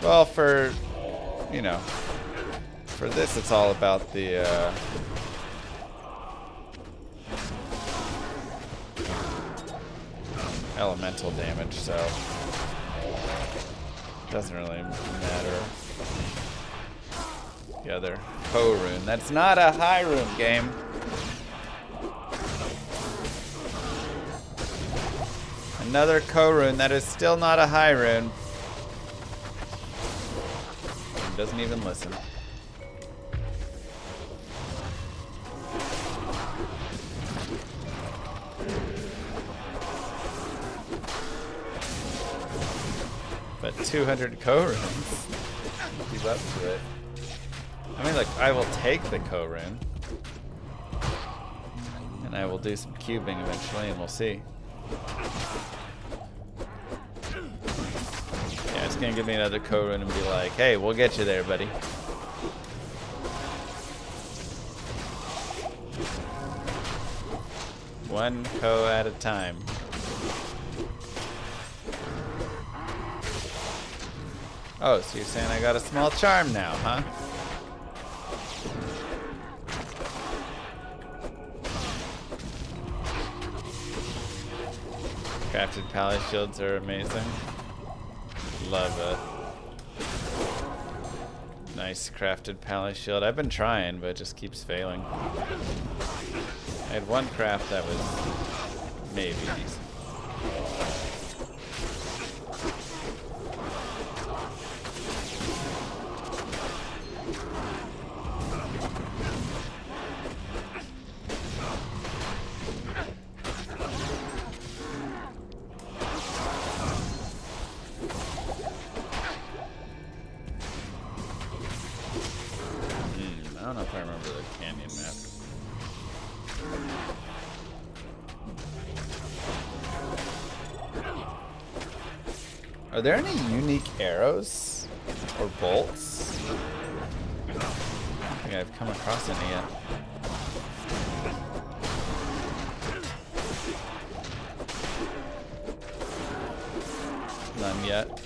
Well, for, you know, for this it's all about the, elemental damage, so it doesn't really matter. The other Ko-Rune. That's not a high rune game. Another Ko-Rune that is still not a high rune. Doesn't even listen. But 200 Ko-Runes. Keep up to it. I mean, look, I will take the Ko-Rune. And I will do some cubing eventually, and we'll see. Yeah, it's gonna give me another Ko-Rune and be like, hey, we'll get you there, buddy. One Ko at a time. Oh, so you're saying I got a small charm now, huh? Crafted pally shields are amazing. Love a nice crafted pally shield. I've been trying, but it just keeps failing. I had one craft that was maybe decent. I don't know if I remember the canyon map. Are there any unique arrows or bolts? I don't think I've come across any yet. None yet.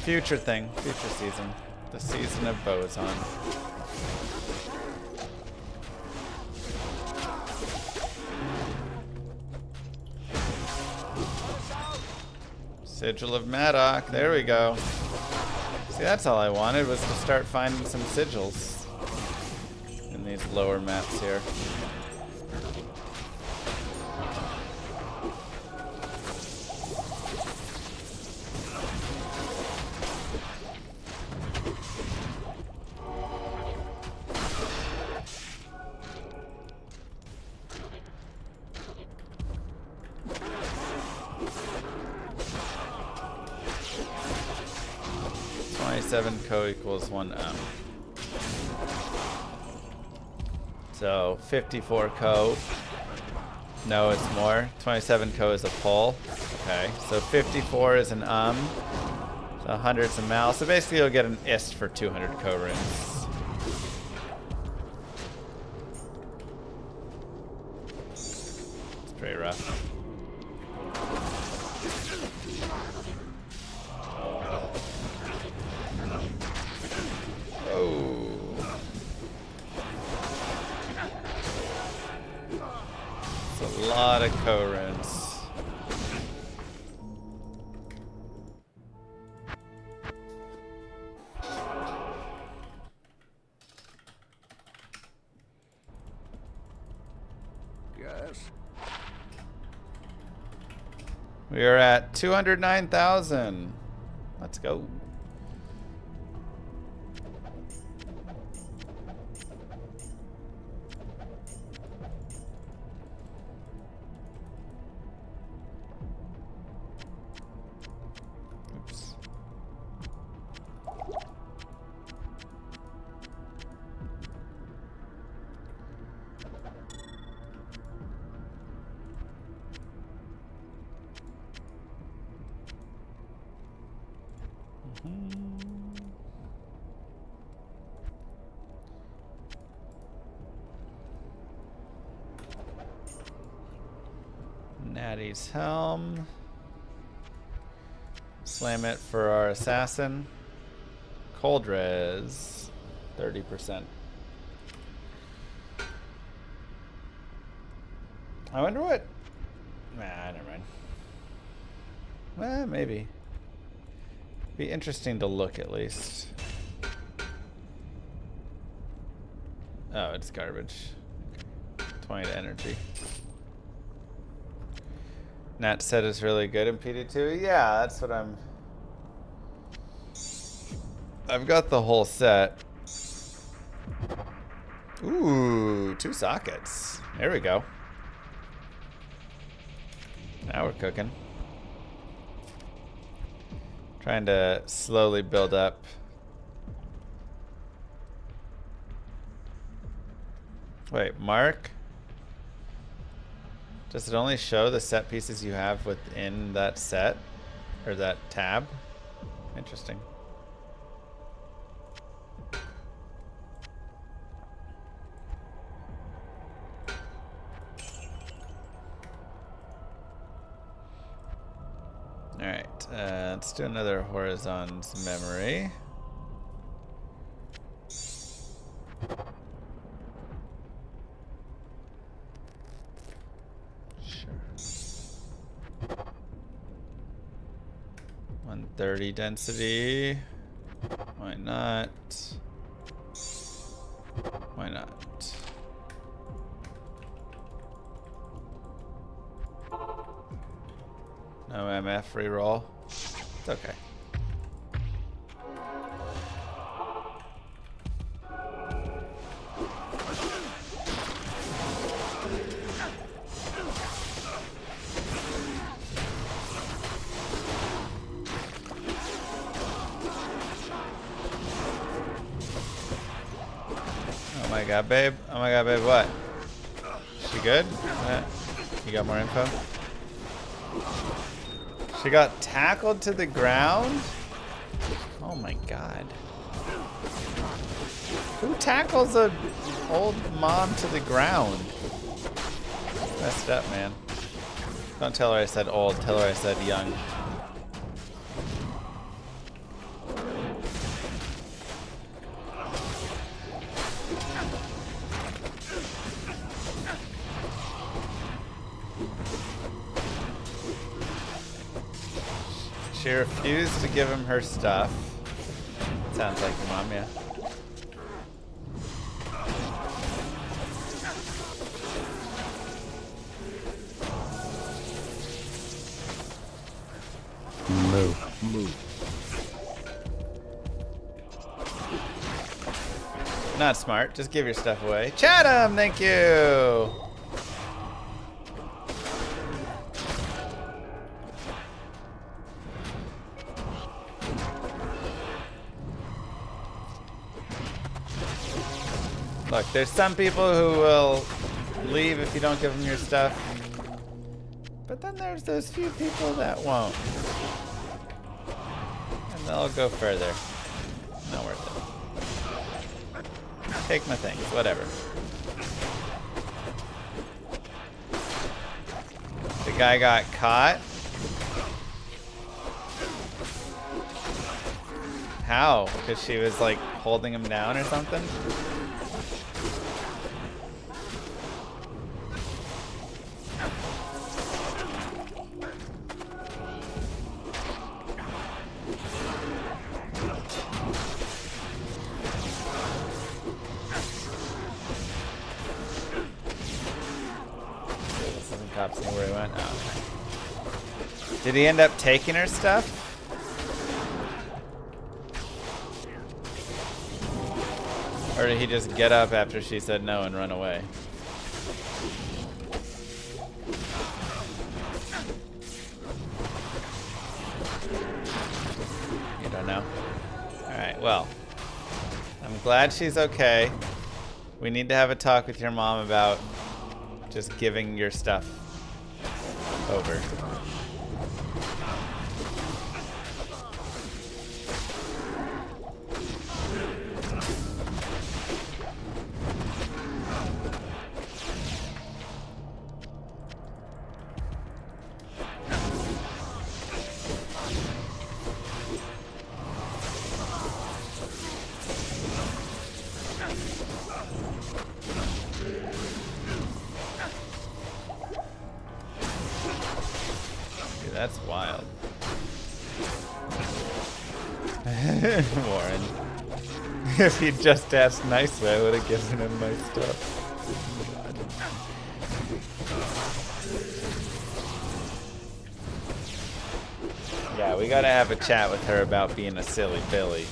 Future thing, future season. The season of Boson. Sigil of Maddock, there we go. See, that's all I wanted, was to start finding some sigils in these lower maps here. Ko equals 1M. So 54 Ko No, it's more. 27 co is a pull. Okay, so 54 is an So 100 is a mal. So basically you'll get an ist for 200 co runes. It's pretty rough. Oh. It's a lot of co runes. Yes. We are at 209,000. Let's go. Oops. Natty's helm. Slam it for our assassin. Cold res, 30%. I wonder what. Nah, never mind. Well, maybe. Be interesting to look at least. Oh, it's garbage. 20 to energy. Nat said it's really good in PD2. Yeah, that's what I've got the whole set. Ooh, 2 sockets. There we go. Now we're cooking. Trying to slowly build up. Wait, Mark? Does it only show the set pieces you have within that set? Or that tab? Interesting. Alright, let's do another Horizon's memory. Sure. 130 density. Why not? Why not? No MF reroll. It's okay. Oh my god, babe. Oh my god, babe, what? She good? You got more info? She got tackled to the ground? Oh my god. Who tackles a old mom to the ground? Messed up, man. Don't tell her I said old, tell her I said young. She refused to give him her stuff. Sounds like your mom, yeah. Move. Not smart. Just give your stuff away. Chatham, thank you. Look, there's some people who will leave if you don't give them your stuff. But then there's those few people that won't. And they'll go further. Not worth it. Take my things, whatever. The guy got caught. How? Because she was like holding him down or something? Cops knew where he went. Oh, okay. Did he end up taking her stuff? Or did he just get up after she said no and run away? You don't know? Alright, well. I'm glad she's okay. We need to have a talk with your mom about just giving your stuff over. That's wild. Warren. If he'd just asked nicely, I would have given him my stuff. Yeah, we gotta have a chat with her about being a silly Billy.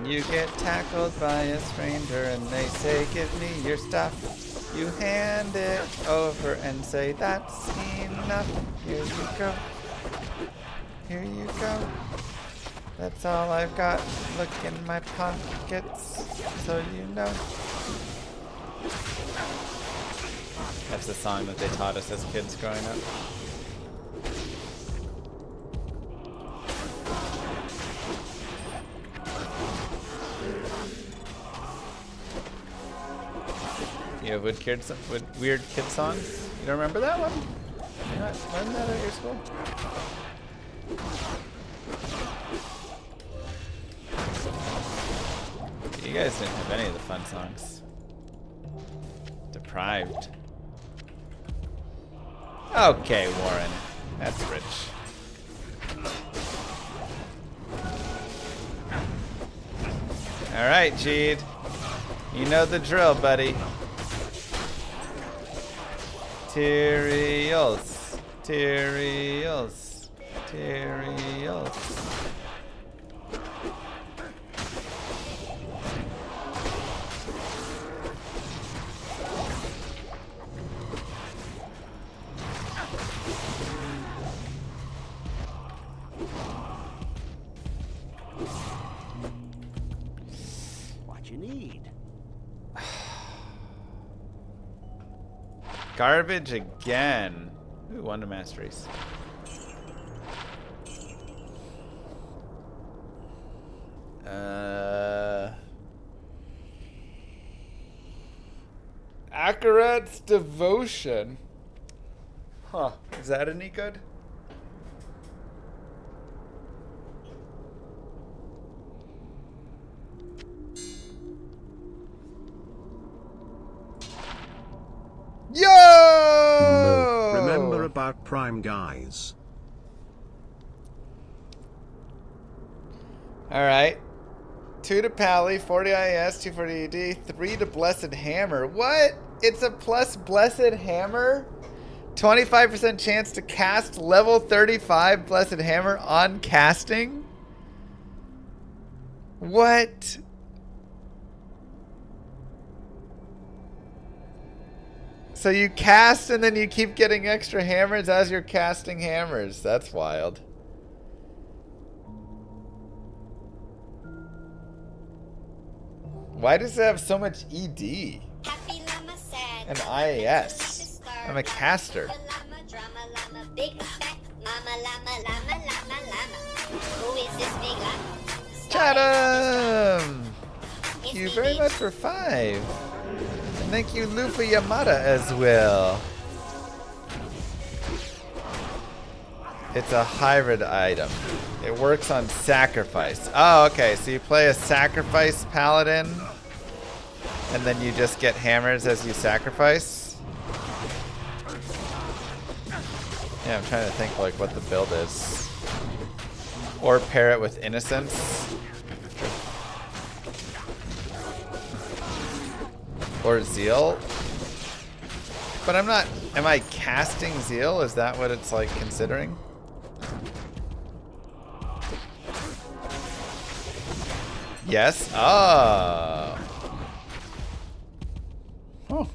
You get tackled by a stranger and they say, give me your stuff. You hand it over and say, that's enough. Here you go. Here you go. That's all I've got. Look in my pockets so you know. That's the song that they taught us as kids growing up. You have weird kid songs? You don't remember that one? You not learn that at your school? You guys didn't have any of the fun songs. Deprived. Okay, Warren. That's rich. Alright, Jeed. You know the drill, buddy. Tyrios. Tyrios. Tyrios. What you need? Garbage again. Ooh, Wonder Masteries. Akarat's Devotion. Huh. Is that any good? Yo! Remember about Prime, guys. Alright. 2 to Pally, 40 IS, 240 ED, 3 to Blessed Hammer. What? It's a plus Blessed Hammer? 25% chance to cast level 35 Blessed Hammer on casting? What? So you cast and then you keep getting extra hammers as you're casting hammers. That's wild. Why does it have so much ED? And IAS. I'm a caster. Chatham! Thank you very much for 5. And thank you, Lufa Yamada, as well. It's a hybrid item. It works on sacrifice. Oh, okay. So you play a sacrifice paladin, and then you just get hammers as you sacrifice. Yeah, I'm trying to think like what the build is. Or pair it with innocence. Or zeal. But I'm not, am I casting zeal? Is that what it's like considering? Yes. Oh. Oh.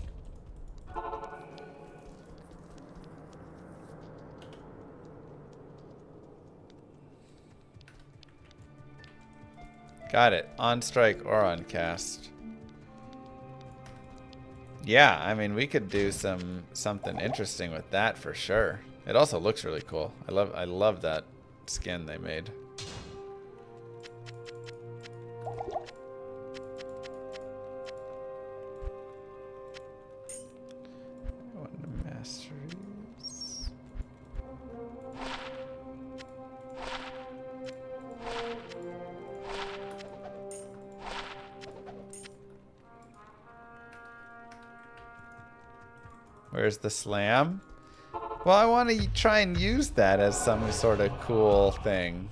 Got it. On strike or on cast. Yeah, I mean, we could do something interesting with that for sure. It also looks really cool. I love that skin they made. Masteries. Where's the slam? Well, I want to try and use that as some sort of cool thing.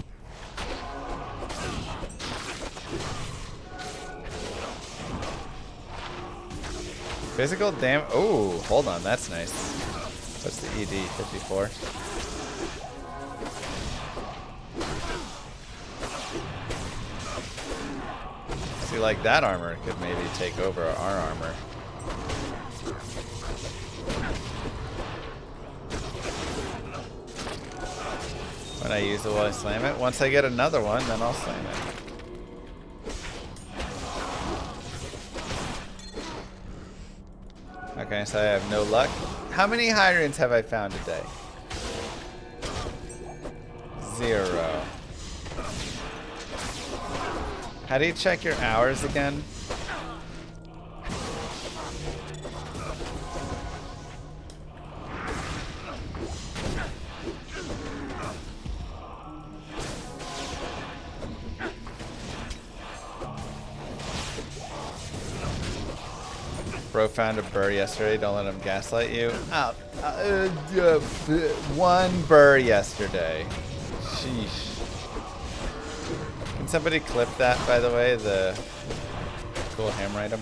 Physical damage. Oh, hold on. That's nice. What's the ED? 54. See, like that armor could maybe take over our armor. When I use it, will I slam it? Once I get another one, then I'll slam it. Okay, so I have no luck. How many Hyrants have I found today? 0. How do you check your hours again? Bro found a burr yesterday. Don't let him gaslight you. Oh, one burr yesterday. Sheesh. Can somebody clip that, by the way? The cool hammer item.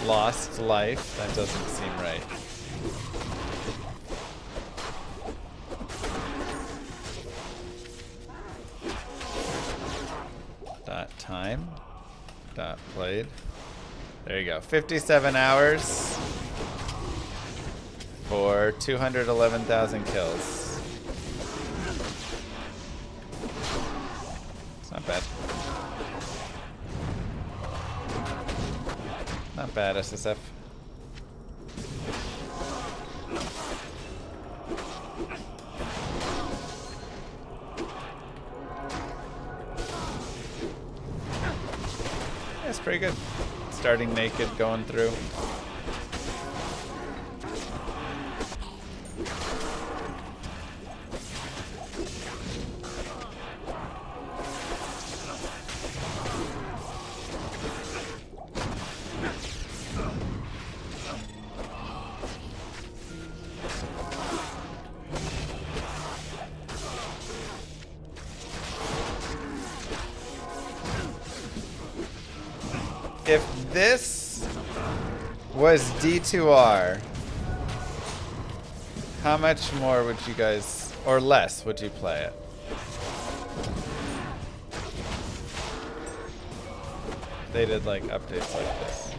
Lost life. That doesn't seem right. Dot time. Dot played. There you go. 57 hours for 211,000 kills. It's not bad. Not bad, SSF. That's pretty good. Starting naked, going through. if this was D2R, how much more would you guys, or less, would you play it? They did like updates like this.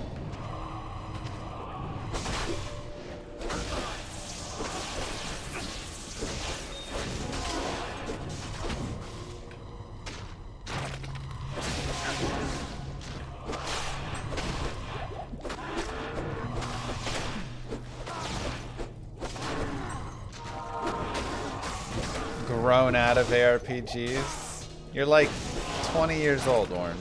Grown out of ARPGs. You're like 20 years old, Orn.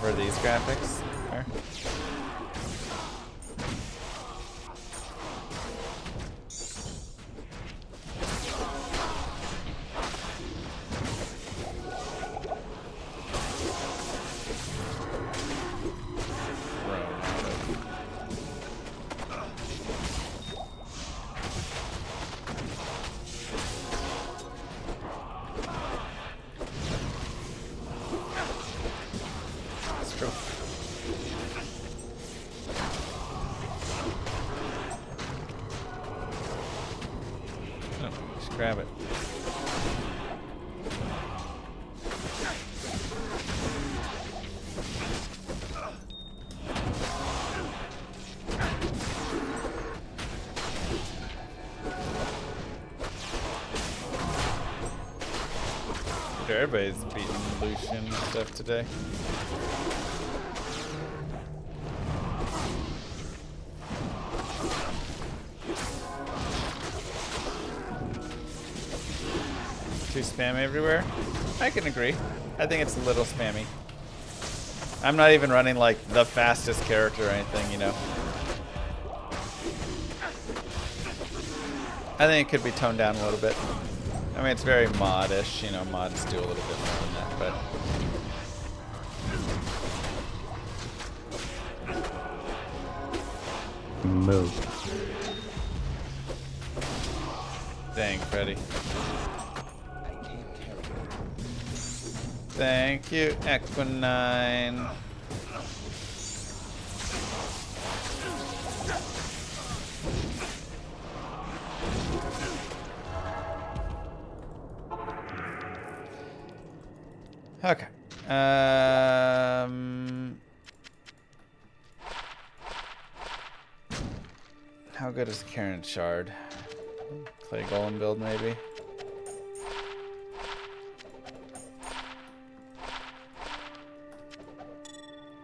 For these graphics. There. Grab it. Everybody's beating Lucian and stuff today. Too spammy everywhere? I can agree. I think it's a little spammy. I'm not even running like the fastest character or anything, you know. I think it could be toned down a little bit. I mean, it's very mod-ish, you know, mods do a little bit more than that, but... Move. Dang, Freddy. Thank you, Equinine. Okay. How good is Karen Shard? Clay Golem build, maybe?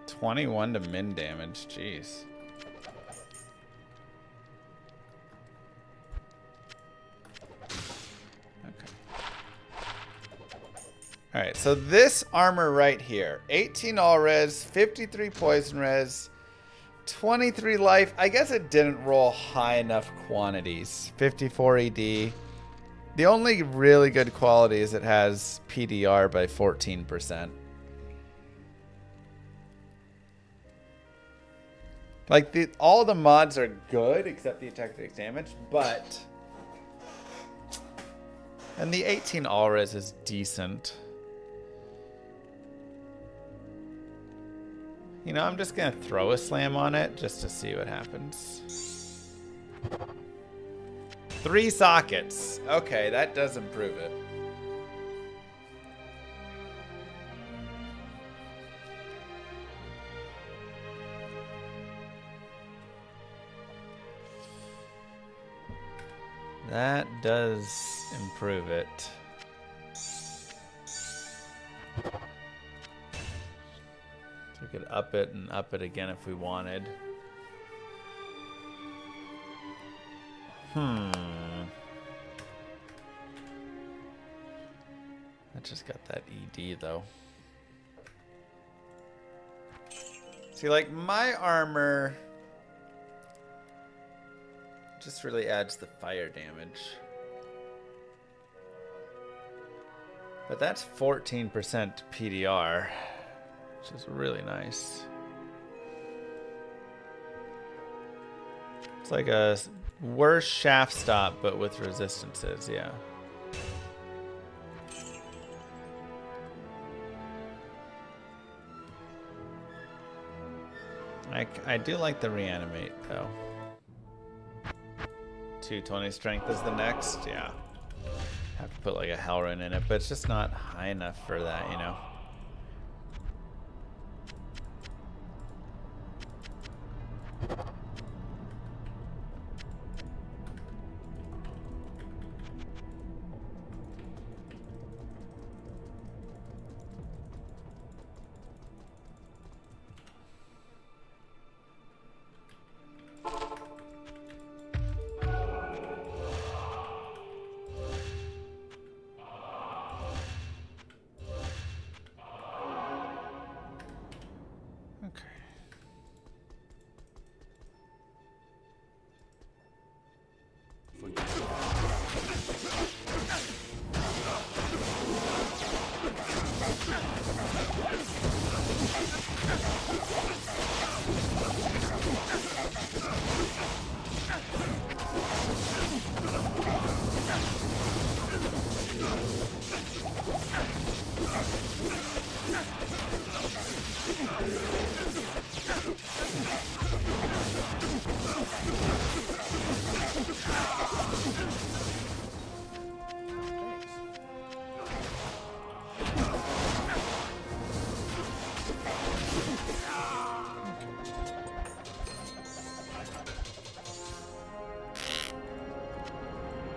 $21 to min damage, jeez. Alright, so this armor right here, 18 all res, 53 poison res, 23 life. I guess it didn't roll high enough quantities. 54 ED. The only really good quality is it has PDR by 14%. Like, all the mods are good except the attack damage, but... And the 18 all res is decent. You know, I'm just gonna throw a slam on it just to see what happens. 3 sockets. Okay, that does improve it. That does improve it. We could up it and up it again if we wanted. I just got that ED though. See, like my armor just really adds the fire damage. But that's 14% PDR. Which is really nice. It's like a worse shaft stop, but with resistances, yeah. I do like the reanimate though. 220 strength is the next, yeah. Have to put like a hell rune in it, but it's just not high enough for that, you know.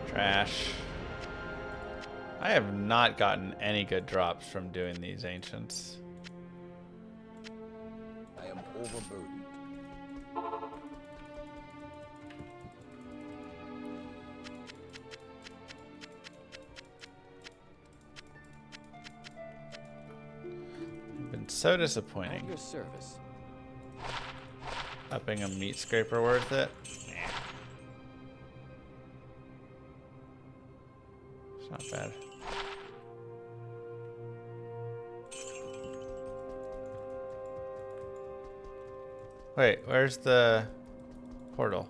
Trash. I have not gotten any good drops from doing these ancients. I am overburdened. Been so disappointing. At your service. Upping a meat scraper worth it? It's not bad. Wait, where's the portal?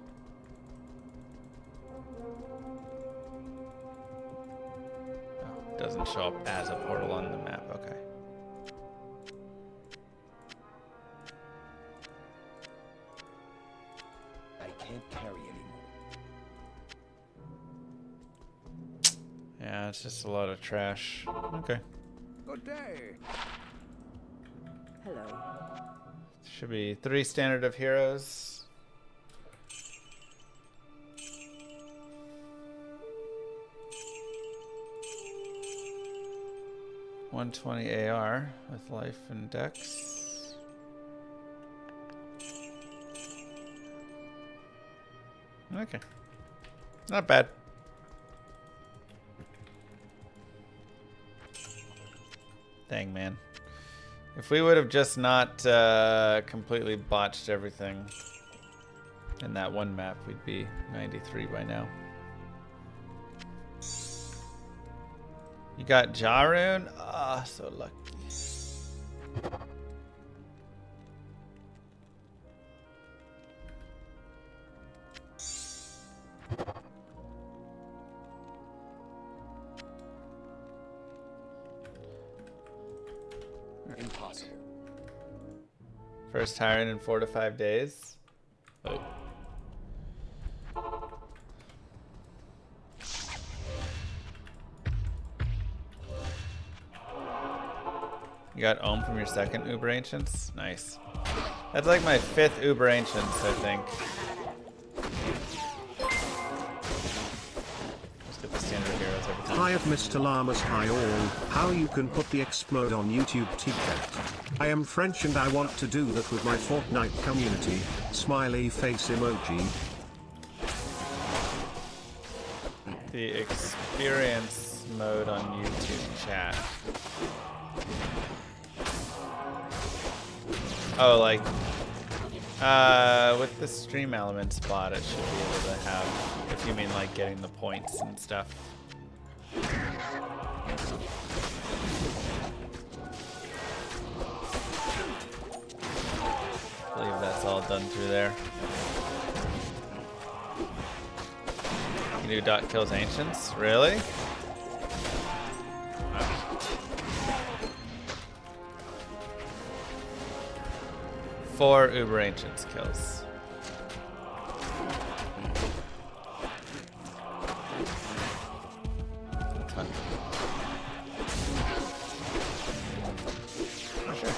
Oh, it doesn't show up as a portal on the map. Okay. I can't carry anymore. Yeah, it's just a lot of trash. Okay. Good day. Hello. Should be 3 standard of heroes. $120 AR with life and dex. Okay. Not bad. Dang, man. If we would have just not completely botched everything in that one map, we'd be 93 by now. You got Jarun? Ah, so lucky. Impossible. First hiring in 4 to 5 days. Oh. You got Ohm from your second Uber Ancients? Nice. That's like my 5th Uber Ancients, I think. Just get the standard heroes every time. Hi of Mr. Llamas, hi all. How you can put the X mode on YouTube TCAT. I am French and I want to do that with my Fortnite community. Smiley face emoji. The experience mode on YouTube chat. Oh, like, with the stream elements bot, it should be able to have, if you mean like getting the points and stuff. I believe that's all done through there. You do dot kills ancients? Really? 4 Uber Ancients kills. That's fun. Sure.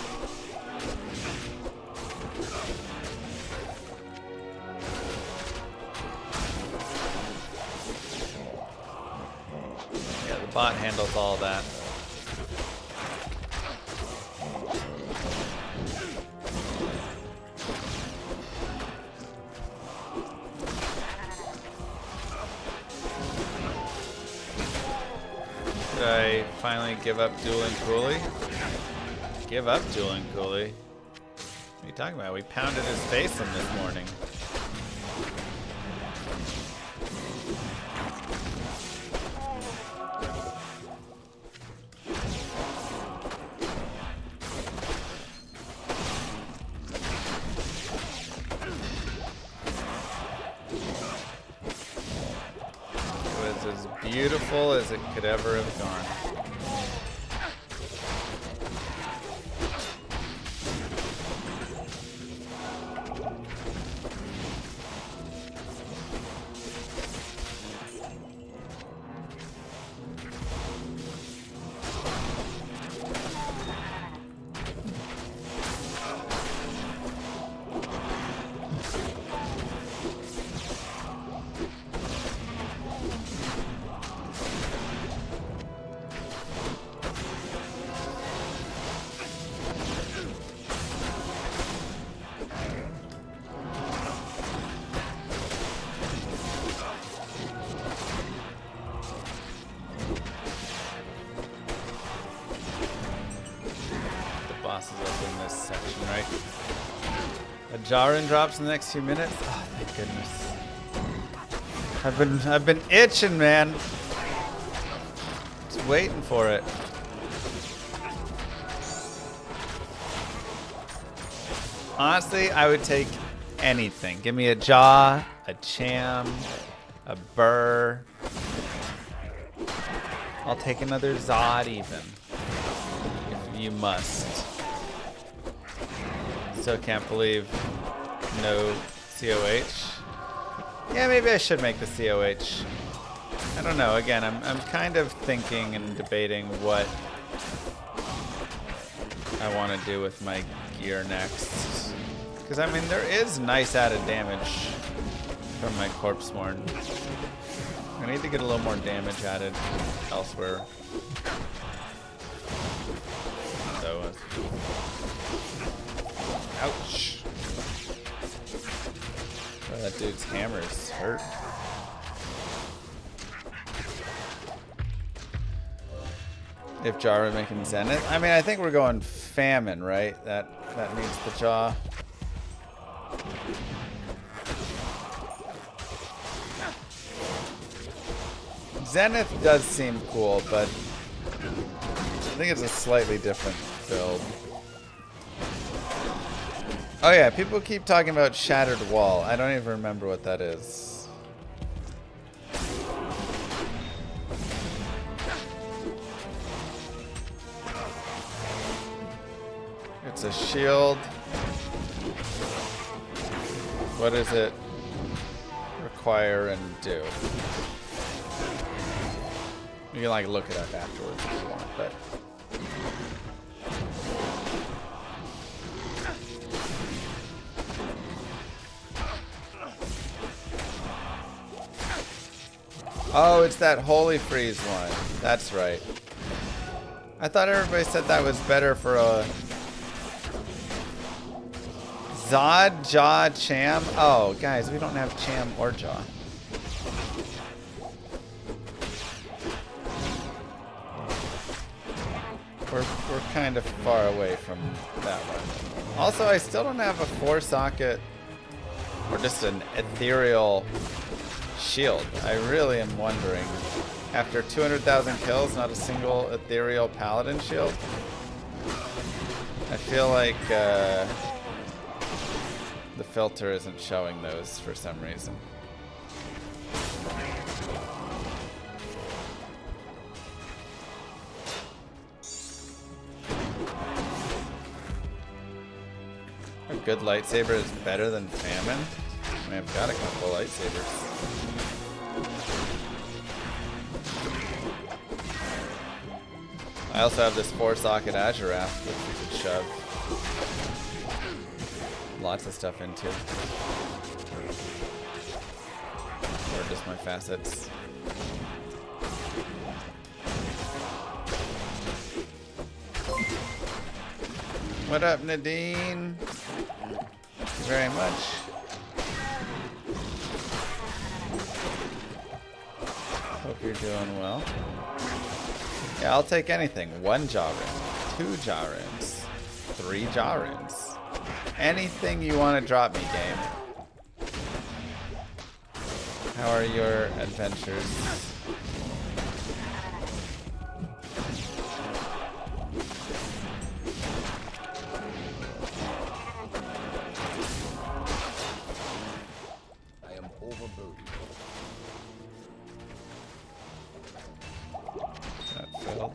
Yeah, the bot handles all that. Did I finally give up dueling Cooley? Give up dueling Cooley? What are you talking about? We pounded his face in this morning. It was as beautiful as it could ever have gone. Bosses up in this section, right? A Jaren drops in the next few minutes. Oh, thank goodness. I've been itching, man. Just waiting for it. Honestly, I would take anything. Give me a Jaw, a Cham, a Burr. I'll take another Zod even. If you must. Still can't believe no COH. Yeah, maybe I should make the COH. I don't know. Again, I'm kind of thinking and debating what I want to do with my gear next. Because, I mean, there is nice added damage from my Corpseborn. I need to get a little more damage added elsewhere. So, ouch. Oh, that dude's hammer's hurt. If Jara making Zenith, I mean, I think we're going Famine, right? That needs the Jaw. Zenith does seem cool, but I think it's a slightly different build. Oh yeah, people keep talking about Shattered Wall. I don't even remember what that is. It's a shield. What does it require and do? You can like look it up afterwards if you want, but oh, it's that Holy Freeze one. That's right. I thought everybody said that was better for a Zod, Jaw, Cham. Oh, guys, we don't have Cham or Jaw. We're kind of far away from that one. Also, I still don't have a 4-socket or just an ethereal shield. I really am wondering. After 200,000 kills, not a single ethereal paladin shield? I feel like the filter isn't showing those for some reason. good lightsaber is better than Famine? I mean, I've got a couple lightsabers. I also have this 4-socket Azurath, which we could shove lots of stuff into. Or just my facets. What up, Nadine? Thank you very much. Hope you're doing well. Yeah, I'll take anything. 1 jaw rim, 2 jaw rims, 3 jaw rims. Anything you want to drop me, game. How are your adventures? I am overburdened. That failed.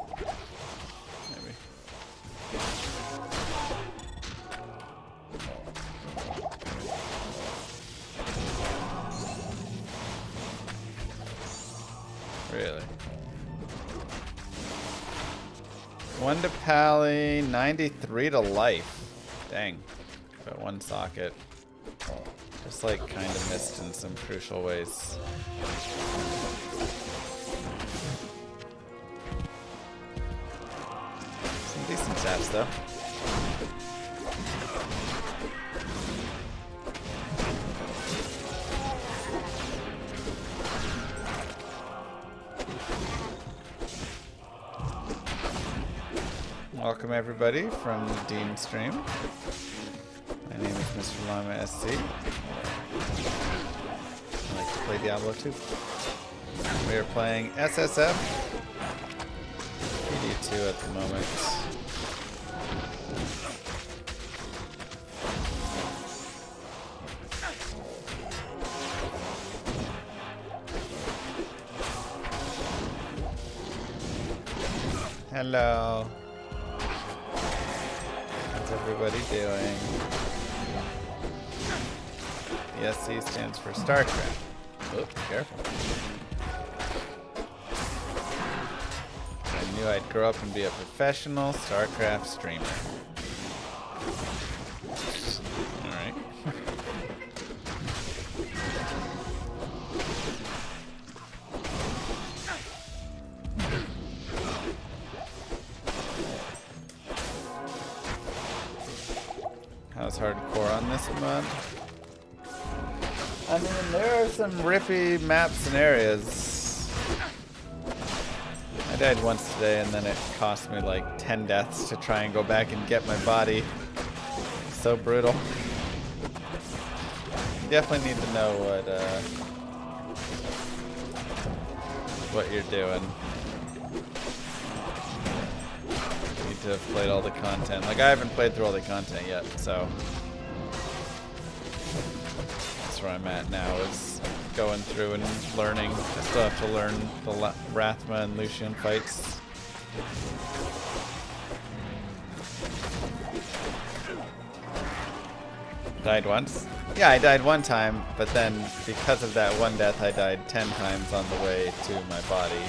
Maybe. Really? 1 to Pally, 93 to life. Dang. But 1 socket. Just like kind of missed in some crucial ways. Some decent stats though. Welcome everybody from the Dean stream. My name is Mr. Llama SC. I like to play Diablo 2. We are playing SSF PD2 at the moment. Hello. How's everybody doing? The SC stands for StarCraft. Oh, careful. I knew I'd grow up and be a professional StarCraft streamer. Alright. How's hardcore on this mod? I mean, there are some rippy maps and areas. I died once today and then it cost me like 10 deaths to try and go back and get my body. So brutal. You definitely need to know what you're doing. You need to have played all the content. Like, I haven't played through all the content yet, so where I'm at now is going through and learning. I still have to learn the Rathma and Lucian fights. Died once? Yeah, I died 1 time, but then because of that 1 death, I died 10 times on the way to my body.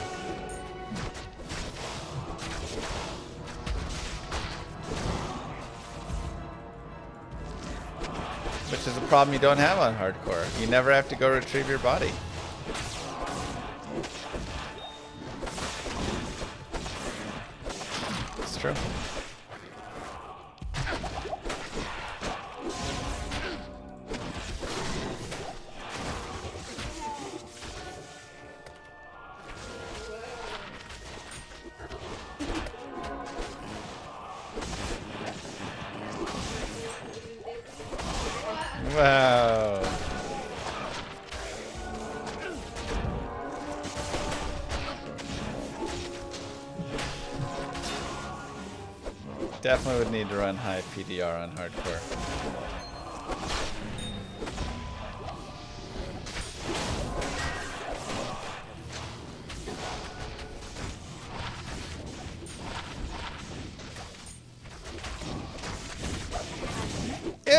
Which is a problem you don't have on hardcore. You never have to go retrieve your body. It's true. Wow. Definitely would need to run high PDR on hardcore.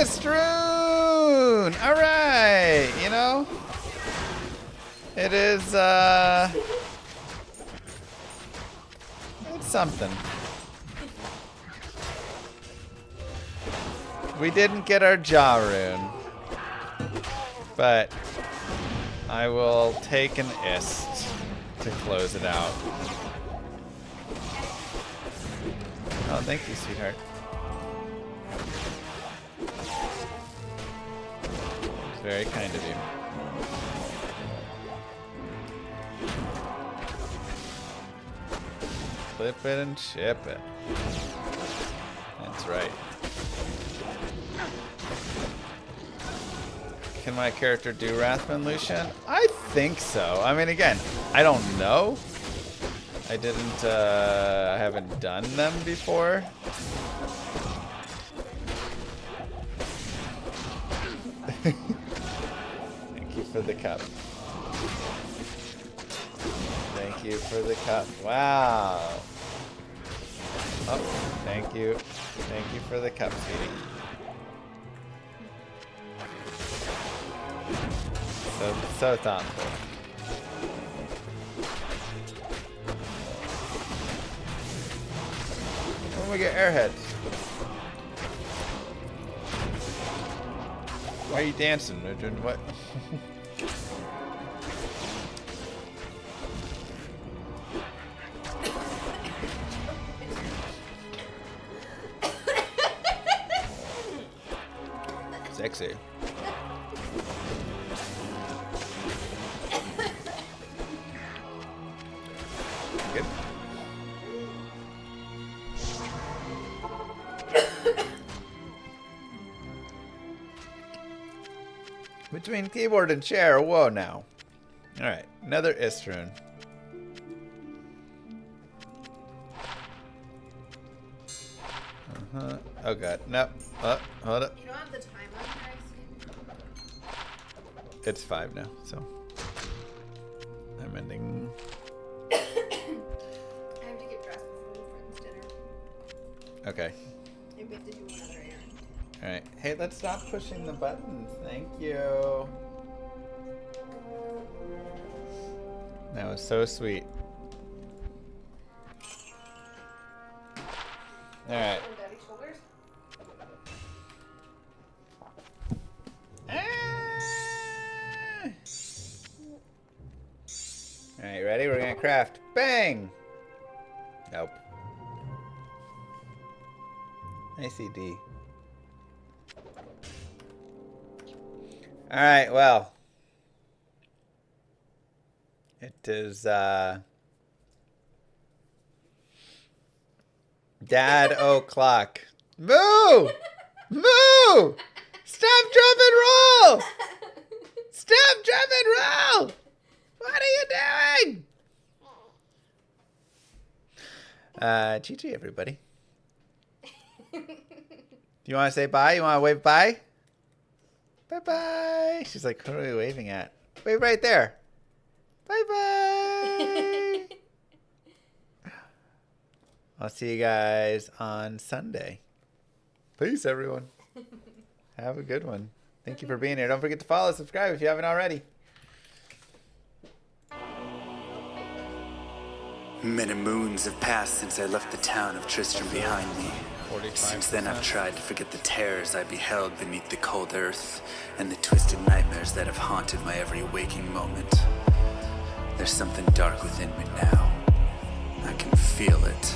Istroon! Alright, you know? It is, it's something. We didn't get our jaw rune. But I will take an ist to close it out. Oh, thank you, sweetheart. It's very kind of you. Flip it and chip it. That's right. Can my character do Wrathman Lucian? I think so. I mean, again, I don't know. I didn't, I haven't done them before. Thank you for the cup. Thank you for the cup. Wow. Oh, thank you. Thank you for the cup, sweetie. So thoughtful. When we get airheads. Why are you dancing? They're doing what? Sexy. Good. Between keyboard and chair, whoa now. Alright, another Istroon. Oh god, nope. Oh, hold up. You don't have the time on here, I see. It's 5 now, so I'm ending. I have to get dressed before the friend's dinner. Okay. And we have to do another errand. Alright. Hey, let's stop pushing the buttons. Thank you. That was so sweet. Alright. On Daddy's shoulders. Alright, ready? We're gonna craft. Bang! Nope. I see D. Alright, well. It is, Dad O'Clock. Moo! Moo! Stop, jump, and roll! Stop, jump, and roll! What are you doing? GG, everybody. Do you want to say bye? You want to wave bye? Bye-bye. She's like, who are we waving at? Wave right there. Bye-bye. I'll see you guys on Sunday. Peace, everyone. Have a good one. Thank you for being here. Don't forget to follow, subscribe if you haven't already. Many moons have passed since I left the town of Tristram behind me. 45%. Since then I've tried to forget the terrors I beheld beneath the cold earth and the twisted nightmares that have haunted my every waking moment. There's something dark within me now. I can feel it.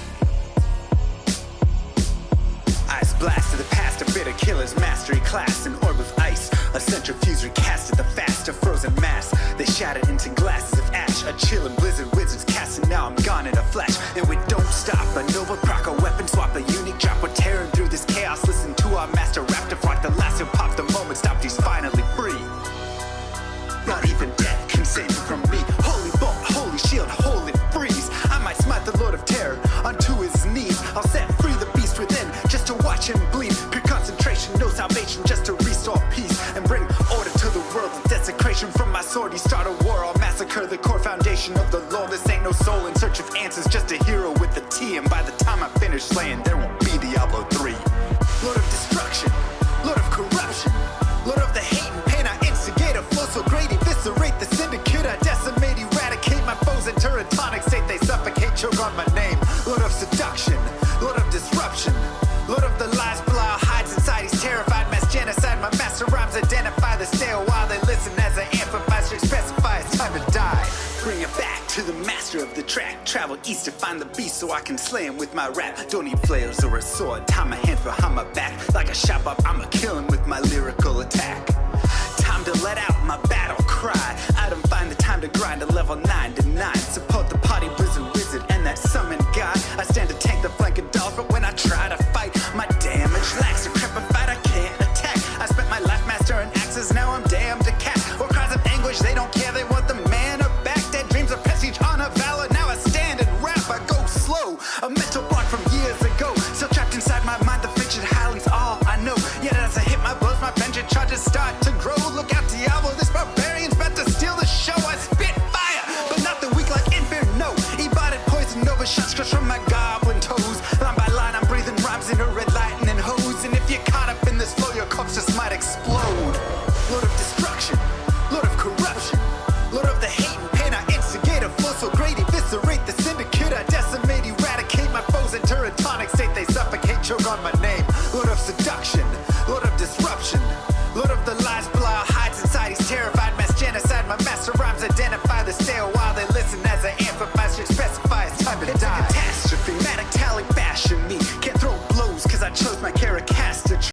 Ice blast to the past, a bitter killer's mastery class, an orb of ice, a centrifuge recast at the fast, a frozen mass. They shattered into glasses of ash, a chill and blizzard wizards cast, and now I'm gone in a flash. And we don't stop, a Nova proc, a weapon swap, a unique drop. We're tearing through this chaos. Listen to our master rap to frock the last and pop the moment stopped. He's finally free. Not even death can save him from me. Holy bolt, holy shield, holy freeze. I might smite the Lord of Terror unto his knees. I'll set free the beast within just to watch him bleed. Pure concentration, no salvation, just to restore peace and bring order to the world. The desecration from my sword, he start a war. I'll massacre the core foundation of the law. This ain't no soul in search of answers, just a hero with a T. And by the time I finish slaying, there won't be Diablo 3. Lord of destruction, Lord of corruption. Lord of seduction, Lord of disruption, Lord of the lies Belial hides inside. He's terrified, mass genocide. My master rhymes identify the stale while they listen as I amplify. Straight specify it's time to die. Bring it back to the master of the track. Travel east to find the beast so I can slay him with my rap. Don't need flails or a sword. Tie my hands behind my back. Like a shop up, I'ma kill him with my lyrical attack. Time to let out my battle cry. I don't find the time to grind a level 9 to 9. Support the party blizzard wizard and that summon god. I stand to tank the flank of dolls, but when I try to fight, my damage lacks. Decrepified, I can't attack. I spent my life mastering axes, now I'm damned to cat. Or cries of anguish, they don't care, they want the mana back. Dead dreams of prestige, honor, valor. Now I stand and rap, I go slow. A mental block from years ago. Still trapped inside my mind, the fiction highlands all I know. Yet as I hit my blows, my vengeance charges start to grow. Look out, Diablo, this barbarian's about to steal the show. I spit fire, but not the weak like Inferno. Ebotted poison over shots crush from my goblin toes. Line by line, I'm breathing rhymes in a red lightning hose. And if you're caught up in this flow, your corpse just might explode. Lord of destruction, Lord of corruption, Lord of the hate and pain. I instigate a flow so great, eviscerate the syndicate. I decimate, eradicate my foes in teratonic state. They suffocate, choke on my name. Lord of seduction,